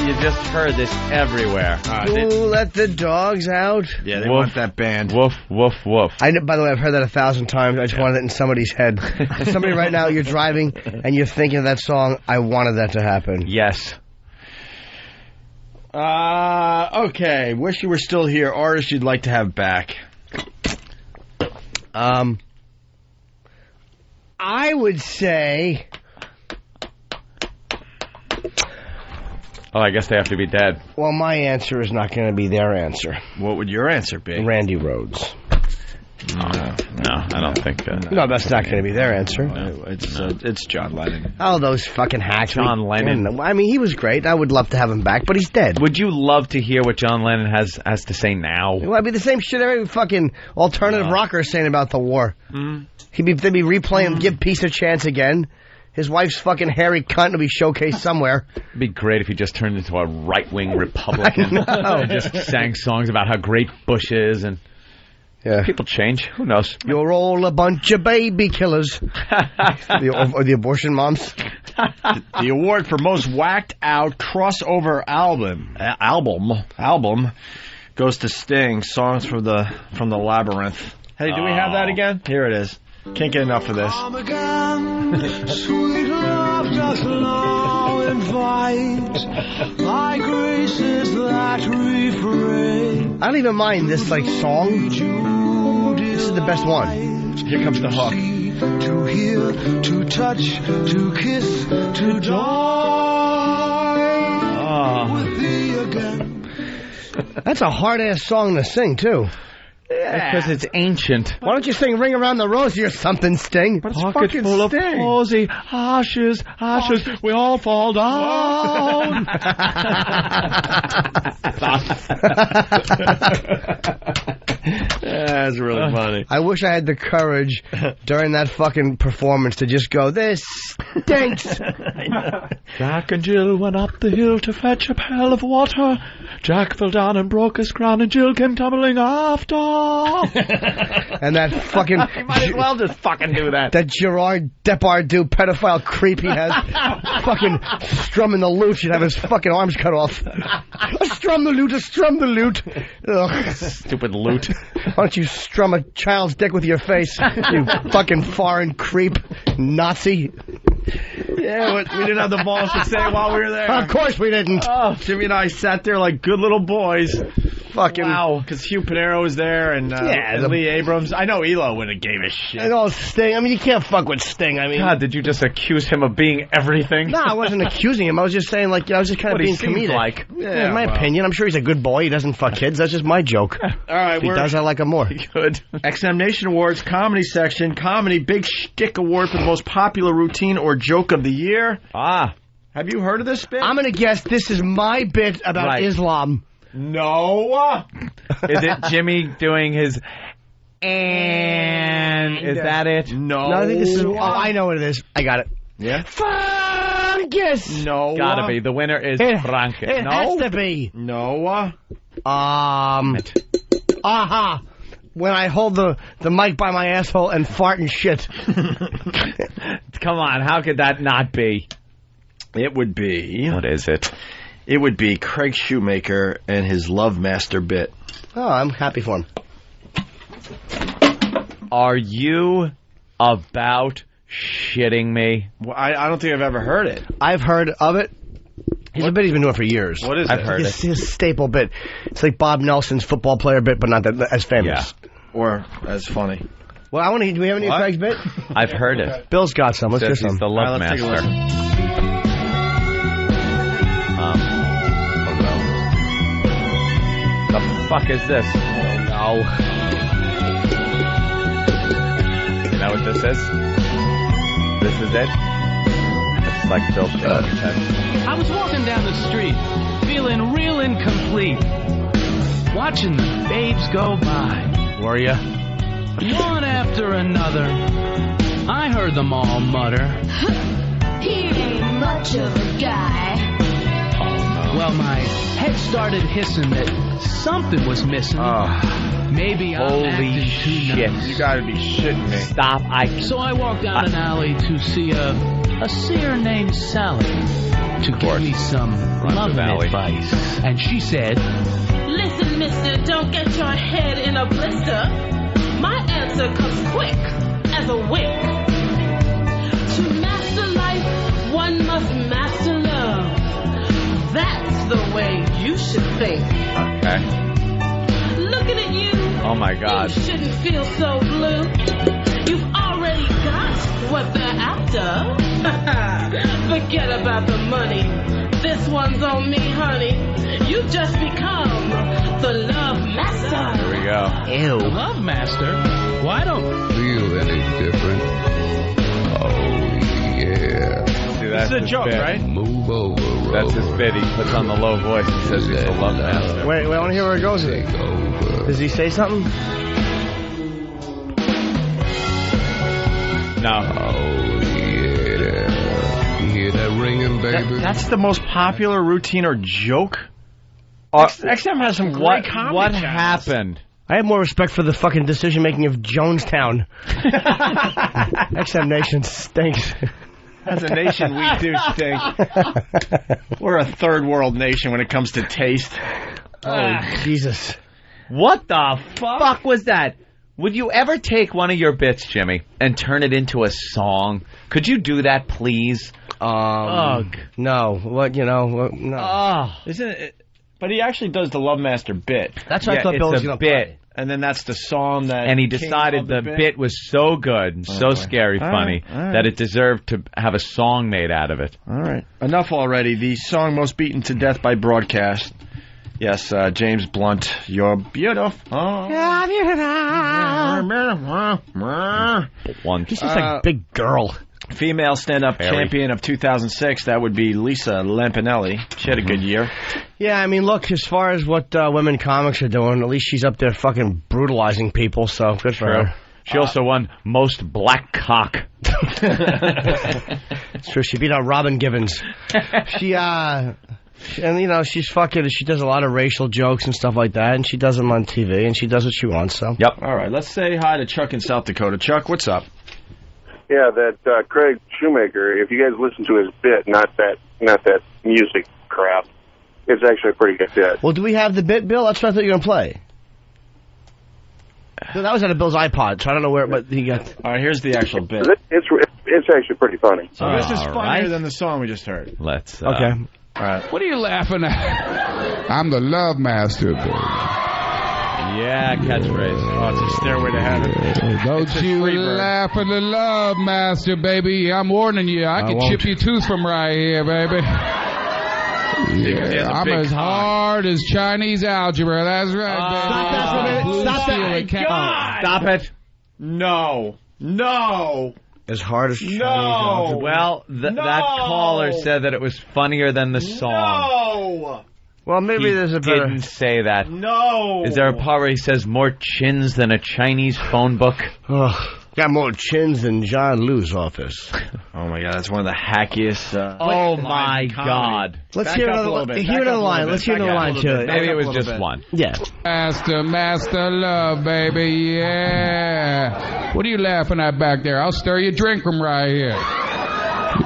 V: you just heard this everywhere.
H: Let the dogs out.
J: Yeah, they want that band.
V: Woof, woof, woof.
H: By the way, I've heard that 1,000 times. I just wanted it in somebody's head. Somebody right now, you're driving and you're thinking of that song. I wanted that to happen.
V: Yes.
J: Okay. Wish you were still here. Artists you'd like to have back.
H: I would say...
V: Oh, I guess they have to be dead.
H: Well, my answer is not going to be their answer.
J: What would your answer be?
H: Randy Rhoads.
V: No, I don't think that.
H: No, that's not going to be their answer.
J: No, it's John Lennon.
H: Oh, those fucking hacks.
V: John Lennon.
H: I mean, he was great. I would love to have him back, but he's dead.
V: Would you love to hear what John Lennon has to say now?
H: Well, it'd be the same shit every fucking alternative rocker is saying about the war. They'd be replaying Give Peace a Chance again. His wife's fucking hairy cunt will be showcased somewhere.
V: It'd be great if he just turned into a right-wing Republican. And just sang songs about how great Bush is and...
H: Yeah.
V: People change. Who knows?
H: You're all a bunch of baby killers. or the abortion moms.
J: The award for most whacked out crossover album goes to Sting. Songs from the Labyrinth. Hey, do we have that again? Here it is. Can't get enough of this.
G: Sweet love does now invite my graces that refrain.
H: I don't even mind this song. This is the best one.
J: Here comes the hook.
G: To hear, to touch, to kiss, to die with thee again.
H: That's a hard ass song to sing too.
V: Yeah. Because it's ancient.
H: Why don't you sing Ring Around the Rosie or something, Sting?
V: But it's pocket full of posy, ashes, we all fall down.
J: That's really funny.
H: I wish I had the courage during that fucking performance to just go, this stinks.
V: Jack and Jill went up the hill to fetch a pail of water. Jack fell down and broke his crown, and Jill came tumbling after.
H: And that fucking...
J: You might as well just fucking do that.
H: That Gerard Depardieu pedophile creep he has fucking strumming the lute. He'd have his fucking arms cut off. Strum the lute. Ugh.
V: Stupid lute.
H: Why don't you strum a child's dick with your face, you fucking foreign creep, Nazi?
J: Yeah, we didn't have the balls to say it while we were there.
H: Of course we didn't.
J: Oh, Jimmy and I sat there like good little boys.
H: fucking...
J: Wow, because Hugh Pinero was there and, and Lee Abrams. I know Elo wouldn't have gave a shit.
H: And all Sting. I mean, you can't fuck with Sting. I mean...
V: God, did you just accuse him of being everything?
H: No, I wasn't accusing him. I was just saying, like, I was just kind of being comedic.
V: Like.
H: Yeah, in my opinion. I'm sure he's a good boy. He doesn't fuck kids. That's just my joke.
J: All right,
H: if he does, I like him more.
V: Good.
J: XM Nation Awards, comedy section. Comedy, Big Shtick Award for the most popular routine or joke of the year. Have you heard of this bit?
H: I'm going to guess this is my bit about Islam.
J: No.
V: Is it Jimmy doing his... And is that it?
J: No.
H: I think this is... Oh, I know what it is. I got it.
J: Yeah?
H: Fungus!
J: No.
V: Gotta be. The winner is Frank.
H: It has to be.
J: No.
H: Aha. When I hold the mic by my asshole and fart and shit.
V: Come on, how could that not be?
J: It would be...
V: What is it?
J: It would be Craig Shoemaker and his Love Master bit.
H: Oh, I'm happy for him.
V: Are you about shitting me?
J: Well, I don't think I've ever heard it.
H: I've heard of it. He's a bit he's been doing for years.
J: What is it?
V: I've heard it.
H: His staple bit. It's like Bob Nelson's football player bit, but not that as famous.
V: Yeah.
J: Or as funny.
H: Well, I want to. Do we have any of Craig's bit?
V: I've heard it.
H: Bill's got some. Let's hear
V: Says
H: some.
V: he's the Love
J: Let's take a
V: Master. The fuck is this?
H: No.
V: You know what this is? This is it? It's like Bill shaking his head.
L: I was walking down the street, feeling real incomplete, watching the babes go by.
H: Were ya?
L: One after another, I heard them all mutter.
Q: He ain't much of a guy.
L: Well, my head started hissing that something was missing. Maybe I'm
V: Holy
L: acting
V: shit.
L: too nice.
J: You gotta be shitting me.
V: Stop.
L: So I walked down an alley to see a seer named Sally to give me some loving advice. And she said,
Q: Listen, mister, don't get your head in a blister. My answer comes quick as a wick. To master life, one must master love. That's the way you should think.
V: Okay.
Q: Looking at you,
V: Oh my God.
Q: you shouldn't feel so blue. You've already got what they're after. Forget about the money. This one's on me, honey. You've just become the Love Master.
V: Here we go.
L: Ew. The Love Master? Why don't...
T: Feel any different? Oh, yeah.
V: See, that's
J: This is a
V: his
J: joke,
V: bit.
J: right?
T: Move over,
V: That's his bit. He puts on the low voice and says he's the Love Master.
H: Wait, I want to hear where it goes.
T: Take over.
H: Does he say something?
V: No.
T: Oh, yeah. You hear that ringing, baby?
J: That's the most popular routine or joke? XM has some great comedy
V: What
J: channels.
V: happened?
H: I have more respect for the fucking decision making of Jonestown. XM Nation stinks.
J: As a nation, we do stink. We're a third world nation when it comes to taste.
H: Oh, Jesus.
V: What the fuck was that? Would you ever take one of your bits, Jimmy, and turn it into a song? Could you do that, please?
H: No. What, no.
J: Isn't it? But he actually does the Love Master bit.
H: That's what I thought Bill was going to
V: bit.
J: And then that's the song that...
V: And he
J: came
V: decided
J: out of
V: the bit was so good and so scary funny that it deserved to have a song made out of it.
J: All right. Enough already. The song most beaten to death by broadcast. Yes, James Blunt, you're beautiful.
H: He's just like big girl.
J: Female stand-up champion of 2006, that would be Lisa Lampanelli. She had a good year.
H: Yeah, I mean, look, as far as what women comics are doing, at least she's up there fucking brutalizing people, so good for her.
V: She also won most black cock.
H: It's true, she beat out Robin Givens. And, you know, she's fucking, she does a lot of racial jokes and stuff like that, and she does them on TV, and she does what she wants, so.
J: Yep. All right, let's say hi to Chuck in South Dakota. Chuck, what's up?
C: Yeah, that Craig Shoemaker, if you guys listen to his bit, not that music crap, it's actually a pretty good bit.
H: Well, do we have the bit, Bill? That's what I thought you were going to play. So that was out of Bill's iPod, so I don't know where, but he got...
J: All right, here's the actual bit.
C: It's actually pretty funny.
J: So this is funnier than the song we just heard.
V: Let's...
H: Okay.
J: All right.
U: What are you laughing at? I'm the Love Master, baby.
V: Yeah, catchphrase.
K: Oh, it's a stairway to heaven.
M: Don't you laugh at the love, master, baby. I'm warning you. I can chip your tooth from right here, baby. Yeah, I'm as hard as Chinese algebra. That's right, baby.
V: Stop that. Stop it. No.
H: As hard as Chinese
V: algebra. Well, that caller said that it was funnier than the song.
K: No.
H: Well, maybe there's a better...
V: didn't say that.
K: No.
V: Is there a part where he says more chins than a Chinese phone book?
H: Got more chins than John Liu's office.
J: Oh, my God. That's one of the hackiest...
V: oh, my God.
H: Let's hear another line. Hear another line. Let's hear another line, too.
V: Maybe it was just one.
H: Yeah.
M: Master love, baby, yeah. What are you laughing at back there? I'll stir your drink from right here.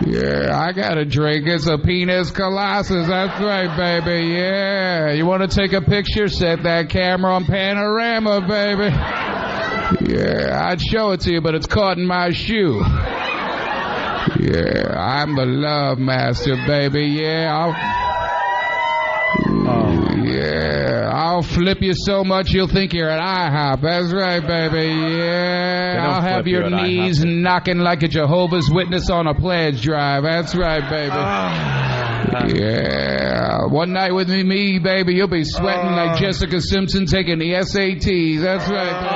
M: Yeah, I got a drink. It's a penis colossus. That's right, baby. Yeah. You want to take a picture? Set that camera on panorama, baby. Yeah, I'd show it to you, but it's caught in my shoe. Yeah, I'm the love master, baby. Yeah, I'll flip you so much you'll think you're at IHOP. That's right, baby. Yeah, I'll have your knees knocking like a Jehovah's Witness on a pledge drive. That's right, baby. Yeah, one night with me, baby, you'll be sweating like Jessica Simpson taking the SATs. That's right, baby.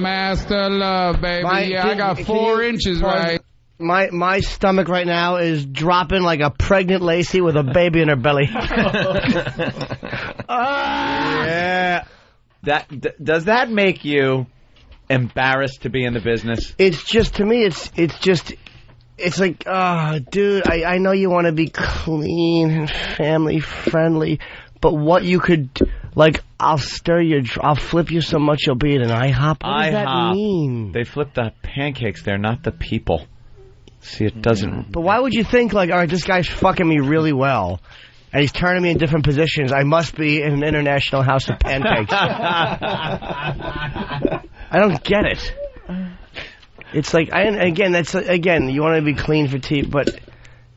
M: Master love, baby. I got 4 inches, right?
H: My stomach right now is dropping like a pregnant Lacey with a baby in her belly.
V: Yeah. Does that make you embarrassed to be in the business?
H: It's just, to me, it's like, dude, I know you want to be clean and family friendly, but what you could, like, I'll flip you so much you'll be at an IHOP. What does that mean?
V: They flip the pancakes. They're not the people. See, it doesn't...
H: But why would you think, like, all right, this guy's fucking me really well, and he's turning me in different positions. I must be in an international house of pancakes. I don't get it. It's like, again, you want to be clean for teeth, but...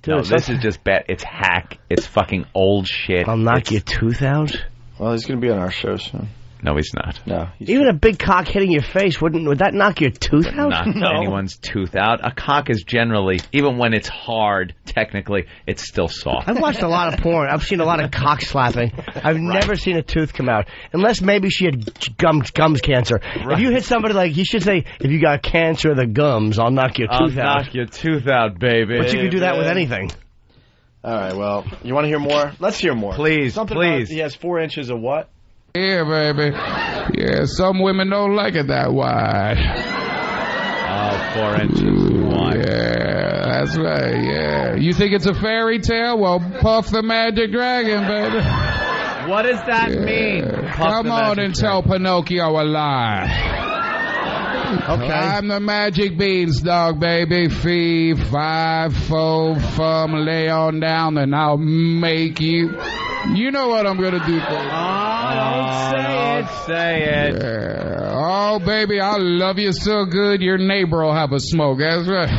H: Dude,
V: no, this is just bad. It's hack. It's fucking old shit.
H: I'll knock your tooth out?
J: Well, he's going to be on our show soon.
V: No, he's not.
J: No.
H: Even a big cock hitting your face, would that knock your tooth out?
V: Knock anyone's tooth out. A cock is generally, even when it's hard, technically, it's still soft.
H: I've watched a lot of porn. I've seen a lot of cock slapping. I've never seen a tooth come out. Unless maybe she had gums cancer. Right. If you hit somebody, like, you should say, if you got cancer of the gums, I'll knock your tooth out.
V: I'll knock your tooth out, baby.
H: But you can do that with anything.
J: All right, well, you want to hear more? Let's hear more.
V: Please, please.
J: He has 4 inches of what?
M: Yeah, baby. Yeah, some women don't like it that wide.
V: Oh, 4 inches wide.
M: Yeah, that's right, yeah. You think it's a fairy tale? Well, Puff the Magic Dragon, baby.
V: What does that mean?
M: Come on and tell Pinocchio a lie. Okay. I'm the magic beanstalk, baby. Fee, 5, 4, fum, lay on down, then I'll make you. You know what I'm gonna do for you.
V: Don't say it.
M: Yeah. Oh, baby, I love you so good, your neighbor will have a smoke. That's right.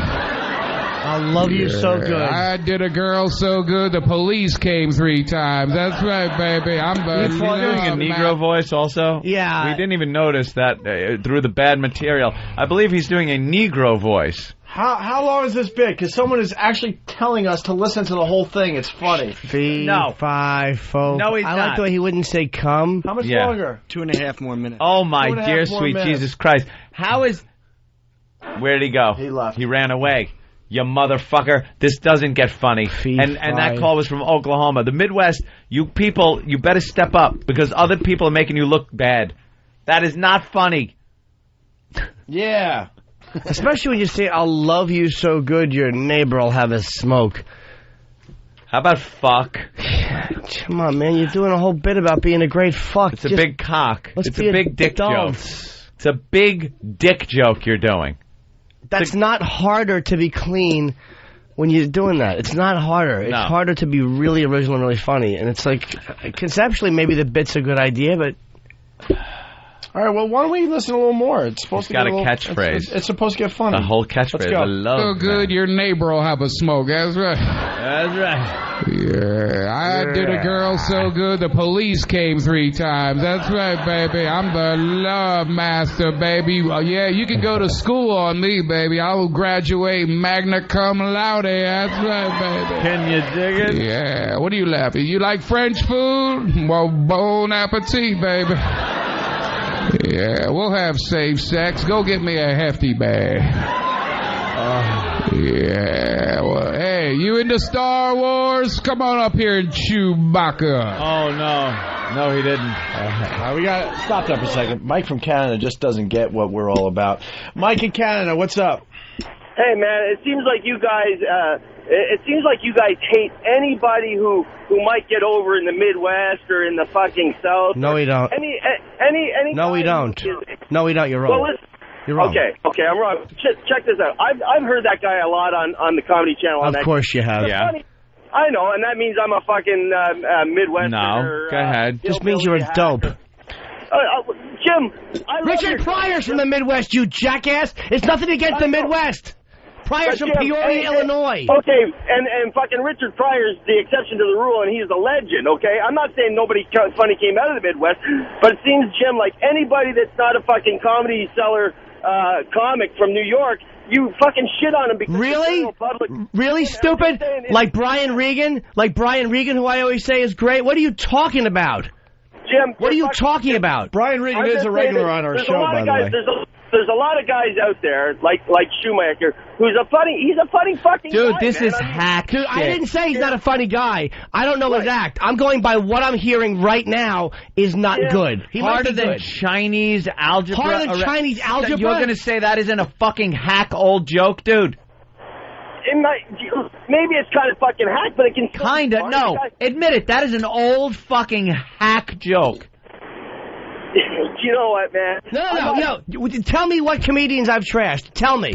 H: I love you so good.
M: I did a girl so good, the police came 3 times. That's right, baby. I'm
V: He's doing a Negro voice also?
H: Yeah.
V: We didn't even notice that through the bad material. I believe he's doing a Negro voice.
J: How long has this been? Because someone is actually telling us to listen to the whole thing. It's funny.
H: 5, 4.
V: No, he's
H: not. I like the way he wouldn't say come.
J: How much longer?
K: 2.5 more minutes.
V: Oh, my dear sweet Jesus Christ. How is... Where did he go?
J: He left.
V: He ran away. You motherfucker. This doesn't get funny. And that call was from Oklahoma. The Midwest, you people, you better step up because other people are making you look bad. That is not funny.
J: Yeah.
H: Especially when you say, I'll love you so good your neighbor will have a smoke.
V: How about fuck?
H: Come on, man. You're doing a whole bit about being a great fuck.
V: It's a big cock. It's a big dick joke. It's a big dick joke you're doing.
H: That's not harder to be clean when you're doing that. It's not harder. It's harder to be really original and really funny. And it's like, conceptually, maybe the bit's a good idea, but...
D: All right, well, why don't we listen a little more? It's supposed
V: He's got
D: to get
V: a catchphrase.
D: It's supposed to get funny.
V: The whole catchphrase.
D: Let's go.
V: I love
M: So good,
V: that.
M: your neighbor will have a smoke. That's right.
V: That's right.
M: Yeah, I did a girl so good the police came 3 times. That's right, baby. I'm the love master, baby. Yeah, you can go to school on me, baby. I will graduate magna cum laude. That's right, baby.
V: Can you dig it?
M: Yeah. What are you laughing? You like French food? Well, bon appetit, baby. Yeah, we'll have safe sex. Go get me a hefty bag. Yeah, well, hey, you into Star Wars? Come on up here and Chewbacca.
V: Oh, no. No, he didn't.
D: We got to stop that for a second. Mike from Canada just doesn't get what we're all about. Mike in Canada, what's up?
S: Hey, man, it seems like you guys hate anybody who might get over in the Midwest or in the fucking South.
H: No, we don't.
S: Any
H: No, we don't. No, we don't. You're wrong.
S: Well, listen.
H: You're wrong.
S: Okay, I'm wrong. Check this out. I've heard that guy a lot on the Comedy Channel.
H: Of course you have.
S: Yeah. I know, and that means I'm a fucking Midwesterner.
V: No, go ahead.
H: Just means you're a dope.
S: Jim,
H: Richard Pryor's from the Midwest, you jackass. It's nothing against the Midwest. Pryor's from Peoria, Illinois.
S: Okay, and fucking Richard Pryor's the exception to the rule, and he's a legend, okay? I'm not saying nobody funny came out of the Midwest, but it seems, Jim, like anybody that's not a fucking comedy seller comic from New York, you fucking shit on him because...
H: Really stupid? Like Brian Regan? Like Brian Regan, who I always say is great? What are you talking about?
S: Jim,
H: what are you talking about?
D: Brian Regan is a regular on our show, by the way.
S: There's a lot of guys out there, like Schumacher, he's a funny fucking
H: Dude,
S: guy,
H: this
S: man.
H: is hack. Dude, I didn't say he's not a funny guy. I don't know his act. I'm going by what I'm hearing right now is not good. He
V: Harder
H: might be
V: than
H: good.
V: Chinese algebra.
H: Harder than Chinese algebra?
V: You're going to say that isn't a fucking hack old joke, dude?
S: Maybe it's kind of fucking hack, but it can...
V: Kinda, no. Admit it, that is an old fucking hack joke.
S: You know what, man?
H: No. Tell me what comedians I've trashed. Tell me.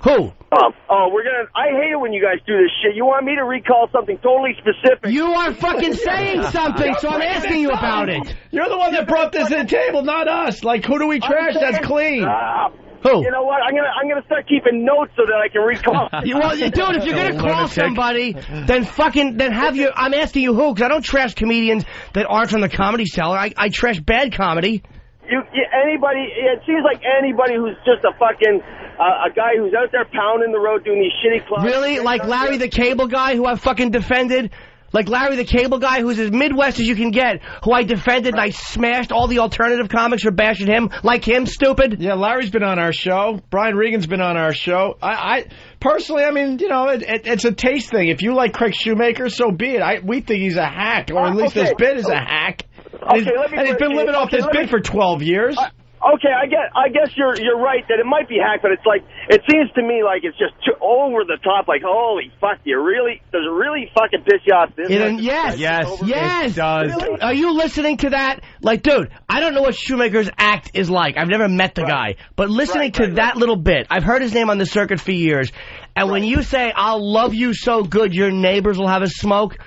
H: Who?
S: I hate it when you guys do this shit. You want me to recall something totally specific?
H: You are fucking saying something, so I'm asking you about it.
D: You're the one that brought this to the table, not us. Like, who do we trash? That's clean.
H: Who?
S: You know what? I'm gonna start keeping notes so that I can recall.
H: Well, dude, if you're gonna call somebody, then have you. I'm asking you who, because I don't trash comedians that aren't from the Comedy Cellar. I trash bad comedy.
S: Anybody? It seems like anybody who's just a fucking a guy who's out there pounding the road doing these shitty clubs.
H: Really? Like Larry the Cable Guy, who I fucking defended? Like Larry the Cable Guy, who's as Midwest as you can get, who I defended and I smashed all the alternative comics for bashing him? Like him, stupid?
D: Yeah, Larry's been on our show. Brian Regan's been on our show. I personally, I mean, you know, it's a taste thing. If you like Craig Shoemaker, so be it. We think he's a hack, or at least this bit is a hack. And he's been living off this bit for 12 years.
S: Okay, I guess you're right that it might be hacked, but it's like it seems to me like it's just too over the top. Like, holy fuck, does it really fucking piss you off?
H: Yes,
V: it does.
H: Really? Are you listening to that? Like, dude, I don't know what Shoemaker's act is like. I've never met the guy, but listening to that little bit, I've heard his name on the circuit for years. And when you say, "I'll love you so good, your neighbors will have a smoke."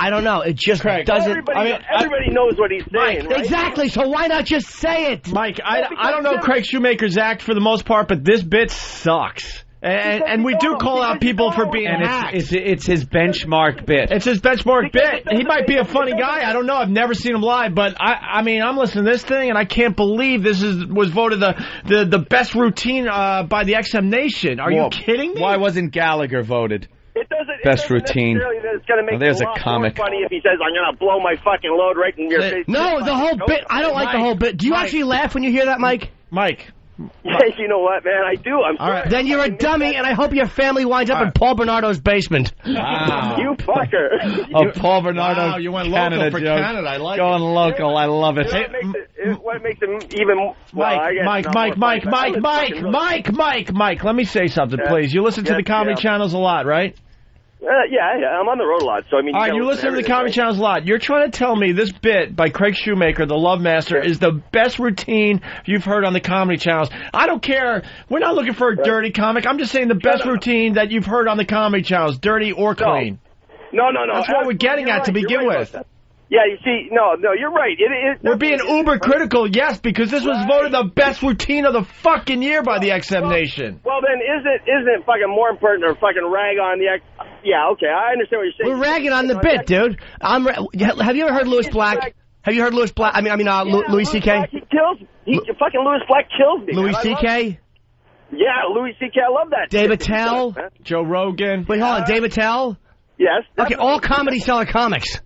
H: I don't know. It just doesn't...
S: Everybody knows what he's saying, right?
H: Exactly, so why not just say it?
D: Mike, I don't know Craig Shoemaker's act for the most part, but this bit sucks. And we do call out people for being hacked.
V: It's his benchmark bit.
D: It's his benchmark bit. He might be a funny guy. I don't know. I've never seen him live, but I mean, I'm listening to this thing, and I can't believe this was voted the best routine by the XM Nation. Are you kidding me?
V: Why wasn't Gallagher voted? Best routine.
S: It's gonna make
V: there's
S: it
V: a
S: lot
V: comic.
S: more funny if he says, "I'm gonna blow my fucking load right in your face."
H: No, the whole bit. I don't like the whole bit. Do you actually laugh when you hear that, Mike?
D: Mike.
S: You know what, man? I do. I'm sorry.
H: Then you're a dummy, and I hope your family winds up in Paul Bernardo's basement.
S: Wow. You fucker.
V: Paul Bernardo.
D: Wow, you went
V: Canada
D: local for
V: joke.
D: Canada. I like
V: Going local. I love it.
S: What makes it even...
D: Mike, let me say something, please. You listen to the comedy channels a lot, right?
S: Yeah, I'm on the road a lot, so I mean...
D: All right, you listen to the comedy channels a lot. You're trying to tell me this bit by Craig Shoemaker, the Love Master, is the best routine you've heard on the comedy channels. I don't care. We're not looking for a dirty comic. I'm just saying the best routine that you've heard on the comedy channels, dirty or clean.
S: No.
D: That's what we're getting at to begin with.
S: Yeah, you see, no, you're right.
D: We're being uber critical, yes, because this was voted the best routine of the fucking year by the XM Nation.
S: Well, then isn't it fucking more important to fucking rag on the Yeah, okay, I understand what you're saying.
H: We're ragging on the bit, dude. Have you ever heard Louis Black? Have you heard Louis Black? Louis C.K.?
S: He kills. Fucking Louis Black kills me.
H: Louis C.K.?
S: Yeah, Louis C.K. I love that.
H: Dave Attell?
D: Joe Rogan?
H: Wait, hold on. Dave Attell?
S: Yes.
H: Okay, all Comedy Cellar comics.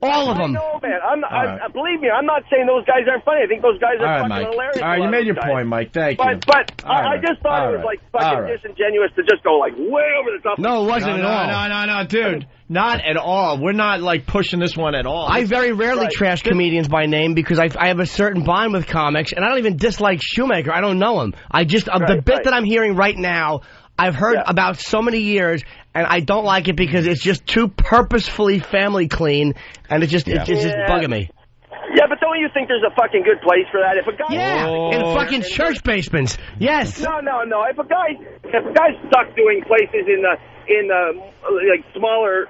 H: All of them.
S: I know, man. Believe me, I'm not saying those guys aren't funny. I think those guys are fucking
D: Mike.
S: hilarious.
D: All right, you made your point, Mike. Thank you.
S: But I just thought it was like fucking disingenuous to just go like way over the top.
H: No, it wasn't at all.
D: No, dude. Not at all. We're not like pushing this one at all.
H: I very rarely trash comedians by name because I have a certain bond with comics, and I don't even dislike Shoemaker. I don't know him. I just the bit that I'm hearing right now, I've heard about so many years, and I don't like it because it's just too purposefully family clean, and it's just bugging me.
S: Yeah, but don't you think there's a fucking good place for that? If a guy
H: in fucking church basements. Yes.
S: No. If a guy's stuck doing places in like smaller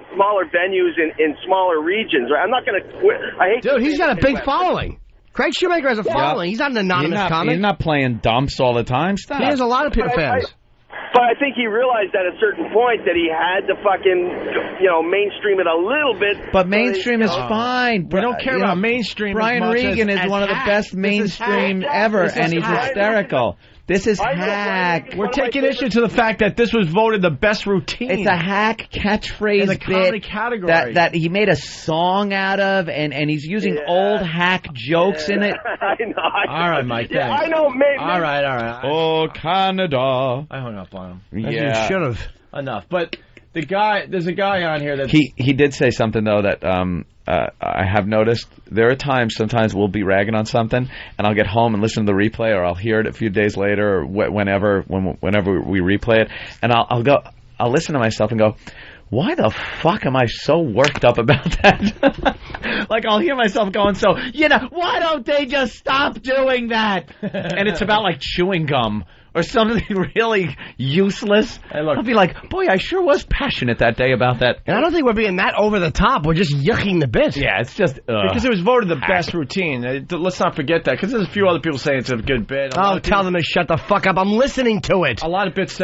S: venues in smaller regions, right? I'm not gonna quit. I hate.
H: Dude, he's got a big following. Craig Shoemaker has a following. He's not an anonymous comic.
V: He's not playing dumps all the time. Stop.
H: He has a lot of fans.
S: But I think he realized at a certain point that he had to fucking, mainstream it a little bit.
V: But mainstream is fine.
D: We don't care about mainstream.
V: Brian
D: as much
V: Regan
D: as
V: is one of the best mainstream ever, and he's hysterical. This is hack.
D: We're taking issue to the fact that this was voted the best routine.
V: It's a hack catchphrase
D: in the comedy
V: bit
D: category
V: that he made a song out of, and he's using old hack jokes in it.
S: I know.
D: All right, Mike.
S: Yeah,
D: thanks.
S: I know. Maybe.
D: All right.
V: Oh, Canada.
D: I hung up on him.
V: Yeah,
H: you should have.
D: Enough. But there's a guy on here that
V: he did say something though that I have noticed. There are times, sometimes we'll be ragging on something, and I'll get home and listen to the replay, or I'll hear it a few days later, or whenever we replay it, and I'll listen to myself and go, why the fuck am I so worked up about that? Like, I'll hear myself going, why don't they just stop doing that? And it's about like chewing gum or something really useless. I'll be like, boy, I sure was passionate that day about that.
H: And I don't think we're being that over the top. We're just yucking the bit.
V: Yeah, it's just
D: because it was voted the best routine. Let's not forget that, because there's a few other people saying it's a good bit.
H: Tell them to shut the fuck up. I'm listening to it.
D: A lot of people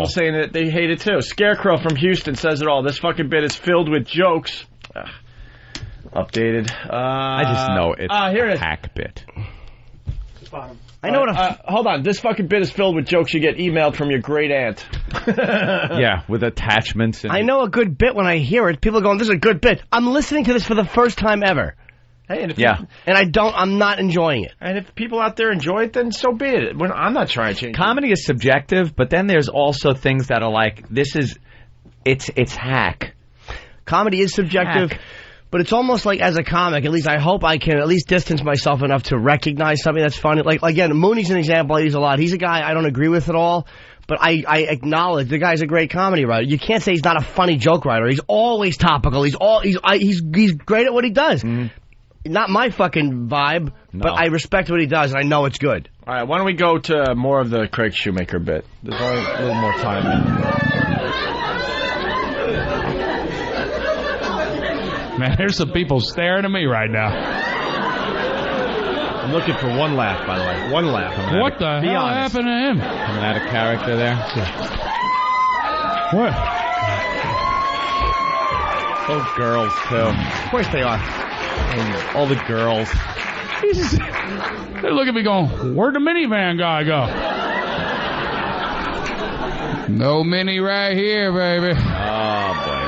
D: saying that they hate it too. Scarecrow from Houston says it all. This fucking bit is filled with jokes. Updated.
V: I just know it's
D: here it is.
V: A hack bit.
H: I know what
D: hold on. This fucking bit is filled with jokes you get emailed from your great aunt.
V: Yeah, with attachments.
H: I know a good bit when I hear it. People are going, this is a good bit. I'm listening to this for the first time ever.
D: Hey, and
H: I'm not enjoying it.
D: And if people out there enjoy it, then so be it. I'm not trying to change
V: Comedy is subjective, but then there's also things that are like, it's hack.
H: Comedy is subjective. Hack. But it's almost like, as a comic, at least I hope I can at least distance myself enough to recognize something that's funny. Like, again, Mooney's an example I use a lot. He's a guy I don't agree with at all, but I acknowledge the guy's a great comedy writer. You can't say he's not a funny joke writer. He's always topical. He's great at what he does. Not my fucking vibe, but I respect what he does, and I know it's good.
D: All right, why don't we go to more of the Craig Shoemaker bit? There's only a little more time.
M: Man, there's some people staring at me right now.
D: I'm looking for one laugh, by the way. One laugh.
M: What the hell happened to him?
V: Coming out of character there.
M: What?
V: Those girls, too.
H: Of course they are.
V: All the girls.
M: Jesus. They look at me going, where'd the minivan guy go? No mini right here, baby.
V: Oh, boy.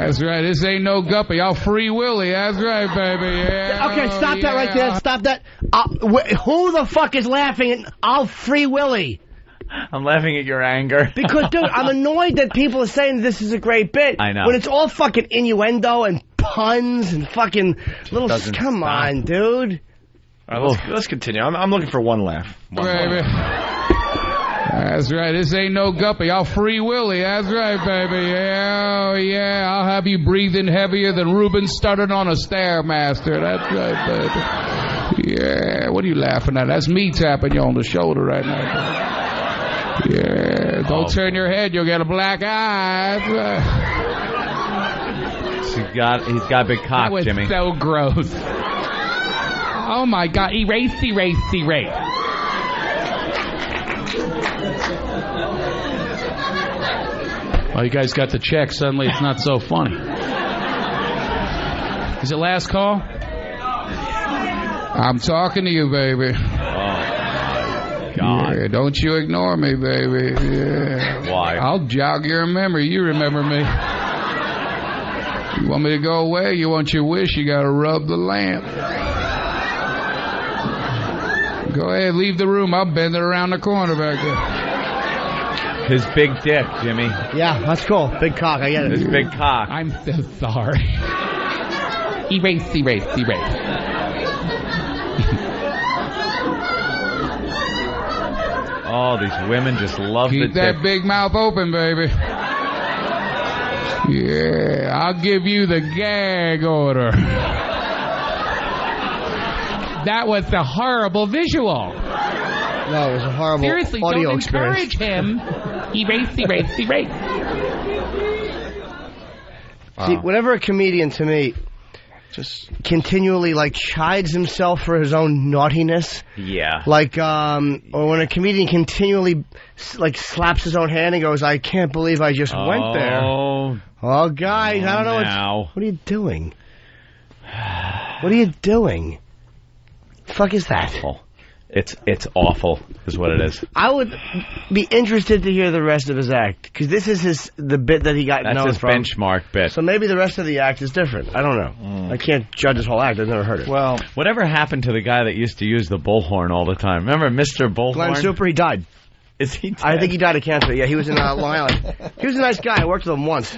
M: That's right. This ain't no guppy. I'll free Willie. That's right, baby. Yeah.
H: Okay, stop that right there. Stop that. Who the fuck is laughing at I'll free Willie?
V: I'm laughing at your anger.
H: Because, dude, I'm annoyed that people are saying this is a great bit.
V: I know.
H: When it's all fucking innuendo and puns and fucking little... Come on, dude.
D: All right, let's continue. I'm looking for one laugh.
M: Baby. That's right. This ain't no guppy. I'll free Willie. That's right, baby. Yeah, yeah. I'll have you breathing heavier than Reuben started on a Stairmaster. That's right, baby. Yeah. What are you laughing at? That's me tapping you on the shoulder right now. Yeah. Don't turn your head. You'll get a black eye. That's right.
V: He's got a big cock,
M: That was
V: Jimmy.
M: so gross. Oh my God! Erase. Well, you guys got the check. Suddenly, it's not so funny. Is it last call? I'm talking to you, baby.
V: God.
M: Yeah, don't you ignore me, baby. Yeah.
V: Why?
M: I'll jog your memory. You remember me. You want me to go away? You want your wish? You gotta rub the lamp. Go ahead, leave the room. I'll bend it around the corner back there.
V: His big dick, Jimmy.
H: Yeah, that's cool. Big cock, I get it.
V: His big cock.
M: I'm so sorry. Erase.
V: Oh, these women just love
M: Keep
V: the
M: that
V: dick.
M: big mouth open, baby. Yeah, I'll give you the gag order. That was a horrible visual.
H: No, it was a horrible
M: Seriously,
H: audio
M: don't
H: experience.
M: encourage him. Erase.
H: See, whenever a comedian, to me, just continually, like, chides himself for his own naughtiness.
V: Yeah.
H: Like, or when a comedian continually, like, slaps his own hand and goes, I can't believe I just went there. Oh, guys, I don't know what are you doing? What are you doing? The fuck is that?
V: It's awful, is what it is.
H: I would be interested to hear the rest of his act, because this is the bit that he got
V: That's
H: known
V: his
H: from.
V: benchmark bit.
H: So maybe the rest of the act is different. I don't know. I can't judge his whole act. I've never heard it.
V: Well, whatever happened to the guy that used to use the bullhorn all the time? Remember Mr. Bullhorn?
H: Glenn Super, he died.
V: Is he dead?
H: I think he died of cancer. Yeah, he was in Long Island. He was a nice guy. I worked with him once.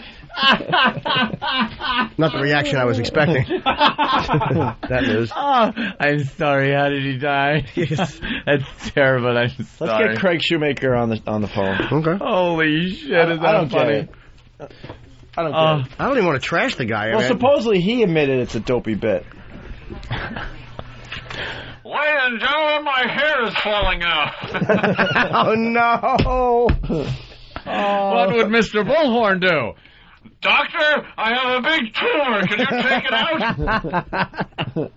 H: Not the reaction I was expecting. That news.
V: Oh, I'm sorry. How did he die?
H: Yes.
V: That's terrible. I'm sorry.
D: Let's get Craig Shoemaker on the phone.
H: Okay.
V: Holy shit! Is
D: I
V: that
D: don't
V: funny?
D: get it. I don't get it.
H: I don't even want to trash the guy.
D: Well, supposedly he admitted it's a dopey bit.
O: Ladies and gentlemen, my hair is falling out.
H: Oh, no.
V: What would Mr. Bullhorn do?
O: Doctor, I have a big tumor. Can you take it out?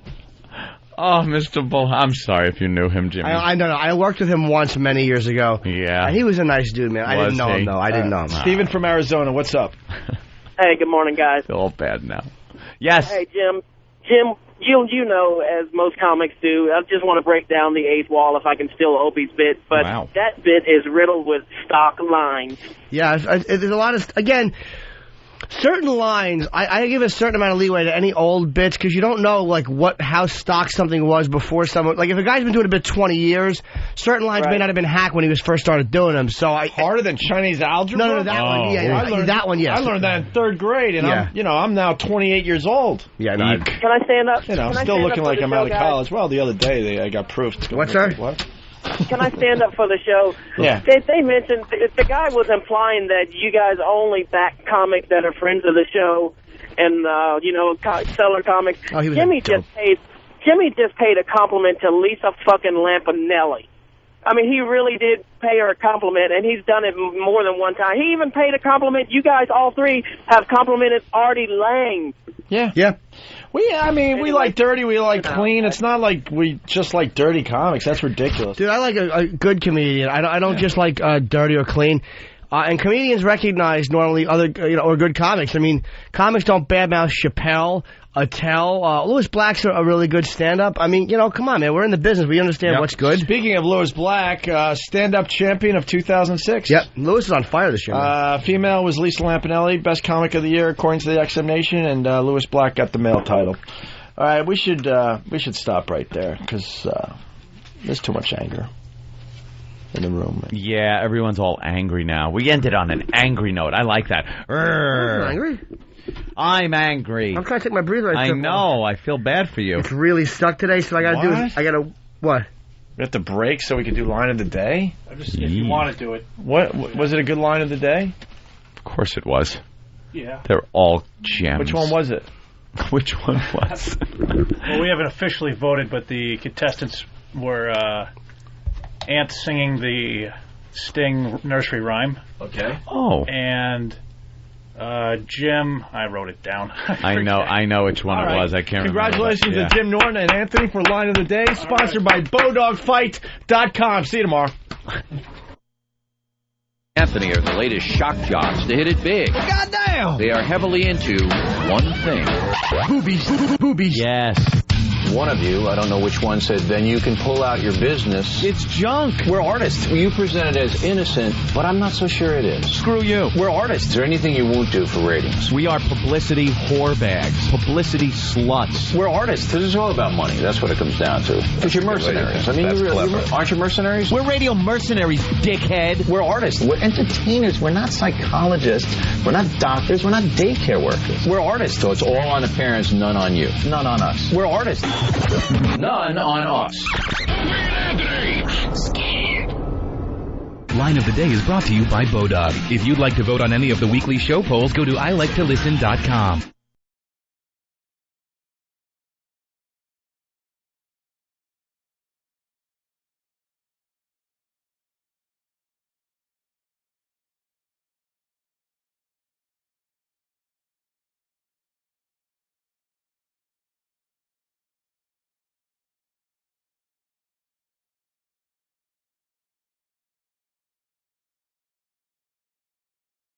V: Oh, Mr. Bull. I'm sorry if you knew him, Jimmy.
H: I don't know. I worked with him once many years ago.
V: Yeah.
H: He was a nice dude, man. I didn't know him, though. I didn't know him.
D: Steven from Arizona, what's up?
U: Hey, good morning, guys.
V: It's all bad now. Yes.
U: Hey, Jim. Jim, you know, as most comics do, I just want to break down the eighth wall if I can steal Opie's bit, but that bit is riddled with stock lines.
H: Yeah, there's a lot of... Again... Certain lines, I give a certain amount of leeway to any old bits because you don't know like how stock something was before someone. Like if a guy's been doing a bit 20 years, certain lines may not have been hacked when he was first started doing them. So harder
D: than Chinese algebra.
H: No, that one. Yeah, that one. Yes,
D: I learned that in third grade, and I'm now 28 years old.
H: Yeah, no,
U: Can I stand up?
D: I'm still looking like I'm out of college. Well, the other day I got proof.
H: What's that?
D: What?
U: Can I stand up for the show?
D: Yeah.
U: They mentioned, the guy was implying that you guys only back comics that are friends of the show and, seller comics.
H: Oh, he was
U: Jimmy just paid a compliment to Lisa fucking Lampanelli. I mean, he really did pay her a compliment, and he's done it more than one time. He even paid a compliment. You guys, all three, have complimented Artie Lang.
D: Yeah.
H: Yeah.
D: We like dirty, we like clean. It's not like we just like dirty comics. That's ridiculous.
H: Dude, I like a good comedian. I don't just like dirty or clean. And comedians recognize normally other, or good comics. I mean, comics don't badmouth Chappelle, Attell. Louis Black's a really good stand-up. I mean, come on, man. We're in the business. We understand what's good.
D: Speaking of Louis Black, stand-up champion of 2006.
H: Yep. Louis is on fire this year.
D: Female was Lisa Lampanelli, best comic of the year according to the XM Nation, and Louis Black got the male title. All right, we should stop right there because there's too much anger in the room.
V: Yeah, everyone's all angry now. We ended on an angry note. I like that.
H: I'm angry.
V: I'm angry.
H: I'm trying to take my breather.
V: I know. I feel bad for you.
H: It's really stuck today, so I got to do is what?
D: We have to break so we can do line of the day?
K: If you want to do it.
D: What was it? A good line of the day?
V: Of course it was.
K: Yeah.
V: They're all gems.
D: Which one was it?
V: Which one was?
K: Well, we haven't officially voted, but the contestants were Ant singing the Sting nursery rhyme.
D: Okay.
V: Oh.
K: And Jim, I wrote it down.
I: I know which one it was. I can't
D: Congratulations
I: remember.
D: to Jim Norton and Anthony for Line of the Day, sponsored by BowDogFight.com. See you tomorrow.
A: Anthony are the latest shock jocks to hit it big.
D: Goddamn!
A: They are heavily into one thing.
H: Boobies.
A: Yes. One of you, I don't know which one, said, then you can pull out your business. It's junk. We're artists. You present it as innocent, but I'm not so sure it is. Screw you. We're artists. Is there anything you won't do for ratings? We are publicity whore bags. Publicity sluts. We're artists. This is all about money. That's what it comes down to. Because you're mercenaries. I mean, aren't you mercenaries? We're radio mercenaries, dickhead. We're artists. We're entertainers. We're not psychologists. We're not doctors. We're not daycare workers. We're artists, so it's all on the parents, none on you. None on us. We're artists. None on us.
P: I'm scared. Line of the Day is brought to you by Bodog. If you'd like to vote on any of the weekly show polls, go to iliketolisten.com.